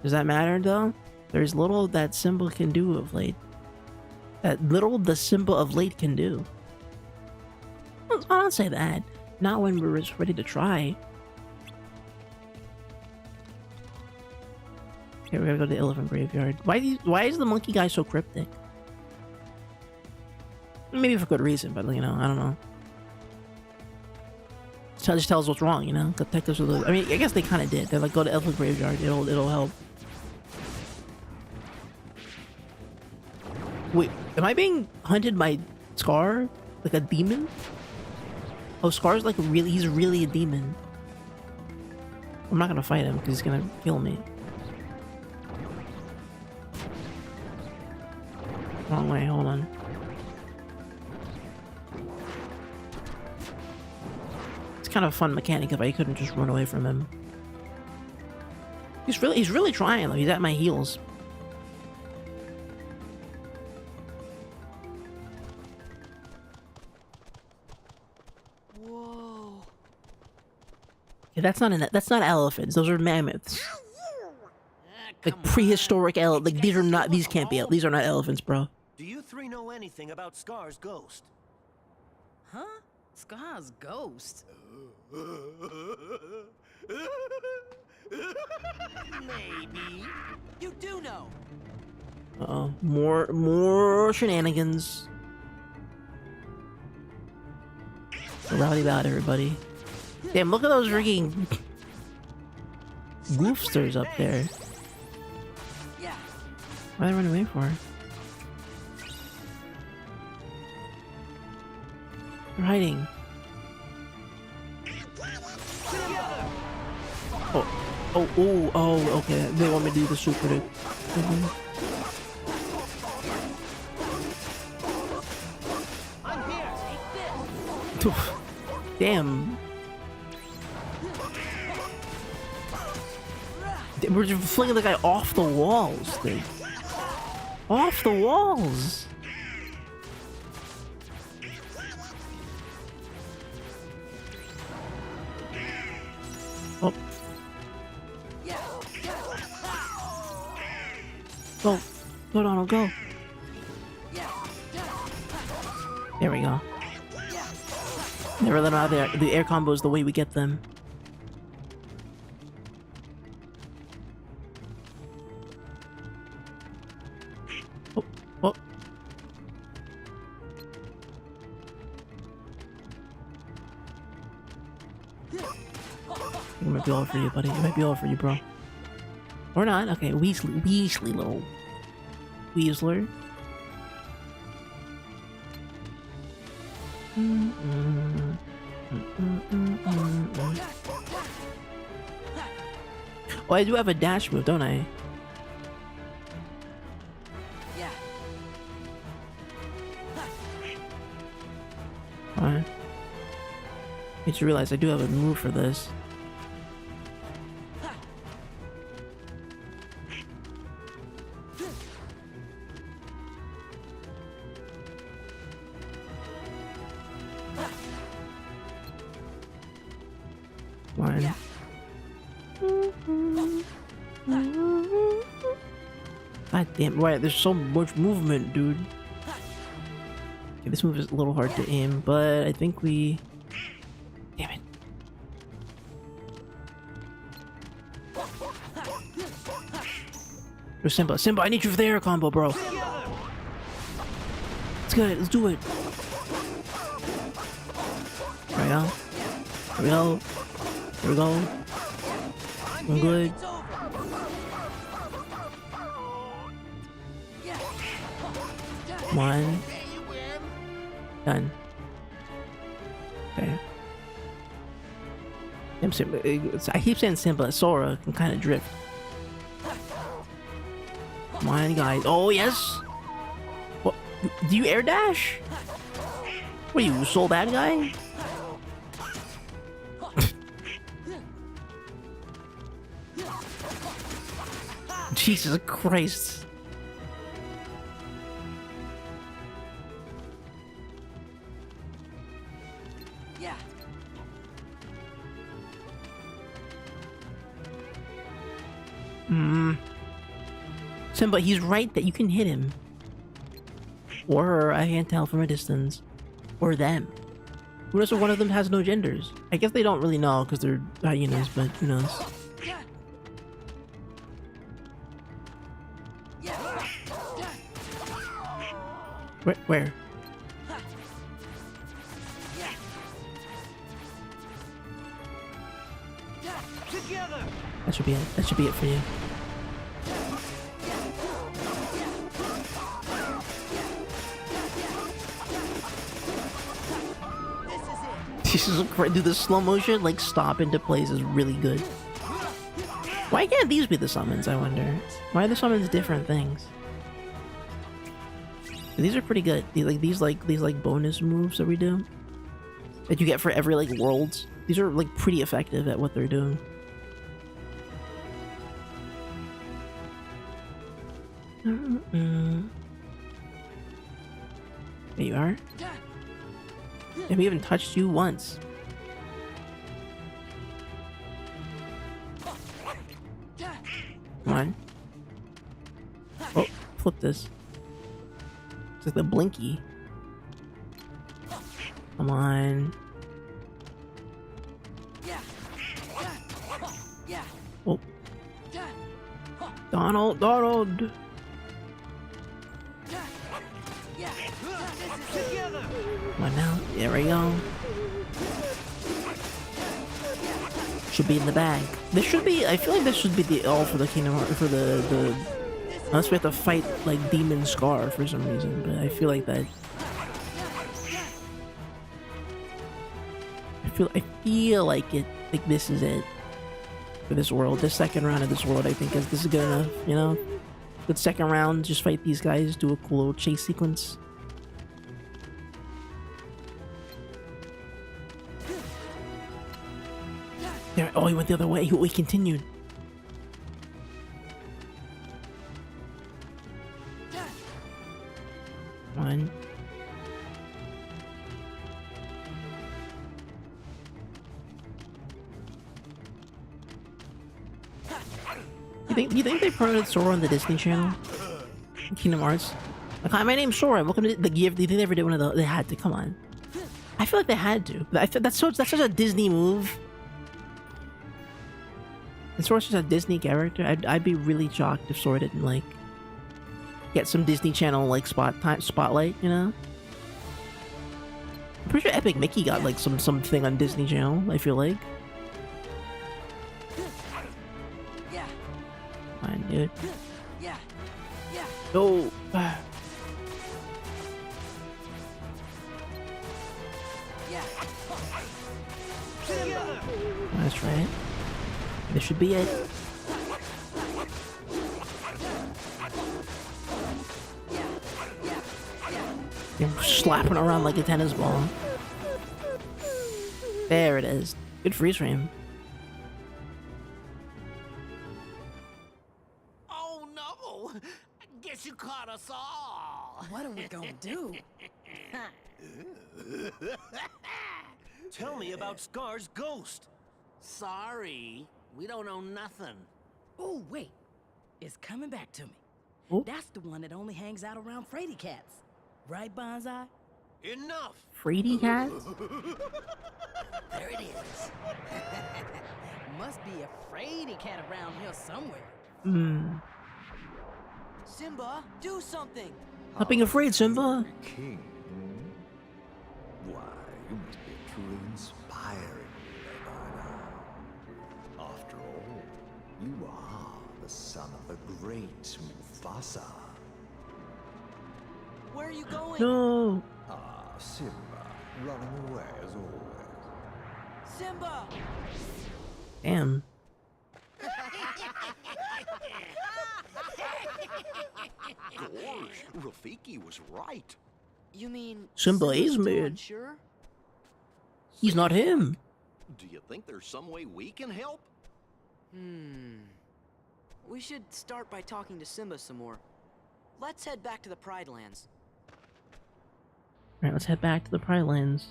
Does that matter, though? There's little that Simba can do of late. That little the Simba of late can do. I don't say that. Not when we're ready to try. Okay, we're gonna go to the elephant graveyard. Why is the monkey guy so cryptic? Maybe for good reason, but you know, I don't know. Just tell us what's wrong, you know? Protect us with I mean, I guess they kind of did. They're like, go to elephant graveyard. It'll help. Wait, am I being hunted by Scar? Like a demon? Oh, Scar's like he's really a demon. I'm not gonna fight him because he's gonna kill me. Wrong way, hold on. It's kind of a fun mechanic if I couldn't just run away from him. He's really trying though, he's at my heels. Whoa. Yeah, that's not elephants, those are mammoths. Like prehistoric like these can't be, these are not elephants, bro. Do you three know anything about Scar's ghost? Huh? Scar's ghost? Maybe. You do know. Uh-oh. More shenanigans. So rowdy about everybody. Damn, look at those freaking goofsters up there. What are they running away for? They're hiding. Oh, okay. They want me to do the super dude. Damn. We're just flinging the guy off the walls, dude. Off the walls. Oh. Go. Go, Donald, go. There we go. Never let them out there. The air combo is the way we get them. Oh, oh. It might be all for you, buddy. It might be all for you, bro. Or not. Okay, Weasley, little Weasler. Oh, I do have a dash move, don't I? Yeah. Alright. I just realized I do have a move for this. One. God damn, right, there's so much movement, dude. Okay, this move is a little hard to aim, but I think we... Damn it. Yo, Simba, I need you for the air combo, bro. Let's get it, let's do it. Right now. Here we go. Here we go. I'm good. One. Done. Okay. Damn, Simba. I keep saying Simba. Sora can kind of drift. Come on, guys. Oh, yes. What? Do you air dash? What are you, soul bad guy? Jesus Christ. Yeah. Simba, he's right that you can hit him. Or her, I can't tell from a distance. Or them. Who knows if one of them has no genders? I guess they don't really know because they're hyenas, but who knows? Where? That should be it. That should be it for you. This is great. Dude, the slow motion, like, stop into place is really good. Why can't these be the summons, I wonder? Why are the summons different things? These are pretty good. These bonus moves that we do, that you get for every like worlds. These are like pretty effective at what they're doing. There you are. And we haven't touched you once. Come on. Oh, flip this. It's like the blinky. Come on. Oh. Donald. Come on now. There we go. should be in the bag. This should be. I feel like this should be the all for the Kingdom Hearts for the. Unless we have to fight like Demon Scar for some reason, but I feel like that. I feel like it. Like this is it for this world. This second round of this world, I think, this is good enough. You know, good second round. Just fight these guys. Do a cool little chase sequence. There. Oh, he went the other way. We continued. One. You think they promoted Sora on the Disney Channel? Kingdom Hearts? Like, hi, my name's Sora. Welcome to the gift. Do you think they ever did one of those? They had to. Come on. I feel like they had to. I feel that's such a Disney move. And Sora's just a Disney character. I'd be really shocked if Sora didn't like get some Disney Channel like spotlight. You know. I'm pretty sure Epic Mickey got like something on Disney Channel. I feel like. Fine, dude. No. That's right. This should be it. You're slapping around like a tennis ball. There it is. Good freeze frame. Oh no! Guess you caught us all. What are we gonna do? Tell me about Scar's ghost. Sorry, we don't know nothing. Oh, wait. It's coming back to me. Ooh. That's the one that only hangs out around Frady cats. Right, Bonsai? Enough! Frady cats? There it is. Must be a Frady cat around here somewhere. Hmm. Simba, do something! Stop being afraid, Simba. King? Why, you must be a truly inspiring leader by now. After all, you are the son of the great Mufasa. Where are you going? No. Ah, Simba, running away as always. Simba! Damn. Gosh, Rafiki was right. You mean Simba is still mad. unsure? He's not him. Do you think there's some way we can help? We should start by talking to Simba some more. Let's head back to the Pride Lands. Alright, let's head back to the Pride Lands.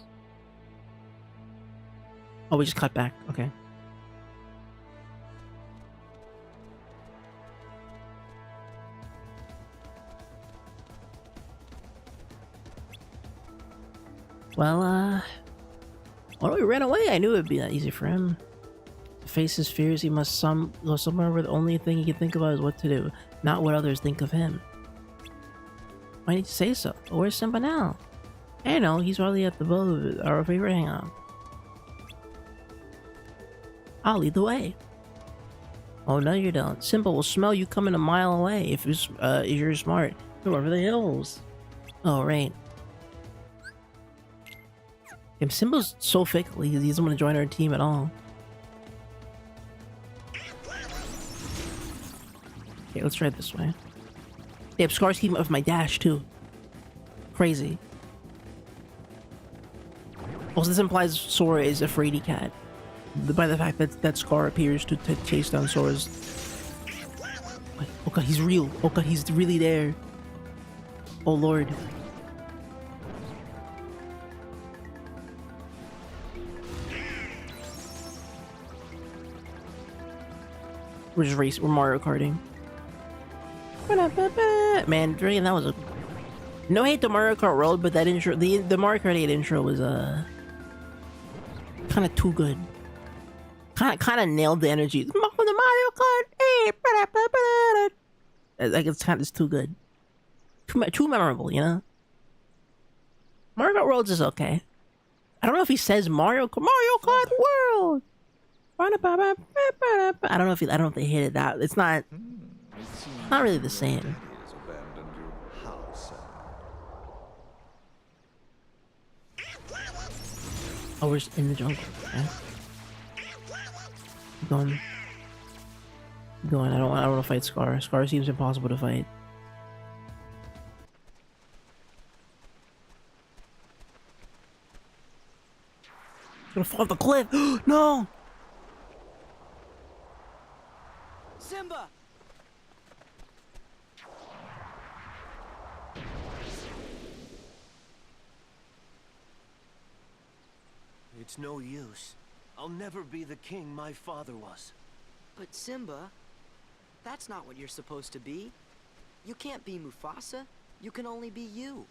Oh, we just cut back. Okay. Well, when we ran away, I knew it would be that easy for him. To face his fears, he must go somewhere where the only thing he can think about is what to do, not what others think of him. Why did you say so? But where's Simba now? I know, he's probably at the boat, our favorite hangout. I'll lead the way. Oh, no you don't. Simba will smell you coming a mile away if you're smart. Go over the hills. Oh, right. And Simba's so fickle, he doesn't want to join our team at all. Okay, let's try it this way. Yep, Scar's keeping up with my dash, too. Crazy. Also, this implies Sora is a fraidy cat. By the fact that Scar appears to chase down Sora's... Oh god, he's real. Oh god, he's really there. Oh lord. We're just racing. We're Mario Karting. Man, Dragon, that was a... No hate to Mario Kart World, but that intro... The Mario Kart 8 intro was, kind of too good. Kind of nailed the energy. Welcome to Mario Kart 8! Like, it's too good. Too memorable, you know? Mario Kart World's is okay. I don't know if he says Mario Kart World! I don't know if they hit it that. It's not really the same. Oh, we're in the jungle. Okay. Going. I don't want to fight Scar. Scar seems impossible to fight. Gonna fall off the cliff. No. Simba! It's no use. I'll never be the king my father was. But Simba, that's not what you're supposed to be. You can't be Mufasa. You can only be you.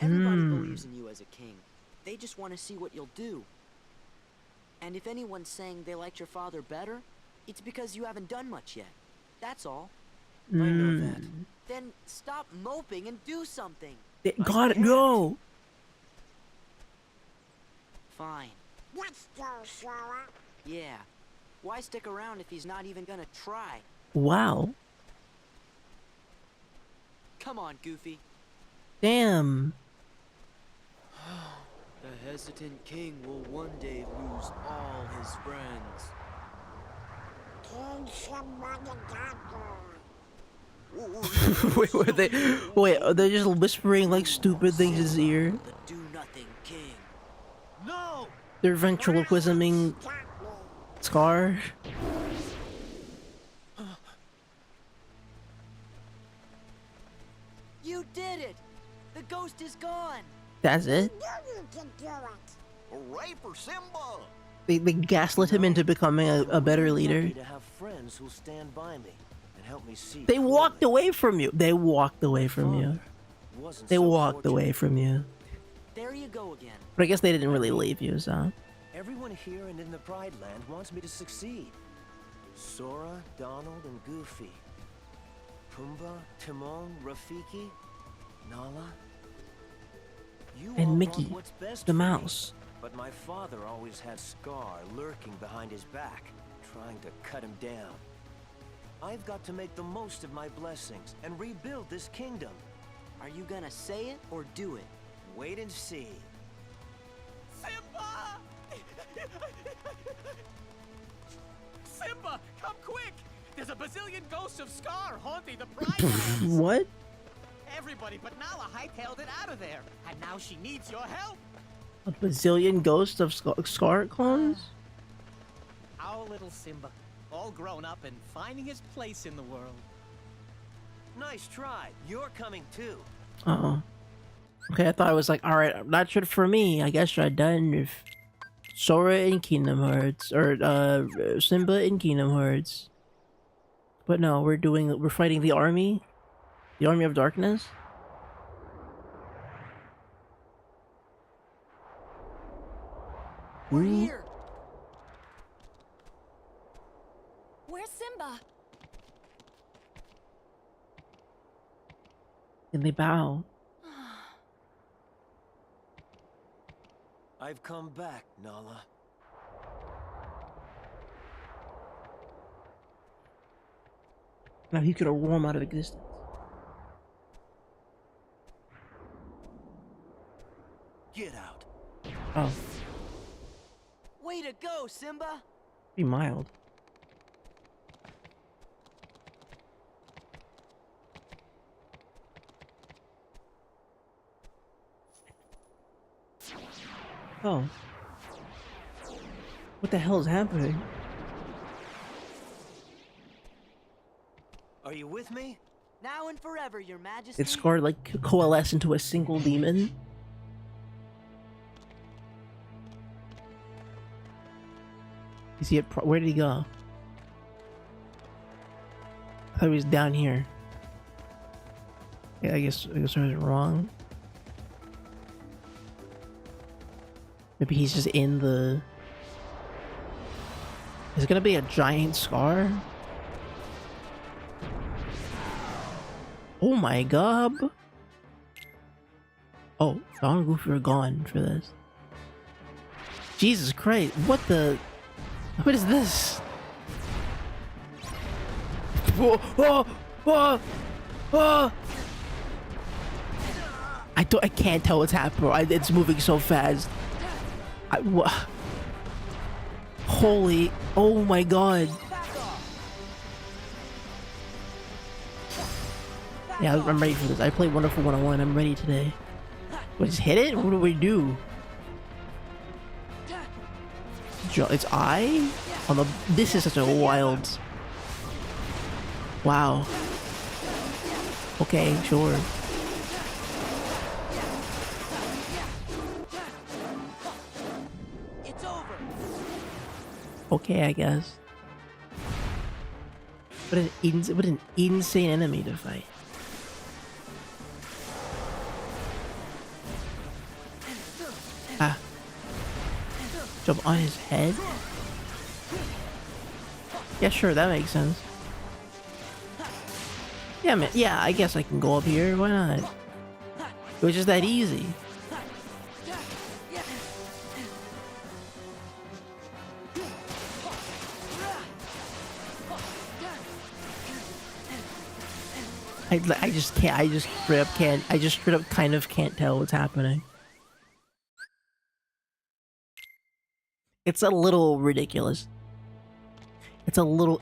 Everybody believes in you as a king. They just want to see what you'll do. And if anyone's saying they liked your father better, it's because you haven't done much yet. That's all. I know that. Then stop moping and do something. Gotta go. Fine. Let's go, Sora. Yeah. Why stick around if he's not even gonna try? Wow. Come on, Goofy. Damn. The hesitant king will one day lose all his friends. King Simba the Conqueror. Wait, are they just whispering like stupid things in his ear? The do-nothing king. No! They're ventriloquisming Scar? You did it! The ghost is gone! That's it? You can do it. Hooray for Simba! They gaslit him into becoming a better leader. To have friends who'll stand by me and help me see. They walked away from you. They walked away from you. They walked away from you. There you go again. But I guess they didn't really leave you, so. Everyone here and in the Pride Land wants me to succeed. Sora, Donald, and Goofy. Pumbaa, Timon, Rafiki, Nala. You all And want Mickey, what's best the for me. mouse. But my father always had Scar lurking behind his back, trying to cut him down. I've got to make the most of my blessings and rebuild this kingdom. Are you gonna say it or do it? Wait and see. Simba! Simba, come quick! There's a bazillion ghosts of Scar haunting the Pride Lands. What? Everybody but Nala hightailed it out of there, and now she needs your help. A bazillion ghosts of Scar clones? Our little Simba, all grown up and finding his place in the world. Nice try. You're coming too. Uh-oh. Okay, I thought it was like, alright, I'm not sure for me. I guess I'm done with Sora in Kingdom Hearts. Or, Simba in Kingdom Hearts. But no, we're fighting the army? The Army of Darkness? We're here. Where's Simba? And they bow. I've come back, Nala. Now he could have roamed out of existence. Get out. Oh, Way to go, Simba! be mild. Oh. What the hell is happening? Are you with me? Now and forever, Your Majesty. Did Scar like coalesce into a single demon? Is he where did he go? I thought he was down here. Yeah, I guess I was wrong. Maybe he's just in the... Is it gonna be a giant Scar? Oh my god! Oh, Donald and Goofy are gone for this. Jesus Christ, what the... What is this? Whoa, whoa, whoa, whoa. I can't tell what's happening, bro. It's moving so fast. Holy, oh my god. Yeah, I'm ready for this. I played Wonderful 101. I'm ready today. What, just hit it? What do we do? It's I? On the, this is such a wild... Wow. Okay, sure. It's over. Okay, I guess. What an insane enemy to fight. Ah. Jump on his head? Yeah, sure, that makes sense. Yeah, man. Yeah, I guess I can go up here. Why not? It was just that easy. I just can't. I just straight up can't. I just straight up kind of can't tell what's happening. It's a little ridiculous. It's a little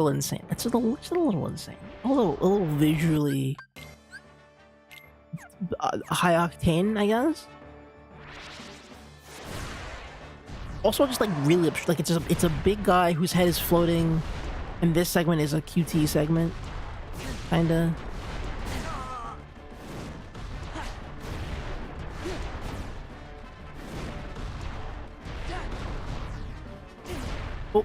insane. It's just a little insane. A little visually high octane, I guess. Also, just like really, like it's a big guy whose head is floating, and this segment is a QT segment, kinda. Oh.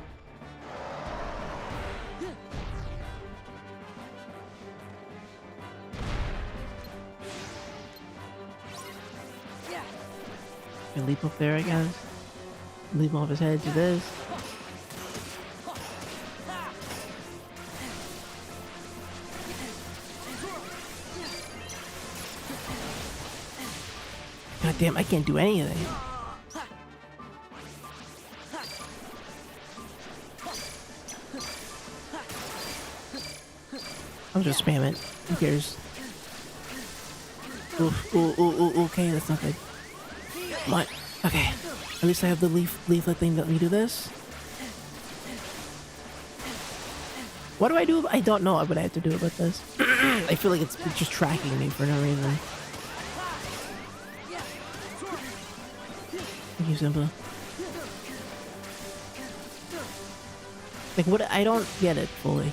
Can leap up there, I guess. Leap off his head to this. God damn, I can't do anything. I'll just spam it. Who cares? Ooh, okay, that's not good. What? Okay. At least I have the leaflet thing that let me do this. What do I do? I don't know what I have to do about this. I feel like it's just tracking me for no reason. Thank you, Simba. Like, what? I don't get it fully.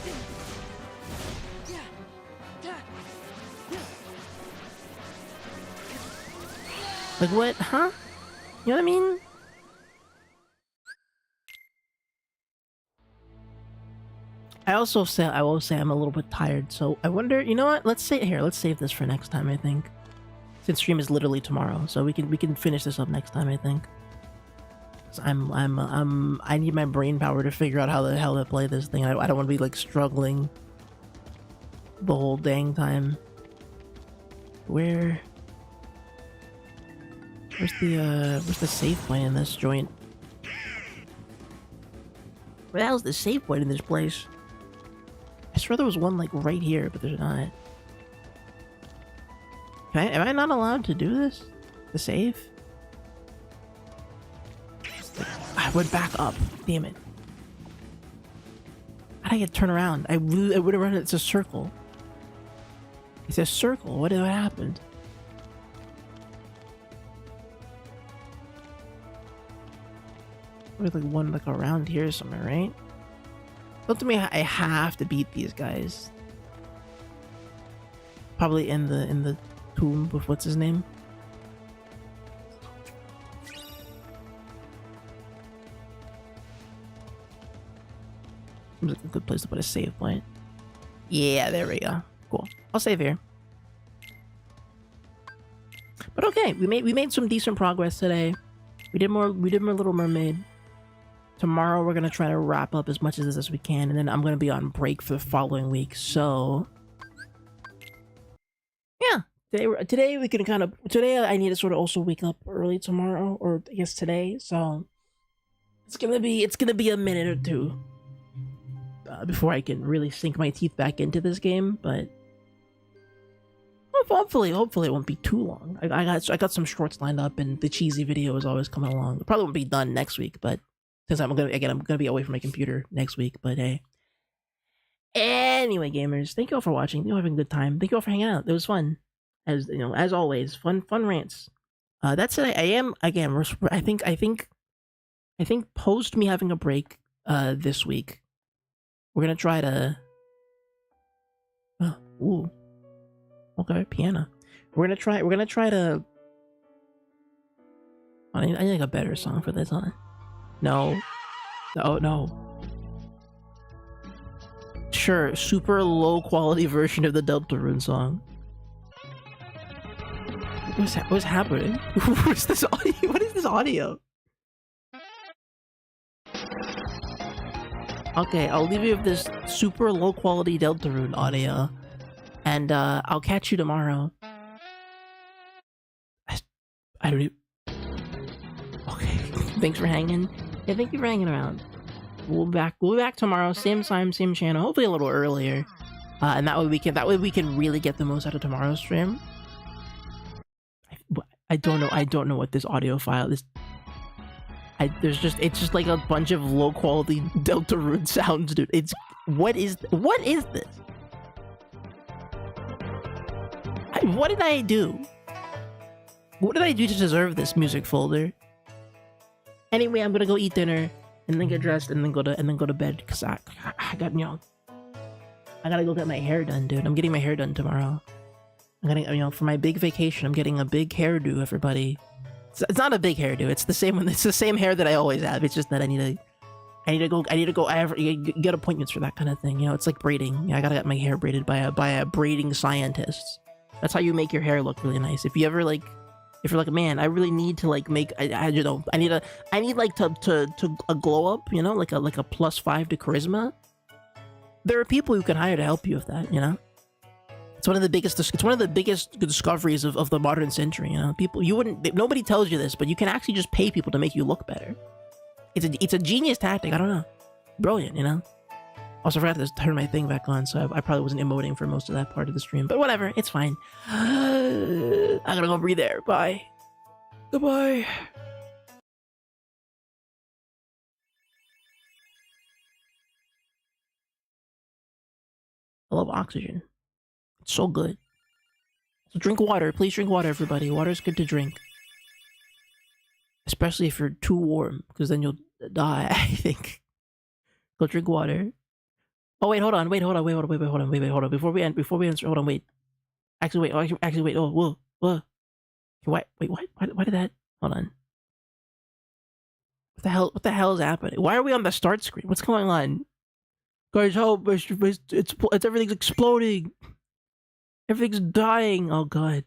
Like, what? Huh? You know what I mean? I will say I'm a little bit tired, so I wonder, you know what? Let's save this for next time, I think. Since stream is literally tomorrow, so we can finish this up next time, I think. 'Cause I need my brain power to figure out how the hell to play this thing. I don't want to be like struggling the whole dang time. Where's the save point in this joint? Where the hell's the save point in this place? I swear there was one like right here, but there's not. Am I not allowed to do this? The save? I went back up. Damn it. How'd I get turned around? I would have run. It's a circle. It's a circle. What happened? There's like one like around here somewhere, right? Don't tell me I have to beat these guys. Probably in the tomb with what's his name? Seems like a good place to put a save point. Yeah, there we go. Cool. I'll save here. But okay, we made some decent progress today. We did more Little Mermaid. Tomorrow we're gonna try to wrap up as much of this as we can, and then I'm gonna be on break for the following week. So yeah, today we can today I need to sort of also wake up early tomorrow, or I guess today. So It's gonna be a minute or two before I can really sink my teeth back into this game, but hopefully it won't be too long. I got some shorts lined up, and the cheesy video is always coming along. It probably won't be done next week, but since I'm gonna be away from my computer next week. But hey, anyway, gamers, thank you all for watching. Thank you all for having a good time. Thank you all for hanging out. It was fun, as you know, as always. Fun rants. That's it. I am again. I think post me having a break this week, we're gonna try to. Ooh. Okay, piano. We're gonna try to. I need like a better song for this, huh? No. Sure, super low quality version of the Deltarune song. What's happening? What's this audio? What is this audio? Okay, I'll leave you with this super low quality Deltarune audio. And I'll catch you tomorrow. I don't even... Okay, thanks for hanging. Yeah, thank you for hanging around. We'll be back tomorrow, same time, same channel, hopefully a little earlier. And that way we can really get the most out of tomorrow's stream. I don't know what this audio file is. It's just like a bunch of low quality Deltarune sounds, dude. What is this? What did I do? What did I do to deserve this music folder? Anyway, I'm gonna go eat dinner and then get dressed and then go to bed because I got I gotta go get my hair done, dude. I'm getting my hair done tomorrow. I'm getting for my big vacation. I'm getting a big hairdo, everybody. It's not a big hairdo. It's the same one. It's the same hair that I always have. It's just that I need to go. You get appointments for that kind of thing. It's like braiding. I gotta get my hair braided by a braiding scientist. That's how you make your hair look really nice. If you're like, man, I really need to like make, I need to a glow up, like a +5 to charisma. There are people who can hire to help you with that, It's one of the biggest discoveries of the modern century, People, nobody tells you this, but you can actually just pay people to make you look better. It's a genius tactic. I don't know. Brilliant, Also, I forgot to turn my thing back on, so I probably wasn't emoting for most of that part of the stream. But whatever, it's fine. I gotta go breathe there. Bye. Goodbye. I love oxygen. It's so good. So drink water. Please drink water, everybody. Water is good to drink. Especially if you're too warm, because then you'll die, I think. Go drink water. Oh wait, hold on. Wait, hold on. Before we answer, hold on. Wait. Actually, wait. Oh, whoa. Wait, what? Why did that? Hold on. What the hell is happening? Why are we on the start screen? What's going on? Guys, help! It's everything's exploding. Everything's dying. Oh god.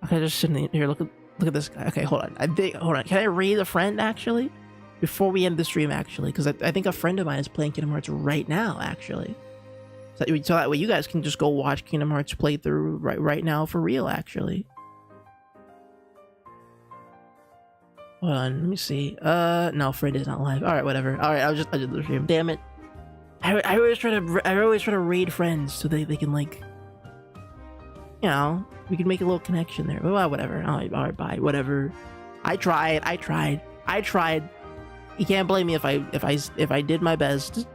Okay, just sitting here. Look at this guy. Okay, hold on. Hold on. Can I raid a friend actually? Before we end the stream, actually, because I think a friend of mine is playing Kingdom Hearts right now, actually. So that way you guys can just go watch Kingdom Hearts playthrough right now for real, actually. Hold on, let me see. No, friend is not live. All right, whatever. All right, I did the stream. Damn it! I always try to raid friends so they can like, we can make a little connection there. Well, whatever. All right, bye. Whatever. I tried. You can't blame me if I did my best.